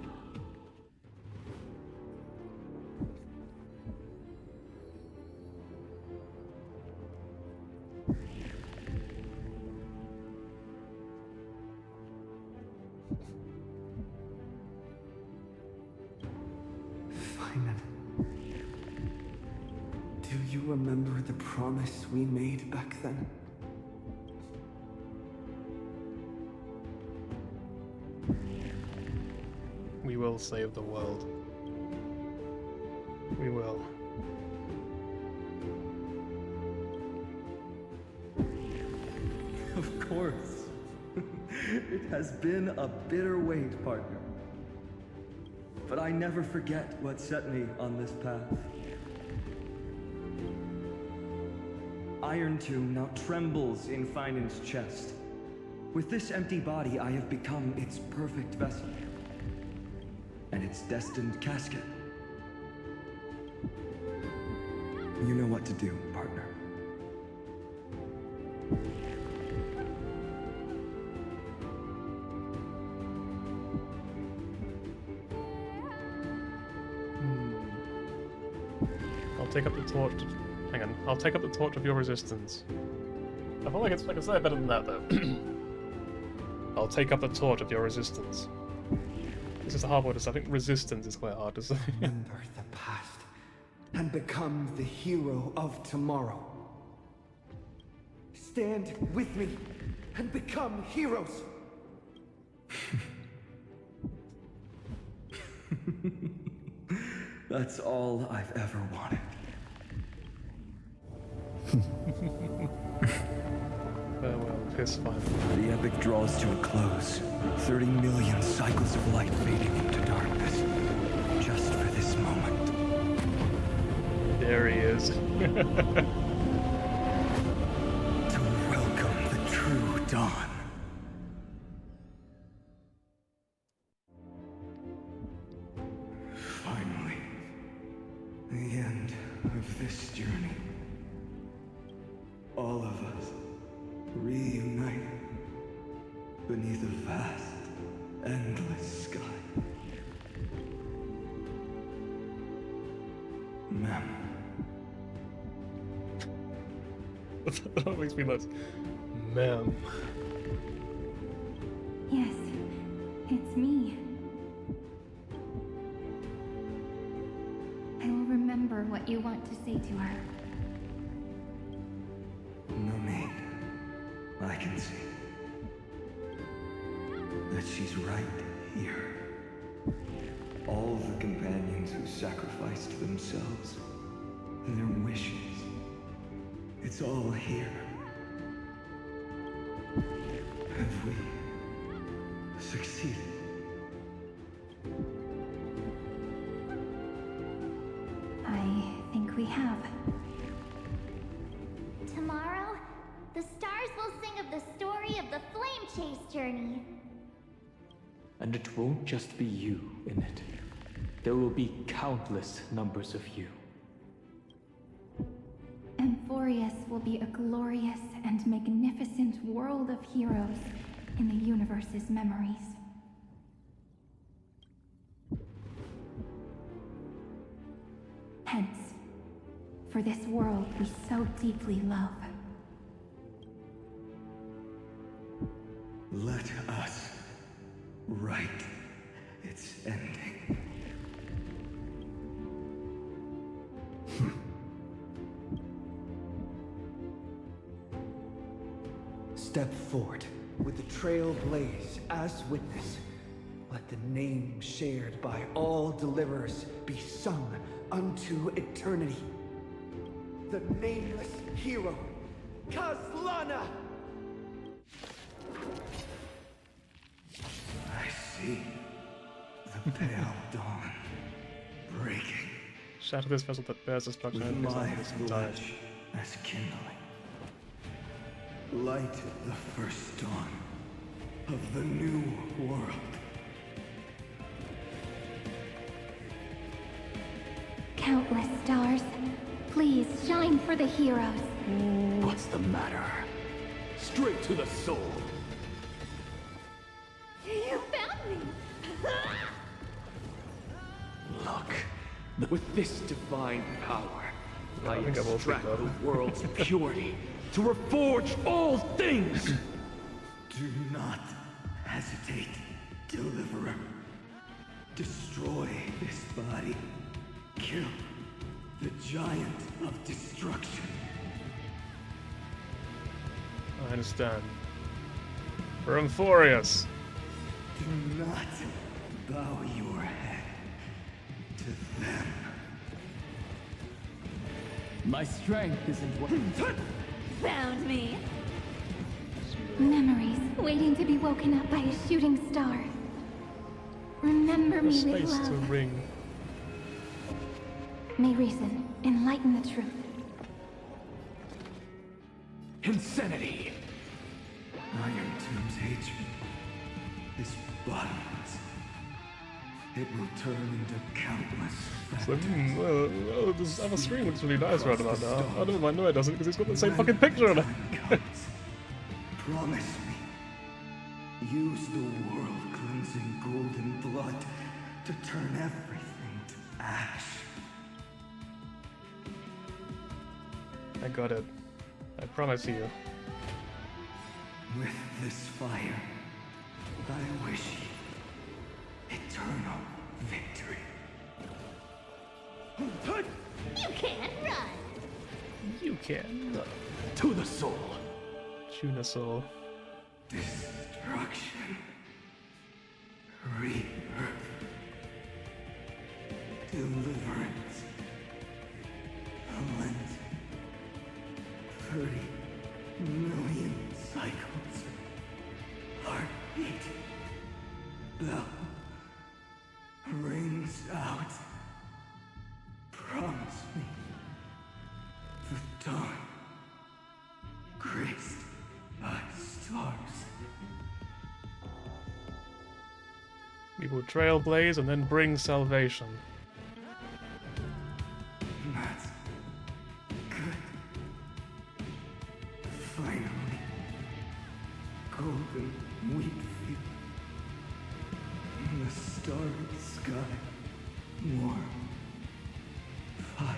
Finan. Do you remember the promise we made back then? We will save the world. We will. Of course. It has been a bitter wait, partner. but I never forget what set me on this path. Iron Tomb now trembles in Finan's chest. With this empty body, I have become its perfect vessel. And its destined casket. You know what to do, partner. I'll take up the torch. Hang on. I'll take up the torch of your resistance. I feel like I can say it better than that, though. I'll take up the torch of your resistance. This is a hard word to say. I think resistance is quite hard to say. Remember the past and become the hero of tomorrow. Stand with me and become heroes. That's all I've ever wanted. Farewell, Piss final. The epic draws to a close. 30 million cycles of light fading into darkness. Just for this moment. There he is. To welcome the true dawn. Finally. The end of this journey. All of us reunited beneath a vast, endless sky. Ma'am. That makes me nuts. Ma'am. Yes, it's me. I will remember what you want to say to her. No need. I can see that she's right here. All the companions who sacrificed themselves, their wishes, it's all here. Have we succeeded? I think we have. Tomorrow, the stars will sing of the story of the Flame Chase journey. And it won't just be you in it. There will be countless numbers of you. Amphoreus will be a glorious and magnificent world of heroes in the universe's memories. Hence, for this world we so deeply love. Let us write its ending. Step forward with the trail blaze as witness. Let the name shared by all deliverers be sung unto eternity. The nameless hero, Kazlana! I see the pale dawn breaking. Shatter this vessel that bears destruction with and my this entire. flesh as kindling. Light the first dawn of the new world. Countless stars, please shine for the heroes. What's the matter? Straight to the soul. You found me! Look, with this divine power, I think I will extract pick that. the world's purity to reforge all things. Do not hesitate, Deliverer. Destroy this body. Kill the giant of destruction. I understand. For Amphoreus. Do not bow your head to them. My strength isn't what... Found me! Memories waiting to be woken up by a shooting star. Remember me with space love. to ring. May reason enlighten the truth. Insanity! Iron Tomb's hatred. This bottomless. It will turn into countless So, this other screen looks really nice right about now. Oh, never mind, no it doesn't, because it's got the same fucking picture on it. Promise me. Use the world-cleansing golden blood to turn everything to ash. I got it. I promise you. With this fire, I wish you eternal victory. You can't run! You can run. To the soul. Tuna soul. Destruction. Rebirth. Deliverance. Cleansing. 30 million cycles. Heartbeat. Bell. Rings out. Promise me. The dawn. Graced by stars. We will trailblaze and then bring salvation. That's good. Finally. Golden wheat field. In the starry sky. Warm. Fire.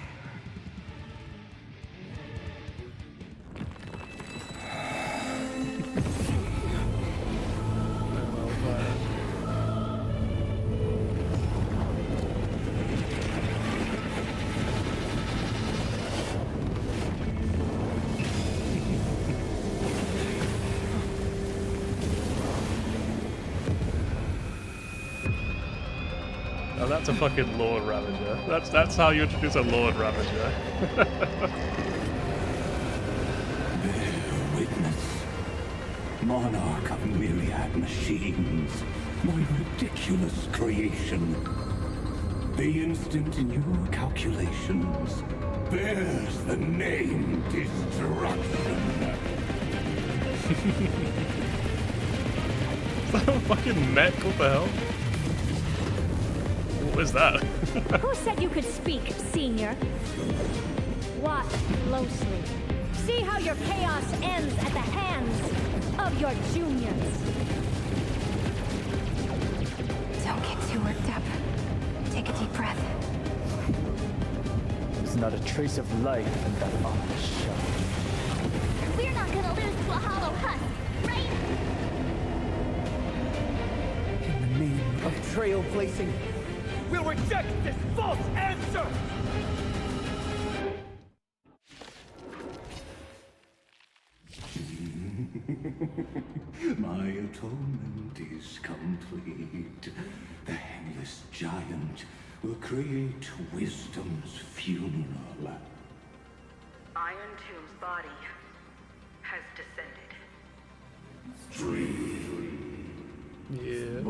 Now that's a fucking Lord Ravager. That's how you introduce a Lord Ravager. Bear witness. Monarch of myriad machines. My ridiculous creation. The instant in your calculations bears the name Destruction. Is that a fucking mech? What the hell? What is that? Who said you could speak, Senior? Watch closely. See how your chaos ends at the hands of your juniors. Don't get too worked up. Take a deep breath. There's not a trace of life in that ominous shell. We're not gonna lose to a hollow husk, right? In the name of trailblazing, we'll reject this false answer! My atonement is complete. The Handless Giant will create wisdom's funeral. Iron Tomb's body has descended. Yeah.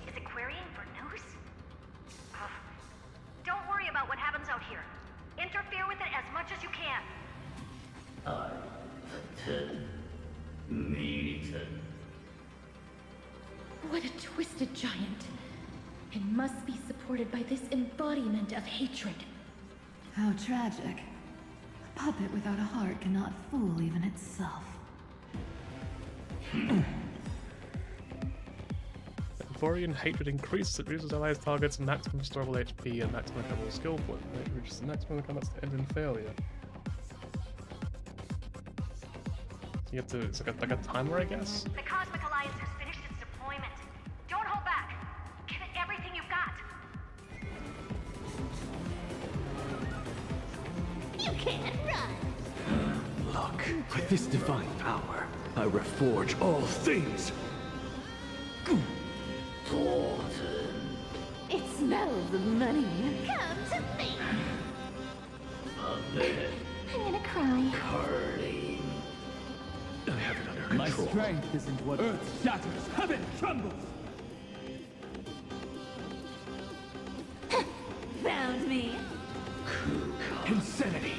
Is it querying for news? Don't worry about what happens out here. Interfere with it as much as you can. What a twisted giant. It must be supported by this embodiment of hatred. How tragic. A puppet without a heart cannot fool even itself. Amphorean hatred increases. It reduces allies' targets maximum storable HP and maximum recoverable skill point. It reaches the maximum combats to end in failure. So you have to, it's like a timer, I guess? The Cosmic Alliance has finished its deployment. Don't hold back. Give it everything you've got. You can't run! Look, with this divine power, I reforge all things. It smells of money. Come to me! I'm gonna cry. I have it under My strength isn't what earth shatters, heaven trembles. Found me. Insanity.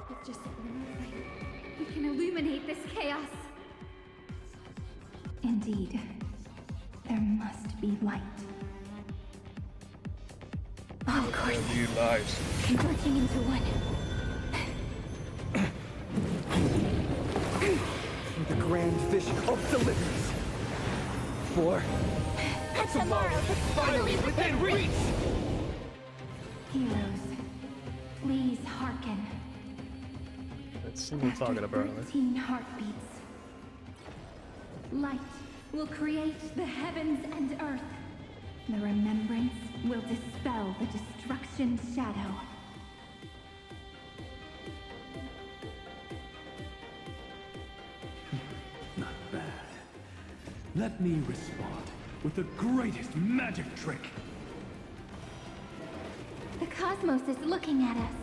With just one more fight, we can illuminate this chaos. Indeed, there must be light. Of course. You lied. Converging into one. For the grand vision of deliverance. For tomorrow is finally within reach! Heroes, please hearken. It's single target apparently. 13 heartbeats. Light will create the heavens and earth. The remembrance will dispel the destruction's shadow. Not bad. Let me respond with the greatest magic trick. The cosmos is looking at us.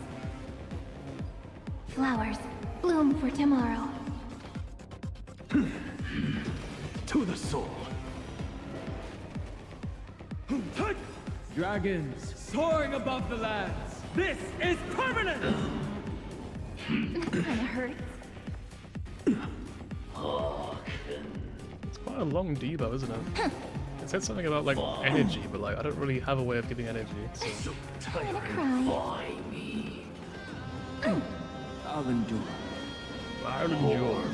Flowers bloom for tomorrow. To the soul. Dragons soaring above the lands. This is permanent! That kinda hurts. It's quite a long debuff, isn't it? It said something about like energy, but like I don't really have a way of giving energy. So. I'm gonna cry. I'll endure. I'll endure.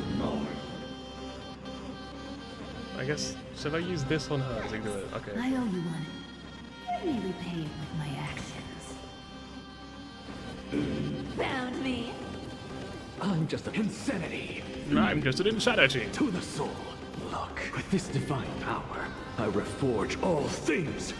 I guess, should I use this on her? Does it do it? Okay. I owe you one. Let me repay it with my actions. Found me. I'm just an insanity. I'm just an insanity. To the soul. Look, with this divine power, I reforge all things.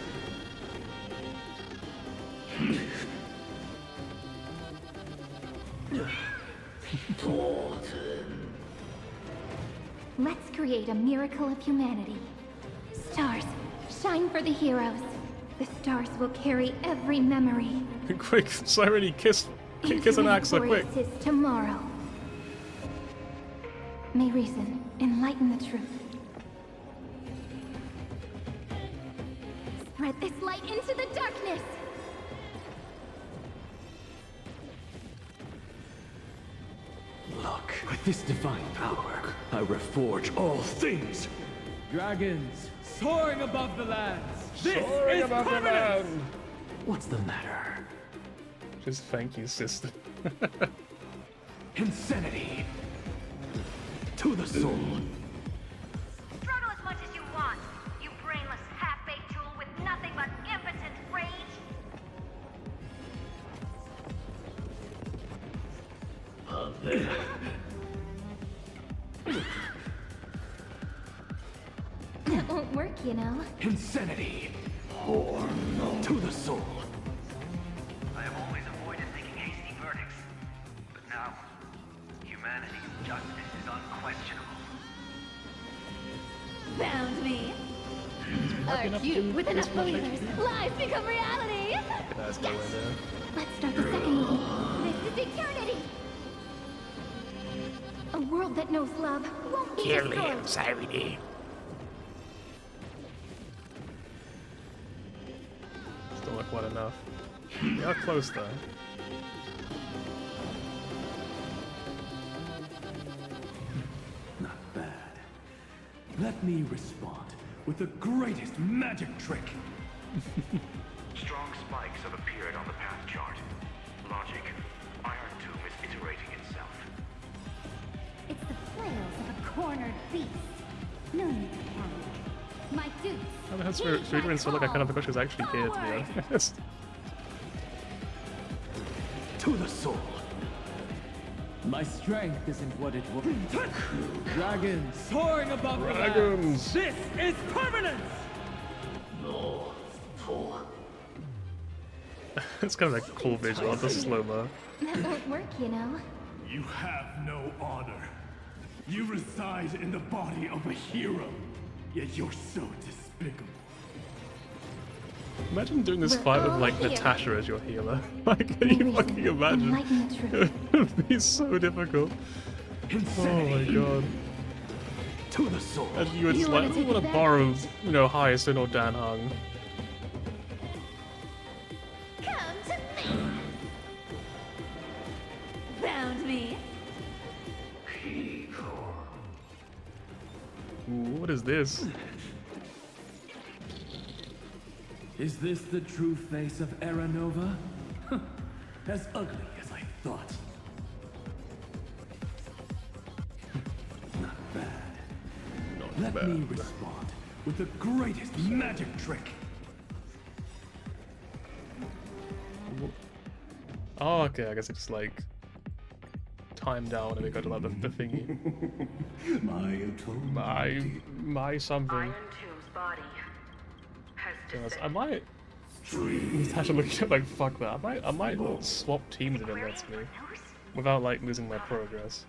Let's create a miracle of humanity. Stars, shine for the heroes. The stars will carry every memory. Quick, Siren, kiss an axe, so quick. Is tomorrow. May reason enlighten the truth. Spread this light into the darkness. Look, with this divine power, I reforge all things. Dragons soaring above the lands. This Soaring is above the permanent! land. What's the matter? Just thank you, sister. Insanity. To the soul. Struggle as much as you want, you brainless half-baked tool with nothing but impotent rage. That won't work, you know. Insanity. To the soul. I have always avoided making hasty verdicts, but now, humanity's justice is unquestionable. Found me. Are you with enough believers? Lies become reality. That's no way there. Let's start the second movie. This is eternity. A world that knows love won't be destroyed. Siren. Still not quite enough. We are close though. Not bad. Let me respond with the greatest magic trick. Strong spikes have appeared on the path chart. Logic. Iron Tomb is iterating itself. It's the flails of a cornered beast. No need to panic. My dudes. I mean, that's Reader and so like I kind of forgot she was actually here to be honest. To the soul. My strength isn't what it was. Dragons soaring above the Dragons. lands. This is permanent! It's kind of like a cool visual, the slow-mo. That won't work, you know. You have no honor. You reside in the body of a hero. Yet you're so despicable. Imagine doing this fight with like here. Natasha as your healer. Like, can you fucking imagine? Enlighten the truth. It would be so difficult. Oh my god. To the sword. And you were just like, I want to borrow, you know, Hyacinth or Dan Hung. Come to me! Found me! Ooh, what is this? Is this the true face of Aranova? As ugly as I thought. Not bad. Let me respond with the greatest magic trick. Oh, okay, I guess it's like time down and we go to like the thingy. My something. Iron Tomb's body has Yes, I might. Natasha looking at like fuck that. I might swap teams if it lets me, without like losing my progress.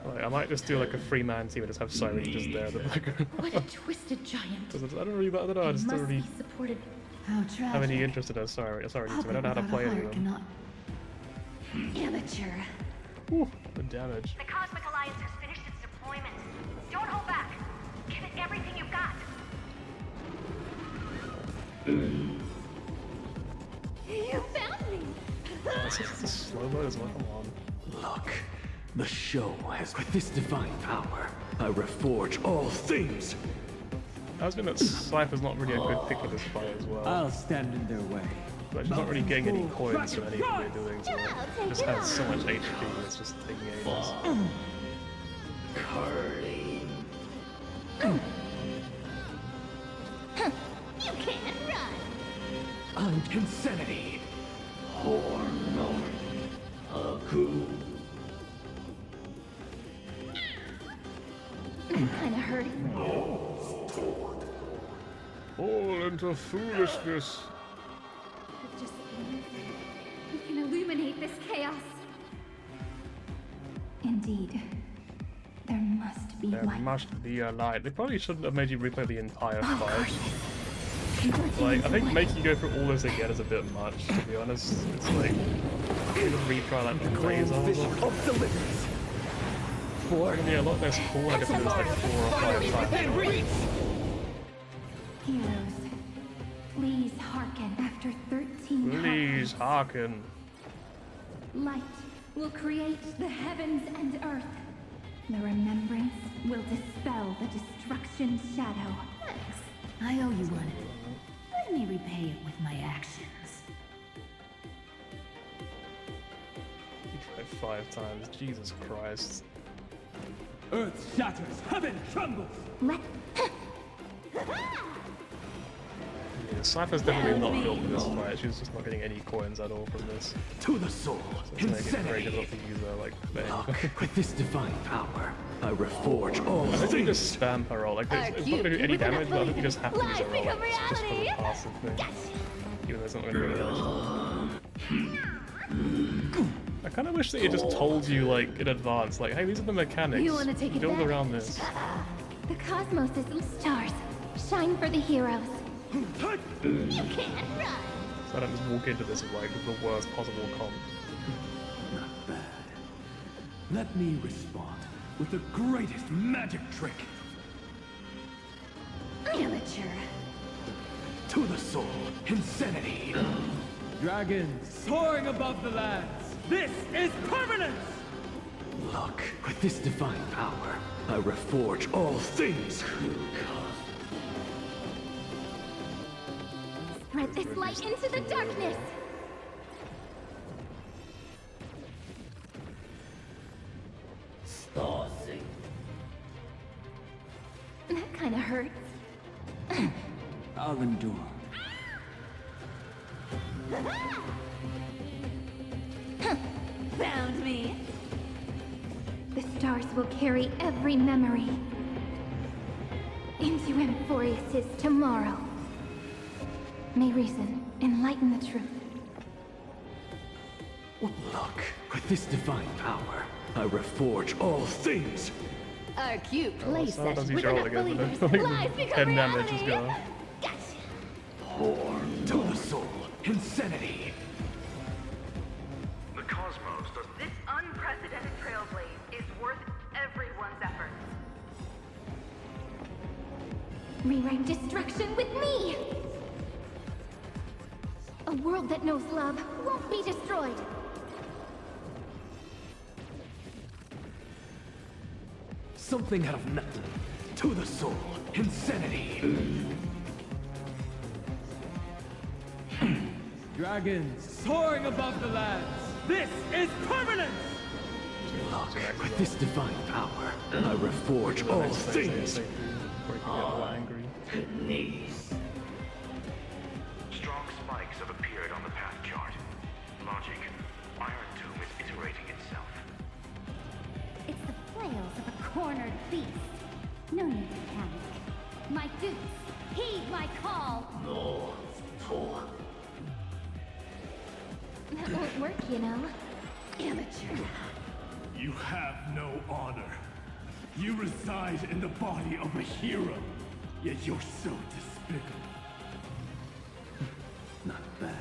Like, I might just do like a 3-man team and just have Siren just there. What a twisted giant. I don't know. I just don't really Supported. have any interest in a Siren team. I don't know how to play any of them. Amateur. Ooh, the damage. The Cosmic Alliance has finished its deployment. Don't hold back. Give it everything you've got. You found me! This is the slow mode as well. Come on. Look, the show has with this divine power. I reforge all things. I was gonna that Cypher's not really a good pick for this fight as well. I'll stand in their way. But she's not really getting any coins from anything we're doing, so it just has so much HP, it's just taking ages. You can't run! I'm insanity. That kinda hurt. Fall into foolishness. Just we can illuminate this chaos. Indeed. There must be There light. must be a light. They probably shouldn't have made you replay the entire Oh, fight. Converting Like, I into think light. making you go through all this again is a bit much, to be honest. It's like, you can retry like the laser. It's gonna be a lot less cool, I guess it was like 4 or 5 times. Heroes, please hearken. After 13 Please hearken. light will create the heavens and earth. The remembrance will dispel the destruction shadow. Thanks. I owe you one. Let me repay it with my actions. You tried 5 times, Jesus Christ. Earth shatters, heaven trembles. Let Yeah, Cypher's definitely not built for this fight, she's just not getting any coins at all from this. To the soul, So it's making it very difficult to use her, like, thing. With this divine power, I reforge all I think you things. just spam her roll. Like, it's not going to do any damage, but I think you just have to use her roll. It's just for the passive thing. Even though it's not going to do any damage. I kind of wish that it just told you, like, in advance, like, hey, these are the mechanics. You wanna take Build advantage? around this. the cosmos is stars. Shine for the heroes. You can't run! So I don't just walk into this with, like, the worst possible comp. Not bad. Let me respond with the greatest magic trick. Amateur. To the soul, insanity. Dragons soaring above the lands. This is permanence! Look, with this divine power, I reforge all things. Spread this light into the darkness. That kind of hurts. I'll endure. Found me! The stars will carry every memory into Amphoreus' tomorrow. May reason enlighten the truth. Look, with this divine power, I reforge all things. Our cute Oh, place so does he with roll enough again, believers. but then Lies like, become 10 damage just reality. go. Horn to the soul. Insanity. The cosmos does This unprecedented trailblaze is worth everyone's effort. Rewrite destruction with me! A world that knows love won't be destroyed. Something out of nothing. To the soul. Insanity. Dragons soaring above the lands. This is permanence! Look, with this divine power, I reforge all things. Before he can get all angry. Strong spikes have appeared on the path chart. Logic. Iron Tomb is iterating itself. It's the flails of a cornered beast. No need to panic. My dukes, heed my call! No, four. That won't work, you know. Amateur. You have no honor. You reside in the body of a hero, yet you're so despicable. Not bad.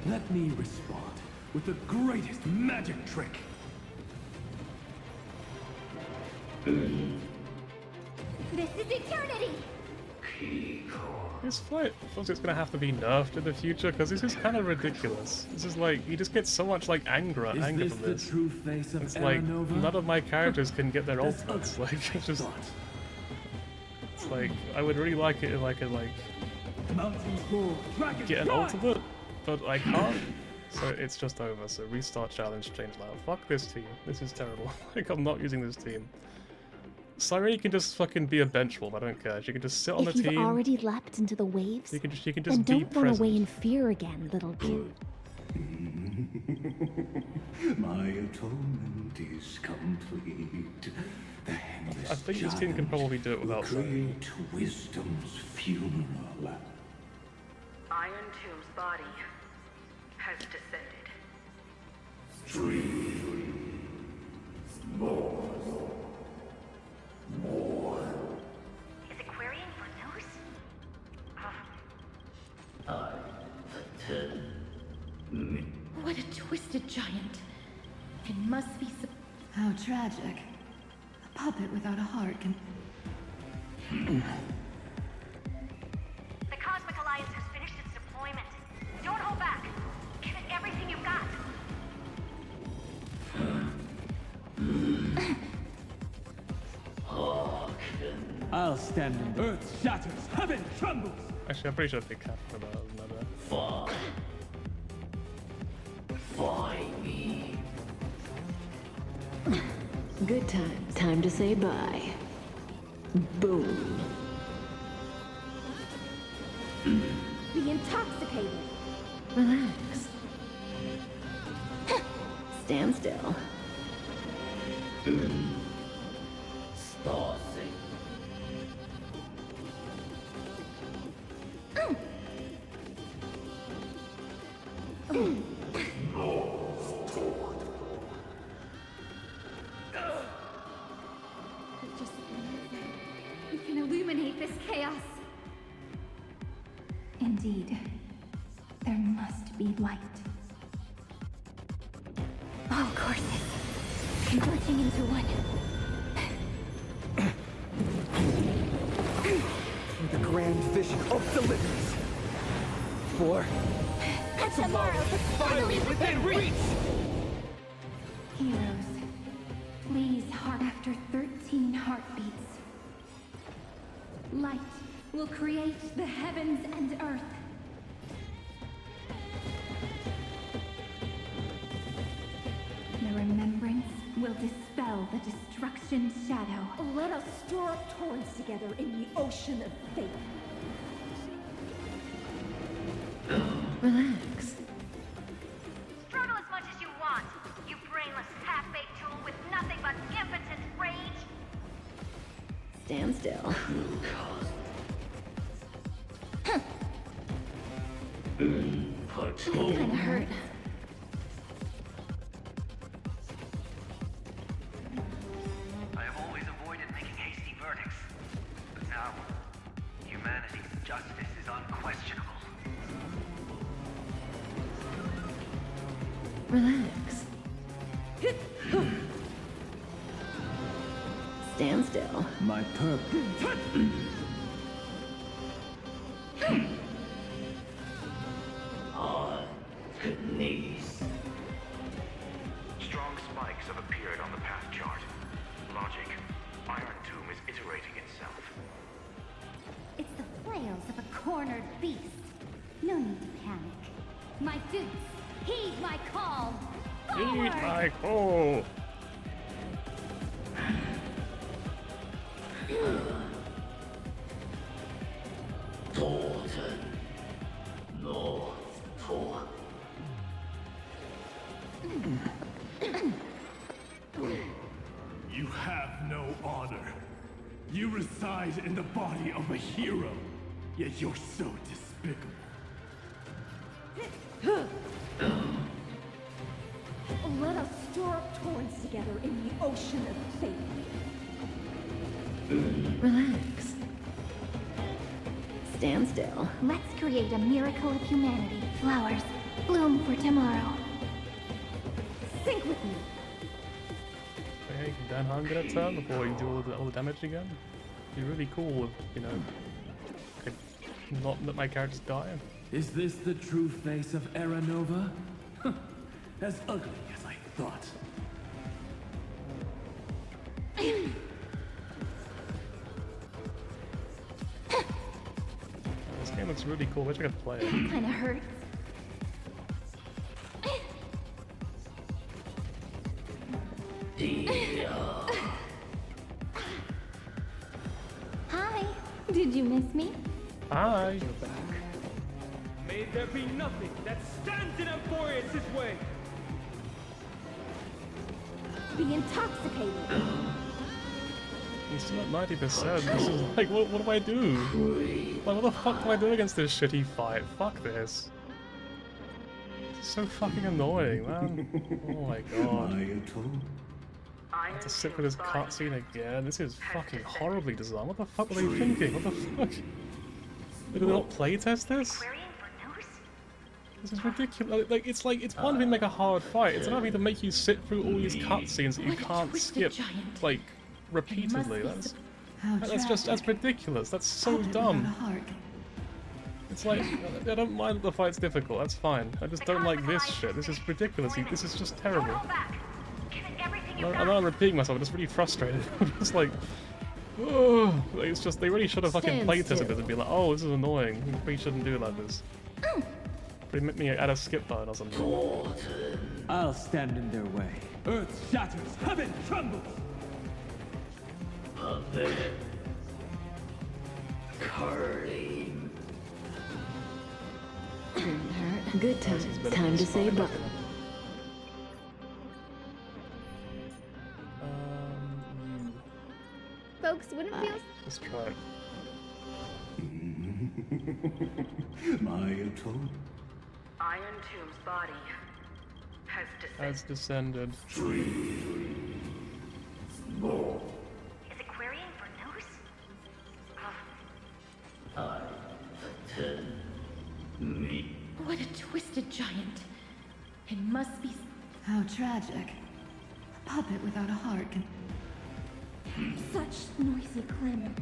Let me respond with the greatest magic trick. This is eternity! This fight feels it's gonna have to be nerfed in the future because this is kind of ridiculous. This is like you just get so much like anger Is from this this. the true face of It's like Aranova? none of my characters can get their That's ultimates. Like it's just thought. it's like I would really like it if I could like Mountains roar, dragons get an rise! ultimate, but I can't. So it's just over. So restart challenge, change now. Fuck this team. This is terrible. Like I'm not using this team. Cyrene can just fucking be a bench wolf. I don't care. She can just sit on the If you've team. already leapt into the waves, She can just then be don't run present. away in fear again, little kid. My atonement is complete. The endless I think this team can probably do it without Cyrene. create wisdom's funeral. Iron Tomb's body has descended. Is it querying for news? What a twisted giant. It must be How tragic. A puppet without a heart can... The Cosmic Alliance has finished its deployment. Don't hold back. Give it everything you've got. I'll stand in. Earth shatters, heaven trembles. Actually, I'm pretty sure they can't for that. Another. Good time. Time to say bye. Boom. Be intoxicated. Relax. Stand still. You can illuminate this chaos. Indeed, there must be light. All courses converging into one. The grand vision of deliverance. For Tomorrow is finally within reach! Heroes, please heart after 13 heartbeats. Light will create the heavens and earth. The remembrance will dispel the destruction shadow. Let us store up torrents together in the ocean of fate. Relax. Struggle as much as you want, you brainless half-baked tool with nothing but impotent rage. Stand still. Kinda hurt. I have always Relax. Stand still. My purpose. On to knees. Strong spikes have appeared on the path chart. Logic. Iron Tomb is iterating itself. It's the flails of a cornered beast. No need to panic. My dukes, heed my call. Heed my call. Thornton. No. Thor. You have no honor. You reside in the body of a hero, yet you're so despicable. Let us stir up torrents together in the ocean of fate. Relax. Stand still. Let's create a miracle of humanity. Flowers, bloom for tomorrow. Sink with me. Hey, can Dan Hahn get a turn before you do all the damage again? It'd be really cool if, you know, I could not let my characters die. Is this the true face of Era Nova? As ugly as I thought. This game looks really cool. I wish I could play it. Kinda hurts. Hi. Did you miss me? Hi. May there be nothing that stands in Amphoreus' way. Be intoxicated. He's still at 90%. This is like, what do I do? Like, what the fuck do I do against this shitty fight? Fuck this. It's so fucking annoying, man. Oh my god. I have to sit with this cutscene again. This is fucking horribly designed. What the fuck were they thinking? What the fuck? Did they not playtest this? This is ridiculous. Like, it's one thing to make a hard fight. It's another thing to make you sit through all these cutscenes that you can't skip, like, repeatedly. That's ridiculous. That's so dumb. It's like, I don't mind that the fight's difficult. That's fine. I just don't like this shit. This is ridiculous. This is just terrible. I know I'm repeating myself. I'm just really frustrated. I'm just like, oh, it's just they really should have fucking playtested this and be like, oh, this is annoying. We shouldn't do it like this. Probably make me add a skip button or something. I'll stand in their way. Earth shatters, heaven trembles. Curling. Good times. Time to say bye. Folks wouldn't feel. Let's try it. My tool. Iron Tomb's body has descended. More. Is it querying for news? I attend me. What a twisted giant. It must be. How tragic. A puppet without a heart can. Such noisy clamor.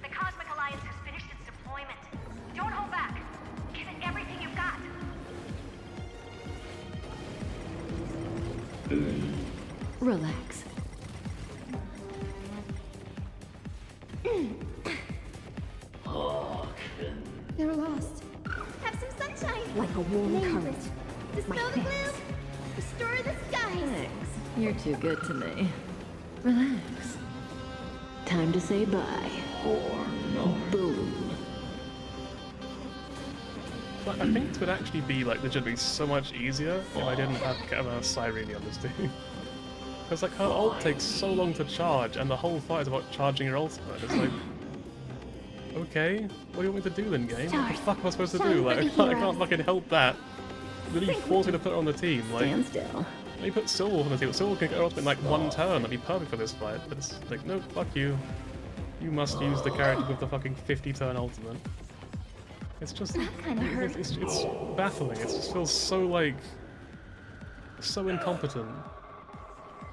The Cosmic Alliance has finished its deployment. Don't hold back. Give it everything you've got. Relax. They're lost. Have some sunshine. Like a warm current. Nameless. Dispel the gloom. Restore the skies. Thanks. You're too good to me. Relax. Time to say bye. Or no. Boom. But I think this would actually be like legitimately so much easier if I didn't have Cyrene on this team. Because like her ult takes so long to charge, and the whole fight is about charging your ultimate. It's like, okay, what do you want me to do then, game? What the fuck am I supposed to do? Like, I can't fucking help that. Really force me to put her on the team. Like, stand still. Let me put Silver on the team. Silver can get her ultimate in like one turn. That'd be perfect for this fight. But it's like, no, fuck you. You must use the character with the fucking 50-turn ultimate. It's just, That kinda hurt. it's baffling. It just feels so like, So incompetent.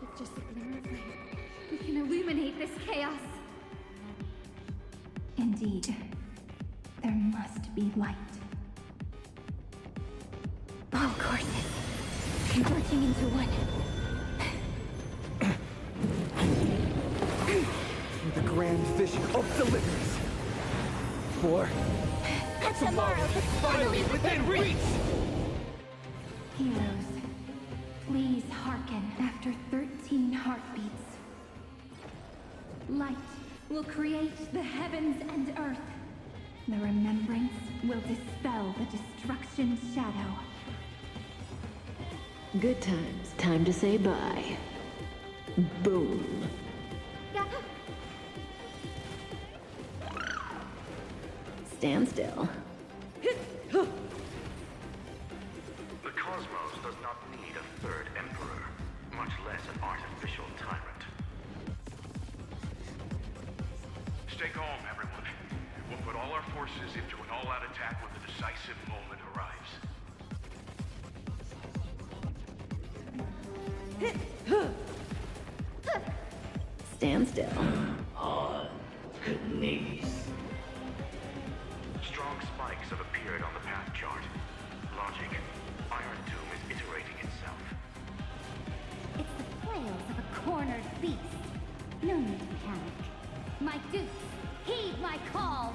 With just a glimmer of light, we can illuminate this chaos. Indeed, there must be light. All courses converging into one. For the grand vision of deliverance. For Tomorrow is finally within reach! Heroes, please hearken after 13 heartbeats. Light will create the heavens and earth. The remembrance will dispel the destruction's shadow. Good times. Time to say bye. Boom. Stand still. The cosmos does not need a third emperor, much less an artificial tyrant. Stay calm, everyone. We'll put all our forces into an all-out attack when the decisive moment arrives. Stand still. On knees. Strong spikes have appeared on the path chart. Logic. Iron Tomb is iterating itself. It's the flails of a cornered beast. No need to panic. My dukes, heed my call.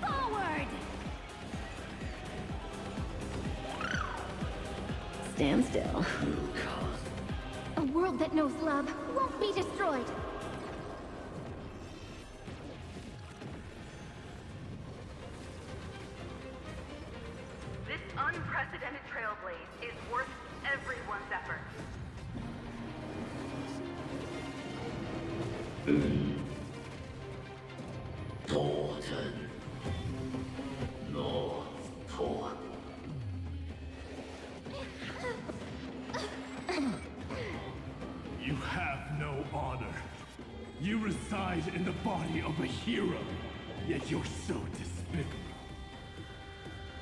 Forward! Stand still. A world that knows love won't be destroyed. This unprecedented trailblaze is worth everyone's effort. Thornton. No. Thor. You have no honor. You reside in the body of a hero, yet you're so despicable.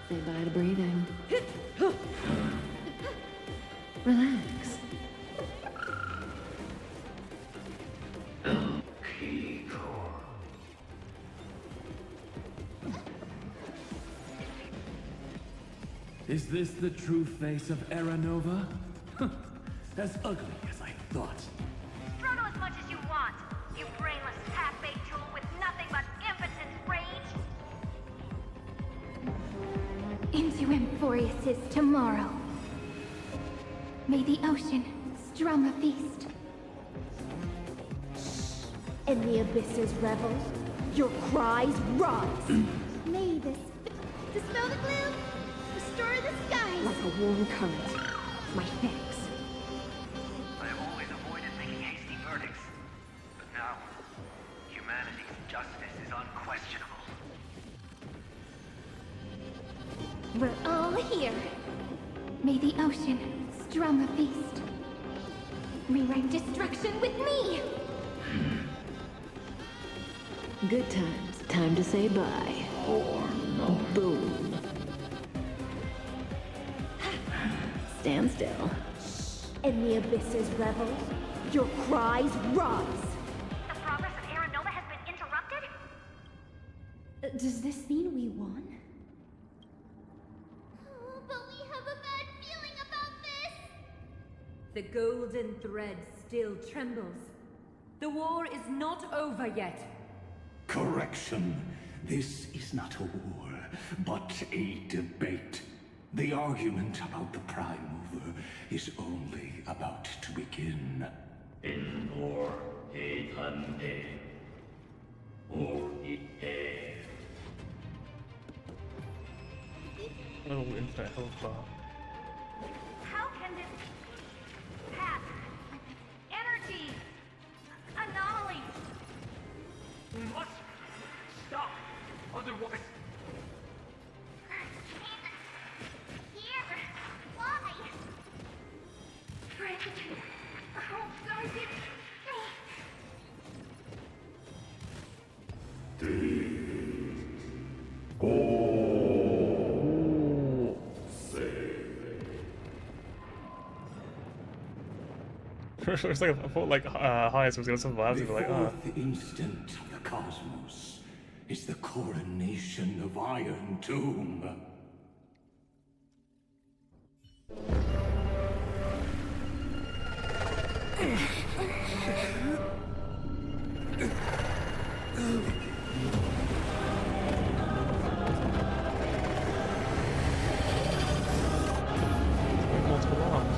Say bye to breathing. Relax. Is this the true face of Aranova? As ugly as I thought. Struggle as much as you want, you brainless half-baked tool with nothing but impotent rage. Into Amphoreus' tomorrow. May the ocean strum a feast. And the abysses revel. Your cries rise. May this dispel the gloom, restore the skies. Like a warm current. My thanks. I have always avoided making hasty verdicts, but now, humanity's justice is unquestionable. We're all here. May the ocean strum a feast. Rewrite destruction with me! Good times. Time to say bye. Boom. Stand still. And the abysses revel. Your cries rise. The progress of Aranova has been interrupted? Does this mean we won? But we have a bad feeling about this! The golden thread still trembles. The war is not over yet. Correction. This is not a war, but a debate. The argument about the Prime Mover is only about to begin. Or Oh, infinite health bar. How can this path, energy, anomaly? We must stop, otherwise. Here, why? Frank, oh, guys, say It's like I thought like Hyas was gonna survive. The So like, oh. fourth instant of the cosmos is the coronation of Iron Tomb. Multiple arms.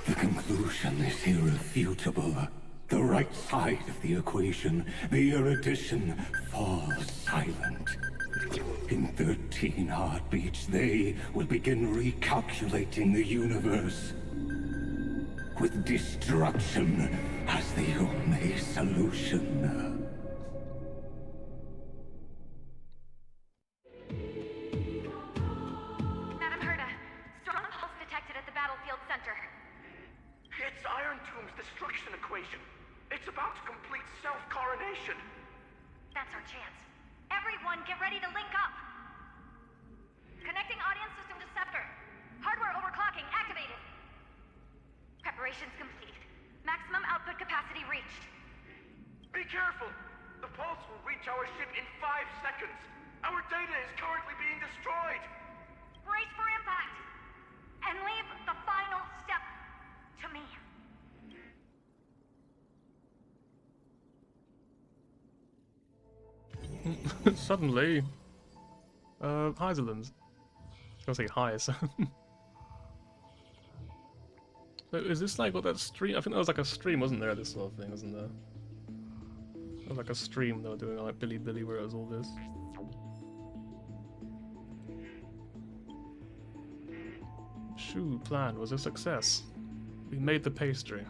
The conclusion is irrefutable. The right side of the equation, the erudition, falls silent. In 13 heartbeats, they will begin recalculating the universe. With destruction as the only solution. Madam Herda, strong pulse detected at the battlefield center. It's Iron Tomb's destruction equation. It's about to complete self-coronation. That's our chance. Everyone, get ready to link up. Connecting audience system to scepter. Hardware overclocking activated. Preparations complete. Maximum output capacity reached. Be careful! The pulse will reach our ship in 5 seconds. Our data is currently being destroyed. Brace for impact. And leave the final step to me. Suddenly, Heiserlands. I was gonna say hi. So is this like what that stream? I think there was like a stream, wasn't there? This sort of thing, wasn't there? There was like a stream they were doing like Billy where it was all this. Shu plan was a success. We made the pastry.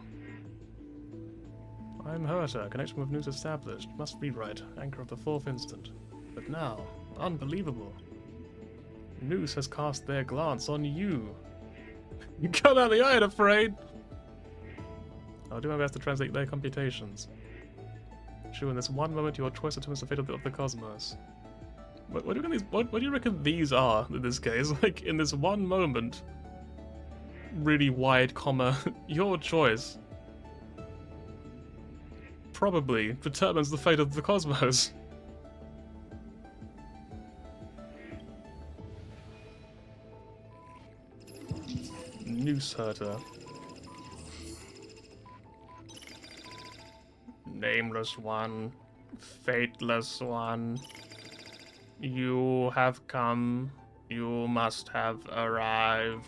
I'm Herta, connection with news established. Must be right. Anchor of the 4th instant. But now, unbelievable. Noose has cast their glance on you. You cut out the eye, I'm afraid! I'll do my best to translate their computations. Sure, in this one moment, your choice determines the fate of the cosmos. What do you reckon these are in this case? Like, in this one moment, really wide comma, your choice probably determines the fate of the cosmos. Noose Herter. Nameless one, fateless one. You have come, you must have arrived.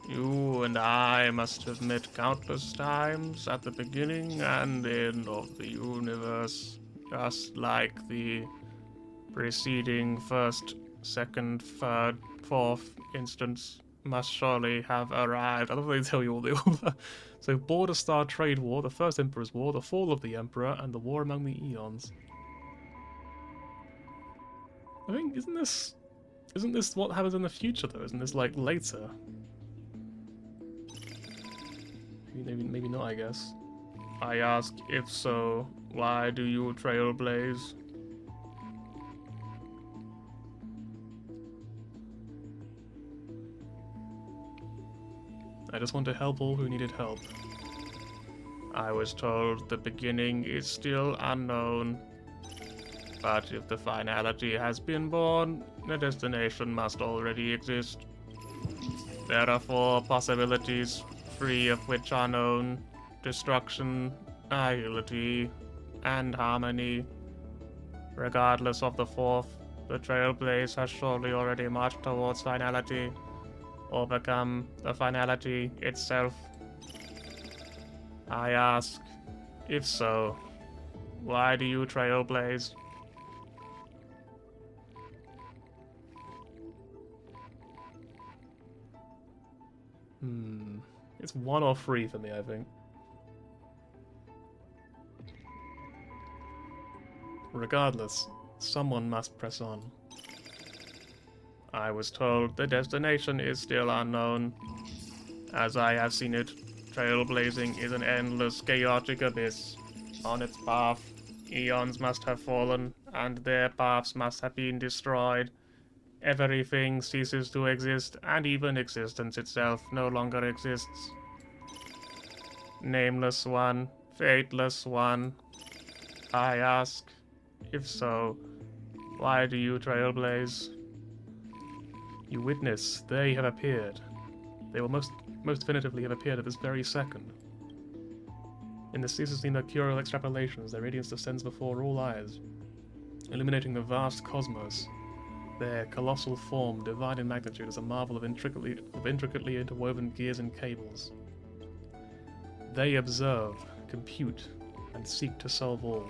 You and I must have met countless times at the beginning and end of the universe, just like the preceding first, second, third, fourth instance must surely have arrived. I don't know if they tell you all the So Border Star Trade War, the First Emperor's War, the Fall of the Emperor, and the War Among the Eons. I think, isn't this what happens in the future though? Isn't this like later? Maybe not, I guess. I ask, if so, why do you trailblaze? I just want to help all who needed help. I was told the beginning is still unknown. But if the finality has been born, the destination must already exist. There are 4 possibilities, 3 of which are known: destruction, annihility, and harmony. Regardless of the 4th, the Trailblaze has surely already marched towards finality, or become the finality itself. I ask, if so, why do you Trailblaze? It's 1 or 3 for me, I think. Regardless, someone must press on. I was told the destination is still unknown. As I have seen it, trailblazing is an endless, chaotic abyss. On its path, eons must have fallen, and their paths must have been destroyed. Everything ceases to exist, and even existence itself no longer exists. Nameless one, fateless one. I ask, if so, why do you trailblaze? You witness, they have appeared. They will most definitively have appeared at this very second. In the ceaselessly mercurial extrapolations, their radiance descends before all eyes, illuminating the vast cosmos. Their colossal form, divine in magnitude, is a marvel of intricately interwoven gears and cables. They observe, compute, and seek to solve all.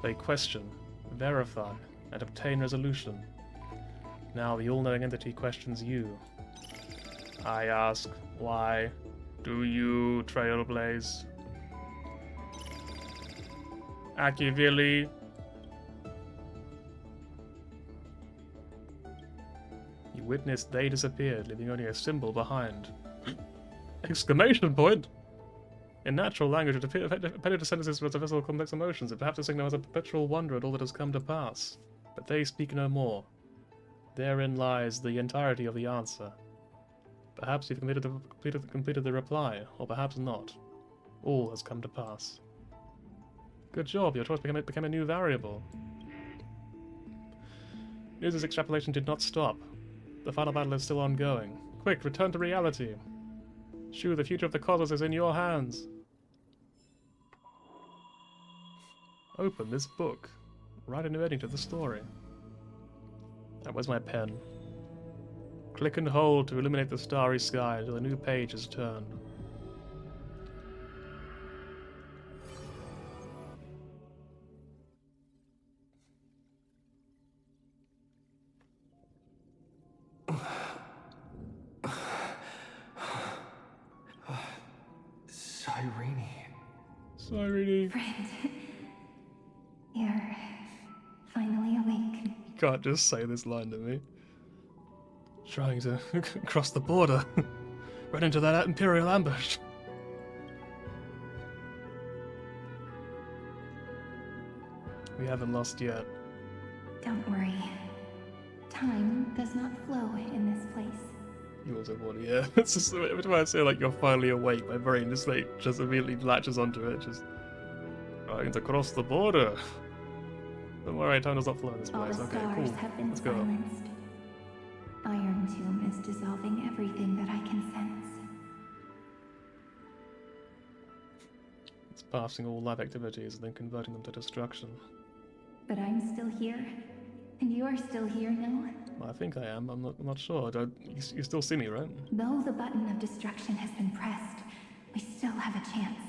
They question, verify, and obtain resolution. Now the all-knowing entity questions you. I ask, why do you trailblaze? Akivili. You witnessed they disappeared, leaving only a symbol behind. Exclamation point! In natural language, it appeared sentences with a vessel of complex emotions, and perhaps a signal has a perpetual wonder at all that has come to pass. But they speak no more. Therein lies the entirety of the answer. Perhaps you've completed the reply, or perhaps not. All has come to pass. Good job, your choice became a new variable. News's extrapolation did not stop. The final battle is still ongoing. Quick, return to reality. Shu, the future of the cosmos is in your hands. Open this book. Write a new ending to the story. Now, where's my pen? Click and hold to illuminate the starry sky until a new page is turned. Cyrene. Friend, you're finally awake. You can't just say this line to me. Trying to cross the border. Run into that Imperial ambush. We haven't lost yet. Don't worry. Time does not flow in this place. You also want to, yeah. It's just every time I say like you're finally awake, my brain just immediately latches onto it. Just trying to cross the border. Don't worry, time does not flow in this place. All the Okay, stars cool. have been Let's go. silenced. Iron Tomb is dissolving everything that I can sense. It's passing all life activities and then converting them to destruction. But I'm still here, and you're still here, no? Well, I think I am. I'm not sure. You still see me, right? Though the button of destruction has been pressed, we still have a chance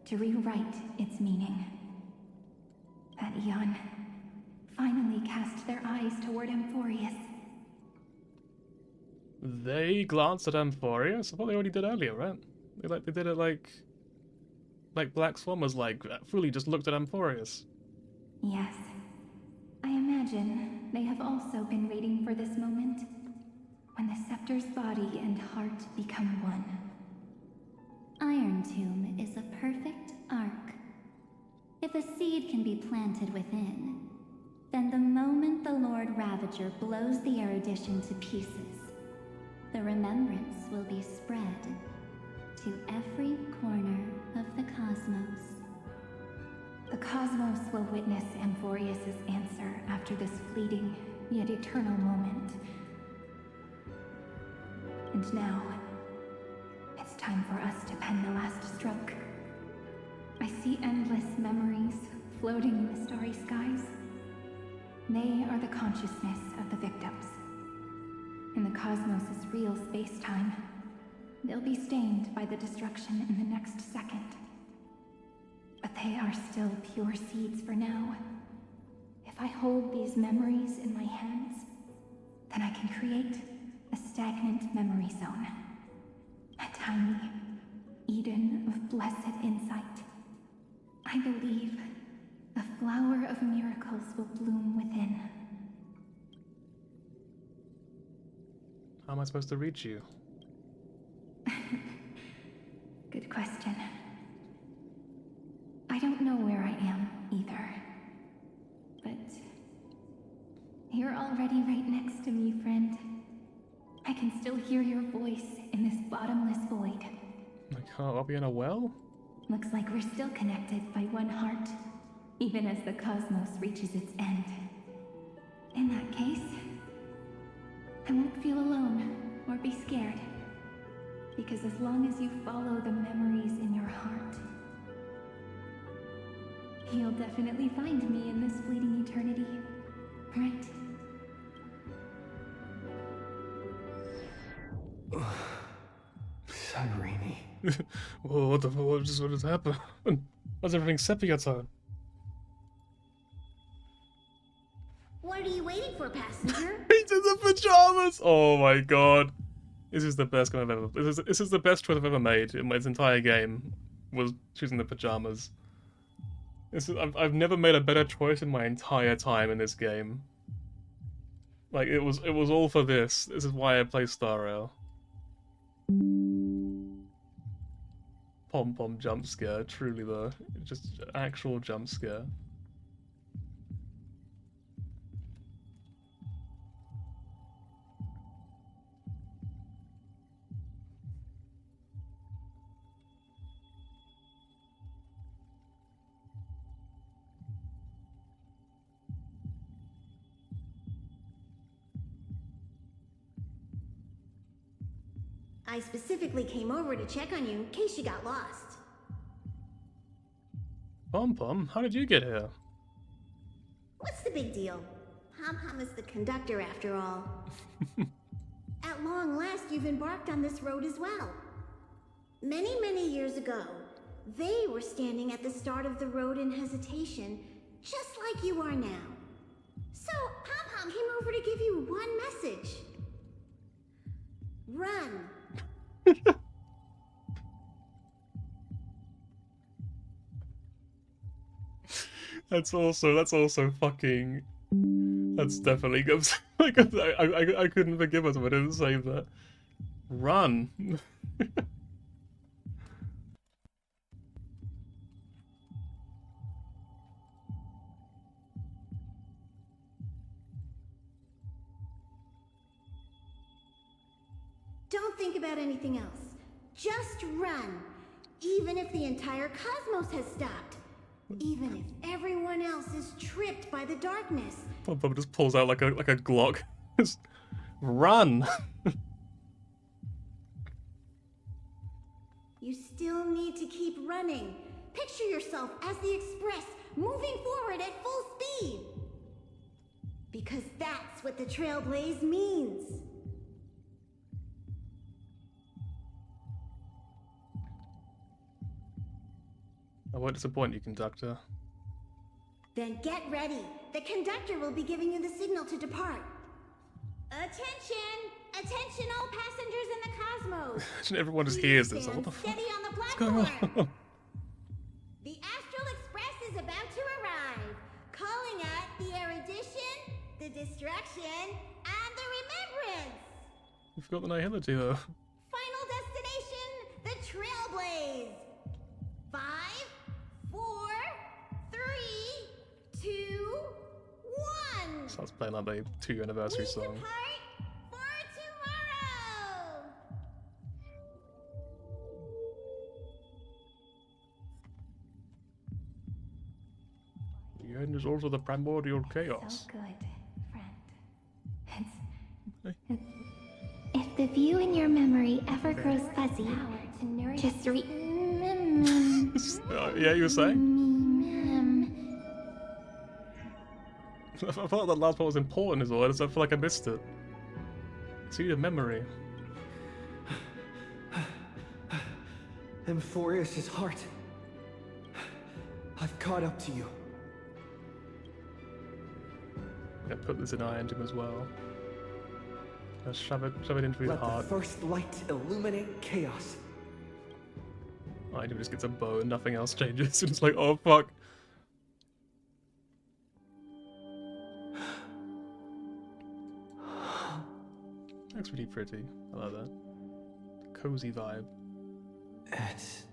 to rewrite its meaning. That eon finally cast their eyes toward Amphoreus. They glanced at Amphoreus? I thought they already did earlier, right? They did it like Black Swan was fully just looked at Amphoreus. Yes. I imagine they have also been waiting for this moment, when the scepter's body and heart become one. Iron Tomb is a perfect arc. If a seed can be planted within, then the moment the Lord Ravager blows the erudition to pieces, the remembrance will be spread to every corner of the cosmos. The cosmos will witness Amphoreus' answer after this fleeting, yet eternal moment. And now, it's time for us to pen the last stroke. I see endless memories floating in the starry skies. They are the consciousness of the victims. In the cosmos' real space-time, they'll be stained by the destruction in the next second. But they are still pure seeds for now. If I hold these memories in my hands, then I can create a stagnant memory zone. A tiny Eden of blessed insight. I believe a flower of miracles will bloom within. How am I supposed to reach you? Good question. I don't know where I am either. But you're already right next to me, friend. I can still hear your voice in this bottomless void. Like, oh, I'll be in a well? Looks like we're still connected by one heart, even as the cosmos reaches its end. In that case, I won't feel alone or be scared. Because as long as you follow the memories in your heart, you'll definitely find me in this fleeting eternity, right? Irene. Whoa, what the fuck? What just happened? Why's everything sepia tone? What are you waiting for, passenger? He's in the pajamas! Oh my god. This is the best game I've ever... This is the best choice I've ever made in my entire game, was choosing the pajamas. I've never made a better choice in my entire time in this game. Like, it was all for this. This is why I play Star Rail. Pom-pom jump scare, truly though. Just actual jump scare. I specifically came over to check on you in case you got lost. Pom-pom, how did you get here? What's the big deal? Pom-pom is the conductor after all. At long last, you've embarked on this road as well. Many, many years ago, they were standing at the start of the road in hesitation, just like you are now. So, Pom-pom came over to give you one message. Run. That's also fucking... That's definitely good. I couldn't forgive us if I didn't say that. Run. Don't think about anything else. Just run. Even if the entire cosmos has stopped. Even if everyone else is tripped by the darkness. Pom-pom just pulls out like a Glock. Just run. You still need to keep running. Picture yourself as the Express, moving forward at full speed. Because that's what the Trailblaze means. I won't disappoint you, conductor. Then get ready. The conductor will be giving you the signal to depart. Attention! Attention all passengers in the cosmos! Imagine everyone just hears this. Like, what the fuck? Steady on the What's going platform. on? The Astral Express is about to arrive. Calling at the erudition, the distraction, and the remembrance. We forgot the nihility though. Final destination, the Trailblaze. 5, 4, 3, 2, 1. Starts playing like the 2-year anniversary song. For tomorrow. The end is also the primordial chaos. So good, friend. If the view in your memory ever grows fuzzy, just Yeah, you were saying? I thought that last part was important as well, I feel like I missed it. See the memory. Amphoreus' heart. I've caught up to you. I'm gonna put this in Iron Doom as well. Just shove it into his Let heart. the first light illuminate chaos. I do just gets a bow and nothing else changes. It's like, oh fuck. That's really pretty. I love that. Cozy vibe. It's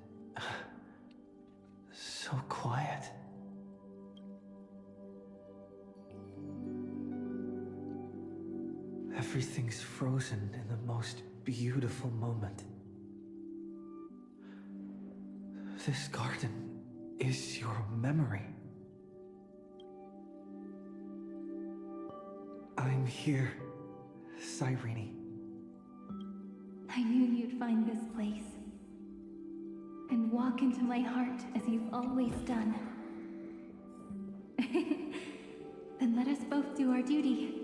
so quiet. Everything's frozen in the most beautiful moment. This garden is your memory. I'm here, Cyrene. I knew you'd find this place and walk into my heart as you've always done. Then let us both do our duty.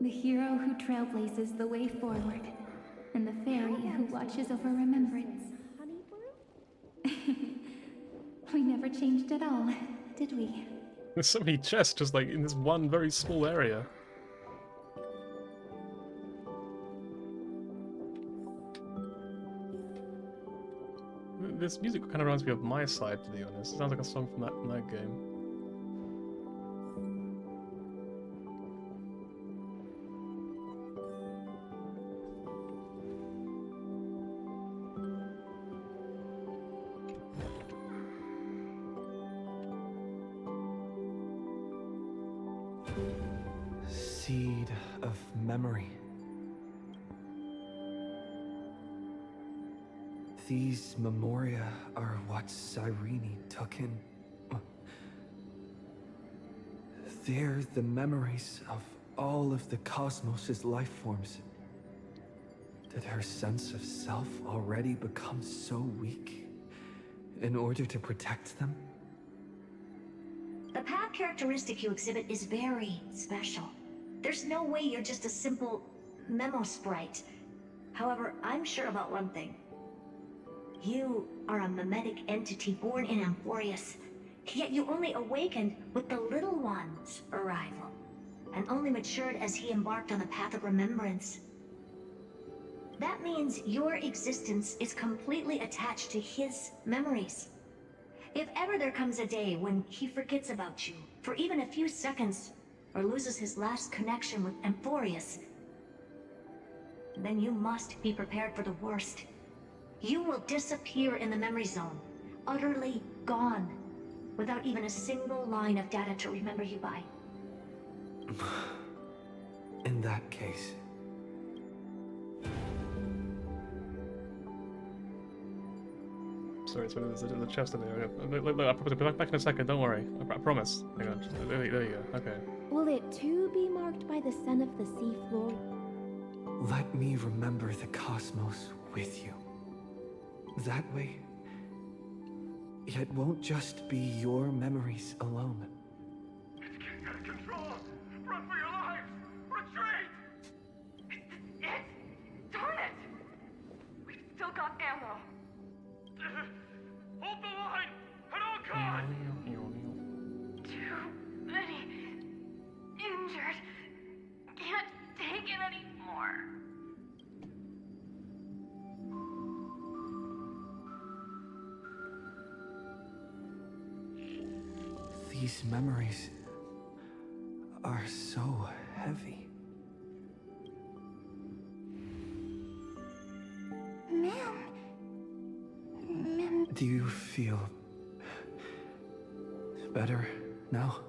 The hero who trailblazes the way forward, and the fairy who watches over remembrance. We never changed at all, did we? There's so many chests just like in this one very small area. This music kind of reminds me of My Side, to be honest. It sounds like a song from that game. Seed of memory. These memoria are what Cyrene took in. They're the memories of all of the cosmos's life forms. Did her sense of self already become so weak in order to protect them? The path characteristic you exhibit is very special. There's no way you're just a simple memo sprite. However, I'm sure about one thing. You are a mimetic entity born in Amphoreus, yet you only awakened with the Little One's arrival, and only matured as he embarked on the path of remembrance. That means your existence is completely attached to his memories. If ever there comes a day when he forgets about you for even a few seconds, or loses his last connection with Amphoreus, then you must be prepared for the worst. You will disappear in the memory zone, utterly gone, without even a single line of data to remember you by. In that case... Sorry, there's a chest in there. Look, I'll probably be back in a second, don't worry. I promise. Hang on, there you go, okay. Will it too be marked by the scent of the seafloor? Let me remember the cosmos with you. That way, it won't just be your memories alone. It's getting out of control! Run for your lives! Retreat! It? Darn it! We've still got ammo. Hold the line! At all costs! Too many injured. Can't take it anymore. These memories are so heavy. Do you feel better now?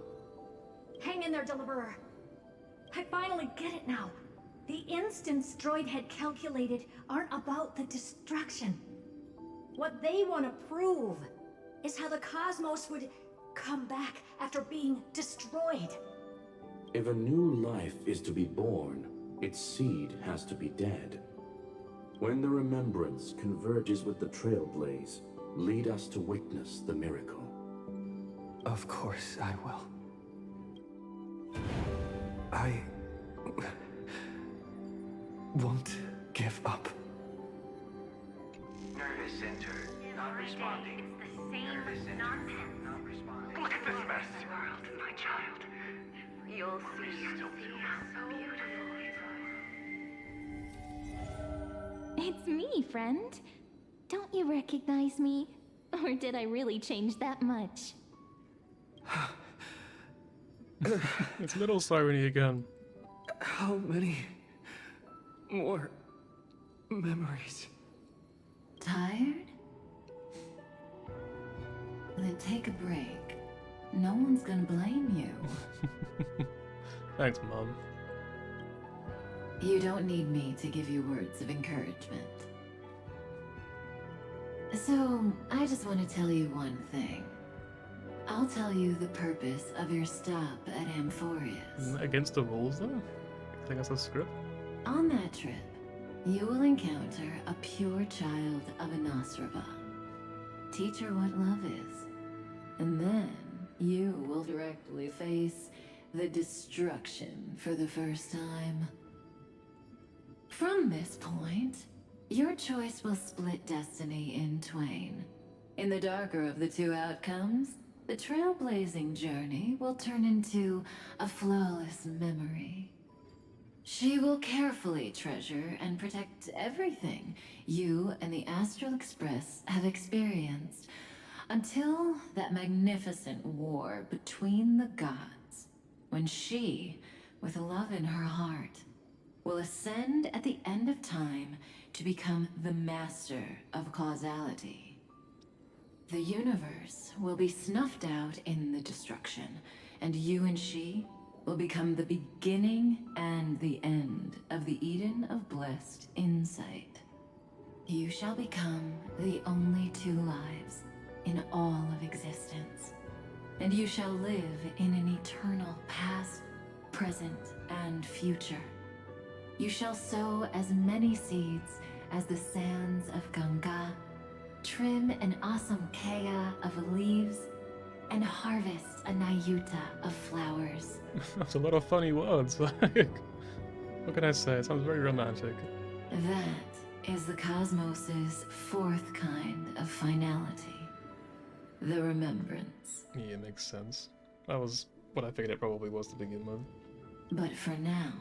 Hang in there, Deliverer. I finally get it now. The instants Droid had calculated aren't about the destruction. What they want to prove is how the cosmos would come back after being destroyed. If a new life is to be born, its seed has to be dead. When the remembrance converges with the trailblaze, lead us to witness the miracle. Of course I will. I won't give up. Nervous center, not responding. It's the same nonsense. Not responding. Look at this mess! World, my child. You'll see. So beautiful. It's me, friend. Don't you recognize me? Or did I really change that much? It's little Sirene again. How many more memories? Tired? Then take a break. No one's gonna blame you. Thanks, Mom. You don't need me to give you words of encouragement. So, I just want to tell you one thing. I'll tell you the purpose of your stop at Amphoreus. Isn't that against the rules, though? I think that's a script. On that trip, you will encounter a pure child of Anastrava. Teach her what love is. And then, you will directly face the destruction for the first time. From this point, your choice will split destiny in twain. In the darker of the two outcomes, the trailblazing journey will turn into a flawless memory. She will carefully treasure and protect everything you and the Astral Express have experienced until that magnificent war between the gods, when she, with love in her heart, will ascend at the end of time to become the master of causality. The universe will be snuffed out in the destruction, and you and she will become the beginning and the end of the Eden of blessed insight. You shall become the only two lives in all of existence, and you shall live in an eternal past, present, and future. You shall sow as many seeds as the sands of Ganga, trim an awesome kea of leaves, and harvest a Nayuta of flowers. That's a lot of funny words. What can I say? It sounds very romantic. That is the cosmos's fourth kind of finality. The remembrance. Yeah, makes sense. That was what I figured it probably was to begin with. But for now,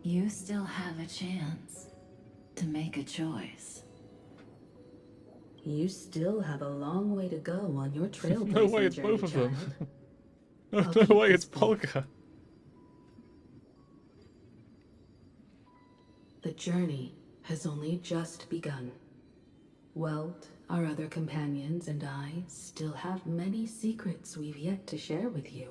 you still have a chance to make a choice. You still have a long way to go on your trailblazing No way, it's journey, both of them. child. No way, it's Polka. The journey has only just begun. Welt, our other companions, and I still have many secrets we've yet to share with you.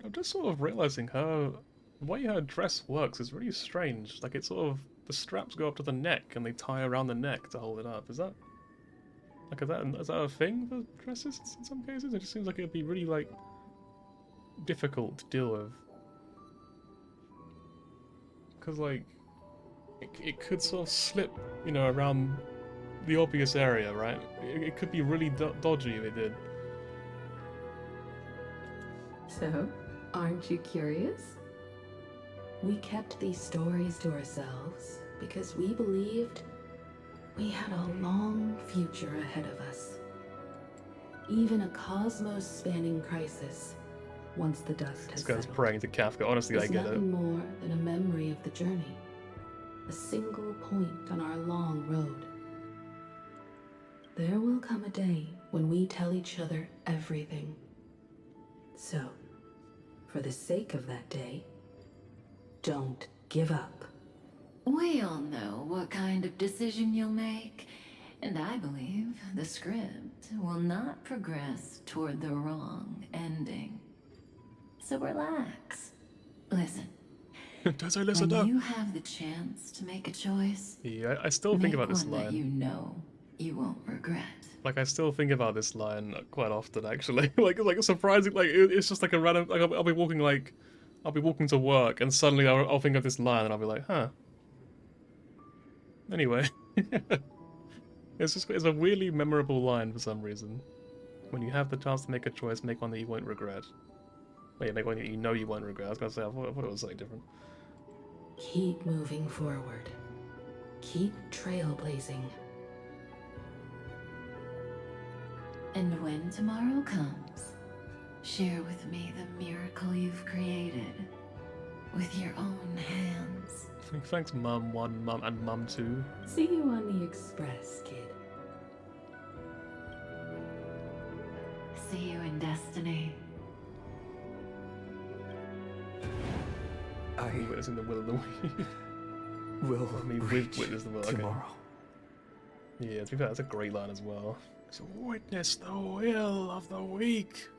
I'm just sort of realizing the way her dress works is really strange. Like, it's sort of, the straps go up to the neck and they tie around the neck to hold it up. Is that a thing for dresses in some cases? It just seems like it'd be really, like, difficult to deal with. Because, like, it could sort of slip, you know, around the obvious area, right? It could be really dodgy if it did. So, aren't you curious? We kept these stories to ourselves because we believed we had a long future ahead of us. Even a cosmos-spanning crisis, once the dust has This guy's settled, praying to Kafka. Honestly, I is get it. nothing more than a memory of the journey. A single point on our long road. There will come a day when we tell each other everything. So, for the sake of that day, don't give up. We all know what kind of decision you'll make, and I believe the script will not progress toward the wrong ending. So relax. Listen. Does I listen when up? you have the chance to make a choice, Yeah, I still think about this one that line. you know you won't regret. Like, I still think about this line quite often, actually. like surprising. Like, it's just like a random. Like, I'll be walking to work, and suddenly I'll think of this line, and I'll be like, huh. Anyway, it's a weirdly memorable line for some reason. When you have the chance to make a choice, make one that you won't regret. Wait, make one that you know you won't regret. I was gonna say, I thought it was something different. Keep moving forward. Keep trailblazing. And when tomorrow comes, share with me the miracle you've created with your own hands. Thanks, Mum 1, Mum and Mum 2. See you on the express, kid. See you in destiny. Witnessing the will of the weak. Will I mean, reach witness the will. tomorrow. Okay. Yeah, to be fair, that's a great line as well. So witness the will of the weak.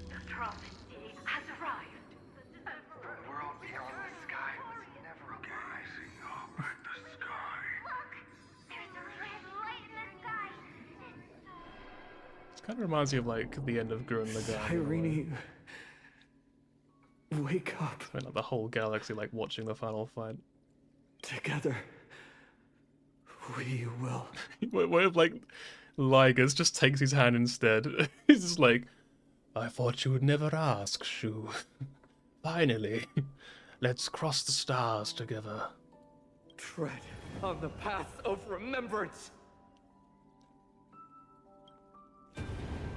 The prophecy has arrived. The world beyond the sky was never gazing up at the sky. Look! There's a red light in the sky! It kind of reminds me of like the end of Gurren Lagann. Irene, wake up. I mean, like the whole galaxy like watching the final fight. Together, we will. What if like Ligus just takes his hand instead? He's just like, I thought you would never ask, Shu. Finally, let's cross the stars together. Tread on the path of remembrance.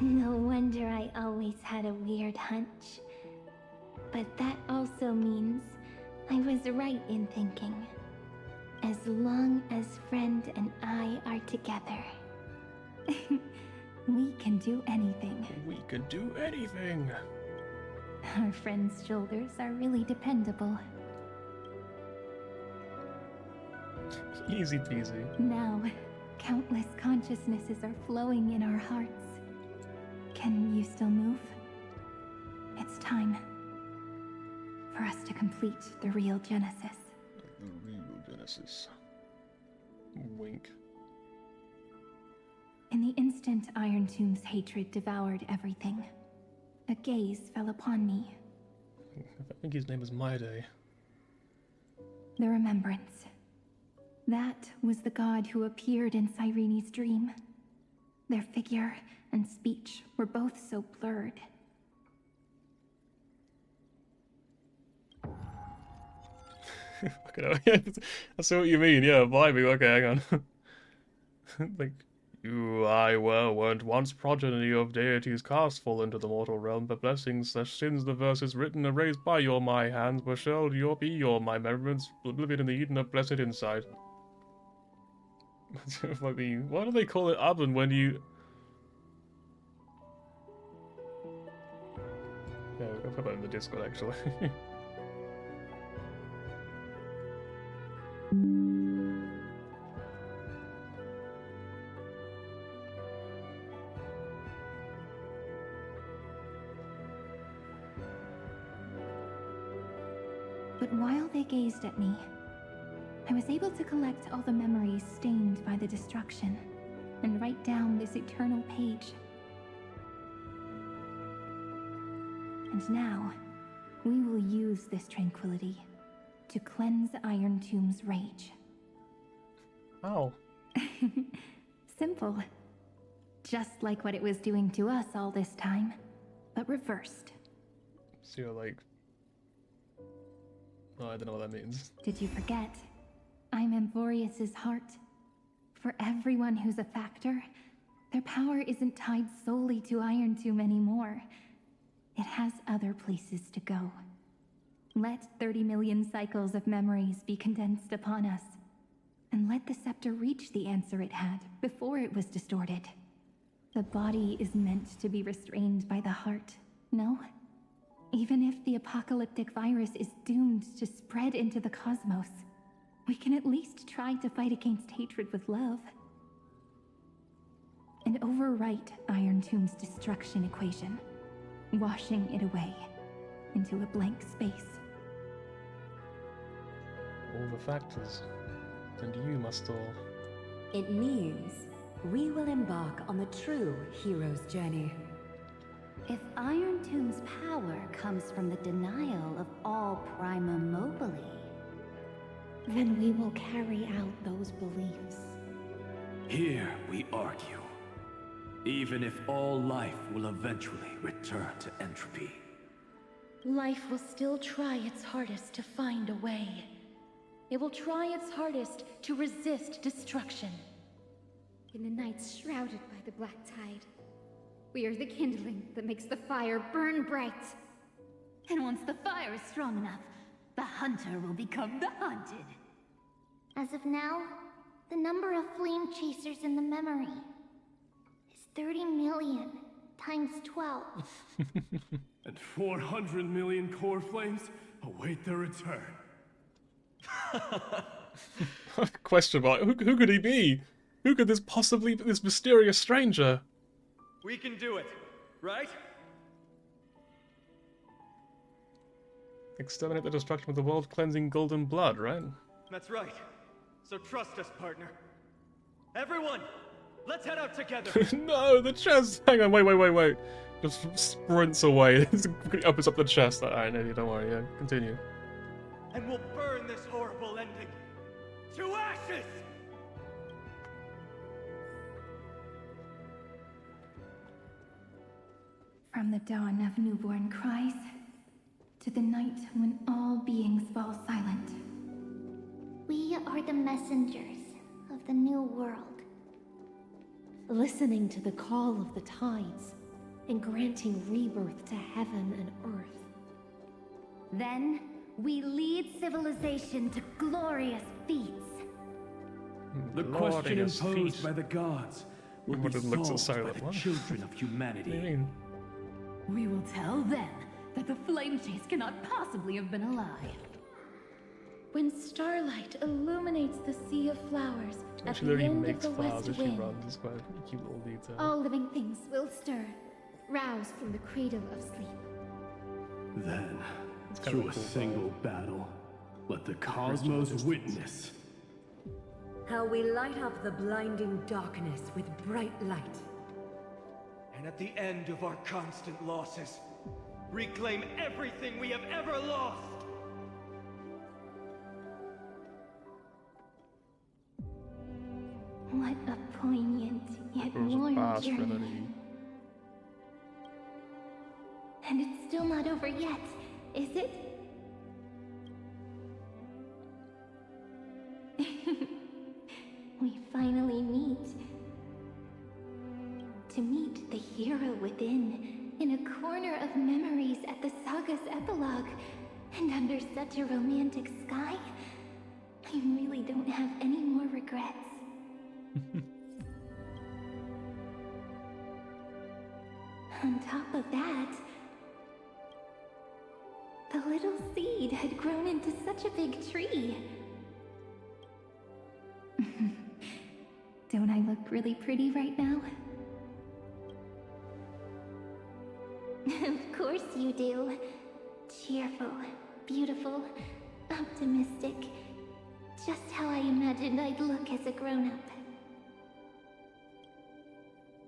No wonder I always had a weird hunch. But that also means I was right in thinking. As long as Friend and I are together, we can do anything. We can do anything. Our friend's shoulders are really dependable. Easy peasy. Now, countless consciousnesses are flowing in our hearts. Can you still move? It's time for us to complete the real Genesis. The real Genesis. Wink. In the instant Iron Tomb's hatred devoured everything, a gaze fell upon me. I think his name is Maide. The remembrance. That was the god who appeared in Cyrene's dream. Their figure and speech were both so blurred. I see what you mean, yeah, vibing, okay, hang on. Like, you, I weren't once progeny of deities cast fall into the mortal realm, but blessings/sins the verses written erased by your my hands, but shall be your my memories, oblivion in the Eden of blessed insight. Like the, why do they call it oven when you... Yeah, we'll put that in the Discord actually. But while they gazed at me, I was able to collect all the memories stained by the destruction and write down this eternal page. And now, we will use this tranquility to cleanse Iron Tomb's rage. Oh. Simple. Just like what it was doing to us all this time, but reversed. So you're like... Oh, I don't know what that means. Did you forget? I'm Amphoreus' heart. For everyone who's a factor, their power isn't tied solely to Iron Tomb anymore. It has other places to go. Let 30 million cycles of memories be condensed upon us, and let the scepter reach the answer it had before it was distorted. The body is meant to be restrained by the heart, no? Even if the apocalyptic virus is doomed to spread into the cosmos, we can at least try to fight against hatred with love. And overwrite Iron Tomb's destruction equation, washing it away into a blank space. All the factors. And you must all... It means we will embark on the true hero's journey. If Iron Tomb's power comes from the denial of all Prima Mobile, then we will carry out those beliefs. Here we argue. Even if all life will eventually return to entropy. Life will still try its hardest to find a way. It will try its hardest to resist destruction. In the nights shrouded by the black tide, we are the kindling that makes the fire burn bright. And once the fire is strong enough, The hunter will become the hunted. As of now, the number of flame chasers in the memory is 30 million times 12. And 400 million core flames await their return. Question mark. Who could he be? Who could this possibly be? This mysterious stranger? We can do it, right? Exterminate the destruction of the world, cleansing golden blood, right? That's right. So trust us, partner. Everyone, let's head out together. No, the chest! Hang on, wait. Just sprints away. Opens up the chest. Alright, no, don't worry, yeah, continue. And we'll burn this horrible ending to ashes! From the dawn of newborn cries, to the night when all beings fall silent. We are the messengers of the new world. Listening to the call of the tides, and granting rebirth to heaven and earth. Then, we lead civilization to glorious feats. The question imposed by the gods will be solved by the children of humanity. We will tell them that the flame chase cannot possibly have been a lie. When starlight illuminates the sea of flowers at She the literally end of makes the flowers west as she wind, runs. It's quite a cute little detail. all living things will stir, roused from the cradle of sleep. Then, kind through of a cool single battle, let the cosmos witness. How we light up the blinding darkness with bright light. And at the end of our constant losses, reclaim everything we have ever lost! What a poignant yet It was a warm Past journey. Reverie. And it's still not over yet, is it? We finally meet. To meet the hero within, in a corner of memories at the saga's epilogue, and under such a romantic sky, I really don't have any more regrets. On top of that, the little seed had grown into such a big tree. Don't I look really pretty right now? Of course you do. Cheerful, beautiful, optimistic. Just how I imagined I'd look as a grown-up.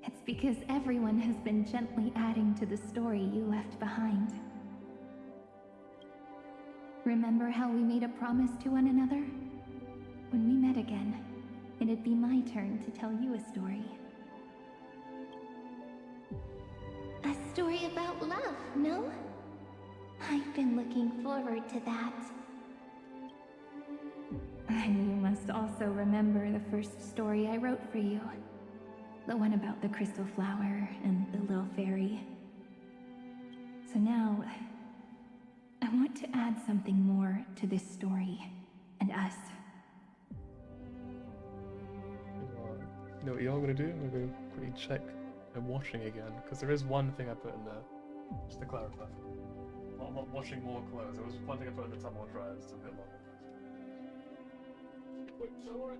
It's because everyone has been gently adding to the story you left behind. Remember how we made a promise to one another? When we met again, it'd be my turn to tell you a story. A story about love, no? I've been looking forward to that. And you must also remember the first story I wrote for you. The one about the crystal flower and the little fairy. So now, I want to add something more to this story, and us. You know what you're gonna do? I'm gonna go quickly check I'm watching again, because there is one thing I put in there, just to clarify. I'm not watching more clothes. There was one thing I put in the tumble dryer, it's a bit longer. Wait, alright.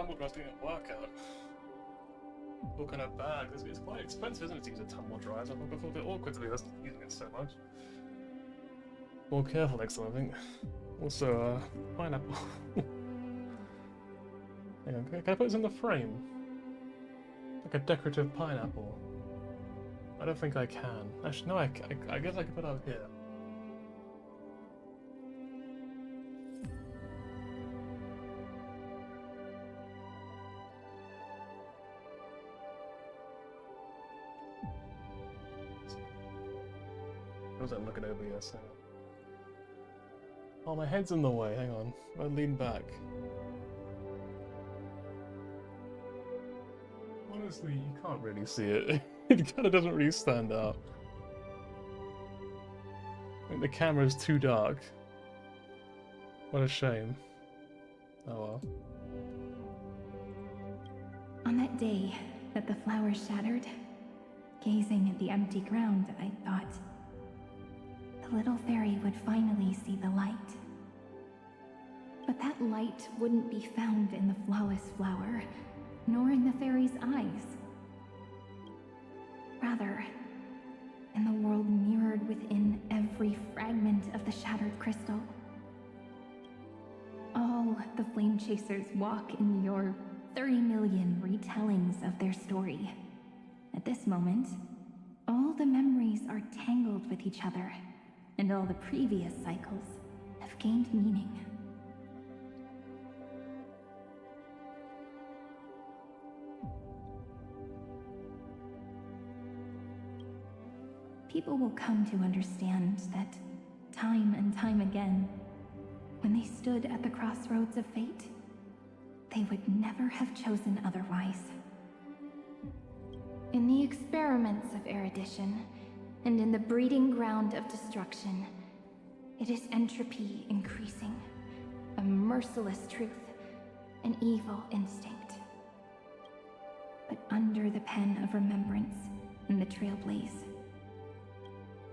tumble dry's doing a workout. Look in a bag. It's quite expensive, isn't it, to use a tumble dryer? So I thought a bit awkward to be using it so much. More careful next time, I think. Also, pineapple. Hang on, can I put this in the frame? Like a decorative pineapple. I don't think I can. Actually, no, I guess I can put it up here. I wasn't looking over here, so... Oh, my head's in the way, hang on. I lean back. Honestly, you can't really see it. It kind of doesn't really stand out. I think the camera's too dark. What a shame. Oh well. On that day that the flowers shattered, gazing at the empty ground, I thought the little fairy would finally see the light. But that light wouldn't be found in the flawless flower, nor in the fairy's eyes. Rather, in the world mirrored within every fragment of the shattered crystal. All the flame chasers walk in your 30 million retellings of their story. At this moment, all the memories are tangled with each other, and all the previous cycles have gained meaning. People will come to understand that time and time again, when they stood at the crossroads of fate, they would never have chosen otherwise. In the experiments of erudition, and in the breeding ground of destruction, it is entropy increasing, a merciless truth, an evil instinct. But under the pen of remembrance and the trailblaze,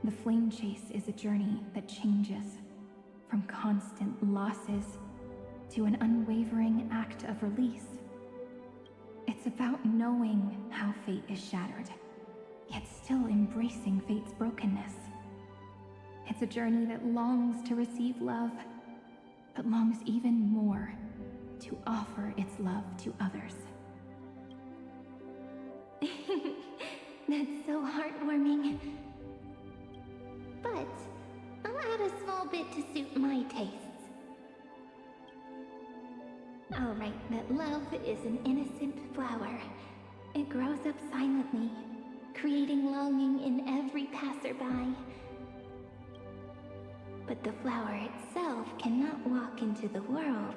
the flame chase is a journey that changes from constant losses to an unwavering act of release. It's about knowing how fate is shattered, yet still embracing fate's brokenness. It's a journey that longs to receive love, but longs even more to offer its love to others. That's so heartwarming. But I'll add a small bit to suit my tastes. I'll write that love is an innocent flower. It grows up silently, creating longing in every passerby. But the flower itself cannot walk into the world.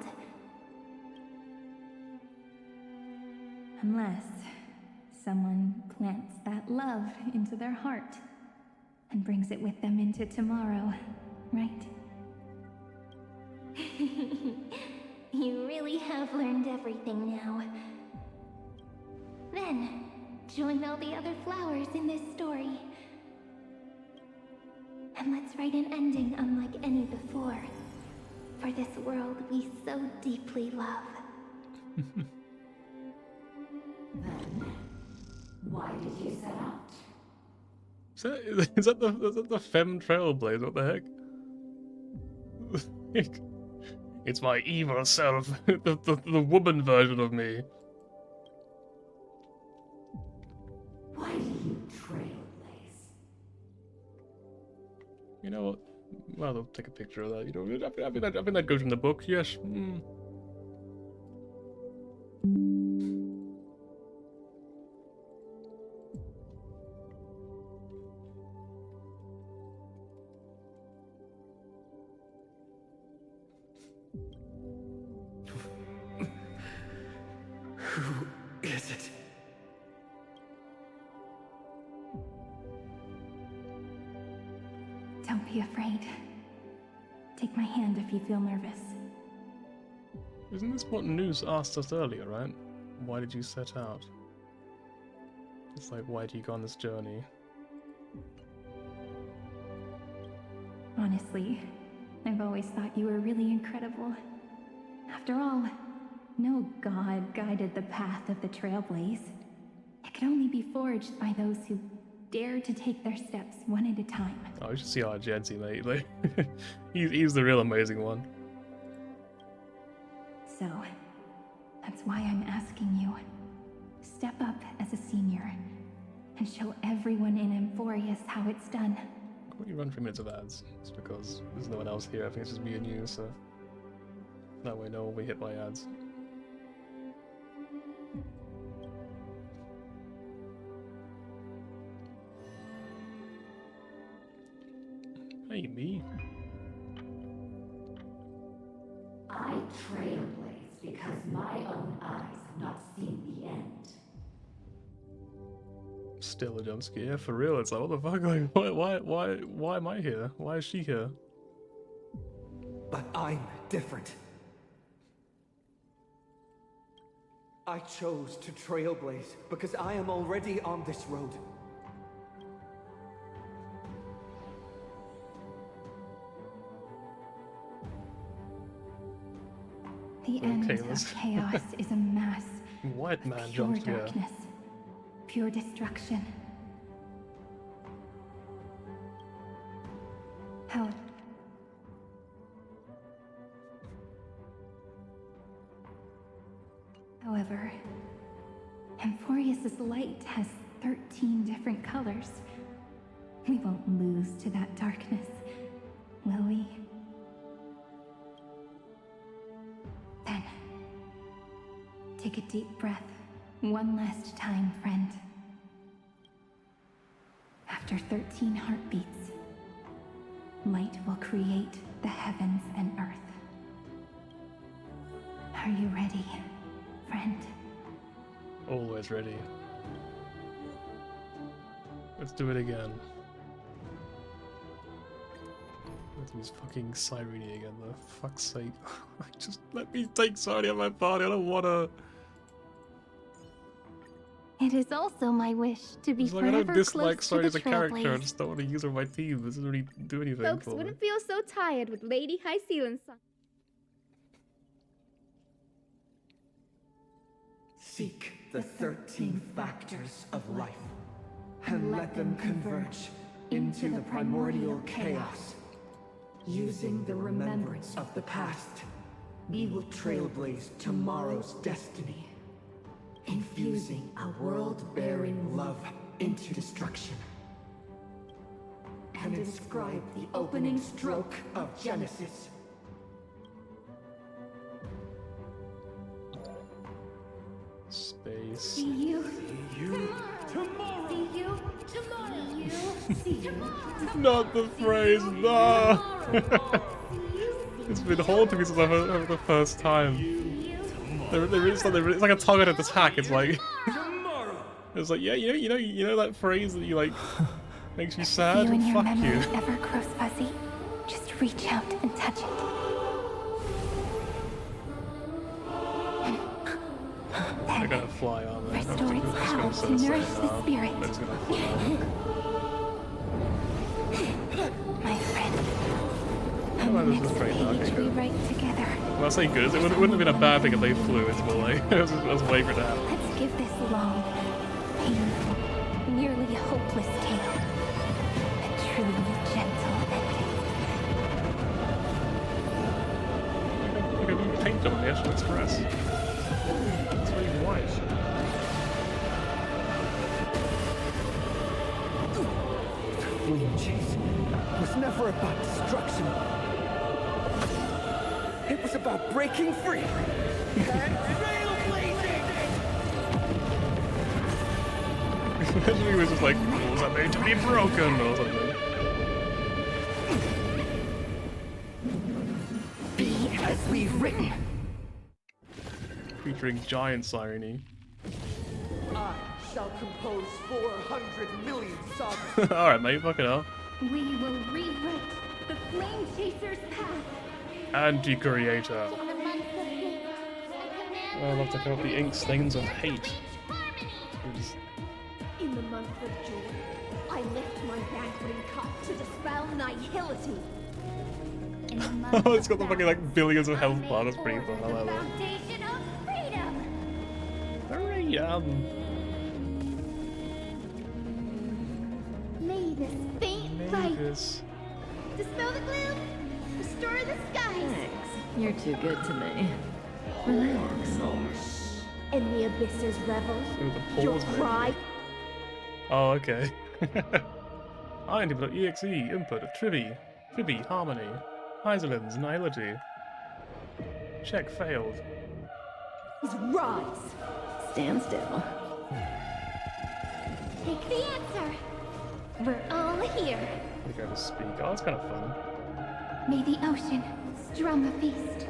Unless someone plants that love into their heart and brings it with them into tomorrow, right? You really have learned everything now. Then, join all the other flowers in this story. And let's write an ending unlike any before, for this world we so deeply love. Then, why did you set out? Is that the femme trailblaze? What the heck? It's my evil self, the woman version of me. Why do you trailblaze? You know what? Well, I'll take a picture of that. You know, I think that goes in the book. Yes. Who is it? Don't be afraid. Take my hand if you feel nervous. Isn't this what Noose asked us earlier, right? Why did you set out? It's like, why do you go on this journey? Honestly, I've always thought you were really incredible. After all, No god guided the path of the Trailblaze. It could only be forged by those who dare to take their steps one at a time. Oh, you should see our Jensi, mate. Like, he's the real amazing one. So, that's why I'm asking you. Step up as a senior and show everyone in Amphoreus how it's done. Why don't you run 3 minutes of ads? It's because there's no one else here. I think it's just me and you, so that way no one will be hit by ads. Hey, me. I trailblaze because my own eyes have not seen the end. Still a jump scare, for real. It's like, what the fuck? Like, why am I here? Why is she here? But I'm different. I chose to trailblaze because I am already on this road. The end of chaos is a mass. White man pure jumps here. darkness, pure destruction. However, Amphoreus' light has 13 different colors. We won't lose to that darkness, will we? Then, take a deep breath, one last time, friend. After 13 heartbeats, light will create the heavens and earth. Are you ready, friend? Always ready. Let's do it again. Let's use fucking Cyrene again, though. For fuck's sake. Just let me take Cyrene out of my party, I don't wanna. It is also my wish to be It's like I forever don't dislike close Cyrene to as the a character, I Trailblaze. just don't want to use her on my team. This doesn't really do anything Folks for me. wouldn't feel so tired with Lady High Ceiling Song. Seek the 13 factors of life, and let them converge into the primordial chaos. Using the remembrance of the past, we will trailblaze tomorrow's destiny, infusing a world-bearing love into destruction, and inscribe the opening stroke of Genesis. Space. See you tomorrow. See you tomorrow. See you tomorrow. Not the phrase, no! It's been haunting me since I heard it the first time. It's like a targeted attack. It's like, it's like, yeah, you know that phrase that you like makes you sad. If you and your Fuck memory you. ever grows fuzzy, just reach out and touch it. They're gonna fly, aren't they? Restore its power to nourish the spirit. They're just gonna fly. My friend, Oh, on the this is next great. Okay, page we good. write together. Well, I say good. It wouldn't have been a bad thing if they flew. It's more like I was waiting for it to happen. Let's give this long, painful, nearly hopeless tale a truly gentle ending. Look at the paint job on the National Express. It's really white. Chase was never about destruction. It was about breaking free and trailblazing. Imagine he was just like, rules are made to be broken or something. Be as we've written. Featuring giant Cyrene. I shall compose 400 million songs. Alright, mate, fuck it up. We will rewrite the Flame Chaser's path. Anti-creator. In the month of hate, I love to call the ink stains of hate. It's- In the month of joy, I lift my banqueting cup to dispel nihility. Oh, it's got the fucking like billions of health bar. That's pretty fun. I love that. Foundation of May this faint light dispel the gloom, restore the skies. Thanks. You're too good to me. Relax. And the abysses revel. Your pause menu. cry. Oh, okay. INT.exe, input, Tribby, Harmony, Isolins, Nihility. Check failed. Rise. Stand still. Take the answer. We're all here. I go to speak. Oh, it's kind of fun. May the ocean strum a feast.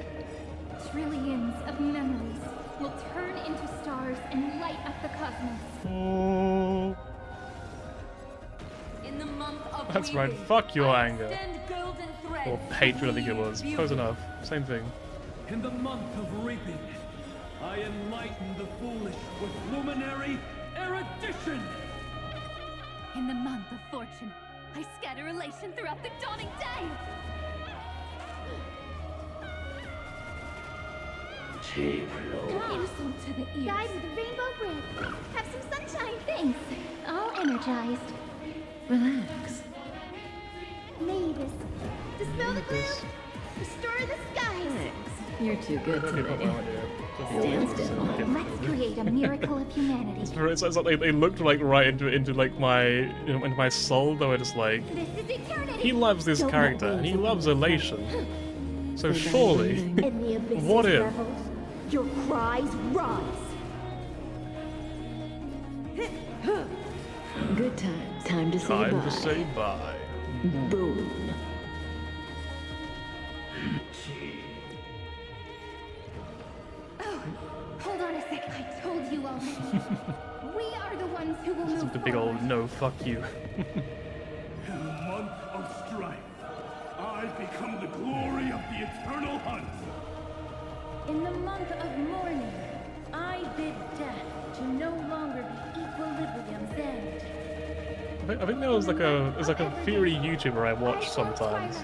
Trillions of memories will turn into stars and light up the cosmos. Oh. In the month of That's right, weaving, fuck your I anger. extend golden threads Or to hatred, I think it weave was. beauty. Close enough. Same thing. In the month of reaping, I enlighten the foolish with luminary erudition. In the month of fortune, I scatter elation throughout the dawning day. Insult to the ears. Guide with a rainbow bridge. Have some sunshine. Thanks. All energized. Relax. May this dispel the gloom, restore the skies. Thanks. You're too good to me. Stand still. Let's create a miracle of humanity. It's like they looked like right into like my into my soul. They were just like, This is eternity. he loves this character and he loves elation. So surely, And the abysses what if? revel. Your cries rise. Good times. Time to say Time bye. to say bye. Boom. Oh, hold on a sec. I told you already. We are the ones who will move The big old no, fuck you. In the month of strife, I become the glory of the eternal hunt. In the month of mourning, I bid death to no longer be equilibrium's end. I think there was like a theory YouTuber I watch sometimes,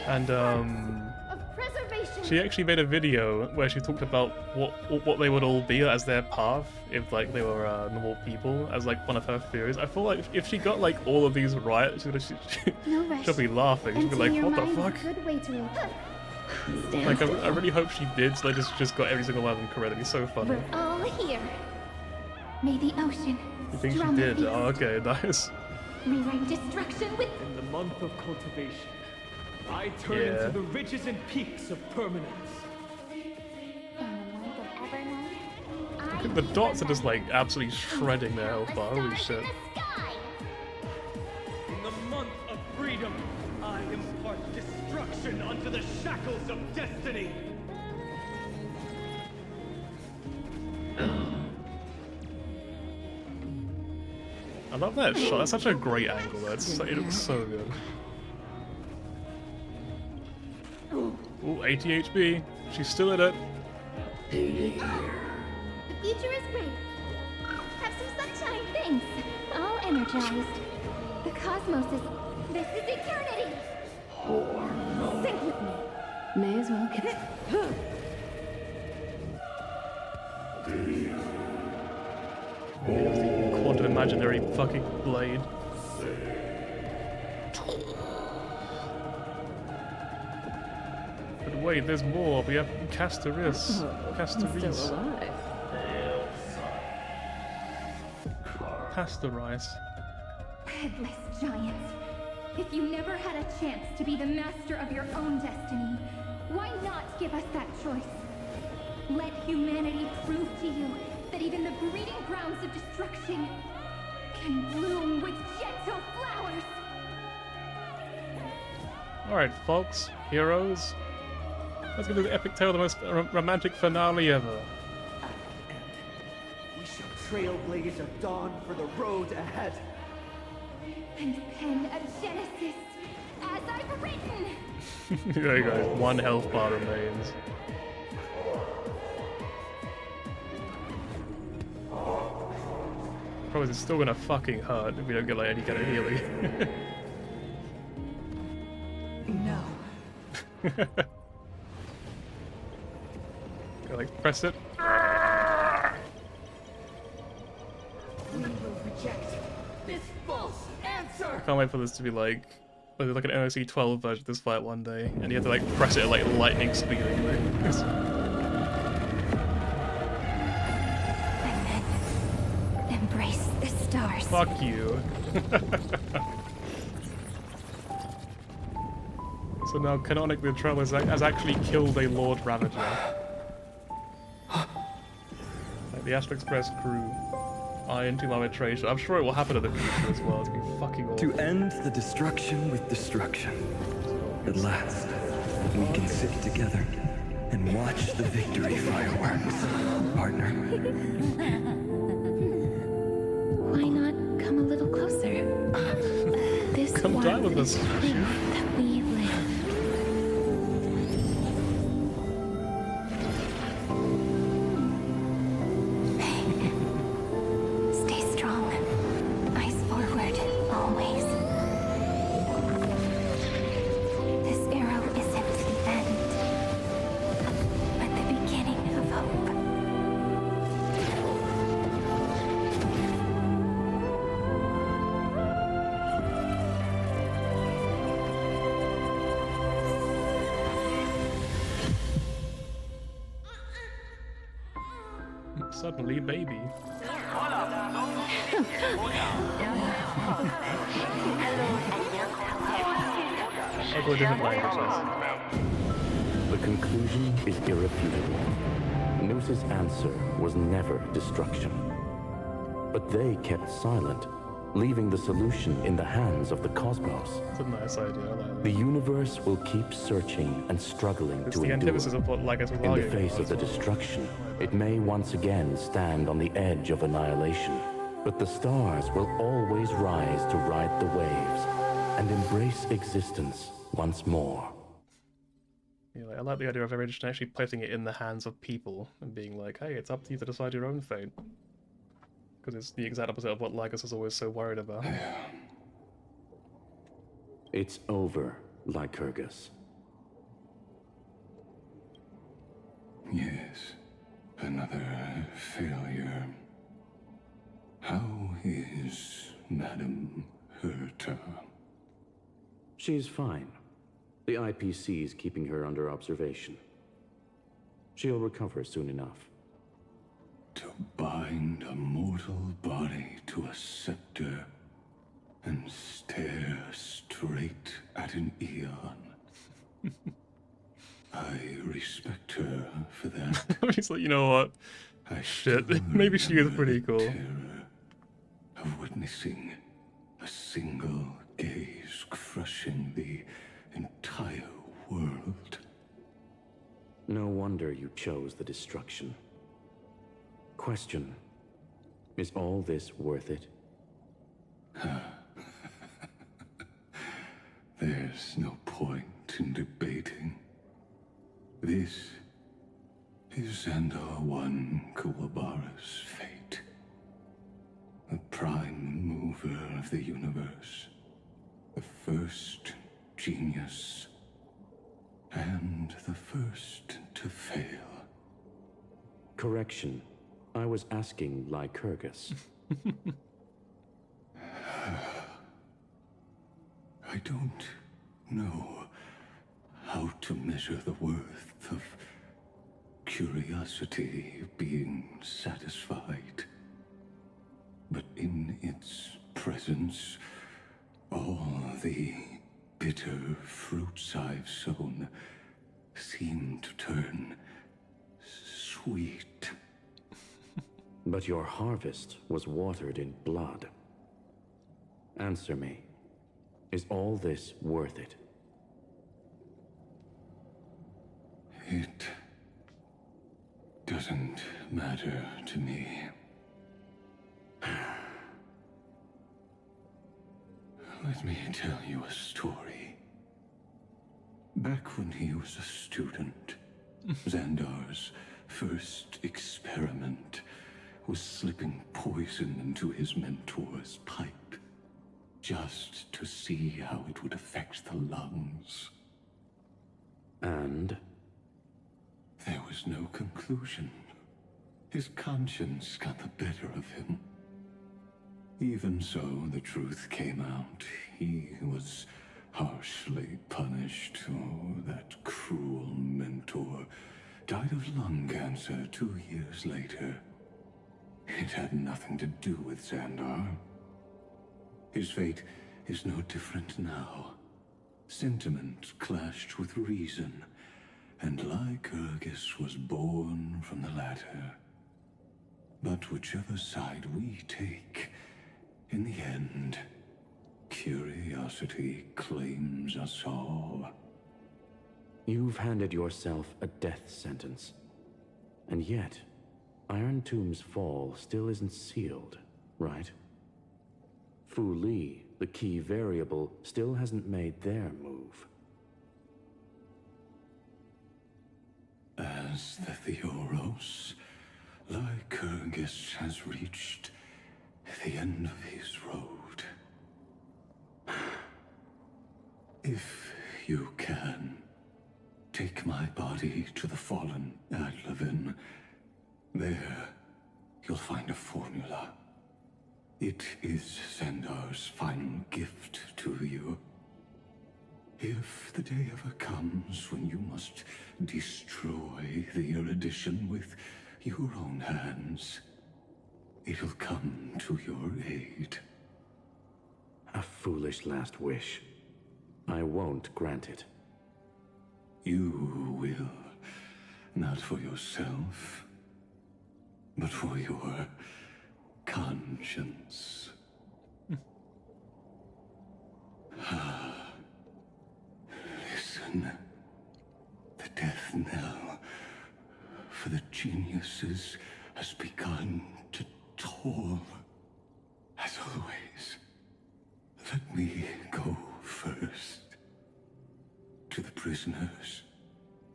and she actually made a video where she talked about what they would all be as their path if like they were normal people, as like one of her theories. I feel like if she got like all of these right, she'll be laughing. She'll be like, what the fuck? Good way to Like I really hope she did, so they just got every single one of them correct. It'd be so funny. We're all here. May the ocean You think she strum a did? feast. Oh, okay, nice. Rewrite destruction with In the month of cultivation, I turn Yeah. into the ridges and peaks of permanence. Look at the dots are just like absolutely shredding their health bar. Holy shit. In the month of freedom, I impart destruction unto the shackles of destiny. I love that shot. That's such a great angle. It looks so good. Ooh, 80 HP. She's still at it. the future is great. Have some sunshine. Thanks. All energized. The cosmos is. This is eternity. Sink with me. May as well get. Quantum imaginary fucking blade. But wait, there's more. We have Castoris. Castoris. Still alive. Pasteurize. Headless giants. If you never had a chance to be the master of your own destiny, why not give us that choice? Let humanity prove to you that even the breeding grounds of destruction can bloom with gentle flowers. Alright, folks, heroes. Let's get to the epic tale of the most romantic finale ever. We shall trailblaze a dawn for the road ahead. And pen a genesis as I've written. There you go, one health bar remains. Probably it's still gonna fucking hurt if we don't get like any kind of healing. No. Go like press it. I can't wait for this to be like an OC 12 version of this fight one day, and you have to like press it at like lightning speed. Embrace the stars. Fuck you. So now canonically the Traveler has actually killed a Lord Ravager. Like the Astro Express crew are into arbitration. I'm sure it will happen in the future as well. It's gonna be fucking awesome. To end the destruction with destruction. At last, we can sit together and watch the victory fireworks, partner. Why not come a little closer? This Come die with us. proof that we live. Stay strong. Eyes forward, always. This arrow isn't the end, but the beginning of hope. Suddenly, baby. I'll go different languages. The conclusion is irrefutable. Noose's answer was never destruction. But they kept silent, leaving the solution in the hands of the cosmos. It's a nice idea, I like that. The universe will keep searching and struggling It's to the endure. antithesis of what Legacy In the face of the destruction, it may once again stand on the edge of annihilation. But the stars will always rise to ride the waves and embrace existence once more. Yeah, like, I like the idea of Evolution actually placing it in the hands of people and being like, hey, it's up to you to decide your own fate. Because it's the exact opposite of what Lycus is always so worried about. It's over, Lycurgus. Yes, another failure. How is Madame Herta? She's fine. The IPC is keeping her under observation. She'll recover soon enough. To bind a mortal body to a scepter and stare straight at an eon. I respect her for that. He's like, you know what? Shit, maybe she is pretty cool. Of witnessing a single gaze crushing the entire world. No wonder you chose the destruction. Question: is all this worth it? There's no point in debating. This is Xandar One Kuwabara's fate. The prime mover of the universe. The first genius. And the first to fail. Correction. I was asking Lycurgus. I don't know how to measure the worth of curiosity being satisfied. But in its presence, all the bitter fruits I've sown seem to turn sweet. But your harvest was watered in blood. Answer me. Is all this worth it? It doesn't matter to me. Let me tell you a story. Back when he was a student, Xandar's first experiment was slipping poison into his mentor's pipe, just to see how it would affect the lungs. And? There was no conclusion. His conscience got the better of him. Even so, the truth came out. He was harshly punished. Oh, that cruel mentor died of lung cancer 2 years later. It had nothing to do with Xandar. His fate is no different now. Sentiment clashed with reason, and Lycurgus was born from the latter. But whichever side we take, in the end, curiosity claims us all. You've handed yourself a death sentence. And yet, Iron Tomb's fall still isn't sealed, right? Fu Li, the key variable, still hasn't made their move. As the Theoros, Lycurgus has reached the end of his road. If you can, take my body to the fallen Adlevin. There, you'll find a formula. It is Xandar's final gift to you. If the day ever comes when you must destroy the erudition with your own hands, it'll come to your aid. A foolish last wish. I won't grant it. You will. Not for yourself, but for your conscience. Listen. The death knell for the geniuses has begun to toll. As always, let me go first. To the prisoners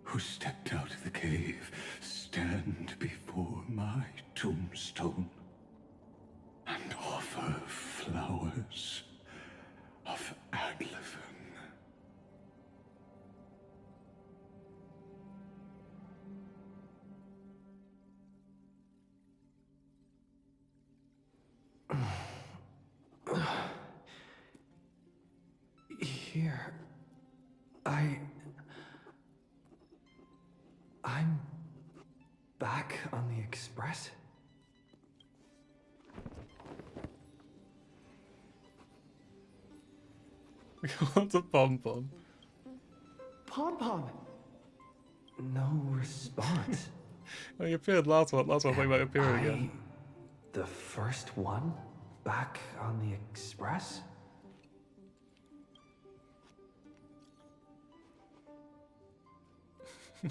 who stepped out of the cave, stand before my tombstone and offer flowers of Adlevin. Here, I'm back on the Express. What's a pom-pom? Pom-pom! No response. Oh, you appeared last one. Last one, think about appearing again. The first one back on the Express?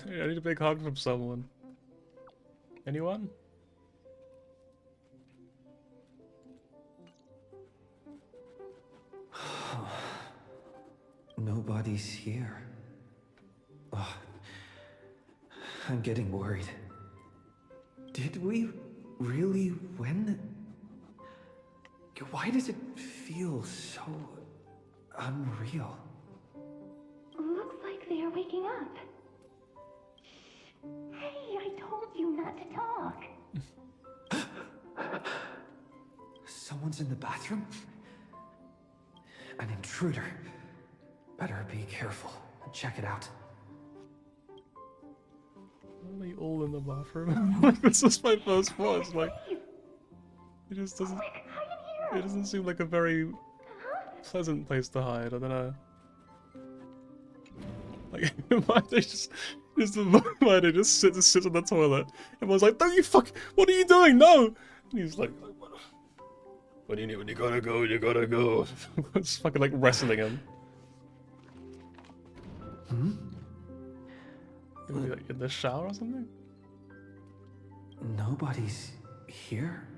I need a big hug from someone. Anyone? Nobody's here. Oh, I'm getting worried. Did we really win? Why does it feel so unreal? Looks like they are waking up. Hey, I told you not to talk. Someone's in the bathroom? An intruder. Better be careful and check it out. Are they all in the bathroom? Like, this is my first thought. It's like, it just doesn't. It doesn't seem like a very pleasant place to hide. I don't know. Like, why they just why they just sit on the toilet? Everyone's like, "Don't you fuck! What are you doing? No!" And he's like, "What do you need when you gotta go? You gotta go." It's fucking like wrestling him. Hmm? Like in the shower or something? Nobody's here?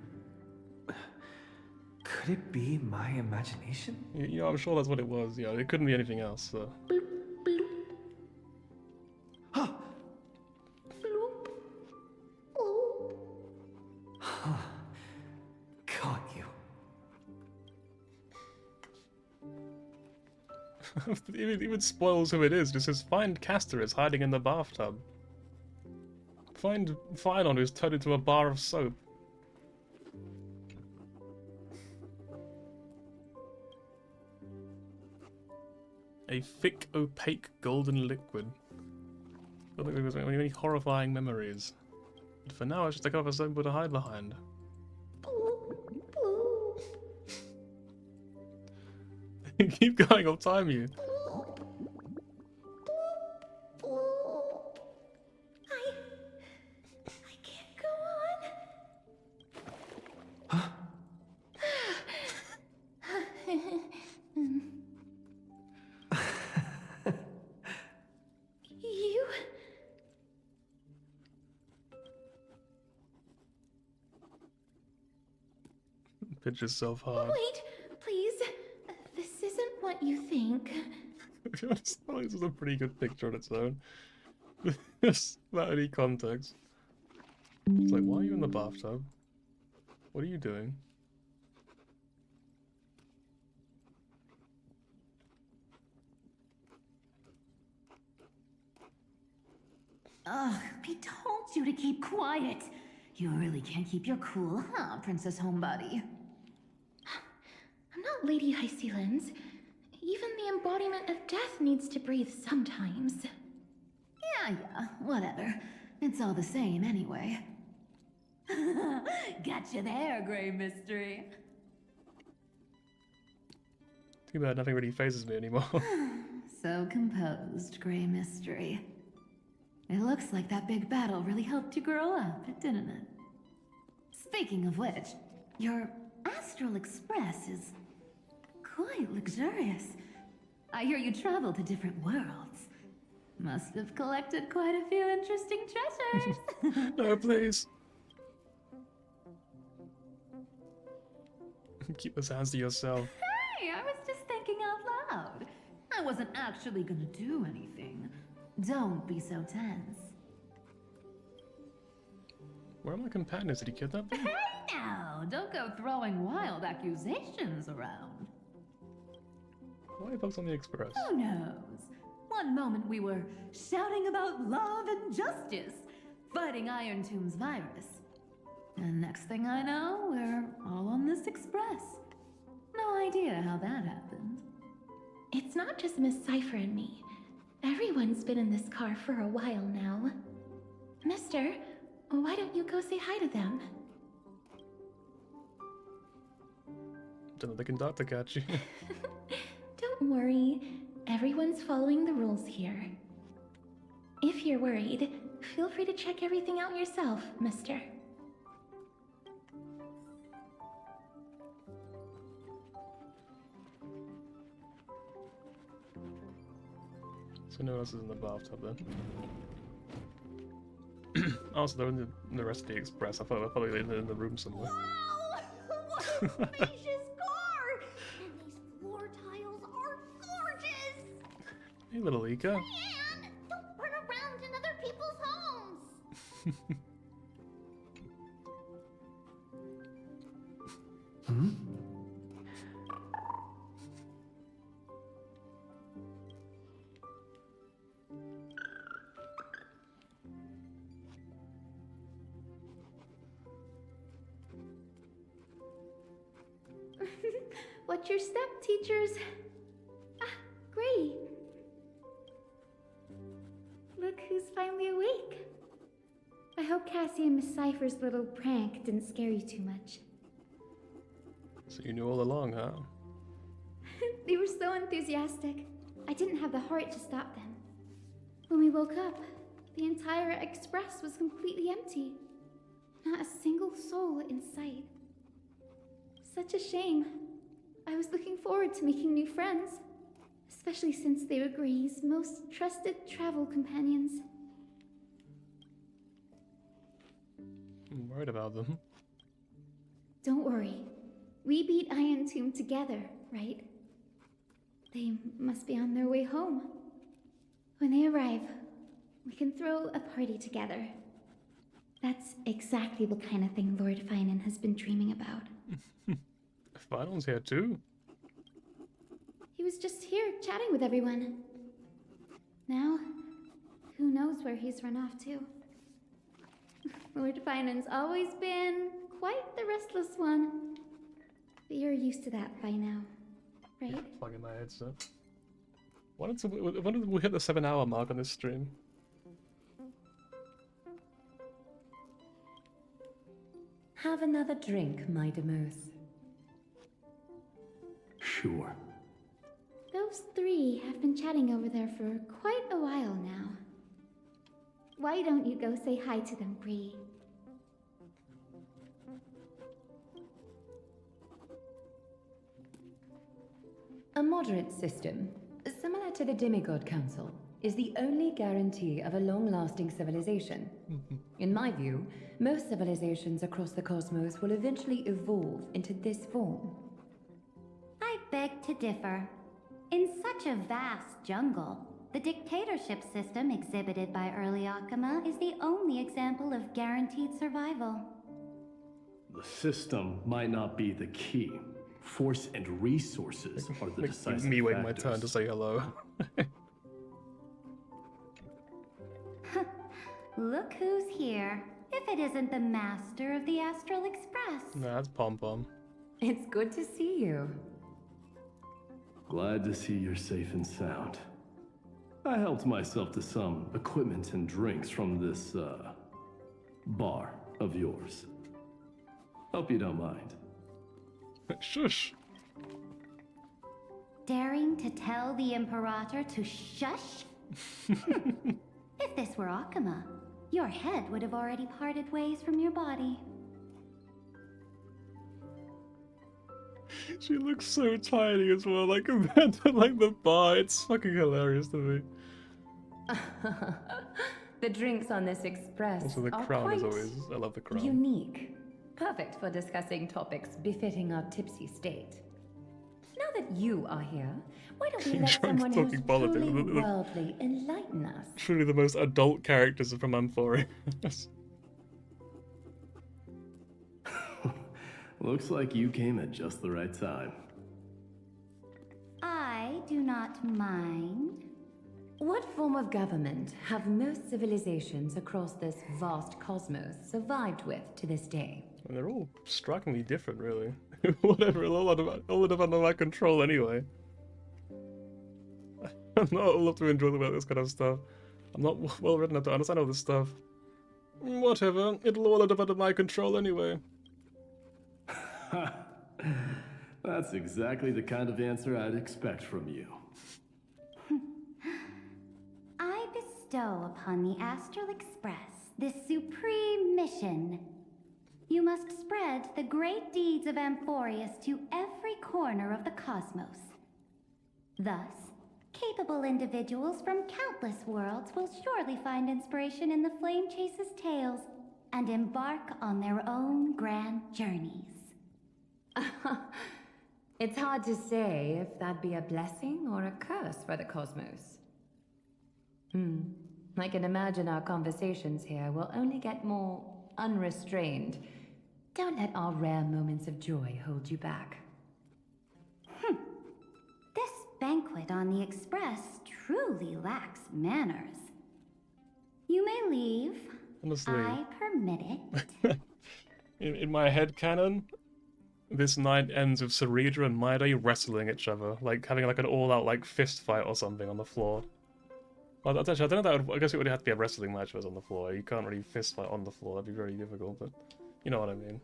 Could it be my imagination? You know, I'm sure that's what it was. You know, it couldn't be anything else. So. Caught you. It even spoils who it is. It says, find Castorus hiding in the bathtub. Find Phynon who's turned into a bar of soap. A thick, opaque, golden liquid. I don't think there's any horrifying memories. But for now, it's just a cover something to hide behind. Keep going, I'll time you. I can't go on. You... Pitch yourself hard. Wait, please. This isn't what you think. To be honest, I think this is a pretty good picture on its own. Just without any context. It's like, why are you in the bathtub? What are you doing? Ugh, I told you to keep quiet. You really can't keep your cool, huh, Princess Homebody? I'm not Lady High Sealands. Even the embodiment of death needs to breathe sometimes. Yeah, whatever. It's all the same anyway. Gotcha there, Grey Mystery. Too bad nothing really phases me anymore. So composed, Grey Mystery. It looks like that big battle really helped you grow up, didn't it? Speaking of which, your Astral Express is quite luxurious. I hear you travel to different worlds. Must have collected quite a few interesting treasures. No, please. Keep the sounds to yourself. Hey, I was just thinking out loud. I wasn't actually gonna do anything. Don't be so tense. Where are my companions? Did he kidnap them? Hey now, don't go throwing wild accusations around. Why are you folks on the Express? Who knows? One moment we were shouting about love and justice, fighting Iron Tomb's virus. And next thing I know, we're all on this Express. No idea how that happened. It's not just Miss Cypher and me. Everyone's been in this car for a while now. Mister, why don't you go say hi to them? Don't know they can dot to catch you. Don't worry. Everyone's following the rules here. If you're worried, feel free to check everything out yourself, mister. So no one else is in the bathtub then. Also, they're in the rest of the Express. I thought they're probably in the room somewhere. Wow! What a spacious car! And these floor tiles are gorgeous! Hey, little Ika. Man, don't run around in other people's homes! What's your step, teachers? Ah, great. Look who's finally awake. I hope Cassie and Miss Cypher's little prank didn't scare you too much. So you knew all along, huh? They were so enthusiastic. I didn't have the heart to stop them. When we woke up, the entire express was completely empty. Not a single soul in sight. Such a shame. I was looking forward to making new friends, especially since they were Grey's most trusted travel companions. I'm worried about them. Don't worry. We beat Iron Tomb together, right? They must be on their way home. When they arrive, we can throw a party together. That's exactly the kind of thing Lord Finan has been dreaming about. Final's here too. He was just here chatting with everyone. Now, who knows where he's run off to? Lord Finan's always been quite the restless one. But you're used to that by now, right? Plugging my headset. When did we hit the 7-hour mark on this stream? Have another drink, my Demos. Sure. Those three have been chatting over there for quite a while now. Why don't you go say hi to them, Bree? A moderate system, similar to the Demigod Council, is the only guarantee of a long-lasting civilization. In my view, most civilizations across the cosmos will eventually evolve into this form. I beg to differ. In such a vast jungle, the dictatorship system exhibited by early Akama is the only example of guaranteed survival. The system might not be the key. Force and resources are the decisive Me wait factors. my turn to say hello. Look who's here. If it isn't the master of the Astral Express. Nah, that's Pom Pom. It's good to see you. Glad to see you're safe and sound. I helped myself to some equipment and drinks from this, bar of yours. Hope you don't mind. Shush. Daring to tell the Imperator to shush? If this were Akama, your head would have already parted ways from your body. She looks so tiny as well, like compared to like the bar. It's fucking hilarious to me. The drinks on this express Also, the are crown quite is always. I love the crown. unique. Perfect for discussing topics befitting our tipsy state. Now that you are here, why don't we King let Drunk's someone who's talking politics. truly worldly enlighten us? Truly the most adult characters from Amphoreus. Looks like you came at just the right time. I do not mind. What form of government have most civilizations across this vast cosmos survived with to this day? And they're all strikingly different, really. Whatever, all under my control anyway. I'm not old enough to enjoy about this kind of stuff. I'm not well written enough to understand all this stuff. Whatever, it'll all end up under my control anyway. That's exactly the kind of answer I'd expect from you. I bestow upon the Astral Express this supreme mission. You must spread the great deeds of Amphoreus to every corner of the cosmos. Thus, capable individuals from countless worlds will surely find inspiration in the Flame Chase's tales and embark on their own grand journeys. It's hard to say if that'd be a blessing or a curse for the cosmos. I can imagine our conversations here will only get more unrestrained. Don't let our rare moments of joy hold you back. This banquet on the Express truly lacks manners. You may leave. Honestly. I permit it. in my head canon, this night ends with Sarita and Maide wrestling each other, like having like an all-out like fist fight or something on the floor. Well, actually, I don't know if that would, I guess it would have to be a wrestling match if it was on the floor. You can't really fist fight on the floor, that'd be very difficult, but you know what I mean.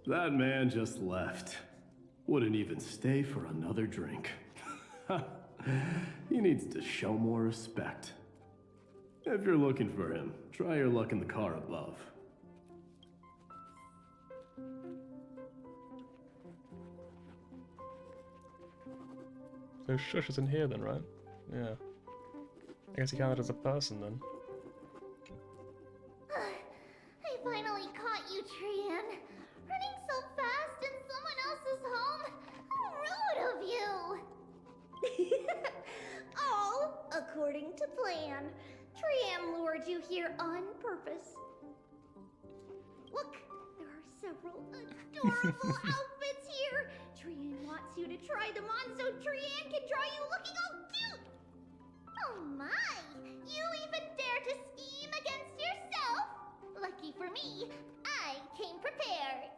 That man just left. Wouldn't even stay for another drink. He needs to show more respect. If you're looking for him, try your luck in the car above. So Shush isn't here then, right? Yeah. I guess he counted as a person then. I finally caught you, Trian. Running so fast in someone else's home? How rude of you! All according to plan. Trian lured you here on purpose. Look, there are several adorable outfits here. Trian wants you to try them on so Trian can draw you looking all cute. Oh my! You even dare to lucky for me, I came prepared.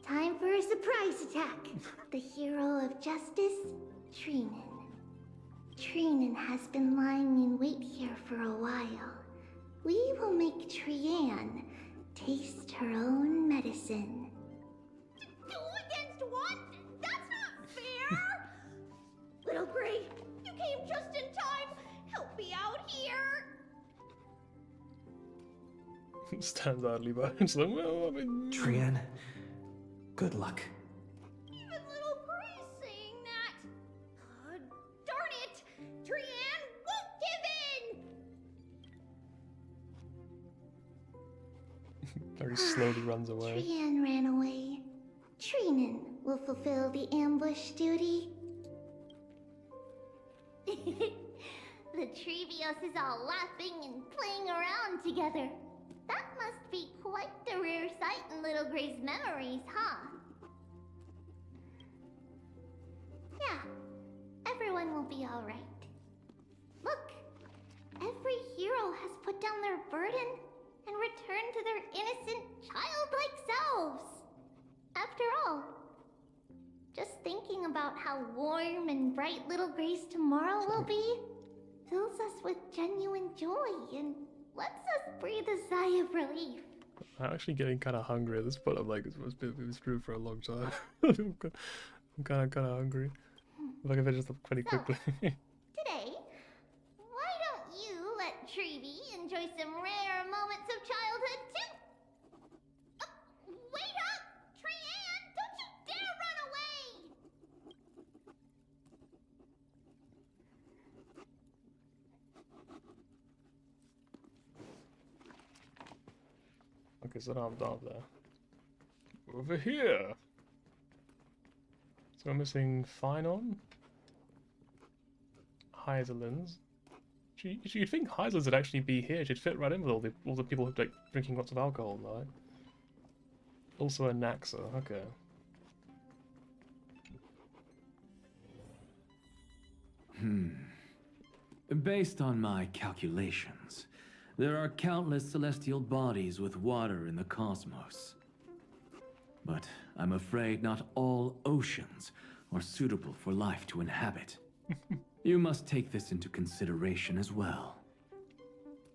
Time for a surprise attack. The hero of justice, Treenan. Treenan has been lying in wait here for a while. We will make Trian taste her own medicine. 2 against 1? That's not fair! Little Gray, you came just in time. Help me out here. Stands idly by. It's like, well, I mean... Trian, good luck. Even Little Gray's saying that. Darn it! Trian won't give in! Very slowly runs away. Trian ran away. Treenan will fulfill the ambush duty. The Trevios is all laughing and playing around together. That must be quite the rare sight in Little Gray's memories, huh? Yeah, everyone will be alright. Look, every hero has put down their burden and returned to their innocent, childlike selves. After all, just thinking about how warm and bright Little Gray's tomorrow will be fills us with genuine joy and lets us breathe a sigh of relief. I'm actually getting kind of hungry at this point. I'm like, it's been true for a long time. I'm kind of hungry. If I can finish this up pretty quickly. Today, why don't you let Trevi enjoy some rare moments of childhood too? Wait up! Trian, don't you dare run away! Okay, so now I'm down there. Over here! So I'm missing Phynon. Hyzelins. You'd think Hyzelins would actually be here. She'd fit right in with all the people who like drinking lots of alcohol, right? Also a Naxa, okay. Based on my calculations, there are countless celestial bodies with water in the cosmos. But I'm afraid not all oceans are suitable for life to inhabit. You must take this into consideration as well.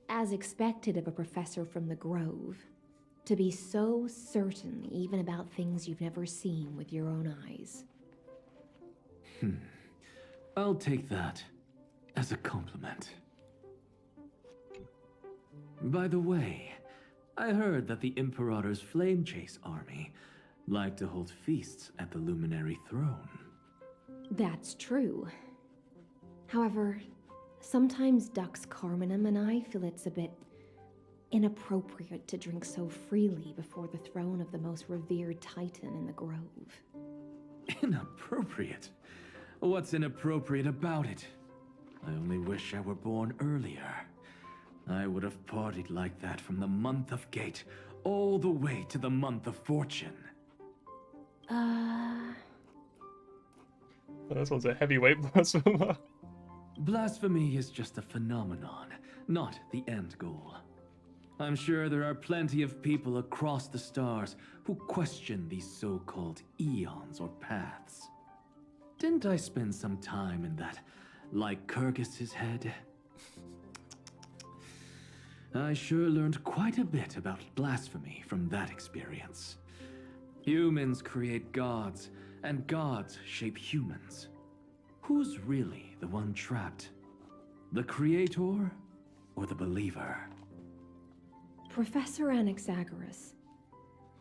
As expected of a professor from the Grove, to be so certain even about things you've never seen with your own eyes. I'll take that as a compliment. By the way, I heard that the Imperator's Flame Chase army like to hold feasts at the Luminary Throne. That's true. However, sometimes Dux Carminum and I feel it's a bit inappropriate to drink so freely before the throne of the most revered Titan in the Grove. Inappropriate? What's inappropriate about it? I only wish I were born earlier. I would have partied like that from the month of Gate all the way to the month of Fortune. This one's a heavyweight blasphemer. Blasphemy is just a phenomenon, not the end goal. I'm sure there are plenty of people across the stars who question these so-called eons or paths. Didn't I spend some time in that Lycurgus's head? I sure learned quite a bit about blasphemy from that experience. Humans create gods, and gods shape humans. Who's really the one trapped? The creator or the believer? Professor Anaxagoras,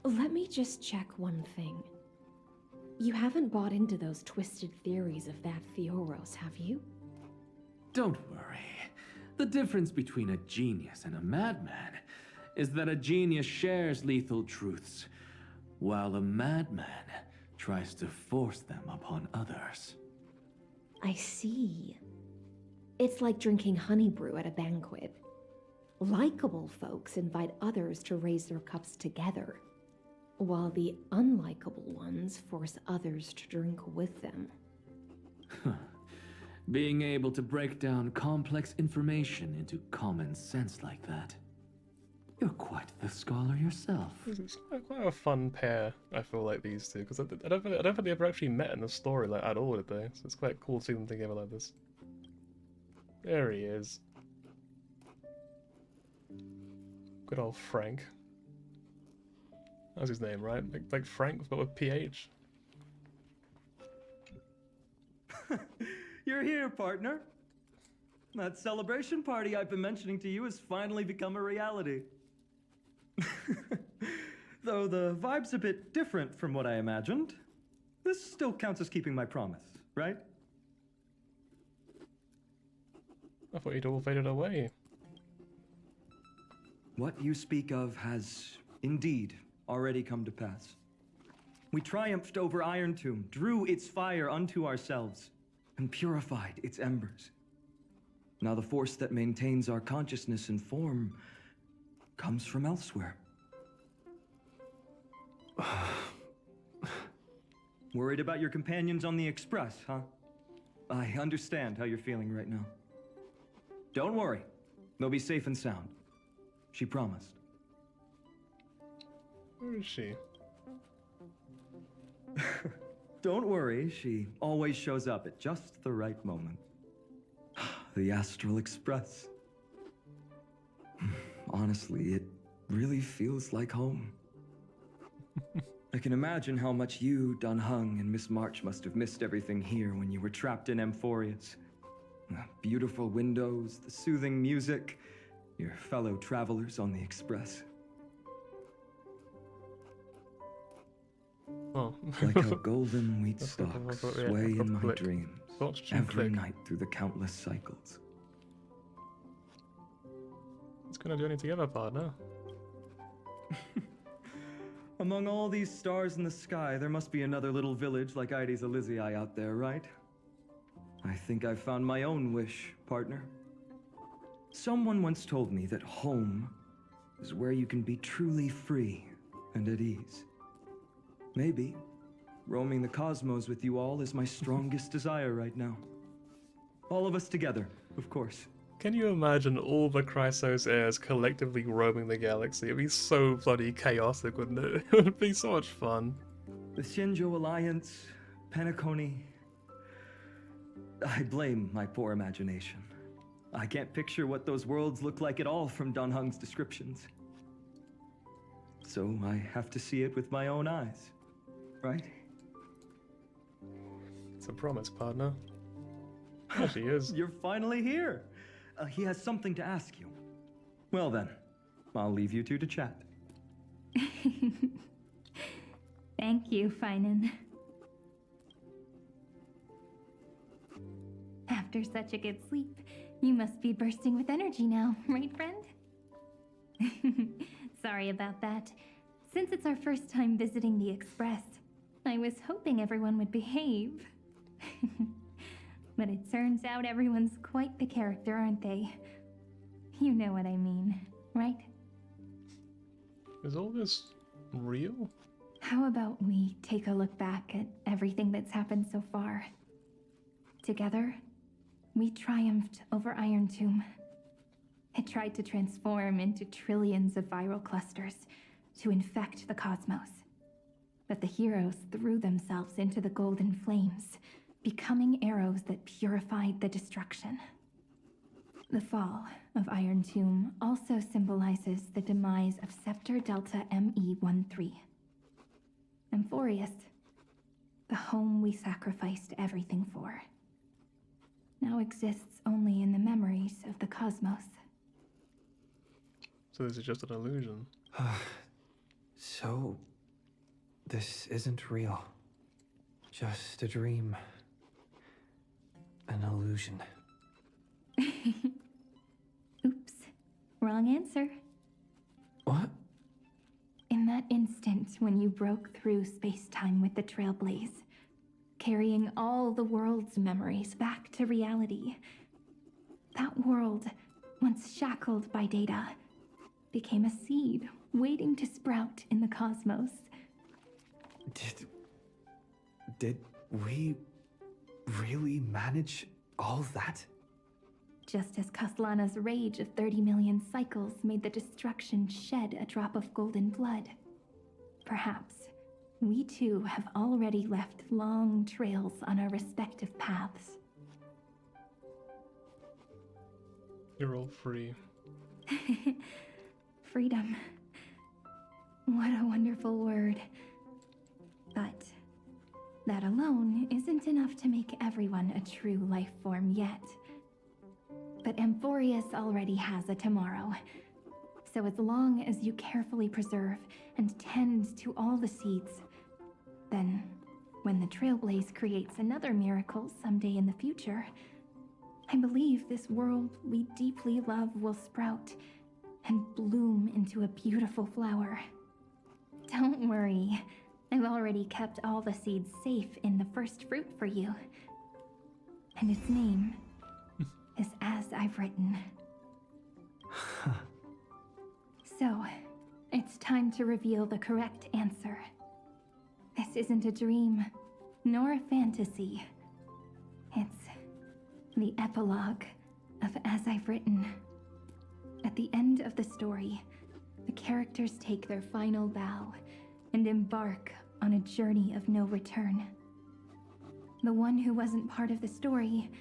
let me just check one thing. You haven't bought into those twisted theories of that Theoros, have you? Don't worry. The difference between a genius and a madman is that a genius shares lethal truths, while a madman tries to force them upon others. I see. It's like drinking honey brew at a banquet. Likable folks invite others to raise their cups together, while the unlikable ones force others to drink with them. Being able to break down complex information into common sense like that. You're quite the scholar yourself. It's quite a fun pair, I feel like, these two, because I don't think they ever actually met in the story like at all, did they? So it's quite cool to see them together like this. There he is. Good old Frank. That's his name, right? Like Frank, but with PH. You're here, partner. That celebration party I've been mentioning to you has finally become a reality. Though the vibe's a bit different from what I imagined, this still counts as keeping my promise, right? I thought you'd all faded away. What you speak of has indeed already come to pass. We triumphed over Iron Tomb, drew its fire unto ourselves, and purified its embers. Now the force that maintains our consciousness and form comes from elsewhere. Worried about your companions on the Express, huh? I understand how you're feeling right now. Don't worry. They'll be safe and sound. She promised. Where is she? Don't worry, she always shows up at just the right moment. The Astral Express. Honestly, it really feels like home. I can imagine how much you, Dun Hung, and Miss March must have missed everything here when you were trapped in Amphoreus. The beautiful windows, the soothing music, your fellow travelers on the Express. Oh. Like how golden wheat stalks sway in my dreams every night through the countless cycles. It's gonna journey together, partner. Among all these stars in the sky, there must be another little village like Ides Elysiae out there, right? I think I've found my own wish, partner. Someone once told me that home is where you can be truly free and at ease. Maybe roaming the cosmos with you all is my strongest desire right now. All of us together, of course. Can you imagine all the Chrysos heirs collectively roaming the galaxy? It'd be so bloody chaotic, wouldn't it? It would be so much fun. The Shinjo Alliance, Penacony. I blame my poor imagination. I can't picture what those worlds look like at all from Dun Hung's descriptions. So I have to see it with my own eyes, right? It's a promise, partner. There she is. You're finally here. He has something to ask you. Well then, I'll leave you two to chat. Thank you, Finan. After such a good sleep, you must be bursting with energy now, right, friend? Sorry about that. Since it's our first time visiting the Express, I was hoping everyone would behave. But it turns out everyone's quite the character, aren't they? You know what I mean, right? Is all this real? How about we take a look back at everything that's happened so far? Together, we triumphed over Iron Tomb. It tried to transform into trillions of viral clusters to infect the cosmos. But the heroes threw themselves into the golden flames, becoming arrows that purified the destruction. The fall of Iron Tomb also symbolizes the demise of Scepter Delta ME-13. Amphoreus, the home we sacrificed everything for, now exists only in the memories of the cosmos. So this is just an illusion. So, this isn't real. Just a dream. An illusion. Oops, wrong answer. What? In that instant when you broke through space-time with the Trailblaze, carrying all the world's memories back to reality, that world, once shackled by data, became a seed waiting to sprout in the cosmos. Did we really manage all that? just as Kaslana's rage of 30 million cycles made the destruction shed a drop of golden blood. Perhaps we too have already left long trails on our respective paths. You're all free. Freedom. What a wonderful word. But that alone isn't enough to make everyone a true life form yet. But Amphoreus already has a tomorrow. So as long as you carefully preserve and tend to all the seeds, then when the Trailblaze creates another miracle someday in the future, I believe this world we deeply love will sprout and bloom into a beautiful flower. Don't worry, I've already kept all the seeds safe in the first fruit for you. And its name is As I've Written. So, it's time to reveal the correct answer. This isn't a dream, nor a fantasy. It's the epilogue of As I've Written. At the end of the story, the characters take their final bow and embark on a journey of no return. The one who wasn't part of the story,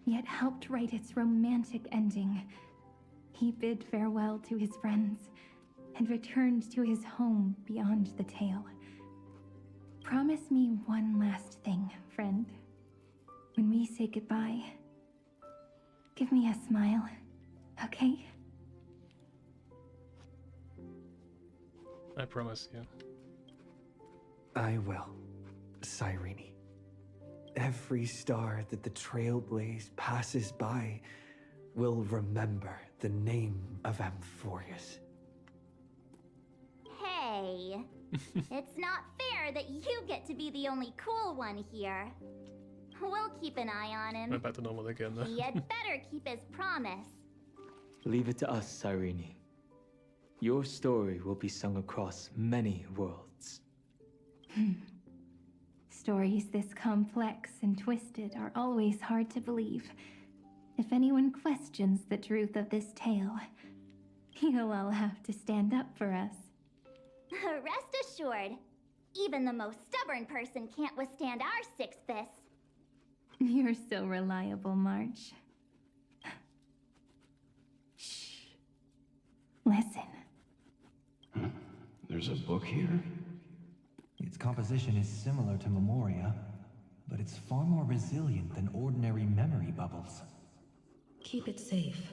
yet helped write its romantic ending. He bid farewell to his friends and returned to his home beyond the tale. Promise me one last thing, friend. When we say goodbye, give me a smile, okay? I promise you. I will, Cyrene. Every star that the Trailblaze passes by will remember the name of Amphoreus. Hey, it's not fair that you get to be the only cool one here. We'll keep an eye on him. Went back to normal again though. He had better keep his promise. Leave it to us, Cyrene. Your story will be sung across many worlds. Stories this complex and twisted are always hard to believe. If anyone questions the truth of this tale, you'll all have to stand up for us. Rest assured, even the most stubborn person can't withstand our six fists. You're so reliable, March. Shh. Listen. There's a book here? Its composition is similar to Memoria, but it's far more resilient than ordinary memory bubbles. Keep it safe.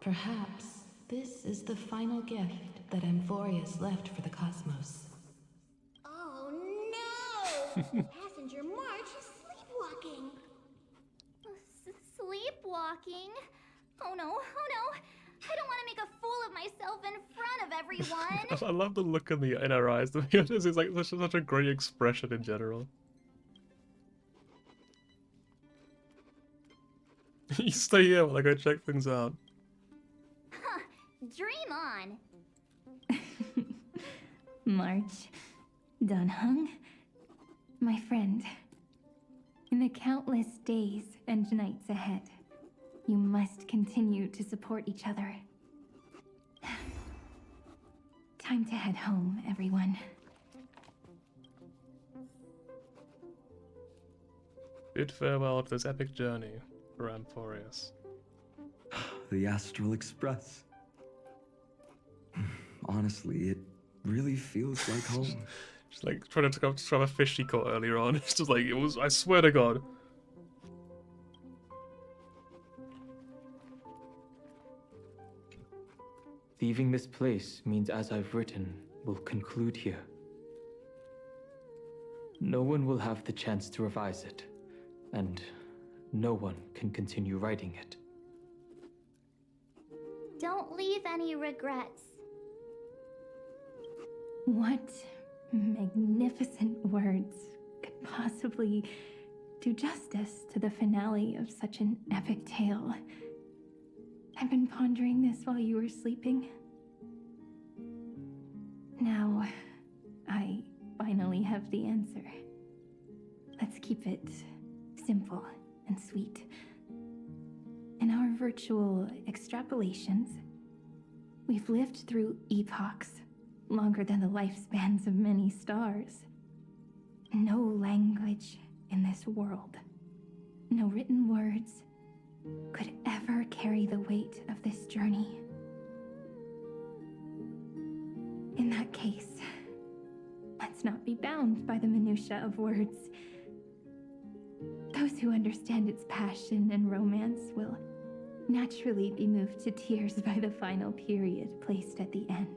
Perhaps this is the final gift that Amphoreus left for the cosmos. Oh no! Passenger March is sleepwalking. Sleepwalking? Oh no, oh no! I don't want to make a fool of myself in front of everyone. I love the look in her eyes. To be honest, it's like such a great expression in general. You stay here while I go check things out. Huh, dream on. March, Dunhung, my friend. In the countless days and nights ahead, you must continue to support each other. Time to head home, everyone. Bid farewell to this epic journey for Amphoreus. The Astral Express. Honestly, it really feels like home. Just like trying to grab a fish she caught earlier on. It's just like, it was, I swear to God. Leaving this place means As I've Written will conclude here. No one will have the chance to revise it, and no one can continue writing it. Don't leave any regrets. What magnificent words could possibly do justice to the finale of such an epic tale? I've been pondering this while you were sleeping. Now, I finally have the answer. Let's keep it simple and sweet. In our virtual extrapolations, we've lived through epochs longer than the lifespans of many stars. No language in this world, no written words, could ever carry the weight of this journey. In that case, let's not be bound by the minutiae of words. Those who understand its passion and romance will naturally be moved to tears by the final period placed at the end.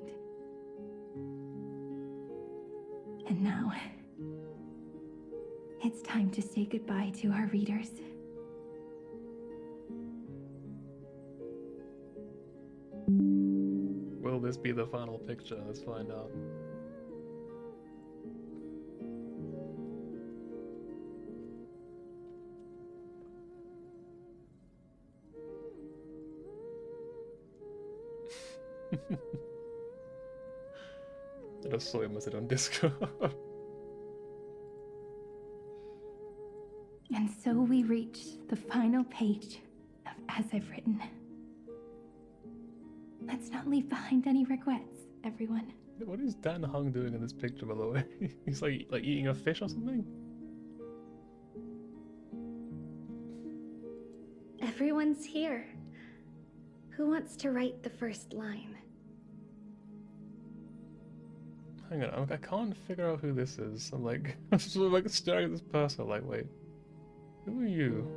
And now, it's time to say goodbye to our readers. Will this be the final picture? Let's find out. I just saw him with it on Discord. And so we reach the final page of As I've Written. Let's not leave behind any regrets, everyone. What is Dan Hung doing in this picture, by the way? He's like eating a fish or something? Everyone's here. Who wants to write the first line? Hang on, I can't figure out who this is. I'm like, I'm just like staring at this person. I'm like, wait, who are you?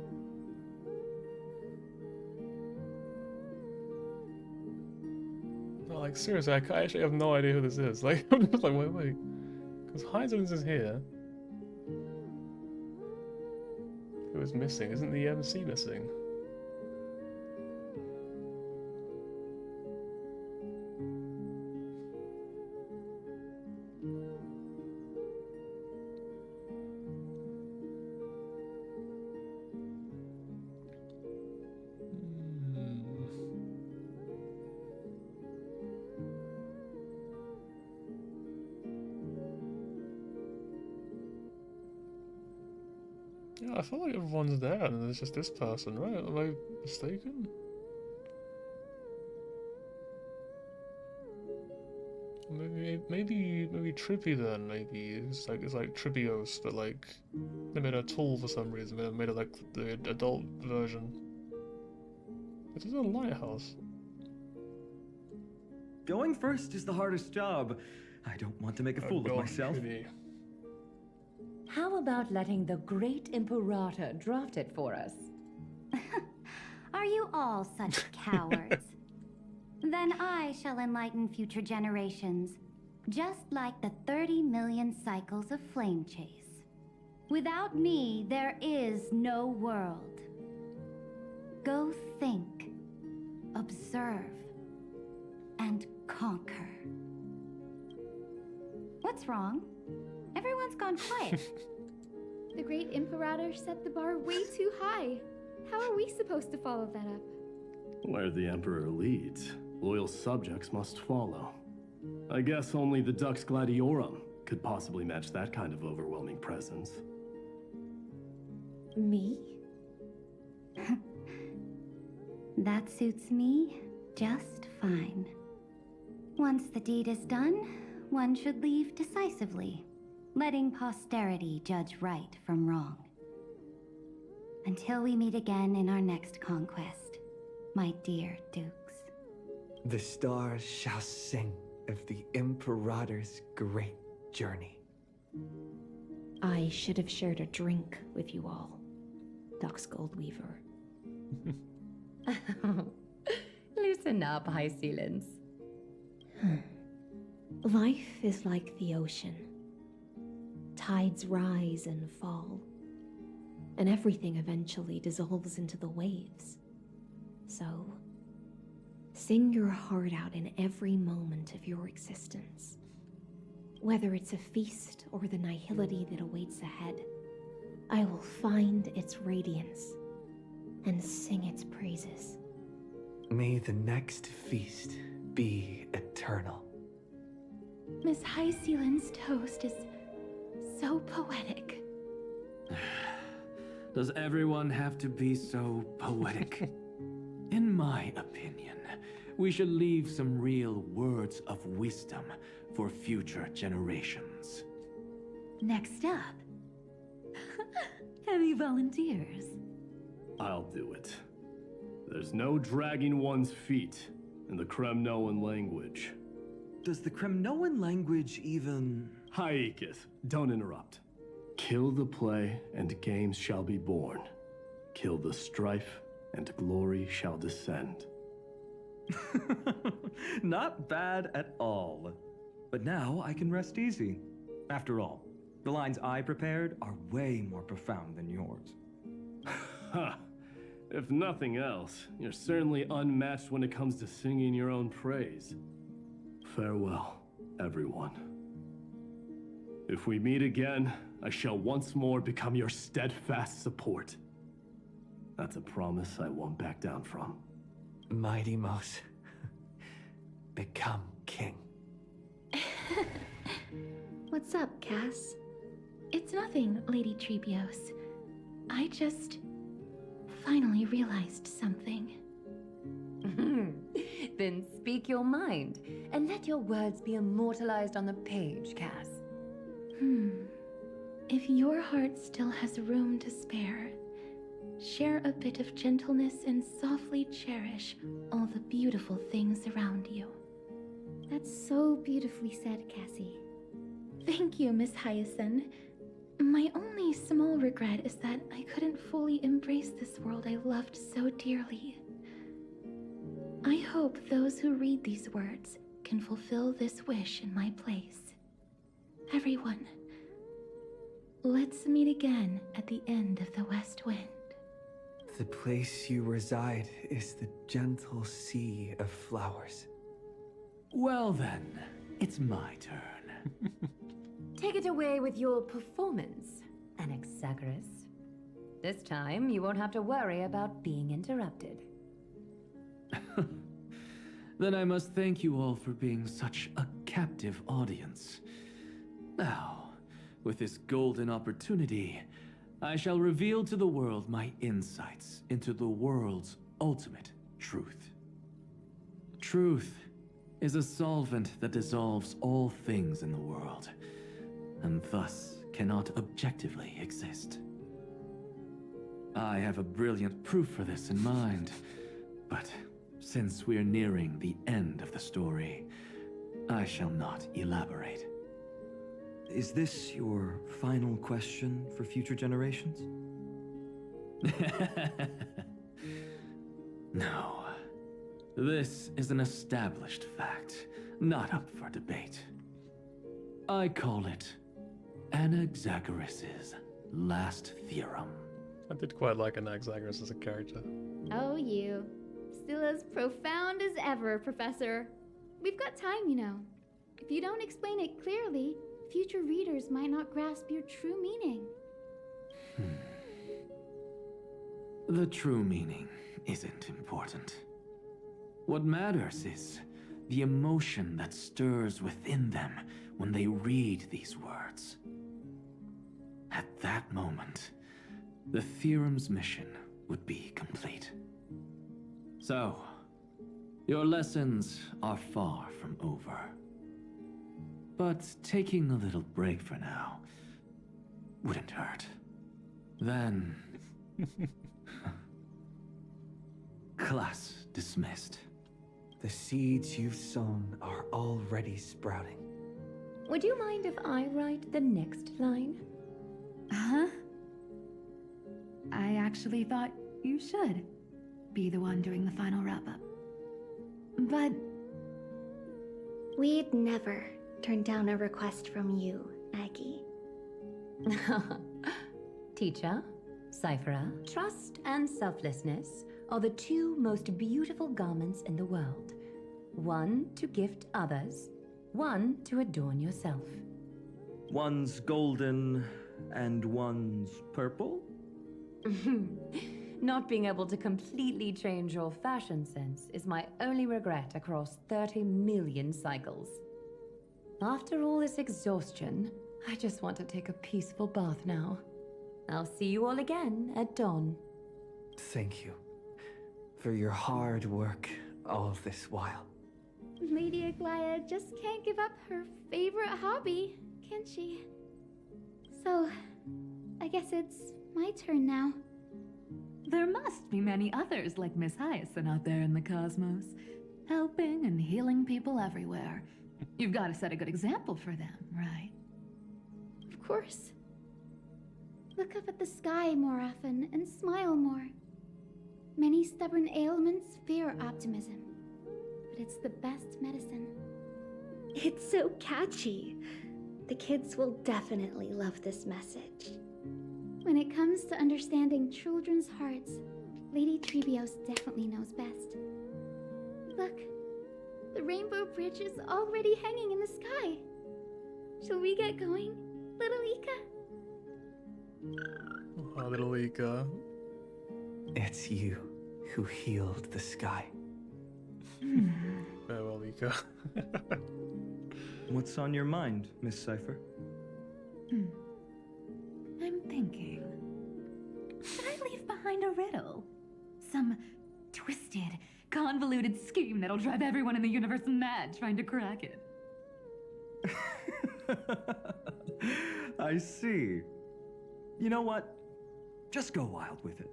No, like seriously, I actually have no idea who this is. Like, I'm just like, wait, because Heisen's is here. Who is missing? Isn't the MC missing? Yeah, I feel like everyone's there and there's just this person, right? Am I mistaken? Maybe Trippy then, maybe. It's like Trippios, but like they made a tool for some reason. They made it like the adult version. This is a lighthouse. Going first is the hardest job. I don't want to make a fool of myself. How about letting the great Imperator draft it for us? Are you all such cowards? Then I shall enlighten future generations, just like the 30 million cycles of flame chase. Without me, there is no world. Go think, observe, and conquer. What's wrong? Everyone's gone quiet. The great Imperator set the bar way too high. How are we supposed to follow that up? Where the Emperor leads, loyal subjects must follow. I guess only the Dux Gladiorum could possibly match that kind of overwhelming presence. Me? That suits me just fine. Once the deed is done, one should leave decisively, letting posterity judge right from wrong. Until we meet again in our next conquest, my dear dukes. The stars shall sing of the Imperator's great journey. I should have shared a drink with you all, Dux Goldweaver. Loosen up, High Ceilings. Life is like the ocean. Tides rise and fall, and everything eventually dissolves into the waves. So, sing your heart out in every moment of your existence. Whether it's a feast or the nihility that awaits ahead, I will find its radiance and sing its praises. May the next feast be eternal. Miss High Ceiling's toast is so poetic. Does everyone have to be so poetic? In my opinion, we should leave some real words of wisdom for future generations. Next up. Any volunteers? I'll do it. There's no dragging one's feet in the Kremnoan language. Does the Kremnoan language even... Haikith, don't interrupt. Kill the play, and games shall be born. Kill the strife, and glory shall descend. Not bad at all. But now I can rest easy. After all, the lines I prepared are way more profound than yours. Ha! If nothing else, you're certainly unmatched when it comes to singing your own praise. Farewell, everyone. If we meet again, I shall once more become your steadfast support. That's a promise I won't back down from. Mighty Mouse, become king. What's up, Cass? It's nothing, Lady Trebios. I just finally realized something. Then speak your mind, and let your words be immortalized on the page, Cass. If your heart still has room to spare, share a bit of gentleness and softly cherish all the beautiful things around you. That's so beautifully said, Cassie. Thank you, Miss Hyacinth. My only small regret is that I couldn't fully embrace this world I loved so dearly. I hope those who read these words can fulfill this wish in my place. Everyone, let's meet again at the end of the West Wind. The place you reside is the gentle sea of flowers. Well then, it's my turn. Take it away with your performance, Anaxagoras. This time, you won't have to worry about being interrupted. Then I must thank you all for being such a captive audience. Now, with this golden opportunity, I shall reveal to the world my insights into the world's ultimate truth. Truth is a solvent that dissolves all things in the world, and thus cannot objectively exist. I have a brilliant proof for this in mind, but since we're nearing the end of the story, I shall not elaborate. Is this your final question for future generations? No. This is an established fact, not up for debate. I call it Anaxagoras' last theorem. I did quite like Anaxagoras as a character. Oh, you. Still as profound as ever, Professor. We've got time, you know. If you don't explain it clearly, future readers might not grasp your true meaning. The true meaning isn't important. What matters is the emotion that stirs within them when they read these words. At that moment, the theorem's mission would be complete. So, your lessons are far from over. But taking a little break for now wouldn't hurt. Then... Class dismissed. The seeds you've sown are already sprouting. Would you mind if I write the next line? Huh? I actually thought you should be the one doing the final wrap-up. But... We'd never turn down a request from you, Aggie. Teacher, Cyphera, trust and selflessness are the two most beautiful garments in the world. One to gift others, one to adorn yourself. One's golden and one's purple? Not being able to completely change your fashion sense is my only regret across 30 million cycles. After all this exhaustion, I just want to take a peaceful bath now. I'll see you all again at dawn. Thank you for your hard work all this while. Lady Aglaya just can't give up her favorite hobby, can she? So, I guess it's my turn now. There must be many others like Miss Hyacinth out there in the cosmos, helping and healing people everywhere. You've got to set a good example for them, right? Of course. Look up at the sky more often and smile more. Many stubborn ailments fear optimism, but it's the best medicine. It's so catchy. The kids will definitely love this message. When it comes to understanding children's hearts, Lady Treebios definitely knows best. Look, the Rainbow Bridge is already hanging in the sky. Shall we get going, little Ika? Oh, little Ika. It's you who healed the sky. Farewell, Ika. What's on your mind, Miss Cypher? I'm thinking. Should I leave behind a riddle? Some twisted, convoluted scheme that'll drive everyone in the universe mad trying to crack it. I see. You know what? Just go wild with it.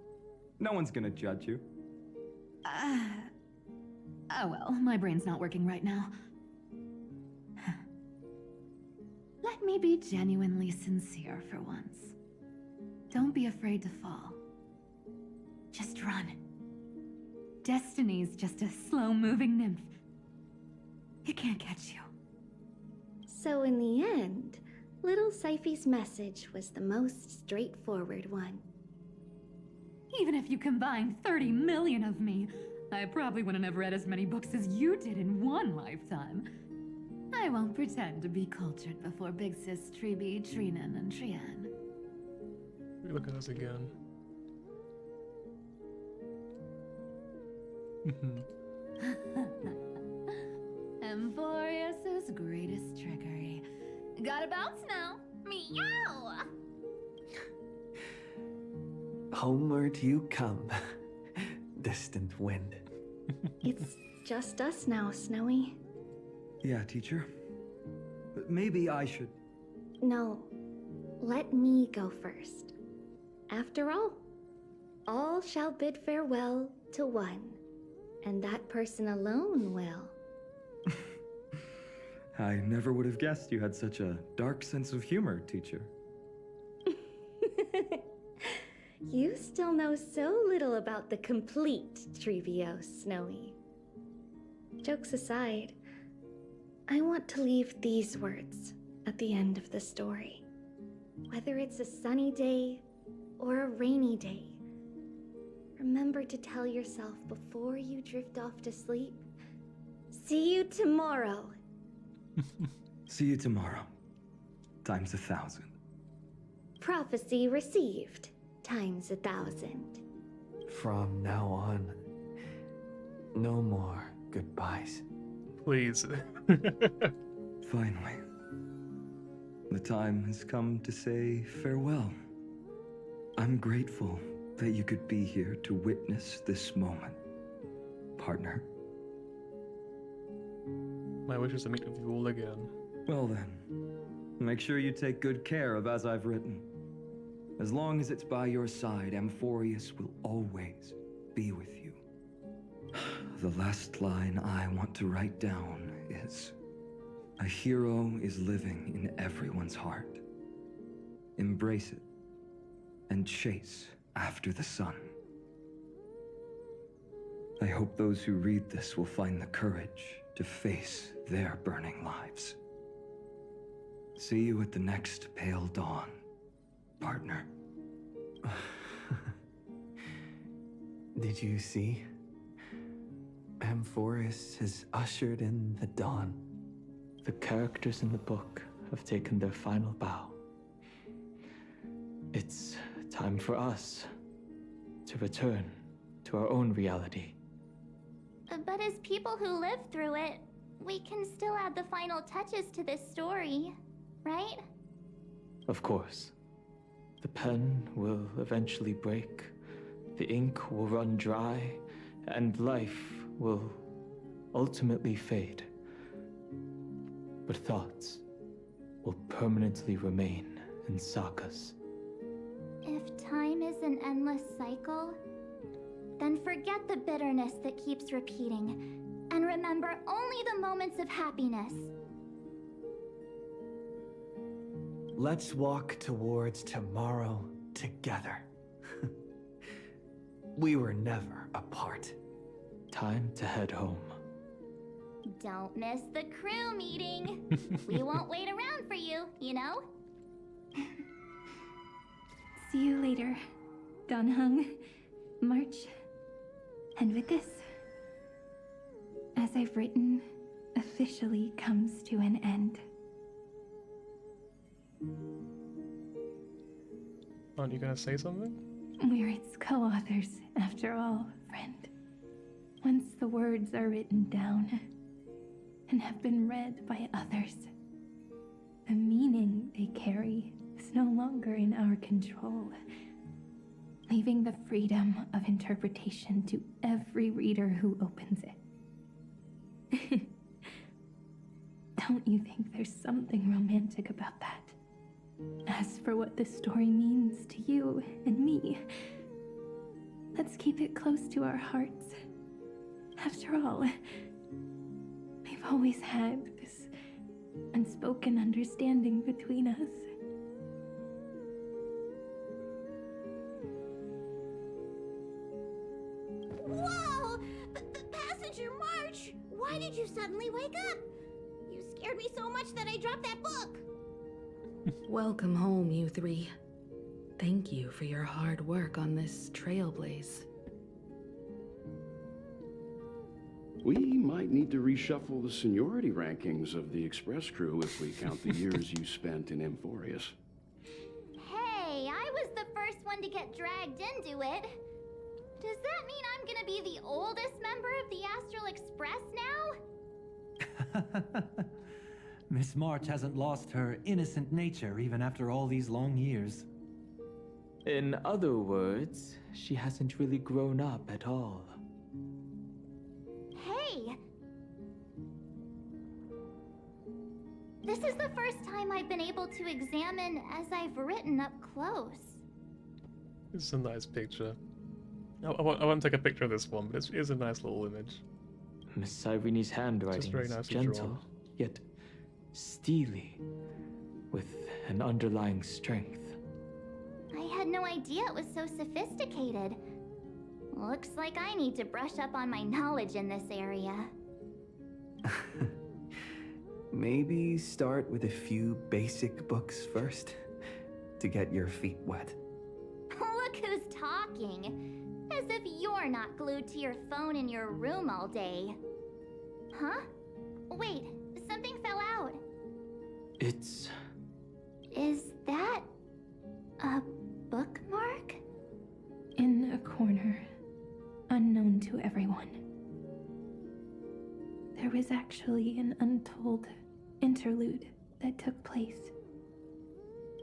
No one's gonna judge you. Oh well, my brain's not working right now. Let me be genuinely sincere for once. Don't be afraid to fall. Just run. Destiny's just a slow-moving nymph. It can't catch you. So in the end, little Cyphy's message was the most straightforward one. Even if you combined 30 million of me, I probably wouldn't have read as many books as you did in one lifetime. I won't pretend to be cultured before Big Sis Treeby, Trinan, and Trian. Look at us again. Amphoreus' greatest trickery. Gotta bounce now. Meow! Homeward you come, distant wind. It's just us now, Snowy. Yeah, teacher. But maybe I should... No, let me go first. After all shall bid farewell to one, and that person alone will. I never would have guessed you had such a dark sense of humor, teacher. You still know so little about the complete Treebios, Snowy. Jokes aside, I want to leave these words at the end of the story. Whether it's a sunny day or a rainy day, remember to tell yourself before you drift off to sleep, see you tomorrow. See you tomorrow. Times 1,000. Prophecy received. Times 1,000. From now on, no more goodbyes. Please. Finally. The time has come to say farewell. I'm grateful that you could be here to witness this moment, partner. My wish is to meet with you all again. Well then, make sure you take good care of as I've written. As long as it's by your side, Amphoreus will always be with you. The last line I want to write down is, a hero is living in everyone's heart. Embrace it and chase after the sun. I hope those who read this will find the courage to face their burning lives. See you at the next pale dawn, partner. Did you see? Amphoreus has ushered in the dawn. The characters in the book have taken their final bow. It's time for us to return to our own reality. But as people who lived through it, we can still add the final touches to this story, right? Of course. The pen will eventually break, the ink will run dry, and life will ultimately fade. But thoughts will permanently remain in sagas. If time is an endless cycle, then forget the bitterness that keeps repeating, and remember only the moments of happiness. Let's walk towards tomorrow together. We were never apart. Time to head home. Don't miss the crew meeting. We won't wait around for you, you know? See you later, Donhung, March. And with this, as I've written, officially comes to an end. Aren't you gonna say something? We're its co-authors, after all, friend. Once the words are written down and have been read by others, the meaning they carry is no longer in our control, leaving the freedom of interpretation to every reader who opens it. Don't you think there's something romantic about that? As for what this story means to you and me, let's keep it close to our hearts. After all, we've always had this unspoken understanding between us. Whoa! Passenger March! Why did you suddenly wake up? You scared me so much that I dropped that book. Welcome home, you three. Thank you for your hard work on this trailblaze. We might need to reshuffle the seniority rankings of the Express crew if we count the years you spent in Amphoreus. Hey, I was the first one to get dragged into it. Does that mean I'm gonna be the oldest member of the Astral Express now? Miss March hasn't lost her innocent nature even after all these long years. In other words, she hasn't really grown up at all. Hey! This is the first time I've been able to examine as I've written up close. It's a nice picture. I won't take a picture of this one, but it's a nice little image. Miss Irene's handwriting very is nicely gentle, drawn. yet steely, with an underlying strength. I had no idea it was so sophisticated. Looks like I need to brush up on my knowledge in this area. Maybe start with a few basic books first, to get your feet wet. Look who's talking. As if you're not glued to your phone in your room all day. Huh? Wait, something fell out. It's... Is that a bookmark? In a corner, unknown to everyone. There was actually an untold interlude that took place.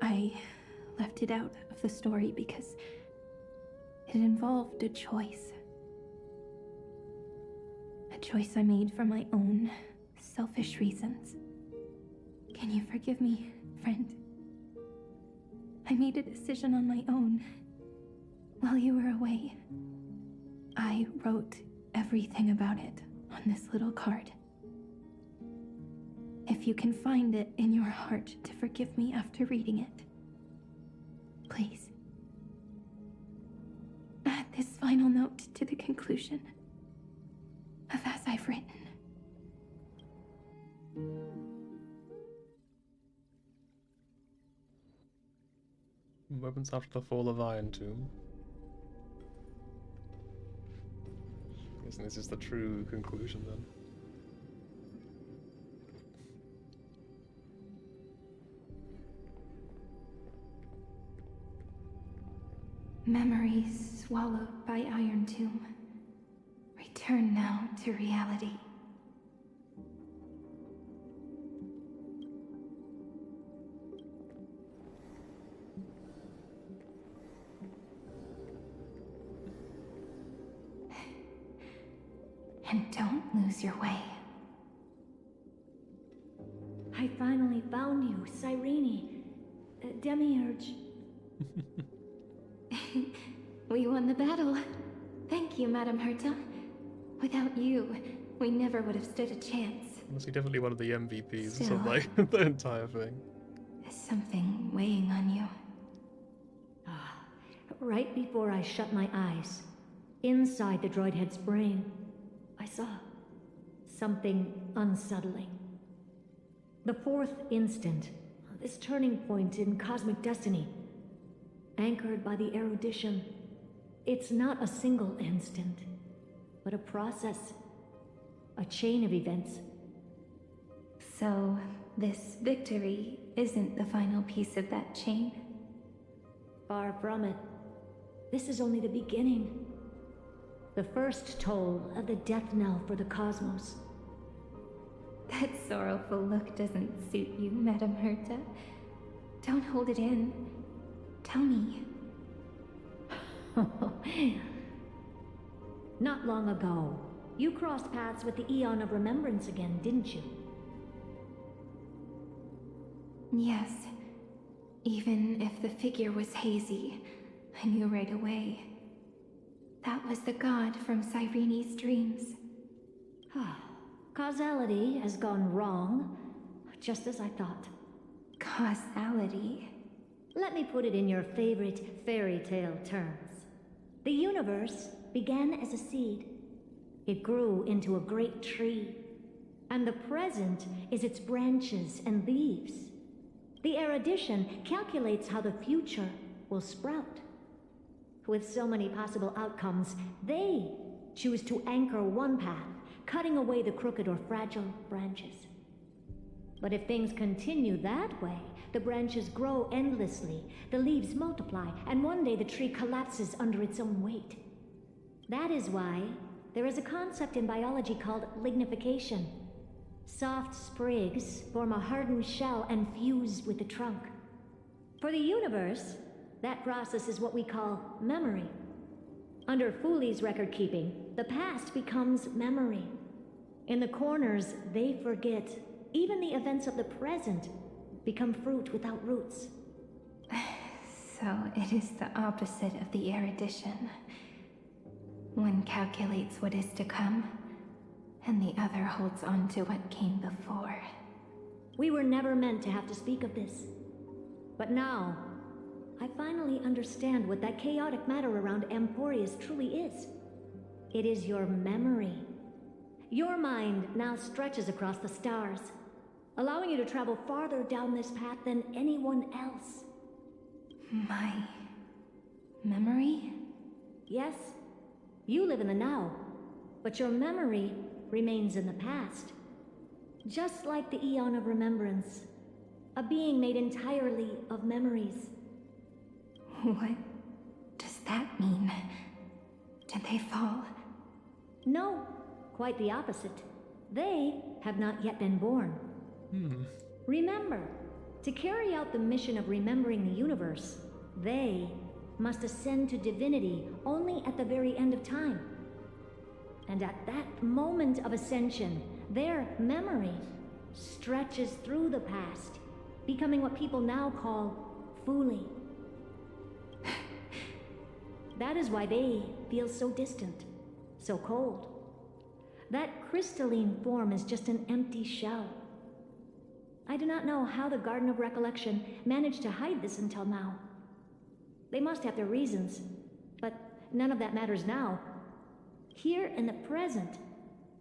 I left it out of the story because it involved a choice. A choice I made for my own selfish reasons. Can you forgive me, friend? I made a decision on my own while you were away. I wrote everything about it on this little card. If you can find it in your heart to forgive me after reading it, please. Add this final note to the conclusion of As I've Written. Weapons after the fall of Iron Tomb. Guessing this is the true conclusion then. Memories swallowed by Iron Tomb. Return now to reality. And don't lose your way. I finally found you, Cyrene. Demiurge. We won the battle. Thank you, Madame Herta. Without you, we never would have stood a chance. Honestly, definitely one of the MVPs Still. of like the entire thing. Is something weighing on you? Right before I shut my eyes, inside the droid head's brain, I saw something unsettling. The fourth instant, this turning point in cosmic destiny, anchored by the erudition. It's not a single instant, but a process, a chain of events. So, this victory isn't the final piece of that chain? Far from it. This is only the beginning. The first toll of the death knell for the cosmos. That sorrowful look doesn't suit you, Madame Herta. Don't hold it in. Tell me. Not long ago, you crossed paths with the Eon of Remembrance again, didn't you? Yes. Even if the figure was hazy, I knew right away. That was the god from Cyrene's dreams. Causality has gone wrong, just as I thought. Causality? Let me put it in your favorite fairy tale terms. The universe began as a seed. It grew into a great tree. And the present is its branches and leaves. The erudition calculates how the future will sprout. With so many possible outcomes, they choose to anchor one path, cutting away the crooked or fragile branches. But if things continue that way, the branches grow endlessly, the leaves multiply, and one day the tree collapses under its own weight. That is why there is a concept in biology called lignification. Soft sprigs form a hardened shell and fuse with the trunk. For the universe, that process is what we call memory. Under Fooley's record keeping, the past becomes memory. In the corners, they forget. Even the events of the present become fruit without roots. So it is the opposite of the erudition. One calculates what is to come, and the other holds on to what came before. We were never meant to have to speak of this. But now, I finally understand what that chaotic matter around Amphoreus truly is. It is your memory. Your mind now stretches across the stars, allowing you to travel farther down this path than anyone else. My memory? Yes, you live in the now, but your memory remains in the past. Just like the Eon of Remembrance, a being made entirely of memories. What does that mean? Did they fall? No, quite the opposite. They have not yet been born. Remember, to carry out the mission of remembering the universe, they must ascend to divinity only at the very end of time. And at that moment of ascension, their memory stretches through the past, becoming what people now call Fooley. That is why they feel so distant, so cold. That crystalline form is just an empty shell. I do not know how the Garden of Recollection managed to hide this until now. They must have their reasons, but none of that matters now. Here in the present,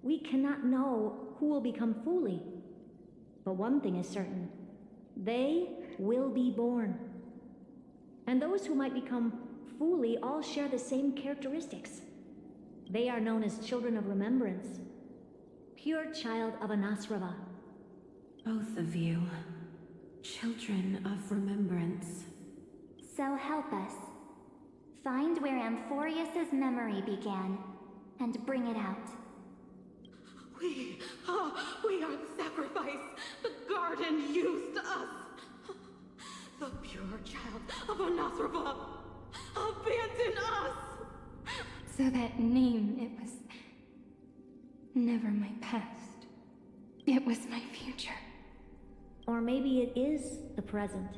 we cannot know who will become Fooley. But one thing is certain. They will be born. And those who might become Fooley all share the same characteristics. They are known as Children of Remembrance. Pure child of Anasrava. Both of you. Children of Remembrance. So help us. Find where Amphoreus's memory began, and bring it out. We are the sacrifice the garden used us. The pure child of Anasrava. Abandon us! So that name, it was never my past. It was my future. Or maybe it is the present.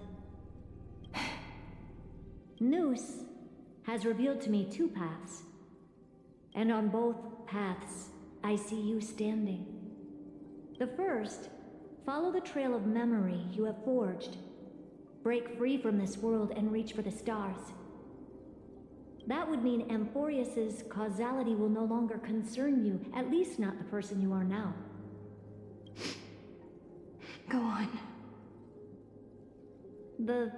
Noose has revealed to me two paths. And on both paths, I see you standing. The first, follow the trail of memory you have forged. Break free from this world and reach for the stars. That would mean Amphoreus's causality will no longer concern you, at least not the person you are now. Go on. The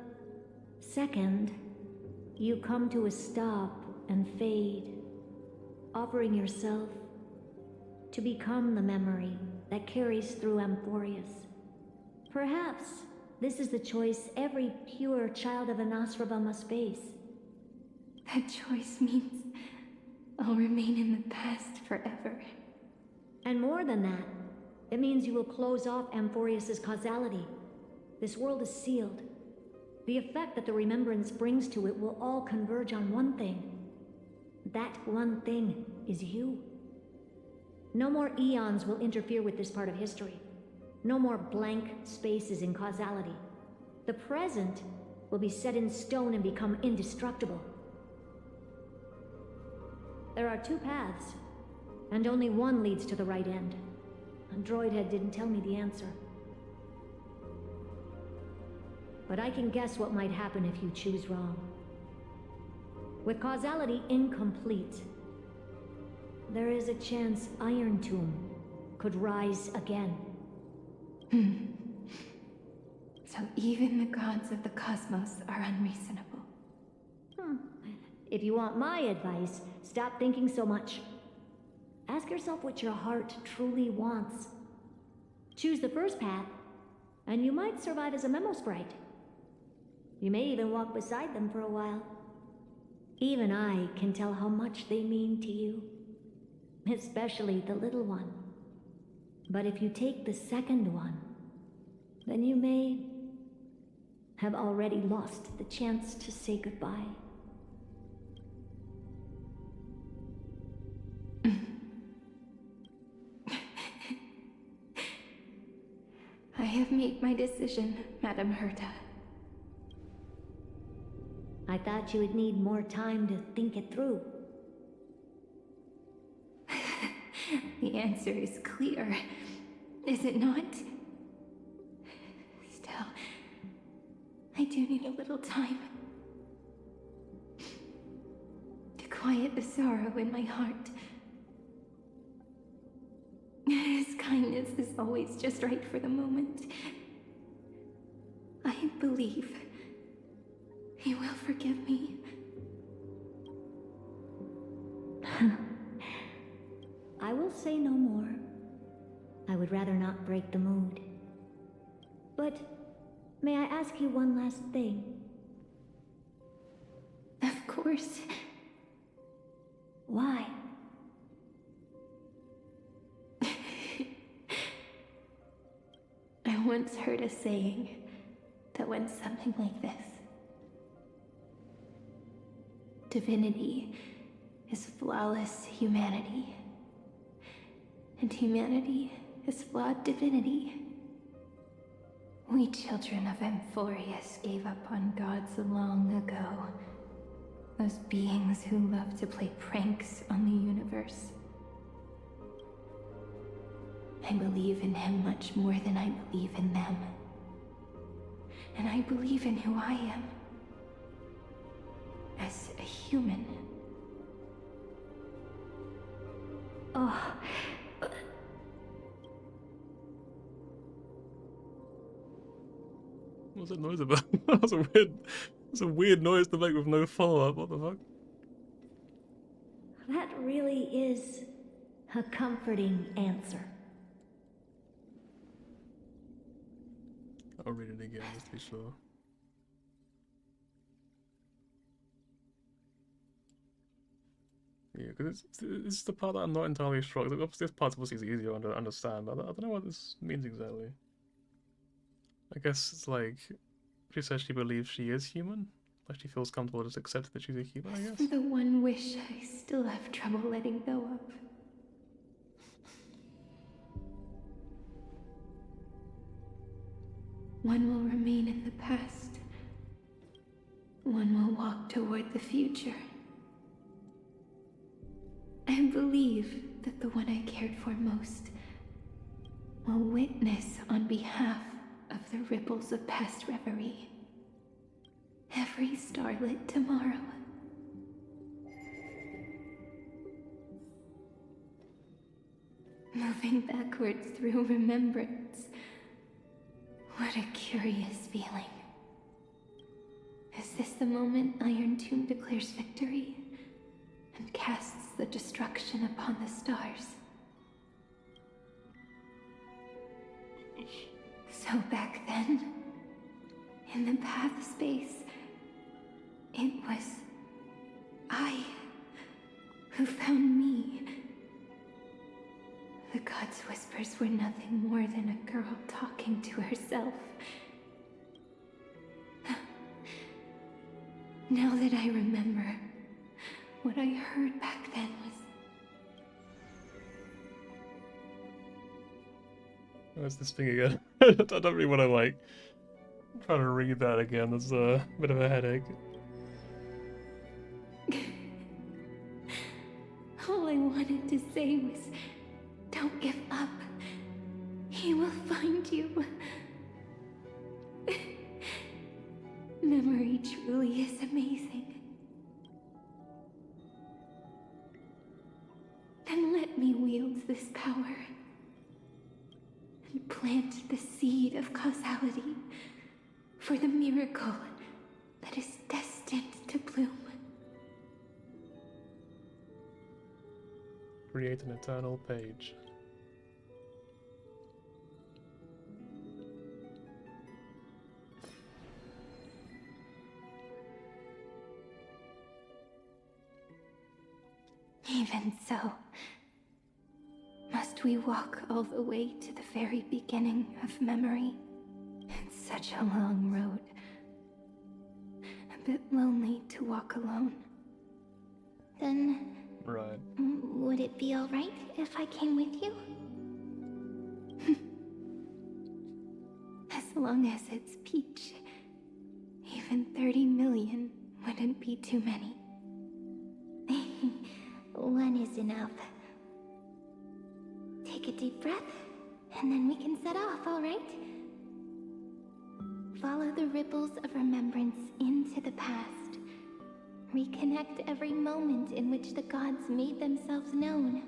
second, you come to a stop and fade, offering yourself to become the memory that carries through Amphoreus. Perhaps this is the choice every pure child of Anasraba must face. That choice means I'll remain in the past forever. And more than that, it means you will close off Amphoreus' causality. This world is sealed. The effect that the remembrance brings to it will all converge on one thing. That one thing is you. No more eons will interfere with this part of history. No more blank spaces in causality. The present will be set in stone and become indestructible. There are two paths, and only one leads to the right end. Droidhead didn't tell me the answer. But I can guess what might happen if you choose wrong. With causality incomplete, there is a chance Iron Tomb could rise again. So even the gods of the cosmos are unreasonable. If you want my advice, stop thinking so much. Ask yourself what your heart truly wants. Choose the first path, and you might survive as a memo sprite. You may even walk beside them for a while. Even I can tell how much they mean to you. Especially the little one. But if you take the second one, then you may have already lost the chance to say goodbye. I have made my decision, Madame Herta. I thought you would need more time to think it through. The answer is clear, is it not? Still, I do need a little time to quiet the sorrow in my heart. His kindness is always just right for the moment. I believe he will forgive me. I will say no more. I would rather not break the mood. But may I ask you one last thing? Of course. Why? I once heard a saying that went something like this. Divinity is flawless humanity, and humanity is flawed divinity. We children of Amphoreus gave up on gods long ago. Those beings who love to play pranks on the universe. I believe in him much more than I believe in them. And I believe in who I am. As a human. Oh. What's that noise about? That's a weird noise to make with no follow-up. What the fuck? That really is a comforting answer. I'll read it again just to be sure. Yeah, because it's the part that I'm not entirely sure. This part's obviously easier to understand, but I don't know what this means exactly. I guess it's like, she says she believes she is human. Like she feels comfortable just accepting that she's a human, I guess. The one wish I still have trouble letting go of. One will remain in the past. One will walk toward the future. I believe that the one I cared for most will witness on behalf of the ripples of Past Reverie. Every starlit tomorrow. Moving backwards through remembrance. What a curious feeling. Is this the moment Iron Tomb declares victory and casts the destruction upon the stars? So back then, in the path space, it was I who found me. The gods' whispers were nothing more than a girl talking to herself. Now that I remember, what I heard back then was... What's this thing again? I don't really want to, like, try to read that again. There's a bit of a headache. All I wanted to say was, don't give up. He will find you. Memory truly is amazing. Then let me wield this power and plant the seed of causality for the miracle that is destined to bloom. Create an eternal page. Even so, must we walk all the way to the very beginning of memory? It's such a long road. A bit lonely to walk alone. Then... Right. Would it be alright if I came with you? As long as it's Peach. Even 30 million wouldn't be too many. One is enough. Take a deep breath, and then we can set off, alright? Follow the ripples of remembrance into the past. Reconnect every moment in which the gods made themselves known.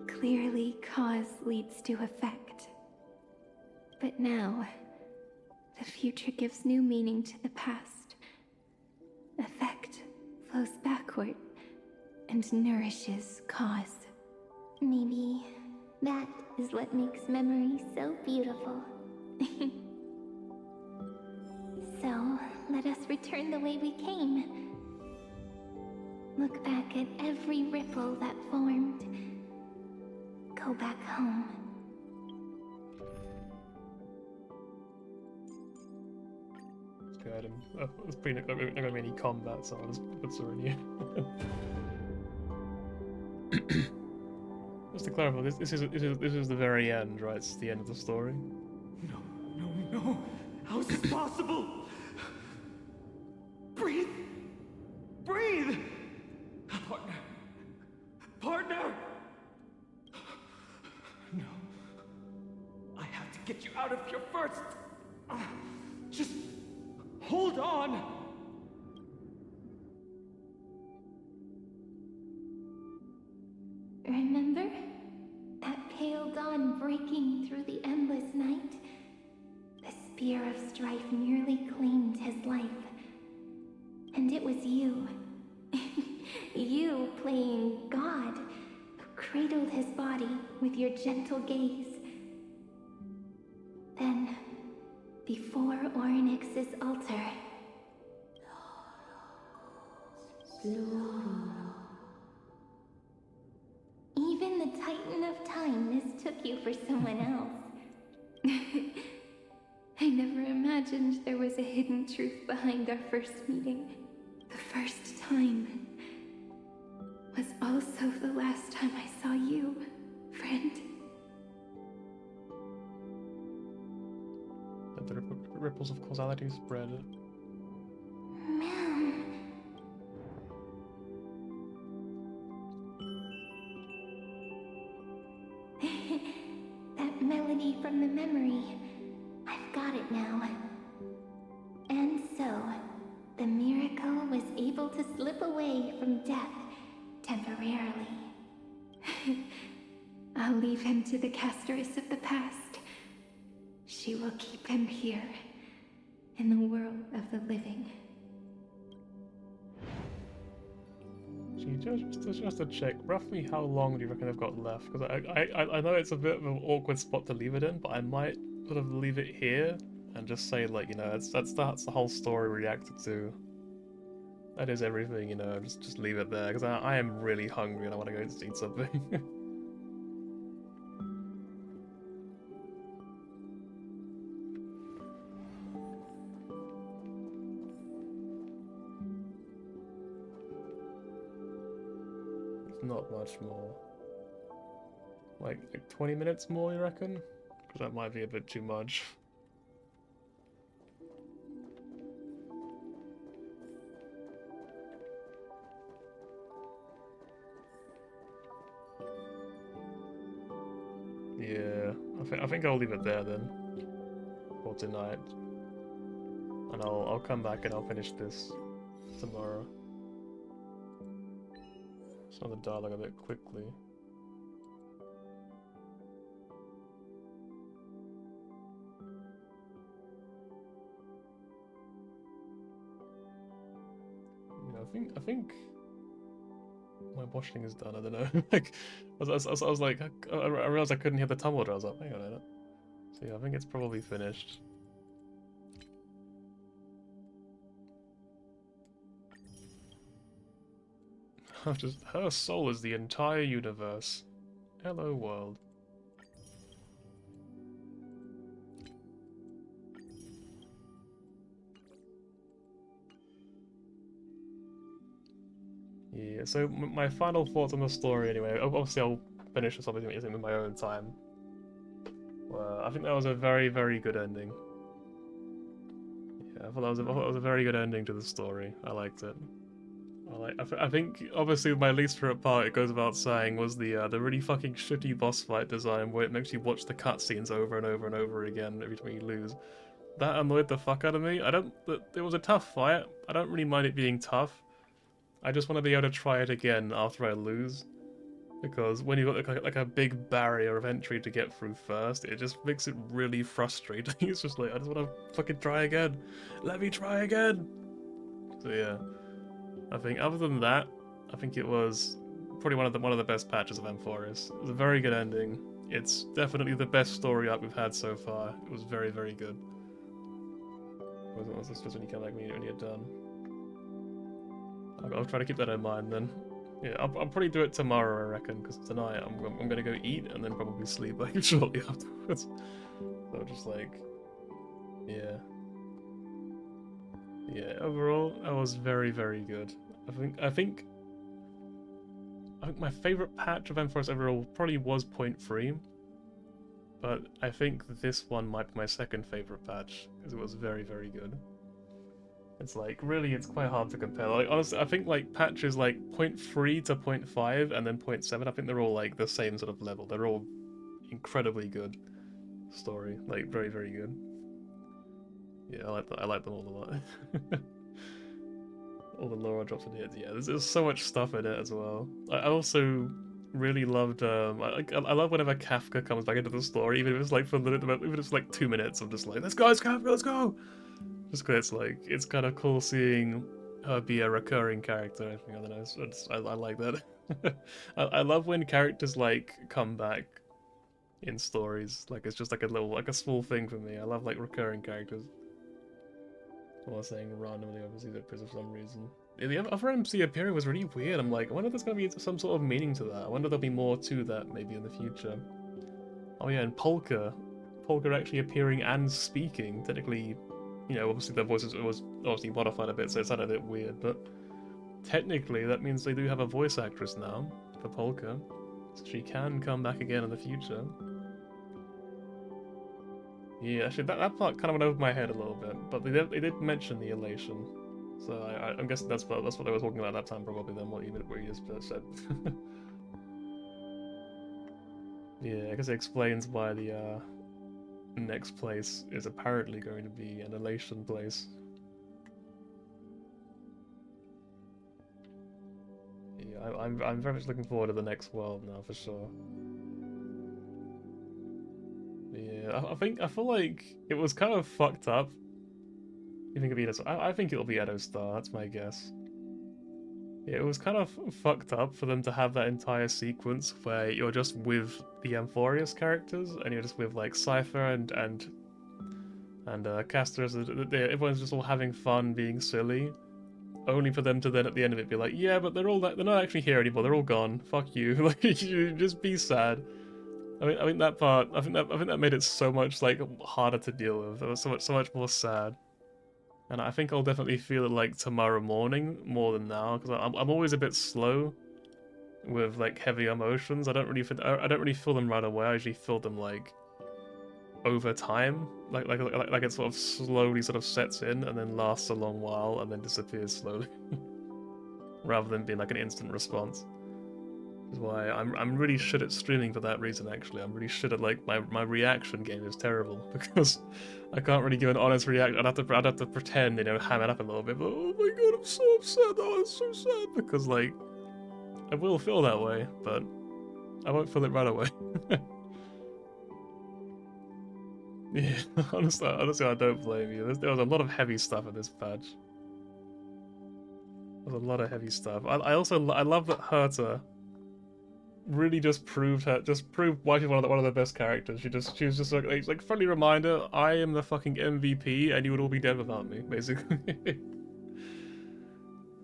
Clearly, cause leads to effect. But now, the future gives new meaning to the past. Effect flows backward and nourishes cause. Maybe that is what makes memory so beautiful. So, let us return the way we came. Look back at every ripple that formed. Go back home. Good. There's probably not going to be any combat, so I'll just put Serenia. Just to clarify, this is the very end, right? It's the end of the story. No. How is this possible? Breathe! Breathe! Partner! No. I have to get you out of here first. Just hold on. Remember? That pale dawn breaking through the endless night? The spear of strife nearly claimed his life. And it was you. You playing God, who cradled his body with your gentle gaze. Then, before Ornyx's altar... Even the Titan of Time mistook you for someone else. I never imagined there was a hidden truth behind our first meeting. The first time was also the last time I saw you, friend. Ripples of causality spread. Man. That melody from the memory. I've got it now. And so, the miracle was able to slip away from death temporarily. I'll leave him to the casteress of the past. She will keep him here, in the world of the living. Just to check, roughly how long do you reckon I've got left? Because I know it's a bit of an awkward spot to leave it in, but I might sort of leave it here and just say, like, you know, that's the whole story reacted to. That is everything, you know, just leave it there, because I am really hungry and I want to go and eat something. Not much more. Like 20 minutes more, you reckon? Because that might be a bit too much. Yeah, I think I'll leave it there then for tonight, and I'll come back and I'll finish this tomorrow. Some of the dialogue a bit quickly. Yeah, I think my washing is done. I don't know. Like, I was like, I realized I couldn't hear the tumbler. I was like, hang on a minute. So yeah, I think it's probably finished. Her soul is the entire universe. Hello, world. Yeah, so my final thoughts on the story anyway. Obviously I'll finish this obviously in my own time. Well, I think that was a very, very good ending. Yeah, I thought that was a very good ending to the story. I liked it. I think obviously my least favorite part, it goes without saying, was the really fucking shitty boss fight design where it makes you watch the cutscenes over and over and over again every time you lose. That annoyed the fuck out of me. It was a tough fight. I don't really mind it being tough. I just want to be able to try it again after I lose. Because when you've got like a big barrier of entry to get through first, it just makes it really frustrating. It's just like, I just want to fucking try again. Let me try again! So yeah. I think other than that, I think it was probably one of the best patches of Amphoreus. It was a very good ending. It's definitely the best story arc we've had so far. It was very, very good. Was this just when you come back when you're done? I'll try to keep that in mind then. Yeah, I'll probably do it tomorrow, I reckon, because tonight I'm gonna go eat and then probably sleep like shortly afterwards. So just like, yeah. Yeah, overall, that was very, very good. I think my favorite patch of Amphoreus overall probably was 0.3, but I think this one might be my second favorite patch because it was very, very good. It's like, really, it's quite hard to compare. Like, honestly, I think like patches like 0.3 to 0.5 and then 0.7, I think they're all like the same sort of level. They're all incredibly good story, like very, very good. Yeah, I like them all a lot. All the lore drops in here. Yeah, there's so much stuff in it as well. I also really loved. I love whenever Kafka comes back into the story, even if it's like for a little bit, even if it's like 2 minutes. I'm just like, let's go, it's Kafka, let's go. Just because it's like it's kind of cool seeing her be a recurring character. I think I don't know. I like that. I love when characters like come back in stories. Like it's just like a small thing for me. I love like recurring characters. I was saying randomly, obviously, that for some reason. The other MC appearing was really weird. I'm like, I wonder if there's going to be some sort of meaning to that. I wonder if there'll be more to that maybe in the future. Oh yeah, and Polka. Polka actually appearing and speaking. Technically, you know, obviously their voices was obviously modified a bit, so it sounded a bit weird, but technically that means they do have a voice actress now for Polka. So she can come back again in the future. Yeah, actually, that part kind of went over my head a little bit, but they did mention the elation, so I'm guessing that's what they were talking about at that time, probably. Then what you just said. Yeah, I guess it explains why the next place is apparently going to be an elation place. Yeah, I'm very much looking forward to the next world now for sure. Yeah, I feel like it was kind of fucked up. You think it'll be Edo? I think it'll be Edo Star. That's my guess. Yeah, it was kind of fucked up for them to have that entire sequence where you're just with the Amphoreus characters and you're just with like Cypher and Casters. Everyone's just all having fun, being silly, only for them to then at the end of it be like, yeah, but they're not actually here anymore. They're all gone. Fuck you. Like, you just be sad. I mean that part. I think that made it so much like harder to deal with. It was so much more sad. And I think I'll definitely feel it like tomorrow morning more than now, because I'm always a bit slow with like heavy emotions. I don't really feel them right away. I usually feel them like over time, like it sort of slowly sort of sets in and then lasts a long while and then disappears slowly, rather than being like an instant response. Which is why I'm really shit at streaming for that reason. Actually, I'm really shit at like my reaction game is terrible because I can't really give an honest reaction. I'd have to pretend, you know, ham it up a little bit. But oh my god, I'm so upset. Oh, it's so sad because like I will feel that way, but I won't feel it right away. Yeah, honestly, I don't blame you. There was a lot of heavy stuff in this patch. There's a lot of heavy stuff. I love that Herta really just proved why she's one of the best characters. She was just like friendly reminder, I am the fucking MVP and you would all be dead without me, basically.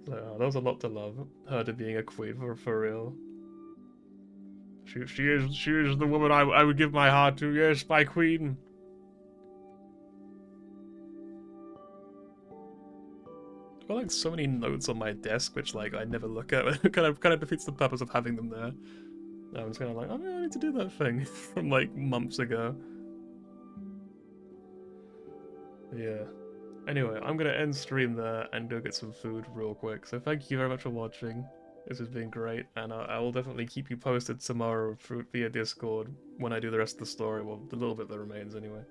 So that was a lot to love. Herta being a queen for real. She is the woman I would give my heart to. Yes, my queen. I've got like so many notes on my desk which like I never look at. It kind of defeats the purpose of having them there. I'm just kind of like, oh, I need to do that thing from like months ago. Yeah. Anyway, I'm gonna end stream there and go get some food real quick. So thank you very much for watching. This has been great, and I will definitely keep you posted tomorrow via Discord when I do the rest of the story. Well, the little bit that remains anyway.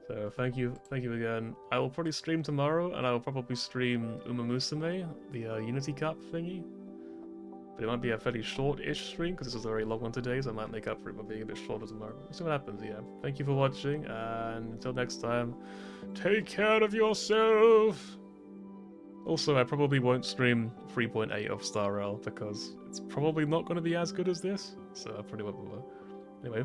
So thank you again. I will probably stream tomorrow, and I will probably stream Uma Musume, the Unity Cup thingy. But it might be a fairly short-ish stream, because this was a very long one today, so I might make up for it by being a bit shorter tomorrow. We'll see what happens, yeah. Thank you for watching, and until next time, take care of yourself! Also, I probably won't stream 3.8 of Star Rail, because it's probably not going to be as good as this, so I probably won't bother. Anyway,